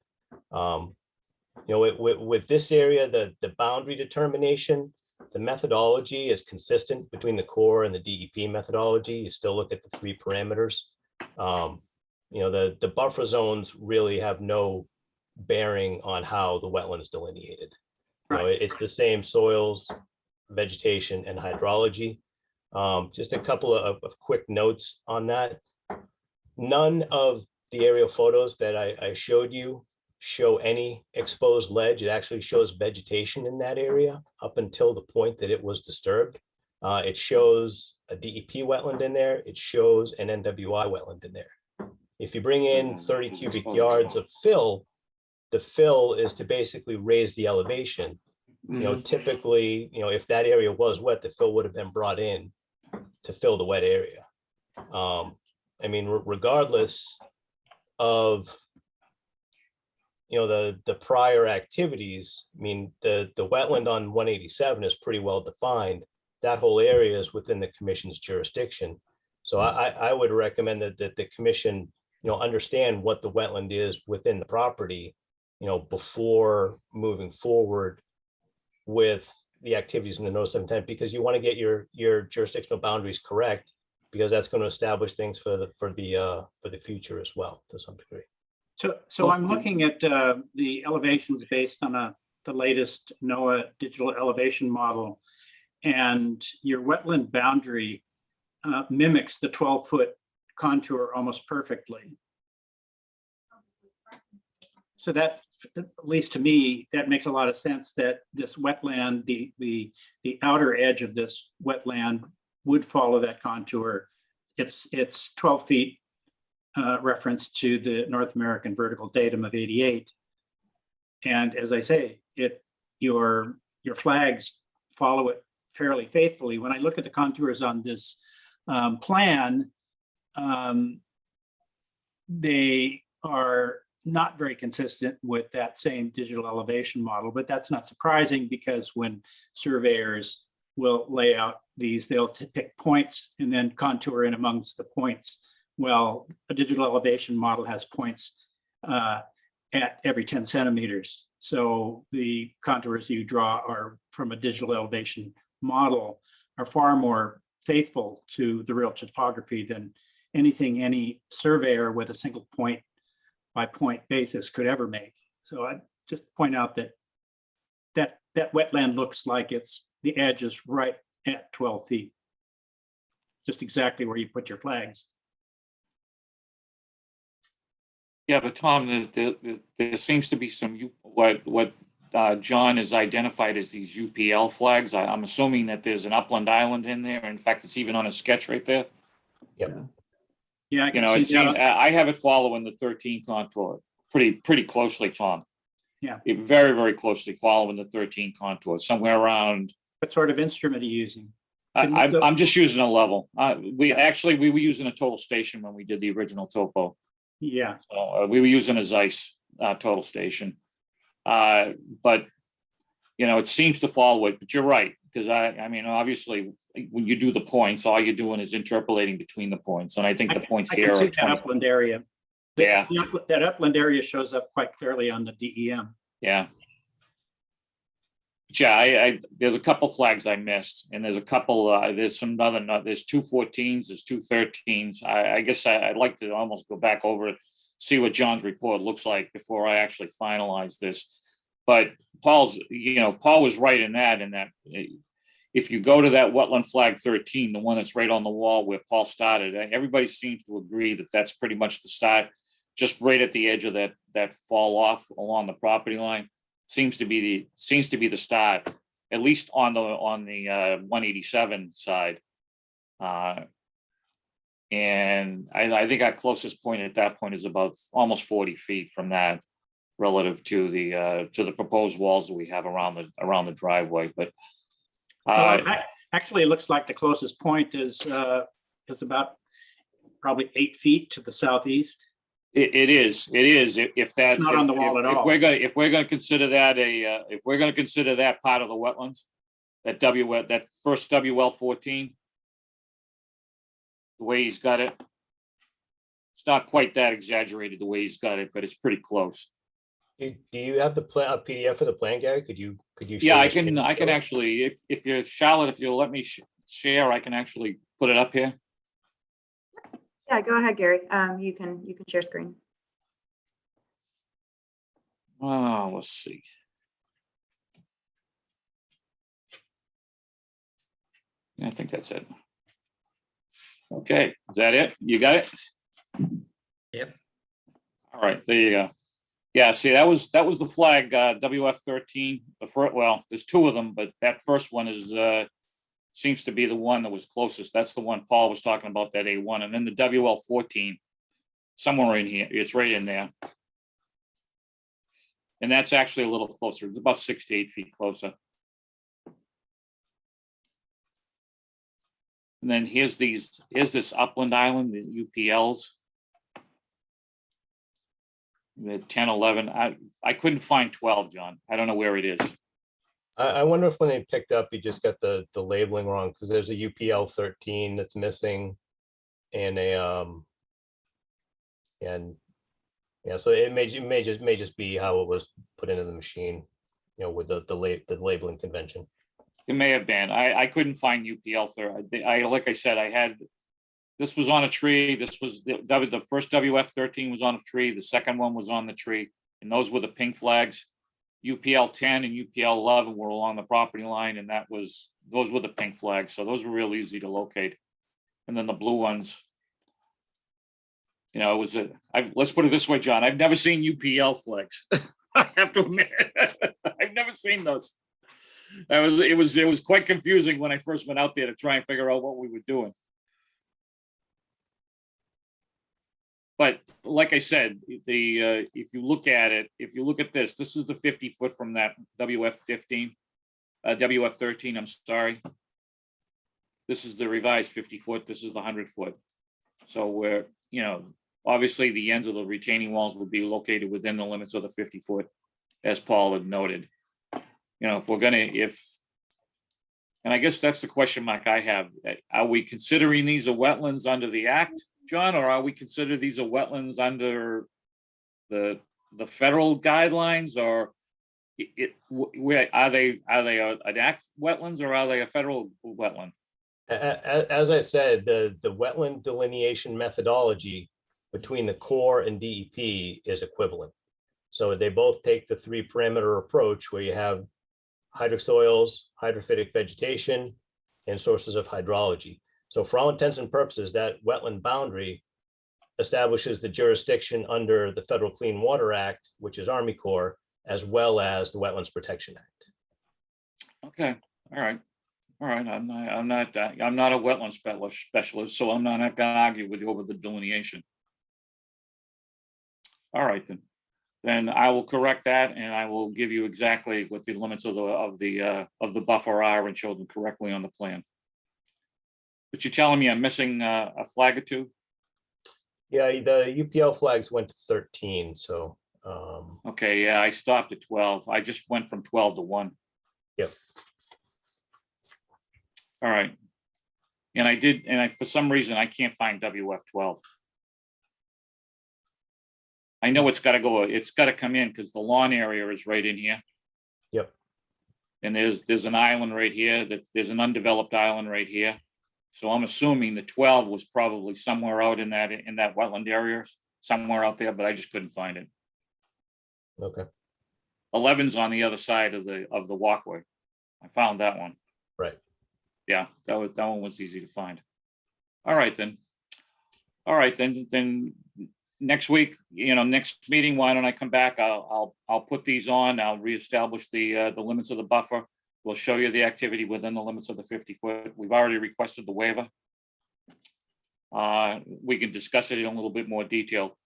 U: With this area, the boundary determination, the methodology is consistent between the core and the DEP methodology. You still look at the 3 parameters. The buffer zones really have no bearing on how the wetland is delineated. It's the same soils, vegetation, and hydrology. Just a couple of quick notes on that. None of the aerial photos that I showed you show any exposed ledge. It actually shows vegetation in that area up until the point that it was disturbed. It shows a DEP wetland in there. It shows an NWI wetland in there. If you bring in 30 cubic yards of fill, the fill is to basically raise the elevation. You know, typically, you know, if that area was wet, the fill would have been brought in to fill the wet area. I mean, regardless of, you know, the prior activities, I mean, the wetland on 187 is pretty well defined. That whole area is within the commission's jurisdiction. So I would recommend that the commission, you know, understand what the wetland is within the property, you know, before moving forward with the activities in the notice of intent, because you want to get your jurisdictional boundaries correct, because that's going to establish things for the future as well to some degree.
G: So I'm looking at the elevations based on the latest NOAA digital elevation model, and your wetland boundary mimics the 12-foot contour almost perfectly. So that, at least to me, that makes a lot of sense, that this wetland, the outer edge of this wetland would follow that contour. It's 12 feet reference to the North American vertical datum of 88. And as I say, your flags follow it fairly faithfully. When I look at the contours on this plan, they are not very consistent with that same digital elevation model, but that's not surprising, because when surveyors will lay out these, they'll pick points and then contour in amongst the points. Well, a digital elevation model has points at every 10 centimeters. So the contours you draw are from a digital elevation model are far more faithful to the real topography than anything any surveyor with a single point by point basis could ever make. So I just point out that wetland looks like the edge is right at 12 feet. Just exactly where you put your flags.
T: Yeah, but Tom, there seems to be some, what John has identified as these UPL flags. I'm assuming that there's an upland island in there. In fact, it's even on a sketch right there.
U: Yep.
G: Yeah, I
T: You
G: can
T: know,
G: see
T: it seems,
G: that.
T: I have it following the 13 contour pretty closely, Tom.
G: Yeah.
T: It very, very closely following the 13 contour, somewhere around.
G: What sort of instrument are you using?
T: I'm just using a level. We were using a total station when we did the original topo.
G: Yeah.
T: So we were using a Zeiss total station. But, you know, it seems to follow it, but you're right. Because I mean, obviously, when you do the points, all you're doing is interpolating between the points. And I think the points
G: I
T: here
G: can
T: are
G: see that
T: 20.
G: upland area.
T: Yeah.
G: That upland area shows up quite clearly on the DEM.
T: Yeah. Yeah, there's a couple flags I missed, and there's a couple, there's some other, there's 2 14s, there's 2 13s. I guess I'd like to almost go back over it, see what John's report looks like before I actually finalize this. But Paul was right in that if you go to that wetland flag 13, the one that's right on the wall where Paul started, everybody seems to agree that that's pretty much the start, just right at the edge of that fall off along the property line. Seems to be the start, at least on the 187 side. And I think our closest point at that point is about almost 40 feet from that, relative to the proposed walls that we have around the driveway. But
G: actually, it looks like the closest point is about probably 8 feet to the southeast.
T: It is. If that,
G: not on the wall at all.
T: If we're going to consider that part of the wetlands, that first WL 14, the way he's got it, it's not quite that exaggerated the way he's got it, but it's pretty close.
U: Do you have the plan, a PDF for the plan, Gary? Could you?
T: Yeah, I can actually, if you're Charlotte, if you'll let me share, I can actually put it up here.
F: Yeah, go ahead, Gary. You can share screen.
T: Oh, let's see. Yeah, I think that's it. Okay, is that it? You got it?
C: Yep.
T: All right, there you go. Yeah, see, that was the flag, WF 13. Well, there's 2 of them, but that first one is seems to be the one that was closest. That's the one Paul was talking about, that A1, and then the WL 14, somewhere in here. It's right in there. And that's actually a little closer. It's about 6 to 8 feet closer. And then here's this upland island, the UPLs. The 10, 11, I couldn't find 12, John. I don't know where it is.
U: I wonder if when they picked up, you just got the labeling wrong, because there's a UPL 13 that's missing and yeah, so it may just be how it was put into the machine, you know, with the labeling convention.
T: It may have been. I couldn't find UPL 13. Like I said, this was on a tree. This was the first WF 13 was on a tree. The second one was on the tree, and those were the pink flags. UPL 10 and UPL 11 were along the property line, and those were the pink flags. So those were real easy to locate. And then the blue ones, you know, let's put it this way, John. I've never seen UPL flags. I have to admit, I've never seen those. It was quite confusing when I first went out there to try and figure out what we were doing. But like I said, if you look at this is the 50 foot from that WF 13, I'm sorry. This is the revised 50 foot. This is the 100 foot. So we're, you know, obviously the ends of the retaining walls would be located within the limits of the 50 foot, as Paul had noted. You know, and I guess that's the question mark I have. Are we considering these a wetlands under the act, John, or are we consider these a wetlands under the federal guidelines, or are they an act wetlands, or are they a federal wetland?
U: As I said, the wetland delineation methodology between the Corps and DEP is equivalent. So they both take the 3-parameter approach where you have hydric soils, hydrophytic vegetation, and sources of hydrology. So for all intents and purposes, that wetland boundary establishes the jurisdiction under the Federal Clean Water Act, which is Army Corps, as well as the Wetlands Protection Act.
T: Okay, all right. I'm not a wetland specialist, so I'm not going to argue with you over the delineation. All right, then I will correct that, and I will give you exactly what the limits of the buffer are and show them correctly on the plan. But you're telling me I'm missing a flag or two?
U: Yeah, the UPL flags went to 13, so.
T: Okay, yeah, I stopped at 12. I just went from 12 to 1.
U: Yep.
T: All right. And for some reason, I can't find WF 12. I know it's got to come in because the lawn area is right in here.
U: Yep.
T: And there's an island right here, there's an undeveloped island right here. So I'm assuming the 12 was probably somewhere out in that wetland area, somewhere out there, but I just couldn't find it.
U: Okay.
T: 11's on the other side of the walkway. I found that one.
U: Right.
T: Yeah, that one was easy to find. All right, then. Then next week, next meeting, why don't I come back? I'll put these on. I'll reestablish the limits of the buffer. We'll show you the activity within the limits of the 50 foot. We've already requested the waiver. We can discuss it in a little bit more detail.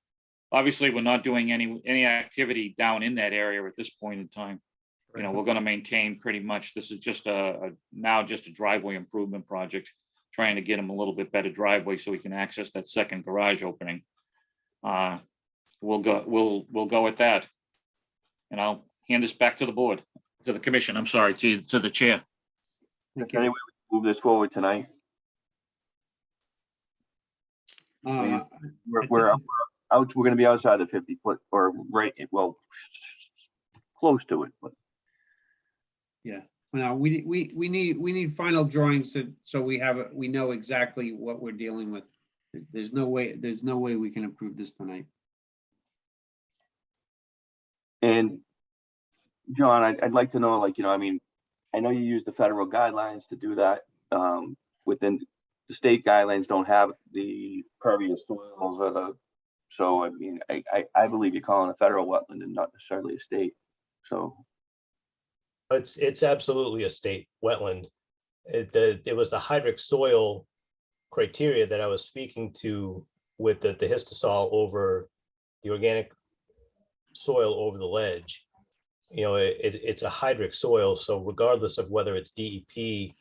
T: Obviously, we're not doing any activity down in that area at this point in time. We're going to maintain pretty much. This is just now just a driveway improvement project, trying to get them a little bit better driveway so we can access that second garage opening. We'll go with that, and I'll hand this back to the board, to the commission. I'm sorry, to the chair.
B: Okay, anyway, we move this forward tonight. We're out. We're going to be outside the 50 foot, or right, well, close to it. But.
A: Yeah. Now we need final drawings so we know exactly what we're dealing with. There's no way we can approve this tonight.
B: And John, I'd like to know, I know you use the federal guidelines to do that. Within the state guidelines don't have the pervious soils so I believe you're calling a federal wetland and not necessarily a state. So
U: it's absolutely a state wetland. It was the hydric soil criteria that I was speaking to with the histosol over the organic soil over the ledge. it's a hydric soil. So regardless of whether it's DEP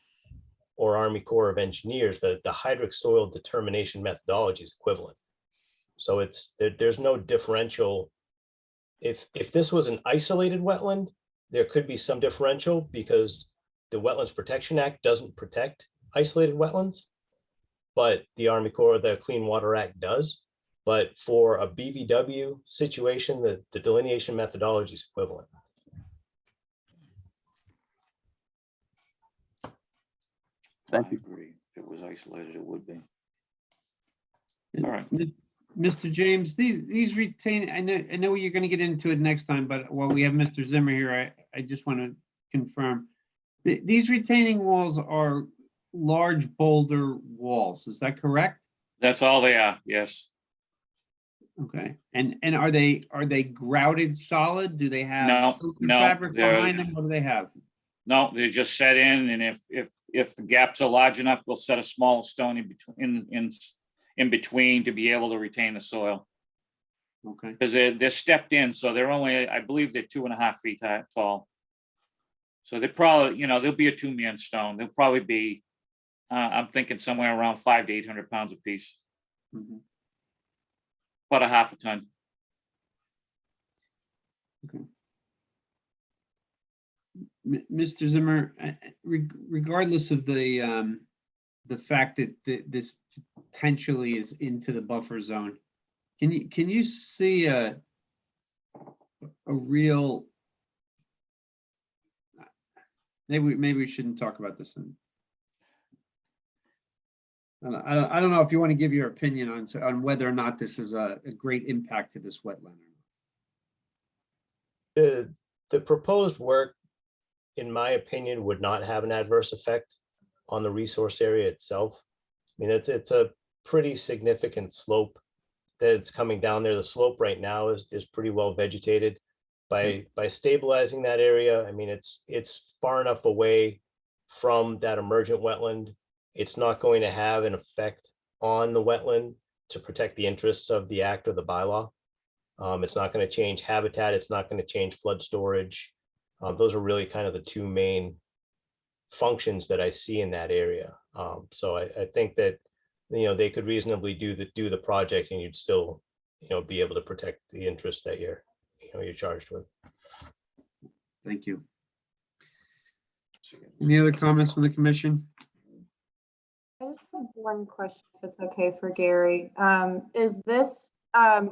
U: or Army Corps of Engineers, the hydric soil determination methodology is equivalent. So there's no differential. If this was an isolated wetland, there could be some differential because the Wetlands Protection Act doesn't protect isolated wetlands, but the Army Corps, the Clean Water Act does. But for a BVW situation, the delineation methodology is equivalent.
B: Thank you.
T: I agree. If it was isolated, it would be. All right.
A: Mr. James, these retain, I know you're going to get into it next time, but while we have Mr. Zimmer here, I just want to confirm. These retaining walls are large boulder walls, is that correct?
T: That's all they are, yes.
A: Okay, and are they grouted solid? Do they have
T: No,
A: filter
T: no,
A: fabric
T: they're-
A: behind them? What do they have?
T: No, they just set in, and if the gaps are large enough, we'll set a small stone in between to be able to retain the soil.
A: Okay.
T: Because they're stepped in, so they're only, I believe they're 2.5 feet tall. So they probably, there'll be a 2-man stone. They'll probably be, I'm thinking somewhere around 500 to 800 pounds a piece.
A: Mhm.
T: About a half a ton.
A: Okay. Mr. Zimmer, regardless of the fact that this potentially is into the buffer zone, can you see a real, maybe we shouldn't talk about this. I don't know if you want to give your opinion on whether or not this is a great impact to this wetland.
U: The proposed work, in my opinion, would not have an adverse effect on the resource area itself. I mean, it's a pretty significant slope that's coming down there. The slope right now is pretty well vegetated. By stabilizing that area, I mean, it's far enough away from that emergent wetland. It's not going to have an effect on the wetland to protect the interests of the act or the bylaw. It's not going to change habitat. It's not going to change flood storage. Those are really kind of the two main functions that I see in that area. So I think that, they could reasonably do the project and you'd still, be able to protect the interests that you're charged with.
A: Thank you. Any other comments from the commission?
S: I just have one question, if it's okay for Gary. Is this,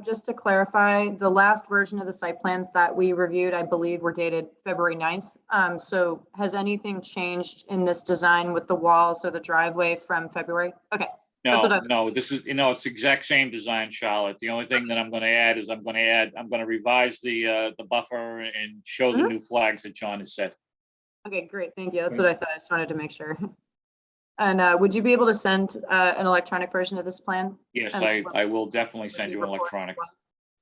S: just to clarify, the last version of the site plans that we reviewed, I believe, were dated February 9th. So has anything changed in this design with the walls or the driveway from February? Okay.
T: No, this is, it's the exact same design, Charlotte. The only thing that I'm going to add is I'm going to revise the buffer and show the new flags that John has said.
S: Okay, great. Thank you. That's what I thought. I just wanted to make sure. And would you be able to send an electronic version of this plan?
T: Yes,
S: And
T: I will definitely send you an electronic.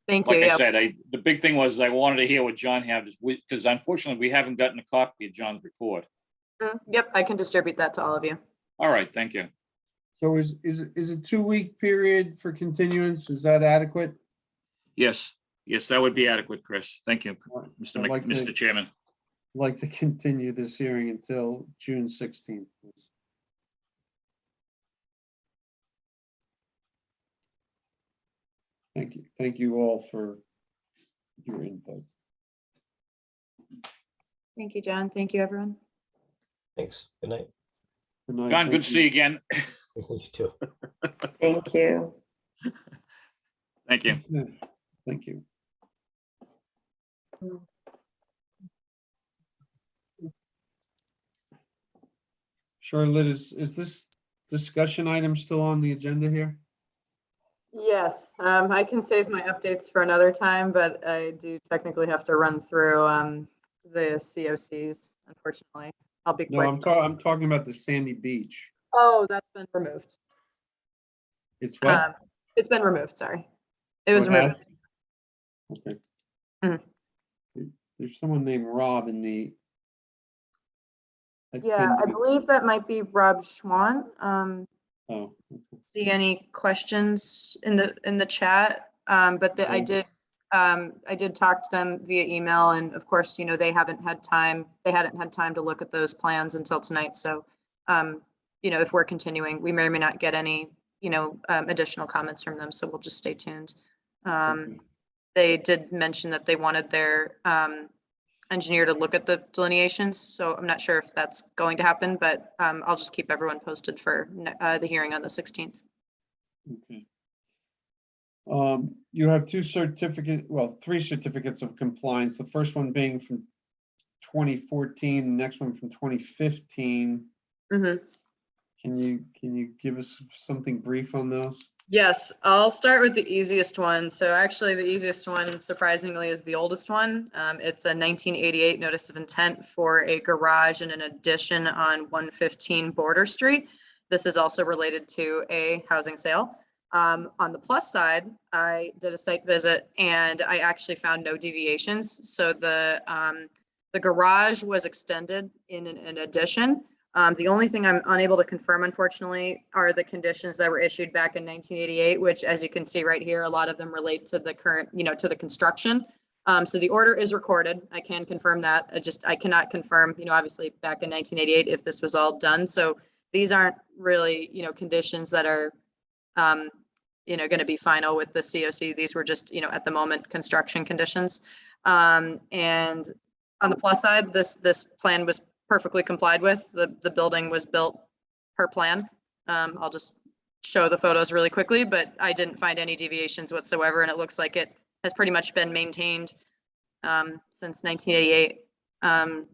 S: Thank you.
T: Like I
S: Yeah.
T: said, the big thing was I wanted to hear what John had, because unfortunately we haven't gotten a copy of John's report.
S: Yep, I can distribute that to all of you.
T: All right, thank you.
A: So is a 2-week period for continuance? Is that adequate?
T: Yes, that would be adequate, Chris. Thank you,
A: I'd like to-
T: Mr. Chairman.
A: I'd like to continue this hearing until June 16th, please. Thank you. Thank you all for your input.
S: Thank you, John. Thank you, everyone.
U: Thanks. Good night.
A: Good night.
T: John, good to see you again.
U: You too.
D: Thank you.
T: Thank you.
A: Thank you. Charlotte, is this discussion item still on the agenda here?
S: Yes, I can save my updates for another time, but I do technically have to run through the COCs, unfortunately. I'll be
A: No,
S: quick.
A: I'm talking about the Sandy Beach.
S: Oh, that's been removed.
A: It's what?
S: It's been removed, sorry. It was
A: Oh, it has?
S: removed.
A: Okay.
S: Mhm.
A: There's someone named Rob in the.
S: Yeah, I believe that might be Rob Schwan.
A: Oh.
S: See any questions in the chat? But I did
F: I did talk to them via email, and of course, you know, they hadn't had time to look at those plans until tonight. So, you know, if we're continuing, we may or may not get any, you know, additional comments from them. So we'll just stay tuned. They did mention that they wanted their engineer to look at the delineations. So I'm not sure if that's going to happen, but I'll just keep everyone posted for the hearing on the 16th.
A: Okay. You have three certificates of compliance. The first one being from 2014, the next one from 2015.
F: Mm-hmm.
A: Can you give us something brief on those?
F: Yes, I'll start with the easiest one. So actually the easiest one, surprisingly, is the oldest one. It's a 1988 notice of intent for a garage and an addition on 115 Border Street. This is also related to a housing sale. On the plus side, I did a site visit and I actually found no deviations. So the garage was extended in an addition. The only thing I'm unable to confirm, unfortunately, are the conditions that were issued back in 1988, which, as you can see right here, a lot of them relate to the current, you know, to the construction. So the order is recorded. I can confirm that. I cannot confirm, you know, obviously back in 1988 if this was all done. So these aren't really, you know, conditions that are, you know, going to be final with the COC. These were just, you know, at the moment construction conditions. And on the plus side, this plan was perfectly complied with. The building was built per plan. I'll just show the photos really quickly, but I didn't find any deviations whatsoever, and it looks like it has pretty much been maintained since 1988.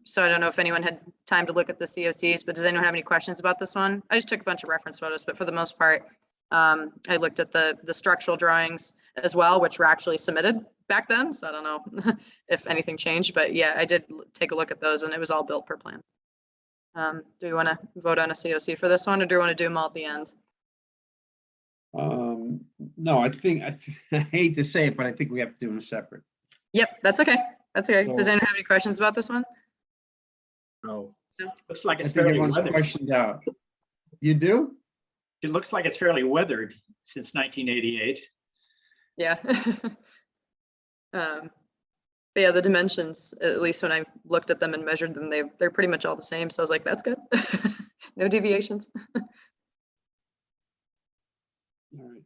F: So I don't know if anyone had time to look at the COCs, but does anyone have any questions about this one? I just took a bunch of reference photos, but for the most part, I looked at the structural drawings as well, which were actually submitted back then. So I don't know if anything changed, but yeah, I did take a look at those and it was all built per plan. Do we want to vote on a COC for this one, or do we want to do them all at the end?
A: No, I think, I hate to say it, but I think we have to do them separate.
F: Yep, that's okay. That's okay. Does
A: So-
F: anyone have any questions about this one?
I: No.
G: Looks like
A: I
G: it's
A: think
G: fairly
A: everyone's
G: weathered.
A: questioned out. You do?
G: It looks like it's fairly weathered since 1988.
F: Yeah. But yeah, the dimensions, at least when I looked at them and measured them, they're pretty much all the same. So I was like, that's good. No deviations.
A: All right.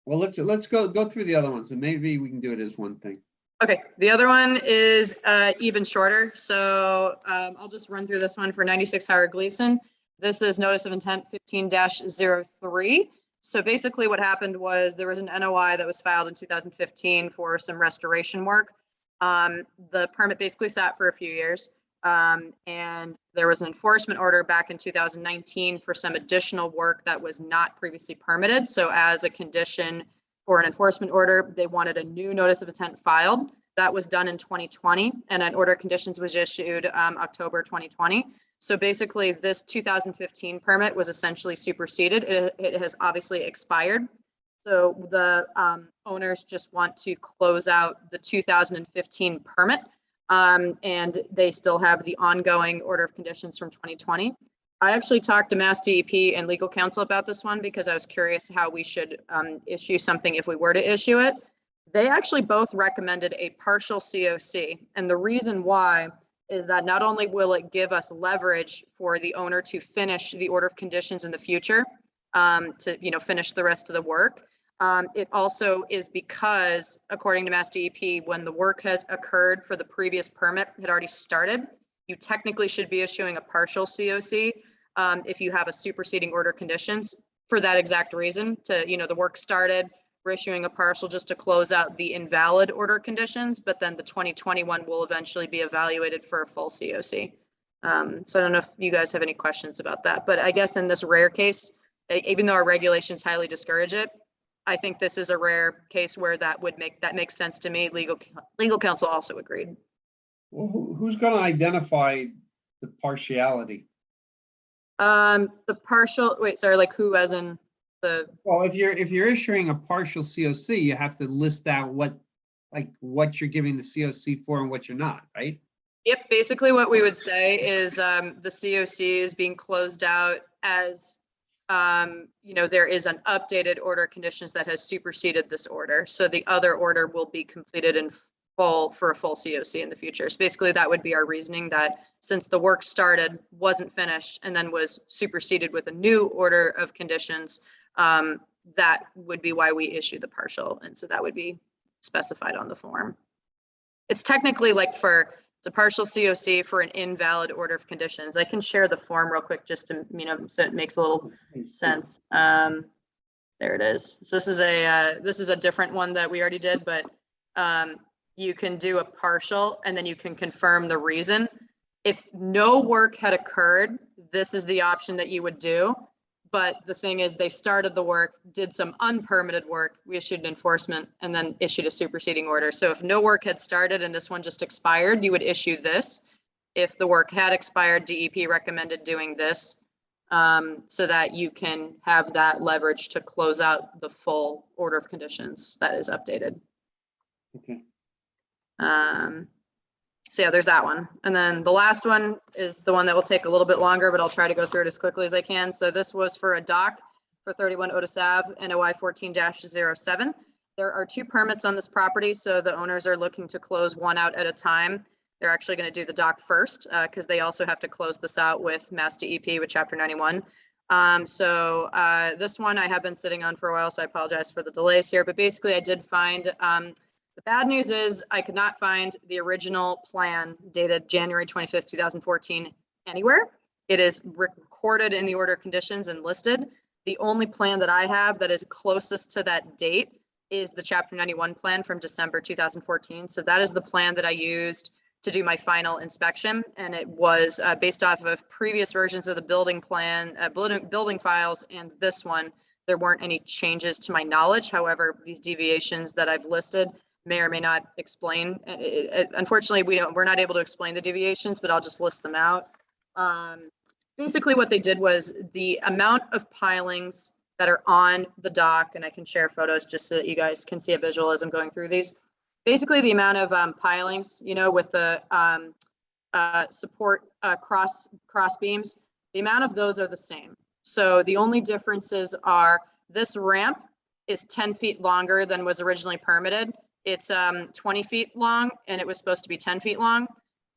A: Well, let's go through the other ones and maybe we can do it as one thing.
F: Okay, the other one is even shorter. So I'll just run through this one for 96 Howard Gleason. This is notice of intent 15-03. So basically what happened was there was an NOI that was filed in 2015 for some restoration work. The permit basically sat for a few years. And there was an enforcement order back in 2019 for some additional work that was not previously permitted. So as a condition for an enforcement order, they wanted a new notice of intent filed. That was done in 2020, and an order of conditions was issued October 2020. So basically this 2015 permit was essentially superseded. It has obviously expired. So the owners just want to close out the 2015 permit, and they still have the ongoing order of conditions from 2020. I actually talked to Mass DEP and legal counsel about this one because I was curious how we should issue something if we were to issue it. They actually both recommended a partial COC. And the reason why is that not only will it give us leverage for the owner to finish the order of conditions in the future, to finish the rest of the work, it also is because, according to Mass DEP, when the work had occurred for the previous permit had already started, you technically should be issuing a partial COC if you have a superseding order of conditions for that exact reason. To, the work started, we're issuing a partial just to close out the invalid order of conditions, but then the 2021 will eventually be evaluated for a full COC. So I don't know if you guys have any questions about that, but I guess in this rare case, even though our regulations highly discourage it, I think this is a rare case where that makes sense to me. Legal counsel also agreed.
A: Well, who's going to identify the partiality?
F: The partial, wait, sorry, like who as in the?
A: Well, if you're issuing a partial COC, you have to list out what you're giving the COC for and what you're not, right?
F: Yep, basically what we would say is the COC is being closed out as
S: there is an updated order of conditions that has superseded this order. So the other order will be completed in full for a full COC in the future. So basically that would be our reasoning, that since the work started, wasn't finished, and then was superseded with a new order of conditions, that would be why we issue the partial. And so that would be specified on the form. It's technically like it's a partial COC for an invalid order of conditions. I can share the form real quick just to, so it makes a little sense. There it is. So this is a different one that we already did, but you can do a partial and then you can confirm the reason. If no work had occurred, this is the option that you would do. But the thing is, they started the work, did some unpermitted work, we issued an enforcement, and then issued a superseding order. So if no work had started and this one just expired, you would issue this. If the work had expired, DEP recommended doing this, so that you can have that leverage to close out the full order of conditions that is updated.
A: Okay.
S: So yeah, there's that one. And then the last one is the one that will take a little bit longer, but I'll try to go through it as quickly as I can. So this was for a dock for 31 Otis Ave, NOI 14-07. There are 2 permits on this property, so the owners are looking to close one out at a time. They're actually going to do the dock first because they also have to close this out with Mass DEP with Chapter 91. This one I have been sitting on for a while, so I apologize for the delays here. But basically, I did find the bad news is I could not find the original plan dated January 25th, 2014 anywhere. It is recorded in the order of conditions and listed. The only plan that I have that is closest to that date is the Chapter 91 plan from December 2014. So that is the plan that I used to do my final inspection. And it was based off of previous versions of the building plan, building files, and this one. There weren't any changes to my knowledge. However, these deviations that I've listed may or may not explain. Unfortunately, we're not able to explain the deviations, but I'll just list them out. Basically what they did was the amount of pilings that are on the dock, and I can share photos just so that you guys can see a visual as I'm going through these. Basically the amount of pilings, with the support cross beams, the amount of those are the same. So the only differences are this ramp is 10 feet longer than was originally permitted. It's 20 feet long and it was supposed to be 10 feet long.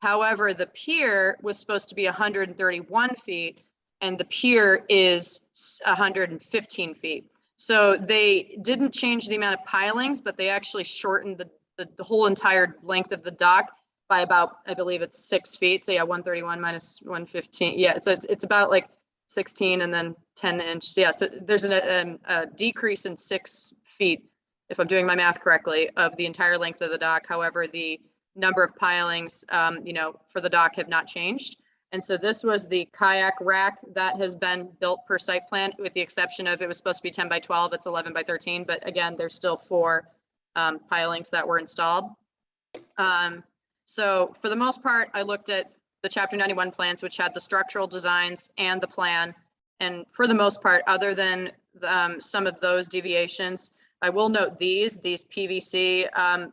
S: However, the pier was supposed to be 131 feet and the pier is 115 feet. So they didn't change the amount of pilings, but they actually shortened the whole entire length of the dock by about, I believe it's 6 feet. So yeah, 131 minus 115. Yeah, so it's about like 16 and then 10 inch. Yeah, so there's a decrease in 6 feet, if I'm doing my math correctly, of the entire length of the dock. However, the number of pilings, for the dock have not changed. And so this was the kayak rack that has been built per site plan, with the exception of it was supposed to be 10 by 12, it's 11 by 13. But again, there's still 4 pilings that were installed. So for the most part, I looked at the Chapter 91 plans, which had the structural designs and the plan. And for the most part, other than some of those deviations, I will note these PVC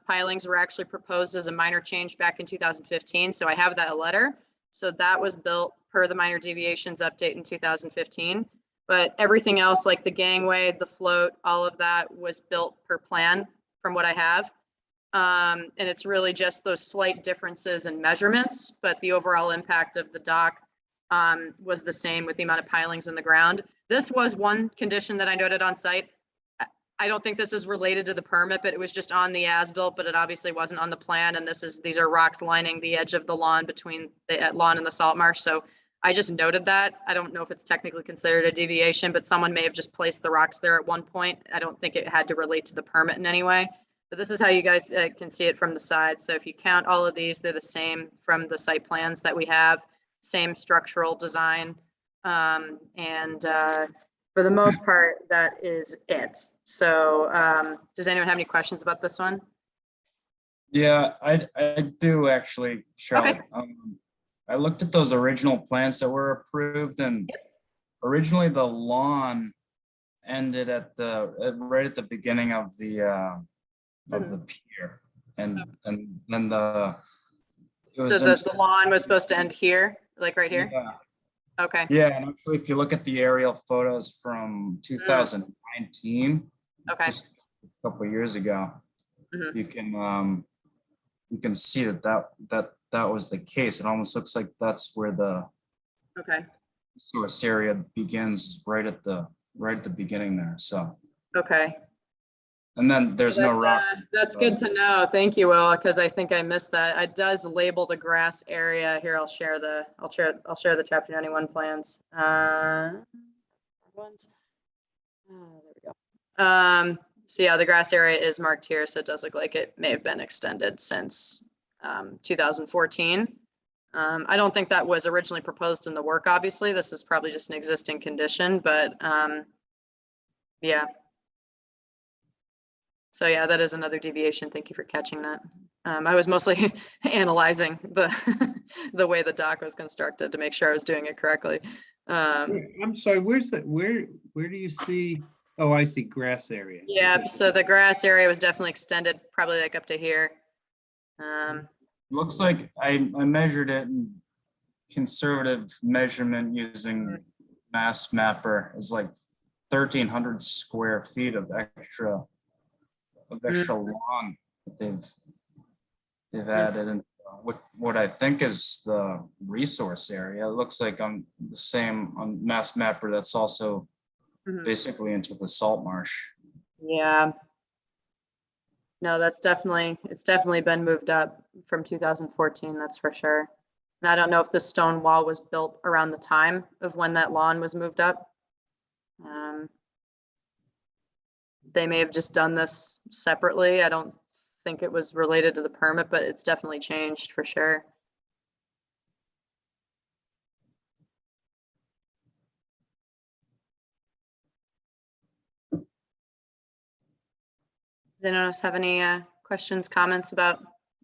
S: pilings were actually proposed as a minor change back in 2015. So I have that letter. So that was built per the minor deviations update in 2015. But everything else, like the gangway, the float, all of that was built per plan from what I have. And it's really just those slight differences in measurements, but the overall impact of the dock was the same with the amount of pilings in the ground. This was one condition that I noted on site. I don't think this is related to the permit, but it was just on the as-built, but it obviously wasn't on the plan. And these are rocks lining the edge of the lawn between the lawn and the salt marsh. So I just noted that. I don't know if it's technically considered a deviation, but someone may have just placed the rocks there at one point. I don't think it had to relate to the permit in any way. But this is how you guys can see it from the side. So if you count all of these, they're the same from the site plans that we have, same structural design. For the most part, that is it. So does anyone have any questions about this one?
E: Yeah, I do actually, Charlotte. Okay. I looked at those original plans that were approved, and originally the lawn ended at right at the beginning of the pier, and then the lawn was supposed to end here, like right here. Yeah.
F: Okay,
E: Yeah, and actually, if you look at the aerial photos from 2019,
F: okay.
E: just a couple of years ago,
F: Mhm.
E: you can see that was the case. It almost looks like that's where the
F: Okay,
E: source area begins, right at the beginning there. So,
F: okay.
E: and then there's no rocks.
F: That's good to know. Thank you, Will, because I think I missed that. It does label the grass area. Here, I'll share the chapter 91 plans. Ones. Oh, there we go. So yeah, the grass area is marked here, so it does look like it may have been extended since 2014. I don't think that was originally proposed in the work, obviously. This is probably just an existing condition, but yeah. So yeah, that is another deviation. Thank you for catching that. I was mostly analyzing the way the dock was constructed to make sure I was doing it correctly.
A: I'm sorry, where's that? Where do you see? Oh, I see grass area.
F: Yeah, so the grass area was definitely extended, probably like up to here.
E: Looks like I measured it in conservative measurement using Mass Mapper. Is like 1,300 square feet of extra lawn that they've added, and what I think is the resource area. It looks like on the same on Mass Mapper. That's also basically into the salt marsh.
F: Yeah. No, it's definitely been moved up from 2014, that's for sure. And I don't know if the stone wall was built around the time of when that lawn was moved up. They may have just done this separately. I don't think it was related to the permit, but it's definitely changed for sure. Does anyone else have any questions, comments about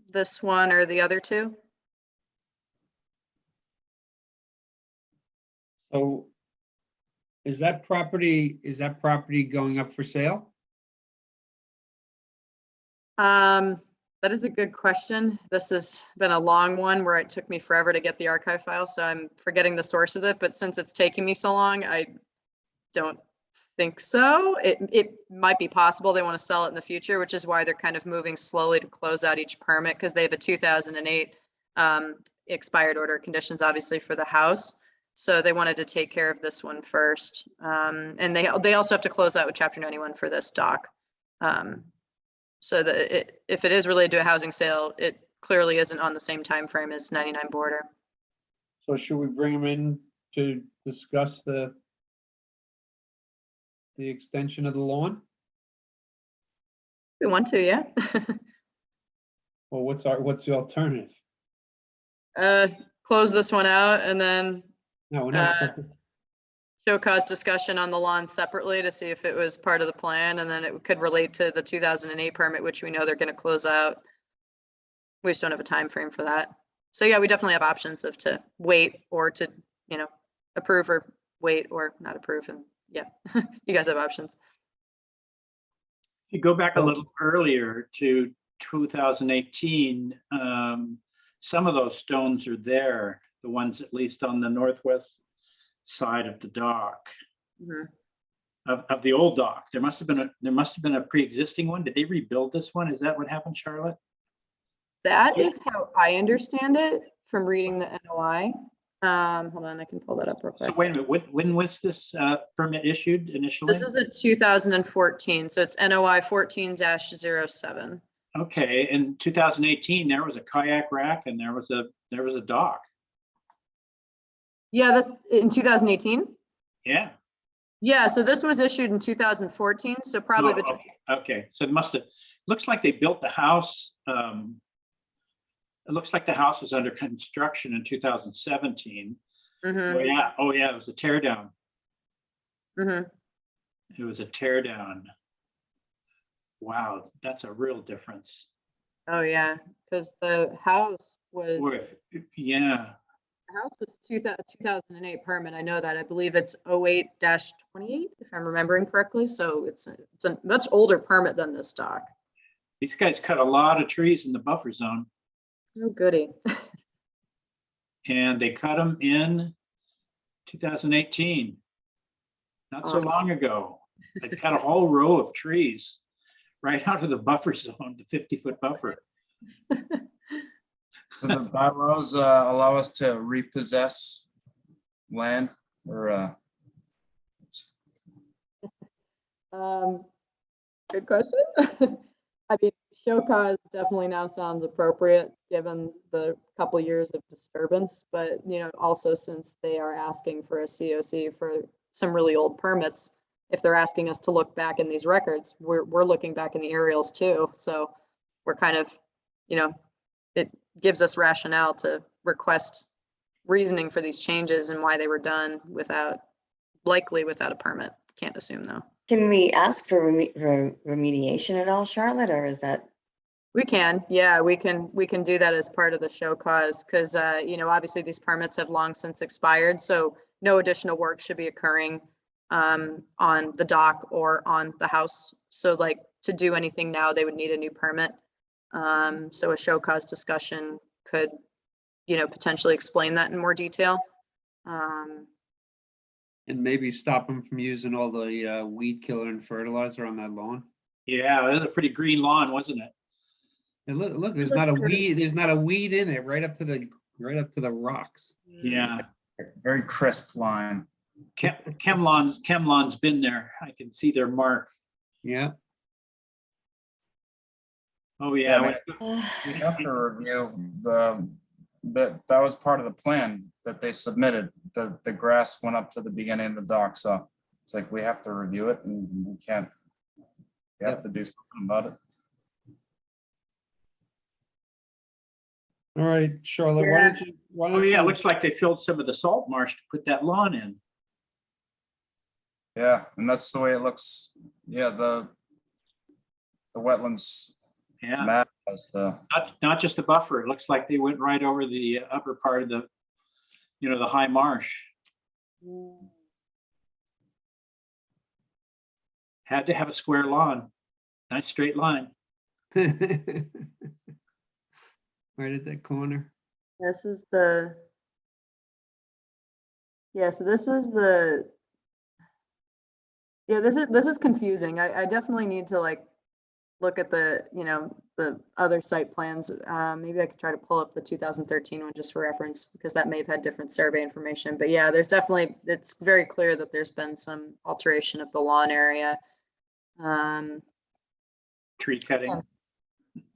F: this one or the other two?
A: So is that property going up for sale?
F: That is a good question. This has been a long one where it took me forever to get the archive file, so I'm forgetting the source of it, but since it's taking me so long, I don't think so. It might be possible they want to sell it in the future, which is why they're kind of moving slowly to close out each permit, because they have a 2008 expired order of conditions, obviously, for the house. So they wanted to take care of this one first. And they also have to close out with Chapter 91 for this dock. So if it is related to a housing sale, it clearly isn't on the same time frame as 99 border.
A: So should we bring them in to discuss the extension of the lawn?
F: We want to, yeah.
A: Well, what's the alternative?
F: Close this one out and then
A: No, we're not.
F: show cause discussion on the lawn separately to see if it was part of the plan, and then it could relate to the 2008 permit, which we know they're going to close out. We just don't have a time frame for that. So yeah, we definitely have options of to wait or to, approve or wait or not approve. And yeah, you guys have options.
G: If you go back a little earlier to 2018, some of those stones are there, the ones at least on the northwest side of the dock. Of the old dock. There must have been a pre-existing one. Did they rebuild this one? Is that what happened, Charlotte?
F: That is how I understand it from reading the NOI. Hold on, I can pull that up real quick.
G: So wait a minute, when was this permit issued initially?
F: This is a 2014, so it's NOI 14-07.
G: Okay, in 2018, there was a kayak rack and there was a dock.
F: Yeah, that's in 2018.
G: Yeah.
F: Yeah, so this was issued in 2014, so probably
G: Oh,
F: between.
G: okay, so it must have, looks like they built the house. It looks like the house was under construction in 2017. Oh yeah, it was a tear down. It was a tear down. Wow, that's a real difference.
F: Oh yeah, because the house was.
G: Yeah.
F: The house was 2008 permit. I know that. I believe it's 08-28, if I'm remembering correctly. So it's a much older permit than this dock.
G: These guys cut a lot of trees in the buffer zone.
F: Oh goody.
G: And they cut them in 2018. Not so long ago. They've got a whole row of trees right out of the buffer zone, the 50-foot buffer.
E: Do the bylaws allow us to repossess land or
S: Good question. I mean, show cause definitely now sounds appropriate, given the couple years of disturbance, but, you know, also since they are asking for a COC for some really old permits, if they're asking us to look back in these records, we're looking back in the aerials too. So we're kind of, you know, it gives us rationale to request reasoning for these changes and why they were done likely without a permit. Can't assume though.
D: Can we ask for remediation at all, Charlotte, or is that?
S: We can, yeah, we can do that as part of the show cause, because, you know, obviously these permits have long since expired, so no additional work should be occurring on the dock or on the house. So like to do anything now, they would need a new permit. So a show cause discussion could, you know, potentially explain that in more detail.
A: And maybe stop them from using all the weed killer and fertilizer on that lawn.
G: Yeah, that was a pretty green lawn, wasn't it?
A: And look, there's not a weed, there's not a weed in it, right up to the rocks.
G: Yeah.
E: very crisp line?
G: Chemlon's been there. I can see their mark.
A: Yeah.
G: Oh, yeah.
E: We have to review that was part of the plan that they submitted. The grass went up to the beginning of the dock, so it's like we have to review it and we have to do something about it.
A: All right, Charlotte, why don't
G: Oh,
A: you?
G: yeah, it looks like they filled some of the salt marsh to put that lawn in.
E: Yeah, and that's the way it looks. Yeah, the wetlands map has the
G: not just the buffer. It looks like they went right over the upper part of the, you know, the high marsh. Had to have a square lawn, nice straight line.
A: Right at that corner.
S: This is the, yeah, so this was the, yeah, this is confusing. I definitely need to like look at the, you know, the other site plans. Maybe I could try to pull up the 2013 one just for reference, because that may have had different survey information. But yeah, there's definitely, it's very clear that there's been some alteration of the lawn area.
G: Tree cutting.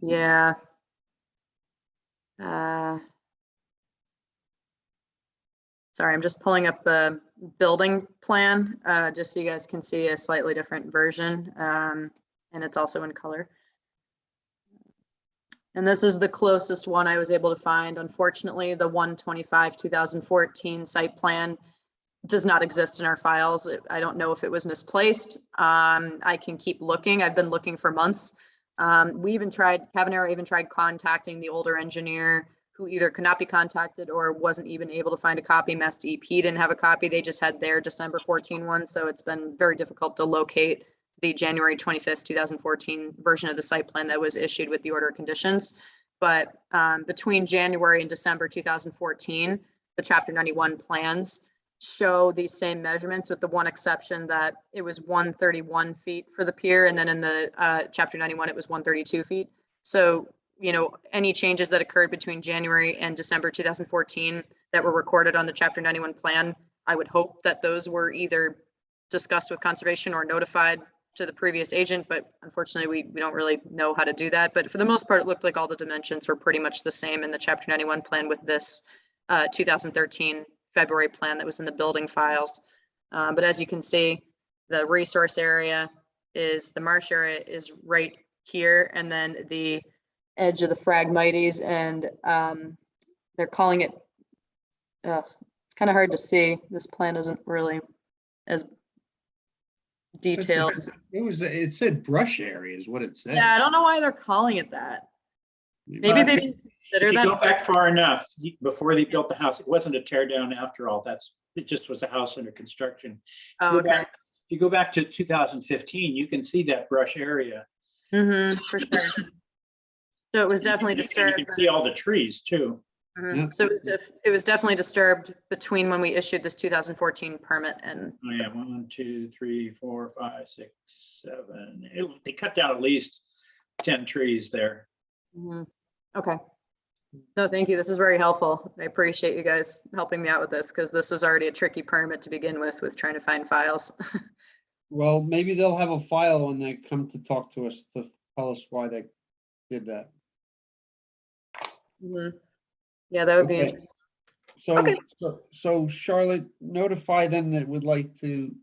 S: Yeah. Sorry, I'm just pulling up the building plan, just so you guys can see a slightly different version. And it's also in color. And this is the closest one I was able to find. Unfortunately, the 125/2014 site plan does not exist in our files. I don't know if it was misplaced. I can keep looking. I've been looking for months. Cavanero even tried contacting the older engineer, who either could not be contacted or wasn't even able to find a copy. Mass DEP didn't have a copy. They just had their December 14 one. So it's been very difficult to locate the January 25th, 2014 version of the site plan that was issued with the order of conditions. But between January and December 2014, the Chapter 91 plans show these same measurements, with the one exception that it was 131 feet for the pier, and then in the Chapter 91 it was 132 feet. So, you know, any changes that occurred between January and December 2014 that were recorded on the Chapter 91 plan, I would hope that those were either discussed with conservation or notified to the previous agent, but unfortunately we don't really know how to do that. But for the most part, it looked like all the dimensions were pretty much the same in the Chapter 91 plan with this 2013 February plan that was in the building files. But as you can see, the resource area is, the marsh area is right here, and then the edge of the Phragmites, and they're calling it, it's kind of hard to see. This plan isn't really as detailed.
A: It said brush area is what it said.
S: Yeah, I don't know why they're calling it that. Maybe they didn't consider
G: If you
S: that.
G: go back far enough, before they built the house, it wasn't a tear down after all. It just was a house under construction.
S: Oh, okay.
G: If you go back to 2015, you can see that brush area.
S: For sure. So it was definitely disturbed.
G: You can see all the trees too.
F: Mhm.
A: Yeah.
F: So it was definitely disturbed between when we issued this 2014 permit and,
G: Oh, yeah, 1, 2, 3, 4, 5, 6, 7. They cut down at least 10 trees there.
F: Mhm. Okay. No, thank you. This is very helpful. I appreciate you guys helping me out with this because this was already a tricky permit to begin with trying to find files.
A: Well, maybe they'll have a file when they come to talk to us to tell us why they did that.
F: Mhm. Yeah, that would be
A: Okay.
F: interesting.
A: So,
F: Okay.
A: so Charlotte, notify them that would like to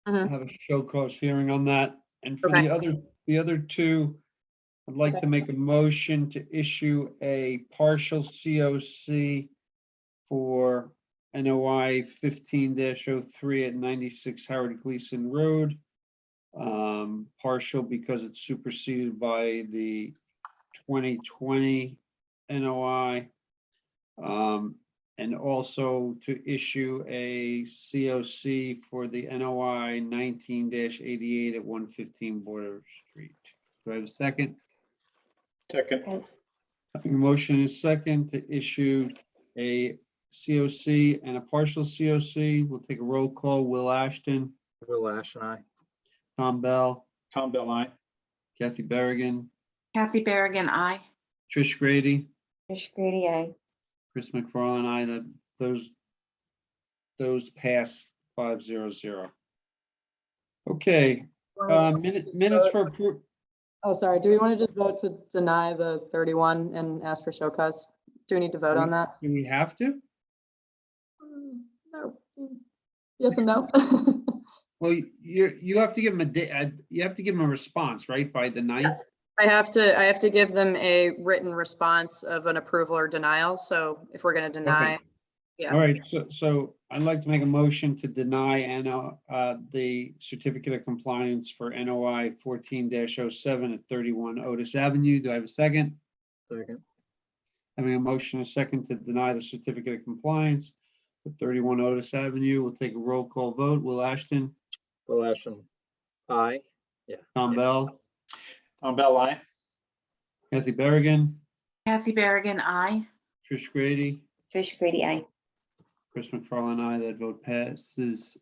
F: Mhm.
A: have a show cause hearing on that. And for
F: Okay.
A: the other two, I'd like to make a motion to issue a partial COC for NOI 15-03 at 96 Howard Gleason Road. Partial because it's superseded by the 2020 NOI. And also to issue a COC for the NOI 19-88 at 115 Border Street. Do I have a second?
G: Second.
A: A motion is second to issue a COC and a partial COC. We'll take a roll call. Will Ashton,
I: Will Ashton, aye.
A: Tom Bell,
G: Tom Bell, aye.
A: Kathy Berrigan,
J: Kathy Berrigan, aye.
A: Trish Grady,
D: Trish Grady, aye.
A: Chris McFarland, aye. That those pass 500. Okay, minutes for approval.
F: Oh, sorry. Do we want to just vote to deny the 31 and ask for show cause? Do we need to vote on that?
A: Do we have to?
F: No. Yes and no.
A: Well, you have to give them you have to give them a response, right, by the 9th?
F: I have to give them a written response of an approval or denial. So if we're going to deny, yeah.
A: All right, so I'd like to make a motion to deny the certificate of compliance for NOI 14-07 at 31 Otis Avenue. Do I have a second?
I: Second.
A: Having a motion, a second to deny the certificate of compliance for 31 Otis Avenue. We'll take a roll call vote. Will Ashton,
I: Will Ashton, aye. Yeah.
A: Tom Bell,
G: Tom Bell, aye.
A: Kathy Berrigan,
J: Kathy Berrigan, aye.
A: Trish Grady,
D: Trish Grady, aye.
A: Chris McFarland, aye. That vote passes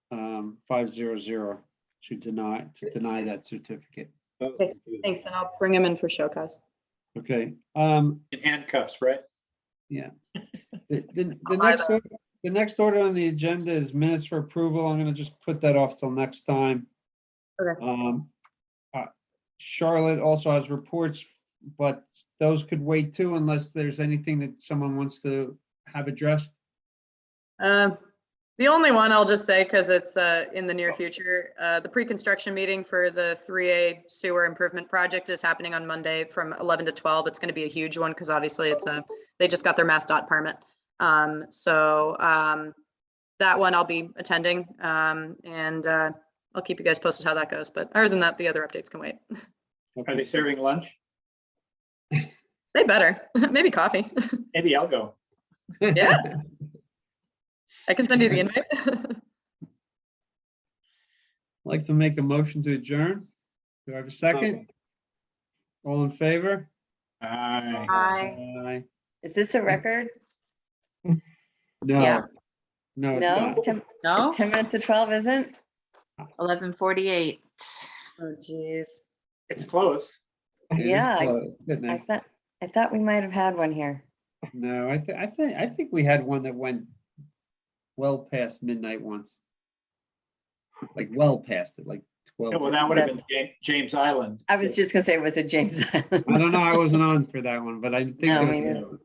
A: 500 to deny that certificate.
F: Okay, thanks. And I'll bring him in for show cause.
A: Okay.
G: In handcuffs, right?
A: Yeah. The next order on the agenda is minutes for approval. I'm gonna just put that off till next time.
F: Okay.
A: Charlotte also has reports, but those could wait too unless there's anything that someone wants to have addressed.
F: The only one I'll just say, because it's in the near future, the pre-construction meeting for the 3A sewer improvement project is happening on Monday from 11 to 12. It's going to be a huge one because obviously they just got their MassDOT permit. That one I'll be attending, and I'll keep you guys posted how that goes. But other than that, the other updates can wait.
G: Are they serving lunch?
F: They better. Maybe coffee.
G: Maybe I'll go.
F: Yeah. I can send you the invite.
A: I'd like to make a motion to adjourn. Do I have a second? All in favor?
G: Aye.
J: Aye.
A: Aye.
D: Is this a record?
A: No.
D: Yeah.
A: No, it's
D: No?
A: not.
D: 10 minutes to 12 isn't?
J: 11:48.
D: Oh, geez.
G: It's close.
A: It is
D: Yeah,
A: close, isn't it?
D: I thought we might have had one here.
A: No, I think we had one that went well past midnight once. Like well past it, like 12.
G: Yeah, well, that would have been James Island.
D: I was just gonna say, was it James Island?
A: I don't know, I wasn't on for that one, but I think
D: No,
A: it
D: me
A: was.
D: neither.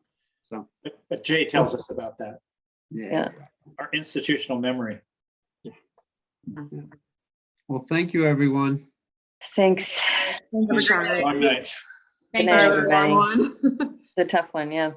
A: So,
G: But Jay tells us about that.
A: yeah.
G: Our institutional memory.
A: Well, thank you, everyone.
D: Thanks.
F: Thank you, Charlotte.
G: Long night.
D: Good
J: Thank
D: night,
J: you.
F: That was a long
D: everybody.
F: one.
D: It's a tough one, yeah.